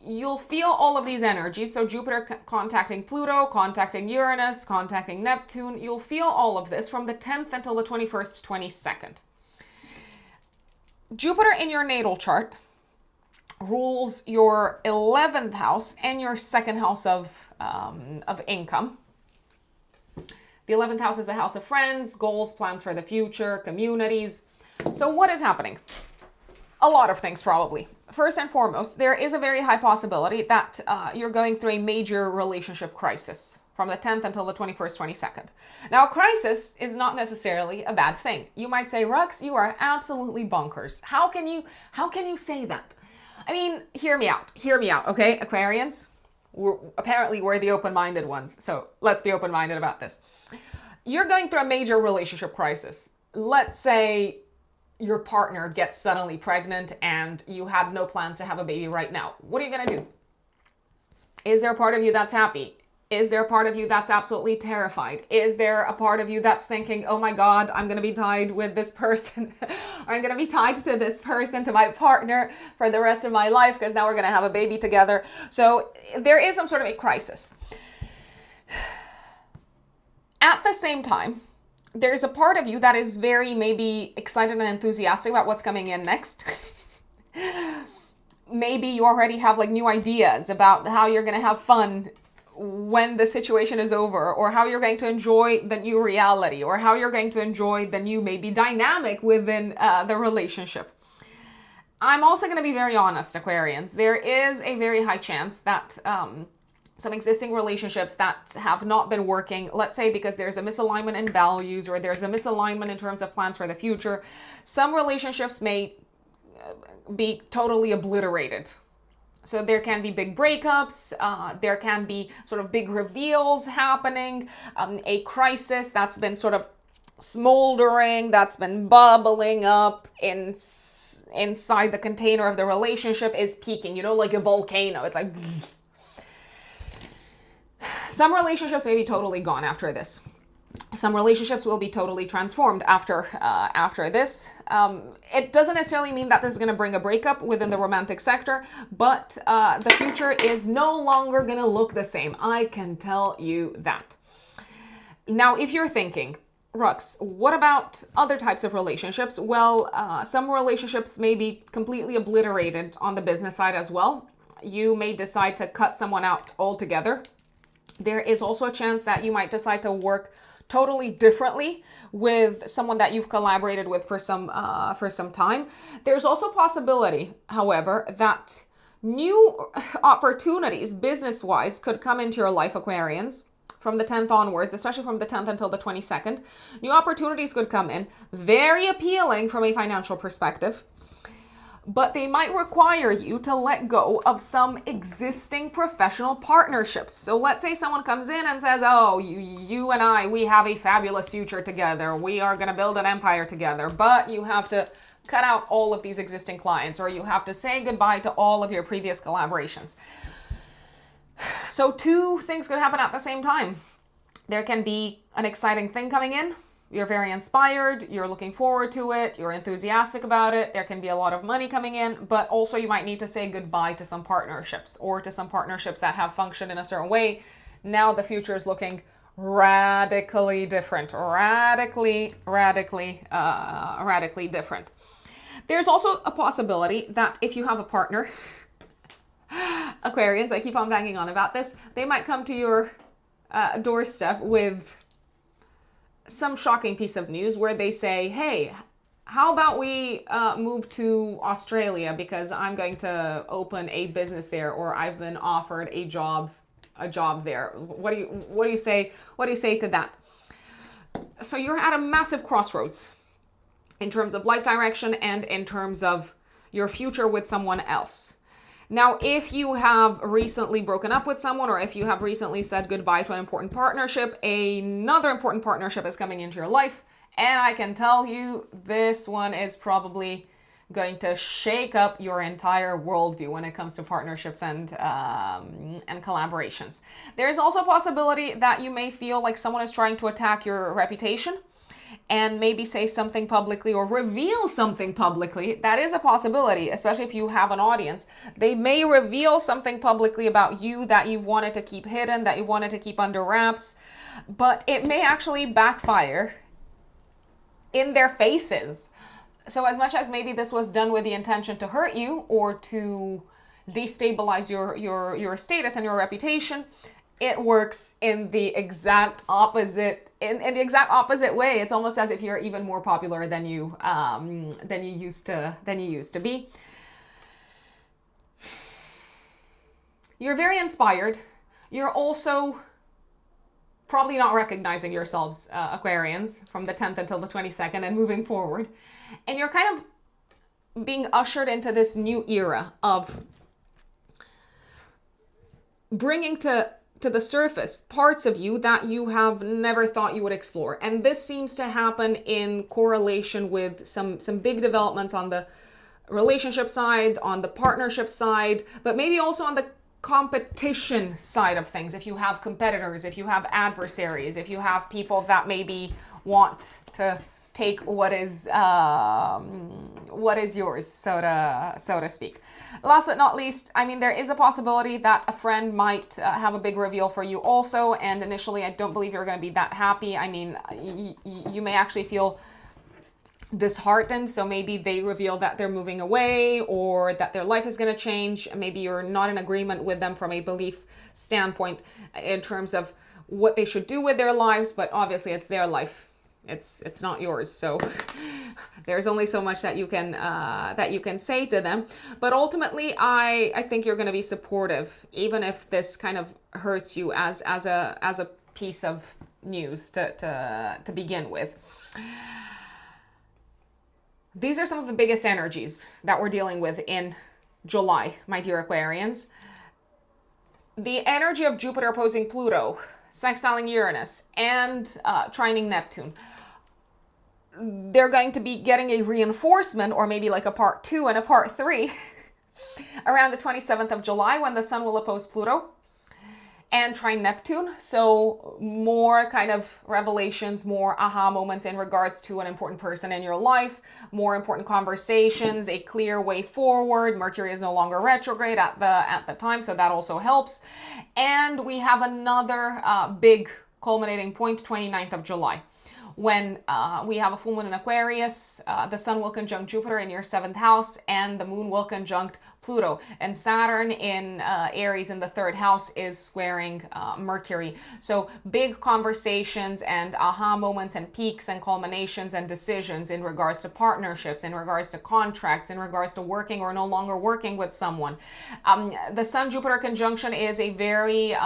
you'll feel all of these energies. So Jupiter contacting Pluto, contacting Uranus, contacting Neptune. You'll feel all of this from the 10th until the 21st, 22nd. Jupiter in your natal chart rules your 11th house and your second house of income. The 11th house is the house of friends, goals, plans for the future, communities. So what is happening? A lot of things probably. First and foremost, there is a very high possibility that you're going through a major relationship crisis from the 10th until the 21st, 22nd. Now, a crisis is not necessarily a bad thing. You might say, Rux, you are absolutely bonkers. How can you say that? I mean, hear me out, okay, Aquarians? Apparently we're the open-minded ones, so let's be open-minded about this. You're going through a major relationship crisis. Let's say your partner gets suddenly pregnant and you had no plans to have a baby right now. What are you going to do? Is there a part of you that's happy? Is there a part of you that's absolutely terrified? Is there a part of you that's thinking, oh my God, I'm going to be tied with this person. I'm going to be tied to this person, to my partner for the rest of my life because now we're going to have a baby together. So there is some sort of a crisis. At the same time, there's a part of you that is very maybe excited and enthusiastic about what's coming in next. Maybe you already have like new ideas about how you're going to have fun when the situation is over, or how you're going to enjoy the new reality, or how you're going to enjoy the new maybe dynamic within the relationship. I'm also going to be very honest, Aquarians. There is a very high chance that some existing relationships that have not been working, let's say because there's a misalignment in values or there's a misalignment in terms of plans for the future, some relationships may be totally obliterated. So there can be big breakups, there can be sort of big reveals happening, a crisis that's been sort of smoldering, that's been bubbling up inside the container of the relationship is peaking, you know, like a volcano. It's like... Some relationships may be totally gone after this. Some relationships will be totally transformed after this. It doesn't necessarily mean that this is going to bring a breakup within the romantic sector, but the future is no longer going to look the same. I can tell you that. Now, if you're thinking, Rux, what about other types of relationships? Well, some relationships may be completely obliterated on the business side as well. You may decide to cut someone out altogether. There is also a chance that you might decide to work totally differently with someone that you've collaborated with for some time. There's also a possibility, however, that new opportunities business-wise could come into your life, Aquarians, from the 10th onwards, especially from the 10th until the 22nd. New opportunities could come in, very appealing from a financial perspective, but they might require you to let go of some existing professional partnerships. So let's say someone comes in and says, oh, you and I, we have a fabulous future together. We are going to build an empire together, but you have to cut out all of these existing clients, or you have to say goodbye to all of your previous collaborations. So two things could happen at the same time. There can be an exciting thing coming in. You're very inspired, you're looking forward to it, you're enthusiastic about it, there can be a lot of money coming in, but also you might need to say goodbye to some partnerships, or to some partnerships that have functioned in a certain way. Now the future is looking radically different, radically different. There's also a possibility that if you have a partner, Aquarians, I keep on banging on about this, they might come to your doorstep with some shocking piece of news where they say, hey, how about we move to Australia because I'm going to open a business there, or I've been offered a job there. What do you say to that? So you're at a massive crossroads in terms of life direction and in terms of your future with someone else. Now, if you have recently broken up with someone, or if you have recently said goodbye to an important partnership, another important partnership is coming into your life. And I can tell you, this one is probably going to shake up your entire worldview when it comes to partnerships and collaborations. There is also a possibility that you may feel like someone is trying to attack your reputation. and maybe say something publicly or reveal something publicly. That is a possibility, especially if you have an audience. They may reveal something publicly about you that you've wanted to keep hidden, that you've wanted to keep under wraps, but it may actually backfire in their faces. So as much as maybe this was done with the intention to hurt you or to destabilize your status and your reputation, it works in the exact opposite in the exact opposite way. It's almost as if you're even more popular than you used to be. You're very inspired. You're also probably not recognizing yourselves, Aquarians, from the 10th until the 22nd and moving forward. And you're kind of being ushered into this new era of bringing to the surface parts of you that you have never thought you would explore. And this seems to happen in correlation with some big developments on the relationship side, on the partnership side, but maybe also on the competition side of things. If you have competitors, if you have adversaries, if you have people that maybe want to take what is yours, so to speak. Last but not least, I mean, there is a possibility that a friend might have a big reveal for you also, and initially I don't believe you're going to be that happy. I mean, you may actually feel disheartened, so maybe they reveal that they're moving away or that their life is going to change. Maybe you're not in agreement with them from a belief standpoint in terms of what they should do with their lives, but obviously it's their life. It's not yours, so there's only so much that you can say to them. But ultimately, I think you're going to be supportive, even if this kind of hurts you as a piece of news to begin with. These are some of the biggest energies that we're dealing with in July, my dear Aquarians. The energy of Jupiter opposing Pluto, sextiling Uranus, and trining Neptune. They're going to be getting a reinforcement, or maybe like a part 2 and a part 3 around the 27th of July, when the Sun will oppose Pluto and trine Neptune. So more kind of revelations, more aha moments in regards to an important person in your life, more important conversations, a clear way forward. Mercury is no longer retrograde at the time, so that also helps. And we have another big culminating point, 29th of July. When we have a full moon in Aquarius, the Sun will conjunct Jupiter in your 7th house, and the Moon will conjunct Pluto. And Saturn in Aries in the 3rd house is squaring Mercury. So big conversations and aha moments and peaks and culminations and decisions in regards to partnerships, in regards to contracts, in regards to working or no longer working with someone. The Sun-Jupiter conjunction is a very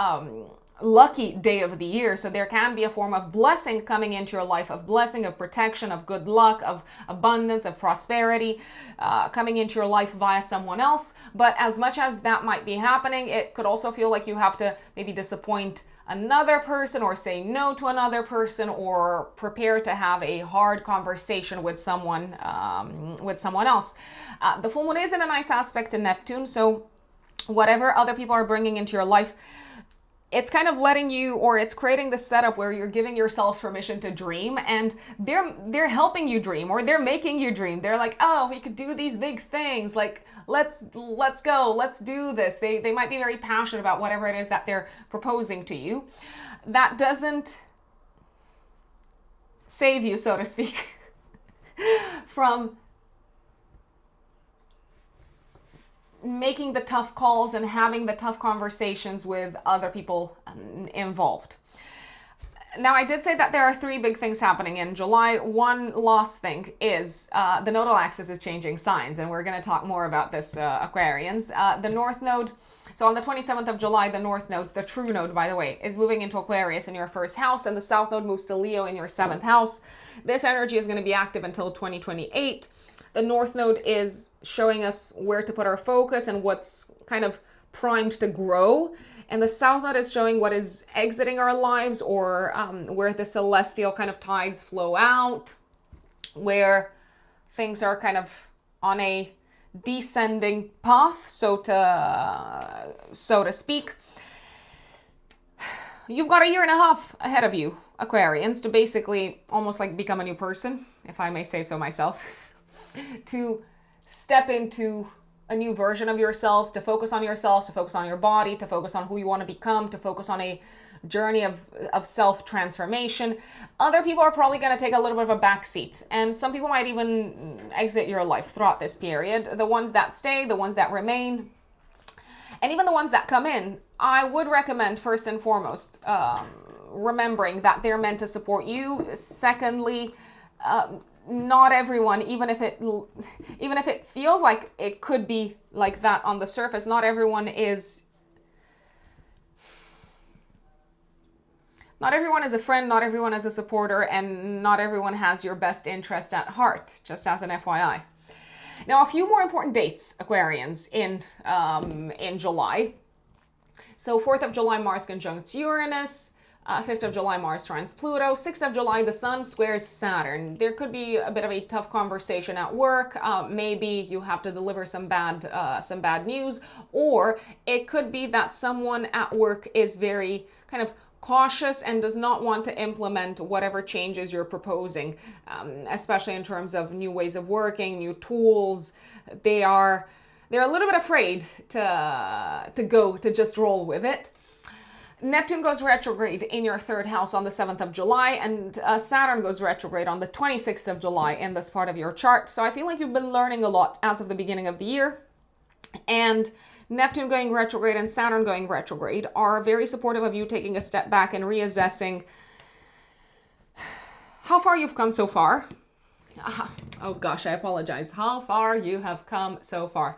lucky day of the year, so there can be a form of blessing coming into your life, of blessing, of protection, of good luck, of abundance, of prosperity coming into your life via someone else. But as much as that might be happening, it could also feel like you have to maybe disappoint another person or say no to another person or prepare to have a hard conversation with someone else. The full moon is in a nice aspect to Neptune, so whatever other people are bringing into your life, it's kind of letting you, or it's creating the setup where you're giving yourself permission to dream, and they're helping you dream, or they're making you dream. They're like, oh, we could do these big things. Like, let's go, let's do this. They might be very passionate about whatever it is that they're proposing to you. That doesn't save you, so to speak, from making the tough calls and having the tough conversations with other people involved. Now, I did say that there are 3 big things happening in July. One last thing is the nodal axis is changing signs, and we're going to talk more about this, Aquarians. The North Node, so on the 27th of July, the North Node, the true node, by the way, is moving into Aquarius in your 1st house, and the South Node moves to Leo in your 7th house. This energy is going to be active until 2028. The North Node is showing us where to put our focus and what's kind of primed to grow. And the South Node is showing what is exiting our lives, or where the celestial kind of tides flow out, where things are kind of on a descending path, so to speak. you've got a year and a half ahead of you, Aquarians, to basically almost like become a new person, if I may say so myself, to step into a new version of yourselves, to focus on yourselves, to focus on your body, to focus on who you want to become, to focus on a journey of self-transformation. Other people are probably going to take a little bit of a backseat, and some people might even exit your life throughout this period. The ones that stay, the ones that remain, and even the ones that come in, I would recommend first and foremost remembering that they're meant to support you. Secondly, not everyone, even if it feels like it could be like that on the surface, not everyone is a friend, not everyone is a supporter, and not everyone has your best interest at heart, just as an FYI. Now, a few more important dates, Aquarians, in July. So 4th of July, Mars conjuncts Uranus. 5th of July, Mars trines Pluto. 6th of July, the Sun squares Saturn. There could be a bit of a tough conversation at work. Maybe you have to deliver some bad news, or it could be that someone at work is very kind of cautious and does not want to implement whatever changes you're proposing, especially in terms of new ways of working, new tools. They're a little bit afraid to just roll with it. Neptune goes retrograde in your 3rd house on the 7th of July, and Saturn goes retrograde on the 26th of July in this part of your chart. So I feel like you've been learning a lot as of the beginning of the year, and Neptune going retrograde and Saturn going retrograde are very supportive of you taking a step back and reassessing how far you've come so far. Oh gosh, I apologize. How far you have come so far.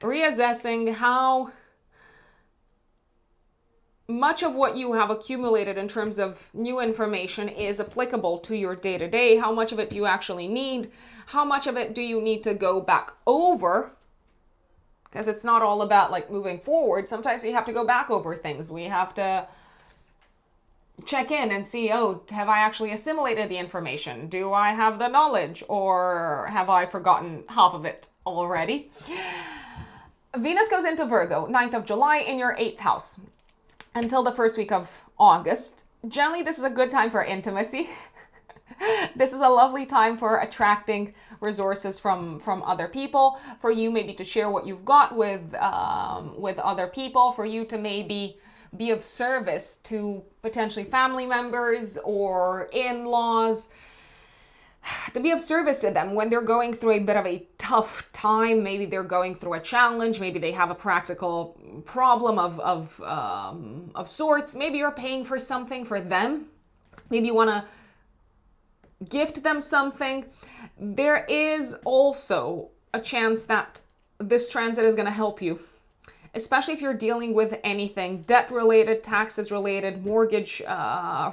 Reassessing how much of what you have accumulated in terms of new information is applicable to your day-to-day. How much of it do you actually need? How much of it do you need to go back over? Because it's not all about like moving forward. Sometimes we have to go back over things. We have to check in and see, oh, have I actually assimilated the information? Do I have the knowledge, or have I forgotten half of it already? Venus goes into Virgo, 9th of July in your 8th house until the first week of August. Generally, this is a good time for intimacy. This is a lovely time for attracting resources from other people, for you maybe to share what you've got with other people, for you to maybe be of service to potentially family members or in-laws, to be of service to them when they're going through a bit of a tough time. Maybe they're going through a challenge. Maybe they have a practical problem of sorts. Maybe you're paying for something for them. Maybe you want to gift them something. There is also a chance that this transit is going to help you, especially if you're dealing with anything debt related, taxes related, mortgage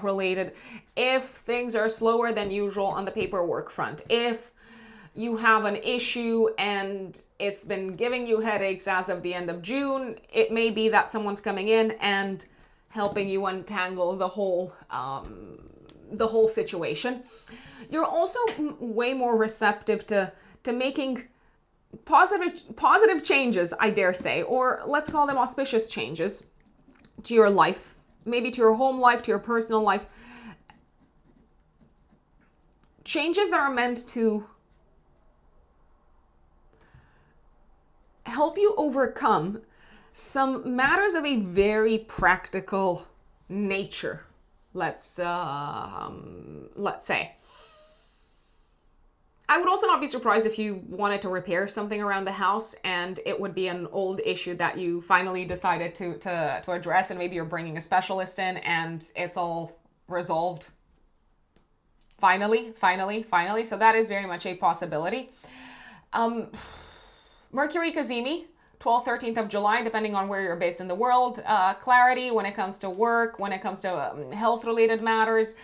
related. If things are slower than usual on the paperwork front, if you have an issue and it's been giving you headaches as of the end of June, it may be that someone's coming in and helping you untangle the whole situation. You're also way more receptive to making positive changes, I dare say, or let's call them auspicious changes to your life, maybe to your home life, to your personal life. Changes that are meant to help you overcome some matters of a very practical nature. Let's say. I would also not be surprised if you wanted to repair something around the house and it would be an old issue that you finally decided to address, and maybe you're bringing a specialist in and it's all resolved. Finally. So that is very much a possibility. Mercury Cazimi, 12th, 13th of July, depending on where you're based in the world. Clarity when it comes to work, when it comes to health-related matters,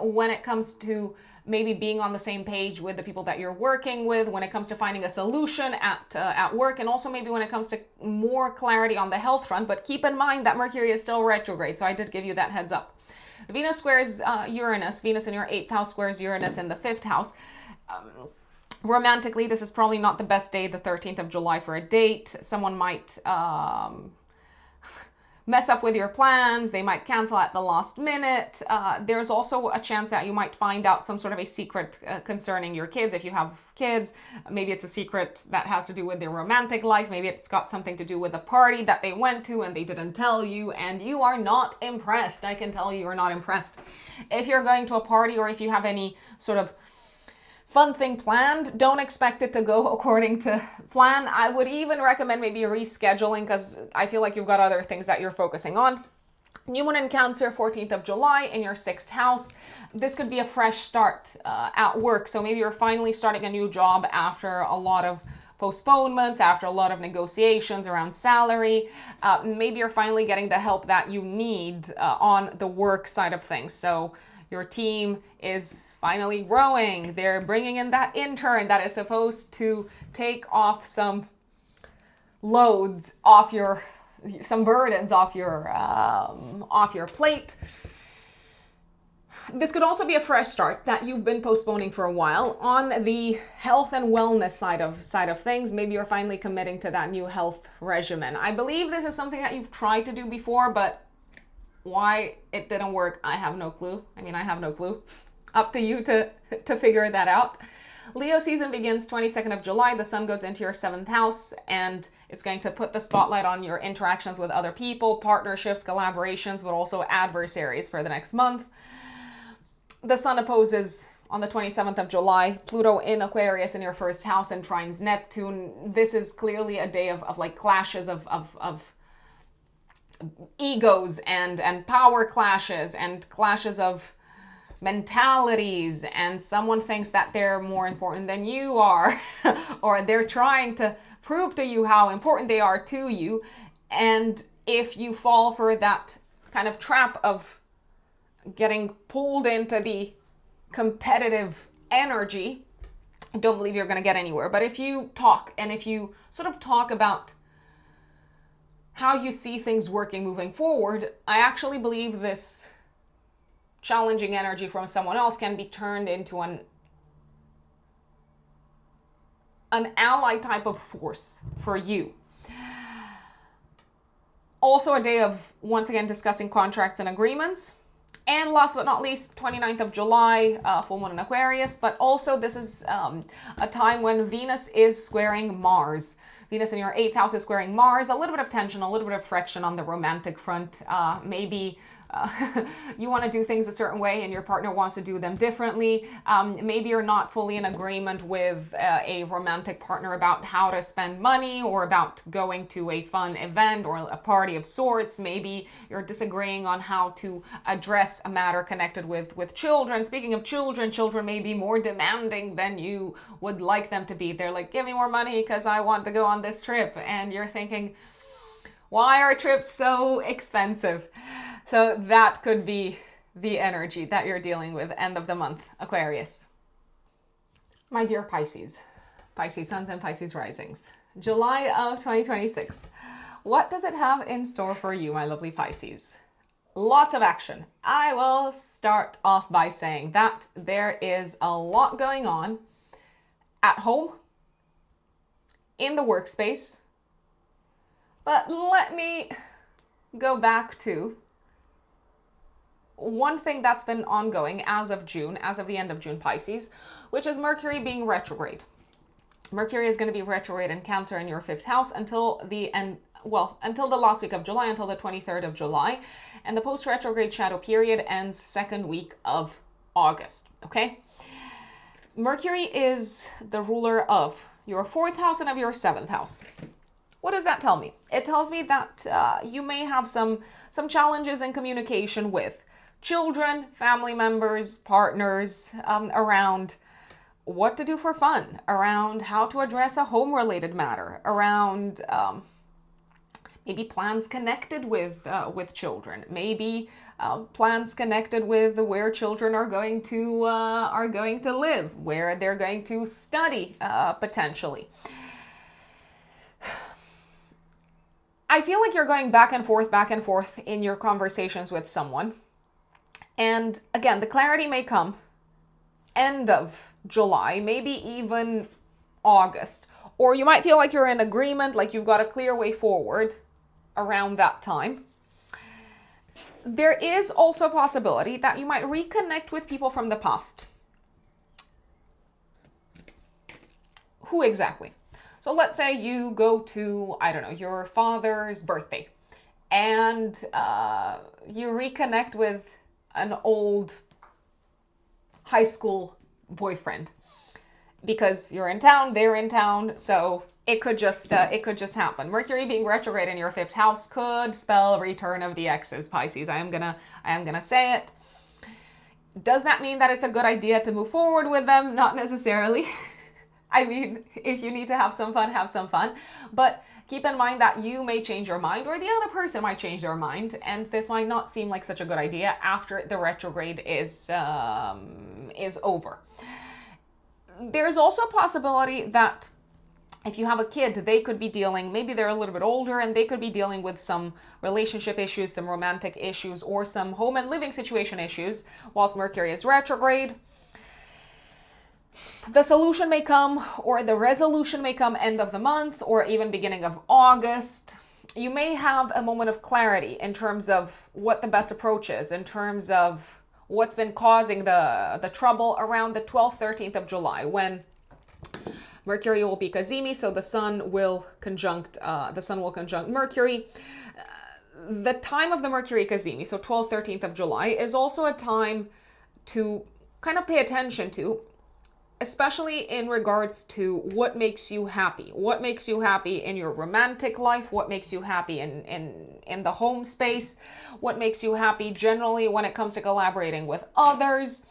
when it comes to maybe being on the same page with the people that you're working with, when it comes to finding a solution at work, and also maybe when it comes to more clarity on the health front. But keep in mind that Mercury is still retrograde, so I did give you that heads up. Venus squares Uranus. Venus in your 8th house squares Uranus in the 5th house. Romantically, this is probably not the best day, the 13th of July, for a date. Someone might mess up with your plans. They might cancel at the last minute. There's also a chance that you might find out some sort of a secret concerning your kids. If you have kids, maybe it's a secret that has to do with their romantic life. Maybe it's got something to do with a party that they went to and they didn't tell you, and you are not impressed. I can tell you are not impressed. If you're going to a party, or if you have any sort of fun thing planned, don't expect it to go according to plan. I would even recommend maybe rescheduling, because I feel like you've got other things that you're focusing on. New Moon in Cancer, 14th of July in your 6th house. This could be a fresh start at work. So maybe you're finally starting a new job after a lot of postponements, after a lot of negotiations around salary. Maybe you're finally getting the help that you need on the work side of things. So your team is finally growing. They're bringing in that intern that is supposed to take off some loads off your, some burdens off your plate. This could also be a fresh start that you've been postponing for a while. On the health and wellness side of things, maybe you're finally committing to that new health regimen. I believe this is something that you've tried to do before, but why it didn't work, I have no clue. I have no clue. Up to you to figure that out. Leo season begins 22nd of July. The sun goes into your 7th house, and it's going to put the spotlight on your interactions with other people, partnerships, collaborations, but also adversaries for the next month. The sun opposes on the 27th of July Pluto in Aquarius in your 1st house and trines Neptune. This is clearly a day of like clashes of egos and power clashes and clashes of mentalities, and someone thinks that they're more important than you are or they're trying to prove to you how important they are to you. And if you fall for that kind of trap of getting pulled into the competitive energy, I don't believe you're going to get anywhere. But if you talk, and if you sort of talk about how you see things working moving forward, I actually believe this challenging energy from someone else can be turned into an ally type of force for you. Also a day of, once again, discussing contracts and agreements. And last but not least, 29th of July, full moon in Aquarius. But also this is a time when Venus is squaring Mars. Venus in your 8th house is squaring Mars. A little bit of tension, a little bit of friction on the romantic front. Maybe you want to do things a certain way and your partner wants to do them differently. Maybe you're not fully in agreement with a romantic partner about how to spend money, or about going to a fun event or a party of sorts. Maybe you're disagreeing on how to address a matter connected with children. Speaking of children, children may be more demanding than you would like them to be. They're like, give me more money because I want to go on this trip. And you're thinking, why are trips so expensive? So that could be the energy that you're dealing with end of the month, Aquarius. My dear Pisces, Pisces suns and Pisces risings, July of 2026. What does it have in store for you, my lovely Pisces? Lots of action. I will start off by saying that there is a lot going on at home, in the workspace. But let me go back to one thing that's been ongoing as of June, as of the end of June, Pisces, which is Mercury being retrograde. Mercury is going to be retrograde in Cancer in your 5th house until the end, well, until the last week of July, until the 23rd of July. And the post-retrograde shadow period ends 2nd week of August, okay? Mercury is the ruler of your 4th house and of your 7th house. What does that tell me? It tells me that you may have some challenges in communication with children, family members, partners, around what to do for fun, around how to address a home-related matter, around maybe plans connected with children, maybe plans connected with where children are going to live, where they're going to study, potentially. I feel like you're going back and forth in your conversations with someone. And again, the clarity may come end of July, maybe even August. Or you might feel like you're in agreement, like you've got a clear way forward around that time. There is also a possibility that you might reconnect with people from the past. Who exactly? So let's say you go to, I don't know, your father's birthday, and you reconnect with an old high school boyfriend because you're in town, they're in town, so it could just happen. Mercury being retrograde in your fifth house could spell return of the exes, Pisces. I am gonna say it. Does that mean that it's a good idea to move forward with them? Not necessarily. I mean, if you need to have some fun, have some fun. But keep in mind that you may change your mind, or the other person might change their mind, and this might not seem like such a good idea after the retrograde is over. There's also a possibility that if you have a kid, they could be dealing, maybe they're a little bit older, and they could be dealing with some relationship issues, some romantic issues, or some home and living situation issues whilst Mercury is retrograde. The solution may come, or the resolution may come end of the month, or even beginning of August. You may have a moment of clarity in terms of what the best approach is, in terms of what's been causing the trouble around the 12th, 13th of July, when Mercury will be cazimi, so the sun will conjunct Mercury. The time of the Mercury cazimi, so 12th, 13th of July, is also a time to kind of pay attention to, especially in regards to what makes you happy. What makes you happy in your romantic life? What makes you happy in the home space? What makes you happy generally when it comes to collaborating with others?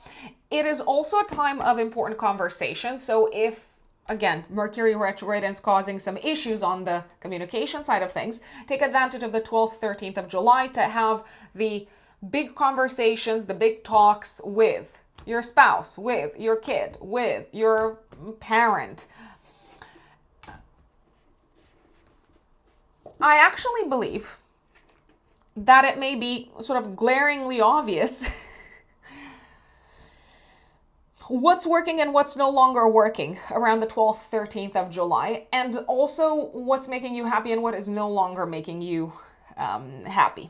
It is also a time of important conversation. So if, again, Mercury retrograde is causing some issues on the communication side of things, take advantage of the 12th, 13th of July to have the big conversations, the big talks with your spouse, with your kid, with your parent. I actually believe that it may be sort of glaringly obvious what's working and what's no longer working around the 12th, 13th of July, and also what's making you happy and what is no longer making you happy.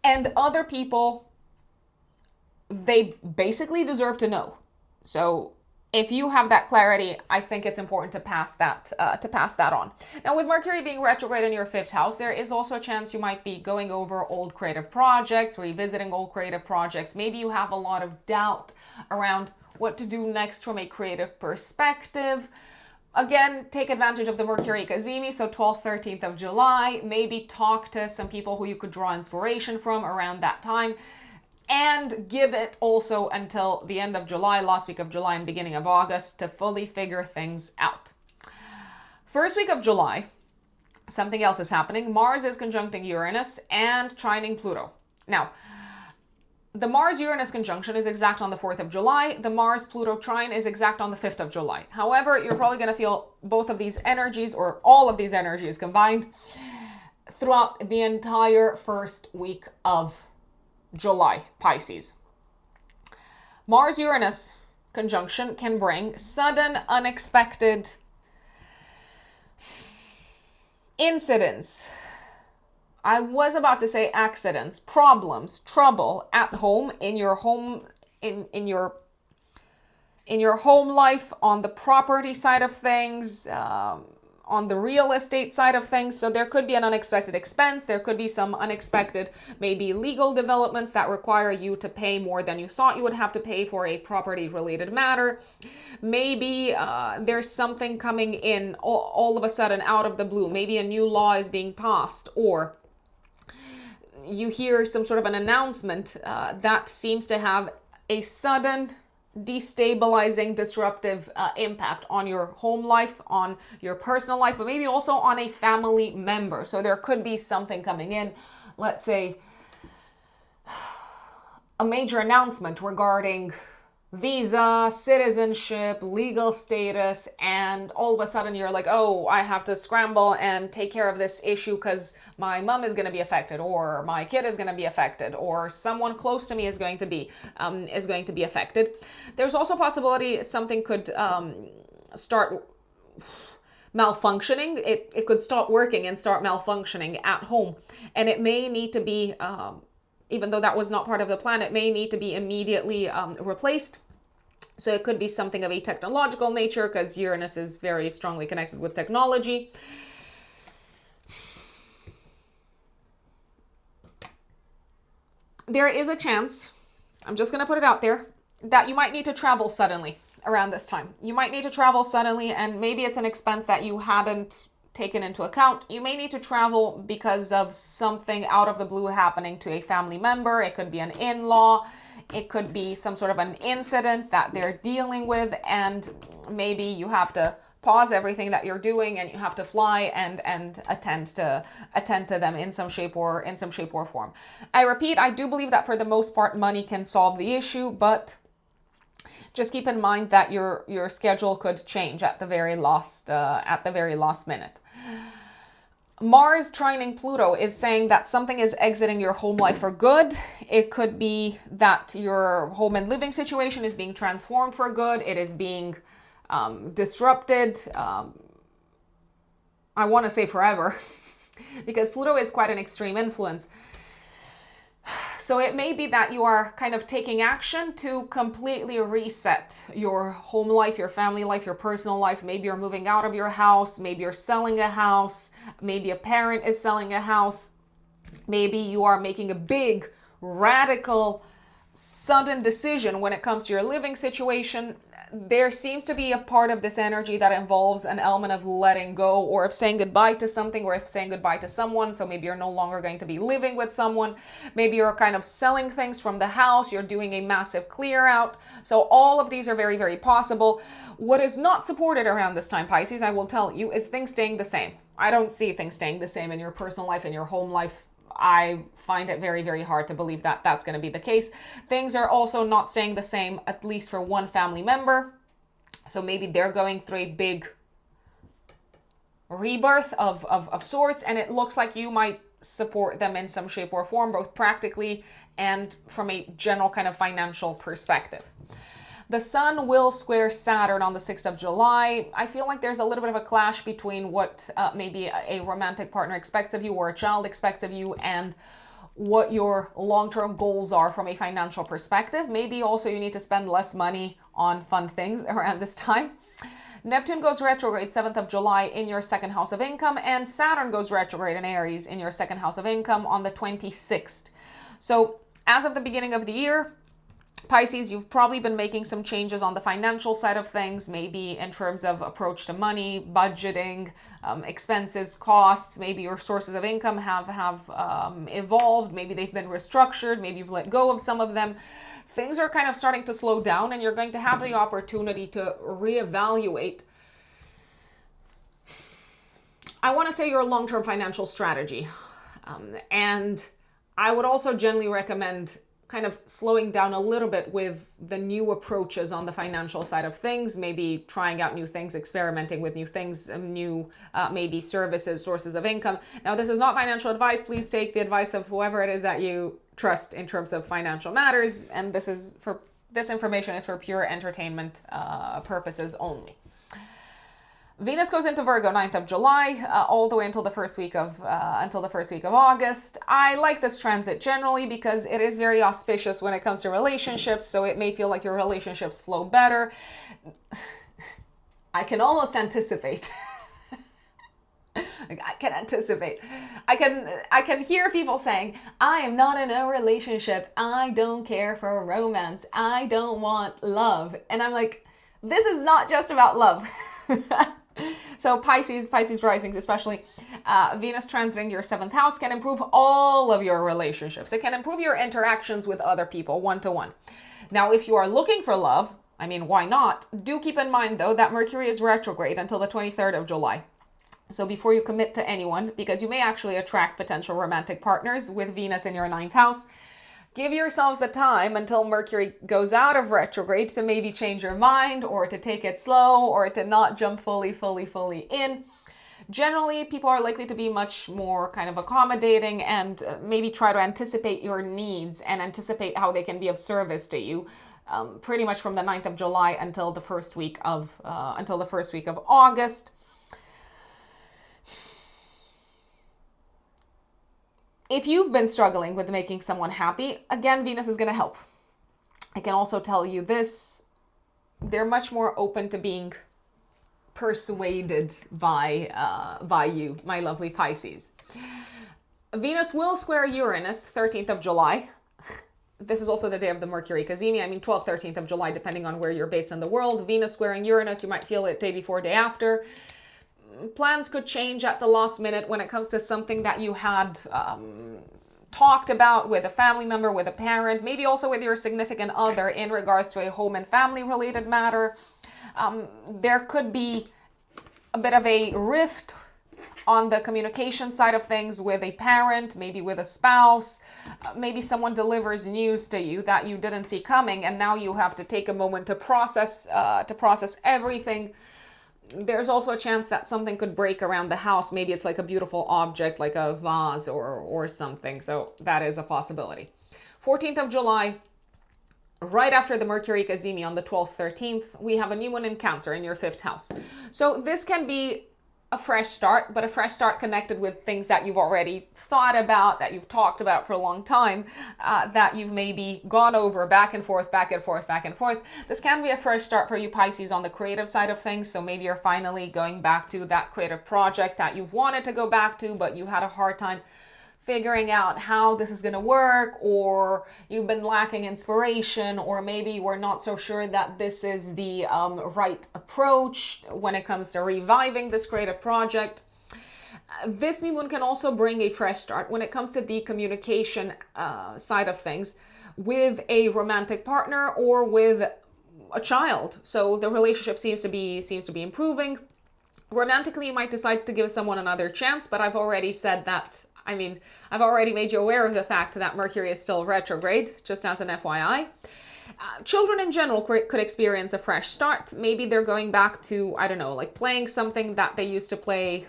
And other people, they basically deserve to know. So if you have that clarity, I think it's important to pass that on. Now, with Mercury being retrograde in your fifth house, there is also a chance you might be going over old creative projects, revisiting old creative projects. Maybe you have a lot of doubt around what to do next from a creative perspective. Again, take advantage of the Mercury cazimi, so 12th, 13th of July. Maybe talk to some people who you could draw inspiration from around that time. And give it also until the end of July, last week of July and beginning of August, to fully figure things out. First week of July, something else is happening. Mars is conjuncting Uranus and trining Pluto. Now, the Mars-Uranus conjunction is exact on the 4th of July. The Mars-Pluto trine is exact on the 5th of July. However, you're probably going to feel both of these energies, or all of these energies combined, throughout the entire first week of July, Pisces. Mars-Uranus conjunction can bring sudden, unexpected incidents. I was about to say accidents, problems, trouble at home, in your home, in your home life, on the property side of things, on the real estate side of things. So there could be an unexpected expense. There could be some unexpected, maybe legal developments that require you to pay more than you thought you would have to pay for a property related matter. Maybe there's something coming in all of a sudden out of the blue. Maybe a new law is being passed, or you hear some sort of an announcement that seems to have a sudden, destabilizing, disruptive impact on your home life, on your personal life, but maybe also on a family member. So there could be something coming in, let's say a major announcement regarding visa, citizenship, legal status, and all of a sudden you're like, oh, I have to scramble and take care of this issue because my mom is going to be affected, or my kid is going to be affected, or someone close to me is going to be affected. There's also a possibility something could start malfunctioning. It could stop working and start malfunctioning at home, and it may need to be even though that was not part of the plan, it may need to be immediately replaced. So it could be something of a technological nature, because Uranus is very strongly connected with technology. There is a chance, I'm just going to put it out there, that you might need to travel suddenly around this time. You might need to travel suddenly, and maybe it's an expense that you hadn't taken into account. You may need to travel because of something out of the blue happening to a family member. It could be an in-law. It could be some sort of an incident that they're dealing with, and maybe you have to pause everything that you're doing and you have to fly and attend to them in some shape or form. I repeat, I do believe that for the most part money can solve the issue, but just keep in mind that your schedule could change at the very last minute. Mars trining Pluto is saying that something is exiting your home life for good. It could be that your home and living situation is being transformed for good. It is being disrupted. I want to say forever, because Pluto is quite an extreme influence. So it may be that you are kind of taking action to completely reset your home life, your family life, your personal life. Maybe you're moving out of your house. Maybe you're selling a house. Maybe a parent is selling a house. Maybe you are making a big, radical, sudden decision when it comes to your living situation. There seems to be a part of this energy that involves an element of letting go, or of saying goodbye to something, or of saying goodbye to someone. So maybe you're no longer going to be living with someone. Maybe you're kind of selling things from the house. You're doing a massive clear out. So all of these are very, very possible. What is not supported around this time, Pisces, I will tell you, is things staying the same. I don't see things staying the same in your personal life, in your home life. I find it very, very hard to believe that that's going to be the case. Things are also not staying the same, at least for one family member. So maybe they're going through a big rebirth of sorts, and it looks like you might support them in some shape or form, both practically and from a general kind of financial perspective. The Sun will square Saturn on the 6th of July. I feel like there's a little bit of a clash between what maybe a romantic partner expects of you, or a child expects of you, and what your long-term goals are from a financial perspective. Maybe also you need to spend less money on fun things around this time. Neptune goes retrograde 7th of July in your second house of income, and Saturn goes retrograde in Aries in your second house of income on the 26th. So as of the beginning of the year, Pisces, you've probably been making some changes on the financial side of things, maybe in terms of approach to money, budgeting, expenses, costs. Maybe your sources of income have evolved. Maybe they've been restructured. Maybe you've let go of some of them. Things are kind of starting to slow down, and you're going to have the opportunity to reevaluate, I want to say, your long-term financial strategy. And I would also generally recommend kind of slowing down a little bit with the new approaches on the financial side of things, maybe trying out new things, experimenting with new things, new maybe services, sources of income. Now, this is not financial advice. Please take the advice of whoever it is that you trust in terms of financial matters. And this information is for pure entertainment purposes only. Venus goes into Virgo 9th of July, all the way until the first week of August. I like this transit generally because it is very auspicious when it comes to relationships, so it may feel like your relationships flow better. I can almost anticipate. I can anticipate. I can hear people saying, I am not in a relationship. I don't care for romance. I don't want love. And I'm like, this is not just about love. So Pisces risings especially, Venus transiting your 7th house can improve all of your relationships. It can improve your interactions with other people one-to-one. Now, if you are looking for love, I mean, why not? Do keep in mind, though, that Mercury is retrograde until the 23rd of July. So before you commit to anyone, because you may actually attract potential romantic partners with Venus in your 9th house, give yourselves the time until Mercury goes out of retrograde to maybe change your mind, or to take it slow, or to not jump fully in. Generally, people are likely to be much more kind of accommodating and maybe try to anticipate your needs and anticipate how they can be of service to you, pretty much from the 9th of July until the first week of August. If you've been struggling with making someone happy, again, Venus is going to help. I can also tell you this, they're much more open to being persuaded by you, my lovely Pisces. Venus will square Uranus 13th of July. This is also the day of the Mercury cazimi. I mean, 12th, 13th of July, depending on where you're based in the world. Venus squaring Uranus, you might feel it day before, day after. Plans could change at the last minute when it comes to something that you had talked about with a family member, with a parent, maybe also with your significant other in regards to a home and family related matter. There could be a bit of a rift on the communication side of things with a parent, maybe with a spouse. Maybe someone delivers news to you that you didn't see coming, and now you have to take a moment to process everything. There's also a chance that something could break around the house. Maybe it's like a beautiful object, like a vase or something. So that is a possibility. 14th of July, right after the Mercury cazimi on the 12th, 13th, we have a new moon in Cancer in your 5th house. So this can be a fresh start, but a fresh start connected with things that you've already thought about, that you've talked about for a long time, that you've maybe gone over back and forth, back and forth, back and forth. This can be a fresh start for you, Pisces, on the creative side of things. So maybe you're finally going back to that creative project that you've wanted to go back to, but you had a hard time figuring out how this is going to work, or you've been lacking inspiration, or maybe you were not so sure that this is the right approach when it comes to reviving this creative project. This new moon can also bring a fresh start when it comes to the communication side of things with a romantic partner or with a child. So the relationship seems to be improving. Romantically, you might decide to give someone another chance, but I've already said that. I mean, I've already made you aware of the fact that Mercury is still retrograde, just as an FYI. Children in general could experience a fresh start. Maybe they're going back to, I don't know, like playing something that they used to play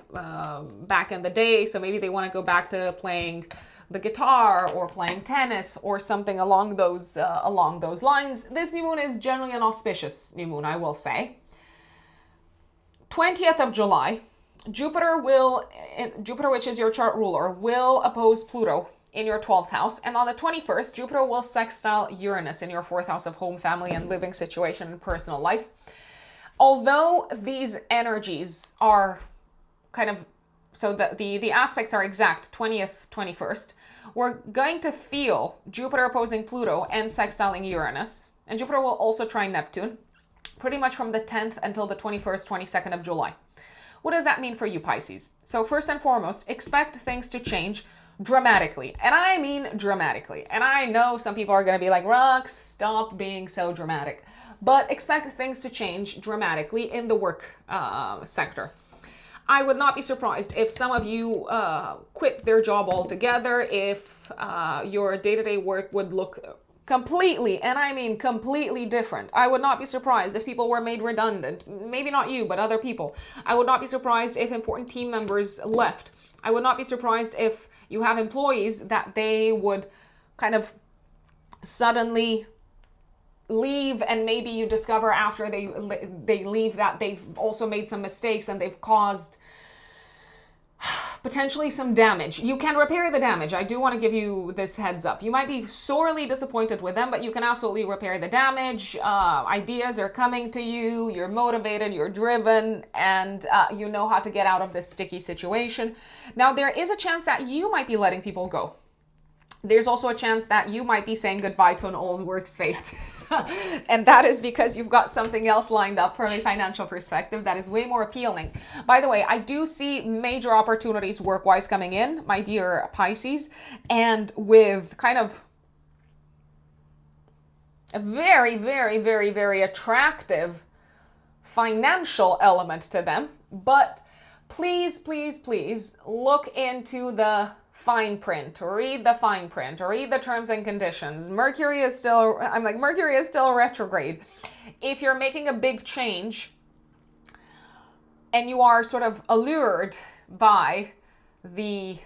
back in the day. So maybe they want to go back to playing the guitar or playing tennis or something along those lines. This new moon is generally an auspicious new moon, I will say. 20th of July. Jupiter, which is your chart ruler, will oppose Pluto in your 12th house. And on the 21st, Jupiter will sextile Uranus in your 4th house of home, family, and living situation and personal life. Although these energies are kind of, so the aspects are exact, 20th, 21st, we're going to feel Jupiter opposing Pluto and sextiling Uranus. And Jupiter will also trine Neptune pretty much from the 10th until the 21st, 22nd of July. What does that mean for you, Pisces? So first and foremost, expect things to change dramatically. And I mean dramatically. And I know some people are going to be like, Rox, stop being so dramatic. But expect things to change dramatically in the work sector. I would not be surprised if some of you quit their job altogether, if your day-to-day work would look completely, and I mean completely different. I would not be surprised if people were made redundant. Maybe not you, but other people. I would not be surprised if important team members left. I would not be surprised if you have employees that they would kind of suddenly leave, and maybe you discover after they leave that they've also made some mistakes and they've caused potentially some damage. You can repair the damage. I do want to give you this heads up. You might be sorely disappointed with them, but you can absolutely repair the damage. Ideas are coming to you. You're motivated, you're driven, and you know how to get out of this sticky situation. Now, there is a chance that you might be letting people go. There's also a chance that you might be saying goodbye to an old workspace. And that is because you've got something else lined up from a financial perspective that is way more appealing. By the way, I do see major opportunities work-wise coming in, my dear Pisces, and with kind of a very, very, very, very attractive financial element to them. But please, please, please look into the fine print, read the fine print, read the terms and conditions. Mercury is still retrograde. If you're making a big change and you are sort of allured by the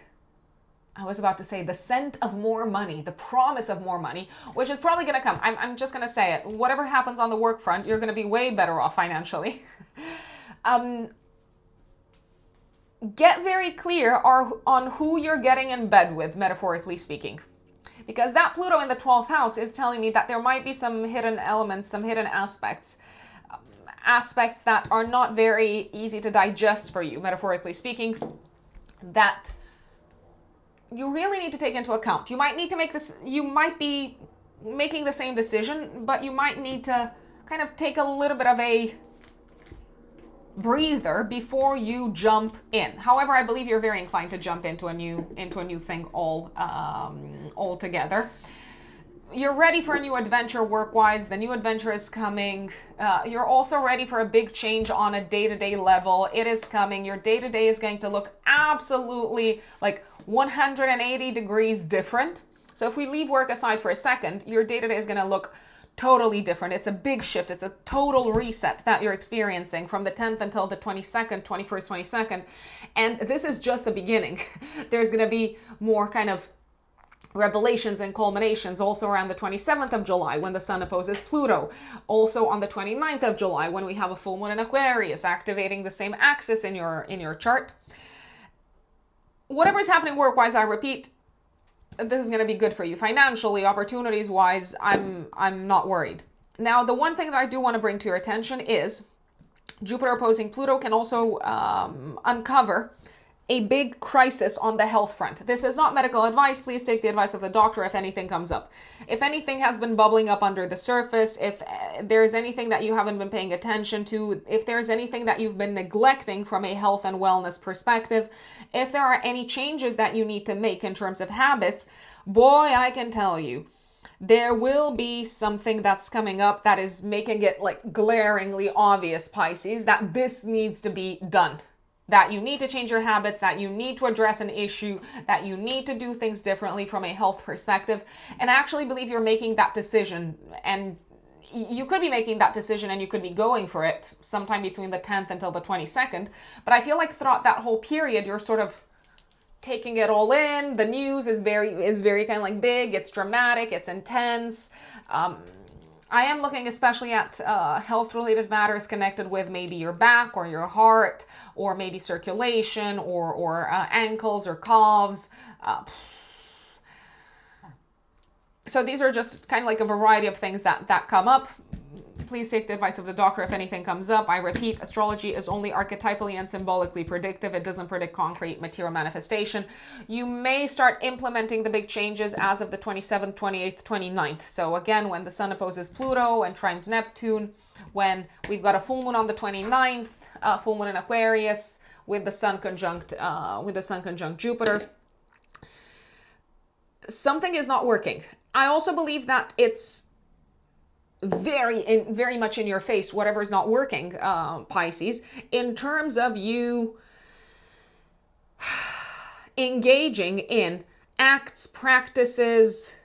scent of more money, the promise of more money, which is probably going to come. I'm just going to say it. Whatever happens on the work front, you're going to be way better off financially. get very clear on who you're getting in bed with, metaphorically speaking. Because that Pluto in the 12th house is telling me that there might be some hidden elements, some hidden aspects that are not very easy to digest for you, metaphorically speaking, that you really need to take into account. You might need to make this, you might be making the same decision, but you might need to kind of take a little bit of a breather before you jump in. However, I believe you're very inclined to jump into a new thing all together. You're ready for a new adventure work-wise. The new adventure is coming. You're also ready for a big change on a day-to-day level. It is coming. Your day-to-day is going to look absolutely like 180 degrees different. So if we leave work aside for a second, your day-to-day is going to look totally different. It's a big shift. It's a total reset that you're experiencing from the 10th until the 22nd, 21st, 22nd. And this is just the beginning. There's going to be more kind of revelations and culminations also around the 27th of July when the sun opposes Pluto. Also on the 29th of July when we have a full moon in Aquarius activating the same axis in your chart. Whatever is happening work-wise, I repeat, this is going to be good for you. Financially, opportunities-wise, I'm not worried. Now, the one thing that I do want to bring to your attention is Jupiter opposing Pluto can also uncover a big crisis on the health front. This is not medical advice. Please take the advice of the doctor if anything comes up. If anything has been bubbling up under the surface, if there's anything that you haven't been paying attention to, if there's anything that you've been neglecting from a health and wellness perspective, if there are any changes that you need to make in terms of habits, boy, I can tell you, there will be something that's coming up that is making it like glaringly obvious, Pisces, that this needs to be done. That you need to change your habits, that you need to address an issue, that you need to do things differently from a health perspective. And I actually believe you're making that decision, and you could be making that decision and you could be going for it sometime between the 10th until the 22nd. But I feel like throughout that whole period, you're sort of taking it all in. The news is very kind of like big, it's dramatic, it's intense. I am looking especially at health-related matters connected with maybe your back or your heart, or maybe circulation, or ankles or calves. So these are just kind of like a variety of things that come up. Please take the advice of the doctor if anything comes up. I repeat, astrology is only archetypally and symbolically predictive. It doesn't predict concrete material manifestation. You may start implementing the big changes as of the 27th, 28th, 29th. So again, when the sun opposes Pluto and trines Neptune, when we've got a full moon on the 29th, full moon in Aquarius, with the sun conjunct Jupiter, something is not working. I also believe that it's very much in your face, whatever is not working, Pisces, in terms of you engaging in acts, practices,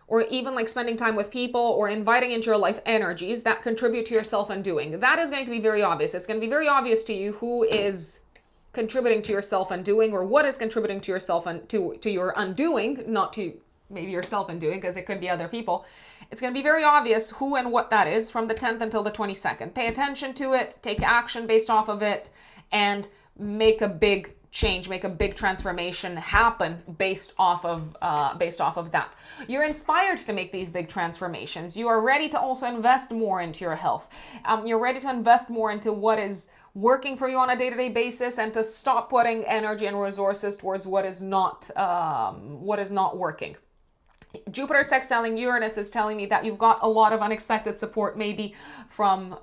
or even like spending time with people or inviting into your life energies that contribute to your self-undoing. That is going to be very obvious. It's going to be very obvious to you who is contributing to your self-undoing, or what is contributing to to your undoing, not to maybe your self-undoing, because it could be other people. It's going to be very obvious who and what that is from the 10th until the 22nd. Pay attention to it, take action based off of it, and make a big change, make a big transformation happen based off of that. You're inspired to make these big transformations. You are ready to also invest more into your health. You're ready to invest more into what is working for you on a day-to-day basis, and to stop putting energy and resources towards what is not working. Jupiter sextiling Uranus is telling me that you've got a lot of unexpected support, maybe from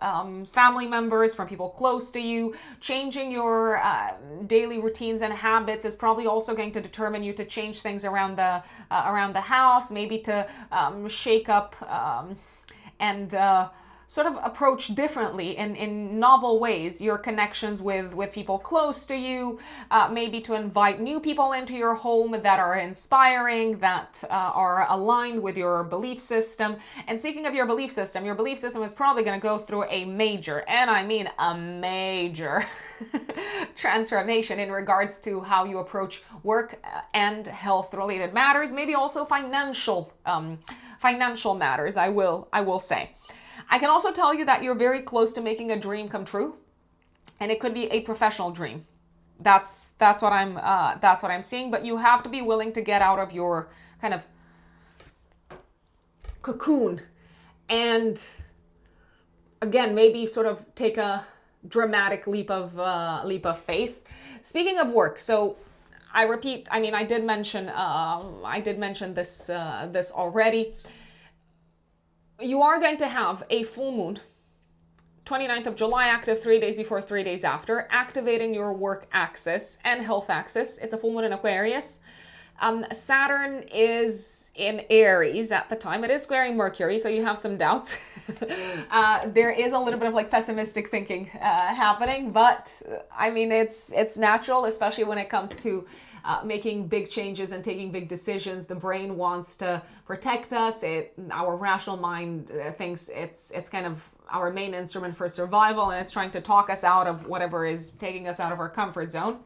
family members, from people close to you. Changing your daily routines and habits is probably also going to determine you to change things around the house, maybe to shake up and sort of approach differently in novel ways your connections with people close to you, maybe to invite new people into your home that are inspiring, that are aligned with your belief system. And speaking of your belief system is probably going to go through a major, and I mean a major transformation in regards to how you approach work and health related matters, maybe also financial matters, I will say. I can also tell you that you're very close to making a dream come true, and it could be a professional dream. That's what I'm seeing. But you have to be willing to get out of your kind of cocoon and again maybe sort of take a dramatic leap of faith. Speaking of work, so I repeat, I mean, I did mention this already. You are going to have a full moon 29th of July active 3 days before, 3 days after, activating your work axis and health axis. It's a full moon in Aquarius. Saturn is in Aries at the time. It is squaring Mercury, so you have some doubts. There is a little bit of like pessimistic thinking happening, but I mean, it's natural, especially when it comes to making big changes and taking big decisions. The brain wants to protect us. Our rational mind thinks it's kind of our main instrument for survival, and it's trying to talk us out of whatever is taking us out of our comfort zone.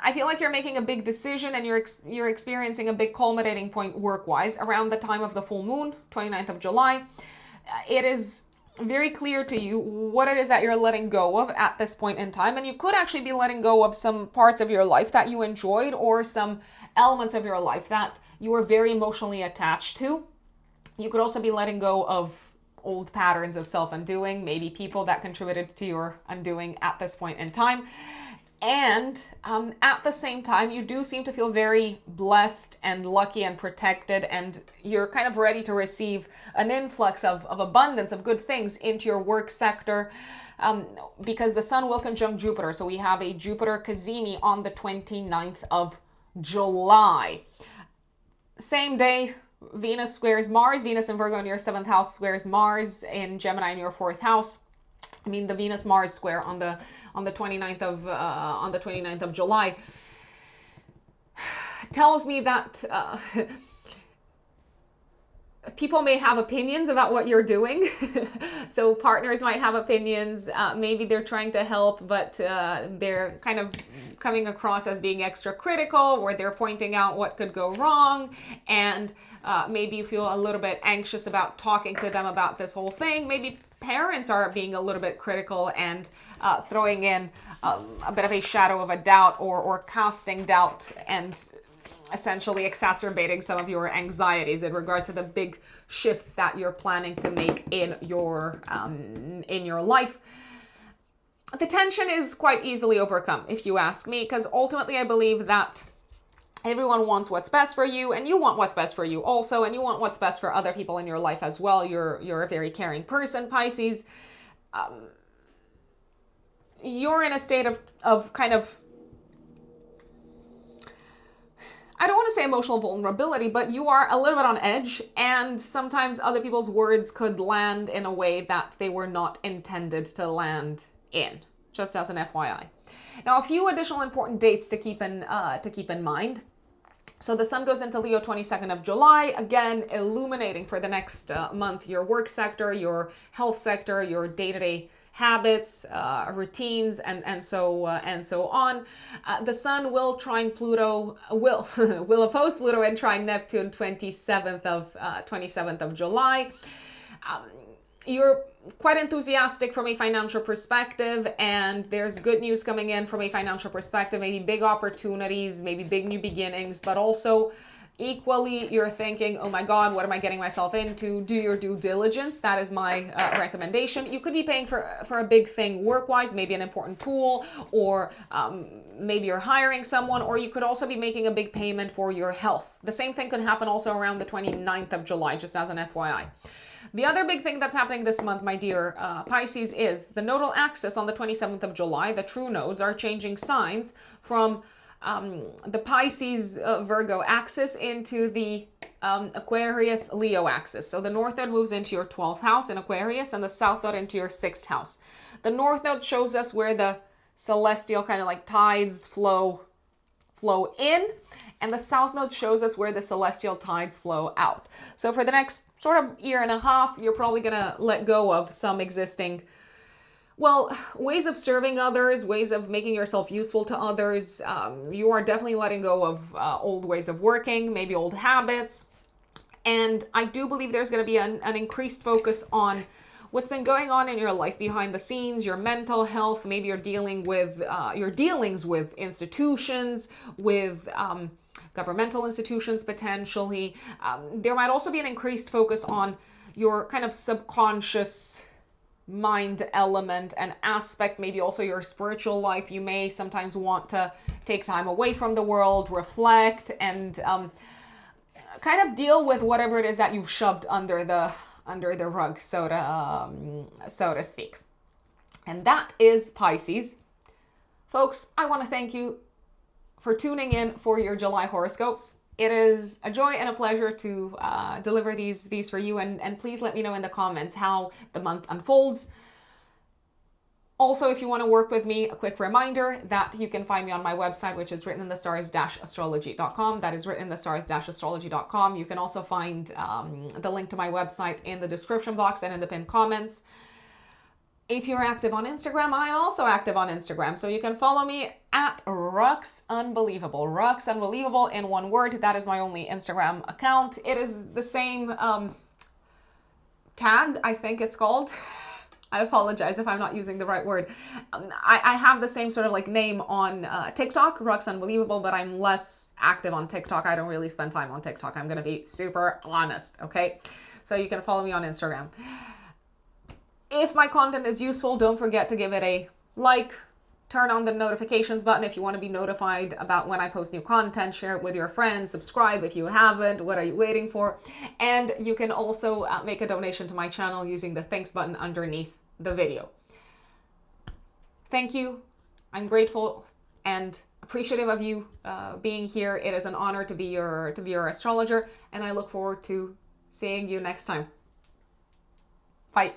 I feel like you're making a big decision and you're experiencing a big culminating point work-wise around the time of the full moon, 29th of July. It is very clear to you what it is that you're letting go of at this point in time. And you could actually be letting go of some parts of your life that you enjoyed or some elements of your life that you were very emotionally attached to. You could also be letting go of old patterns of self-undoing, maybe people that contributed to your undoing at this point in time. And at the same time, you do seem to feel very blessed and lucky and protected, and you're kind of ready to receive an influx of abundance of good things into your work sector because the sun will conjunct Jupiter. So we have a Jupiter Cazimi on the 29th of July. Same day, Venus squares Mars. Venus in Virgo in your 7th house squares Mars in Gemini in your 4th house. I mean, the Venus-Mars square on the 29th of July tells me that people may have opinions about what you're doing. So partners might have opinions. Maybe they're trying to help, but they're kind of coming across as being extra critical, or they're pointing out what could go wrong. And maybe you feel a little bit anxious about talking to them about this whole thing. Maybe parents are being a little bit critical and throwing in a bit of a shadow of a doubt or casting doubt and essentially exacerbating some of your anxieties in regards to the big shifts that you're planning to make in your life. The tension is quite easily overcome, if you ask me, because ultimately I believe that everyone wants what's best for you, and you want what's best for you also, and you want what's best for other people in your life as well. You're a very caring person, Pisces. You're in a state of kind of, I don't want to say emotional vulnerability, but you are a little bit on edge, and sometimes other people's words could land in a way that they were not intended to land in, just as an FYI. Now, a few additional important dates to keep in mind. So the sun goes into Leo 22nd of July, again, illuminating for the next month your work sector, your health sector, your day-to-day habits, routines, and so on. The sun will trine Pluto, will oppose Pluto and trine Neptune 27th of July. You're quite enthusiastic from a financial perspective, and there's good news coming in from a financial perspective, maybe big opportunities, maybe big new beginnings, but also equally you're thinking, oh my God, what am I getting myself into? Do your due diligence. That is my recommendation. You could be paying for a big thing work-wise, maybe an important tool, or maybe you're hiring someone, or you could also be making a big payment for your health. The same thing could happen also around the 29th of July, just as an FYI. The other big thing that's happening this month, my dear Pisces, is the nodal axis on the 27th of July. The true nodes are changing signs from the Pisces Virgo axis into the Aquarius Leo axis. So the north node moves into your 12th house in Aquarius, and the south node into your 6th house. The north node shows us where the celestial kind of like tides flow in, and the south node shows us where the celestial tides flow out. So for the next sort of year and a half, you're probably going to let go of some existing, ways of serving others, ways of making yourself useful to others. You are definitely letting go of old ways of working, maybe old habits. And I do believe there's going to be an increased focus on what's been going on in your life behind the scenes, your mental health, maybe you're dealing with your dealings with institutions, with governmental institutions potentially. There might also be an increased focus on your kind of subconscious mind element and aspect, maybe also your spiritual life. You may sometimes want to take time away from the world, reflect, and kind of deal with whatever it is that you've shoved under the rug, so to speak. And that is Pisces. Folks, I want to thank you for tuning in for your July horoscopes. It is a joy and a pleasure to deliver these for you, and please let me know in the comments how the month unfolds. Also, if you want to work with me, a quick reminder that you can find me on my website, which is written in the stars-astrology.com. That is written in the stars-astrology.com. You can also find the link to my website in the description box and in the pinned comments. If you're active on Instagram, I'm also active on Instagram. So you can follow me at Rux Unbelievable. Rux Unbelievable in one word. That is my only Instagram account. It is the same tag, I think it's called. I apologize if I'm not using the right word. I have the same sort of like name on TikTok, Rux Unbelievable, but I'm less active on TikTok. I don't really spend time on TikTok. I'm going to be super honest, okay? So you can follow me on Instagram. If my content is useful, don't forget to give it a like, turn on the notifications button if you want to be notified about when I post new content, share it with your friends, subscribe if you haven't, what are you waiting for? And you can also make a donation to my channel using the thanks button underneath the video. Thank you. I'm grateful and appreciative of you being here. It is an honor to be your astrologer, and I look forward to seeing you next time. Bye.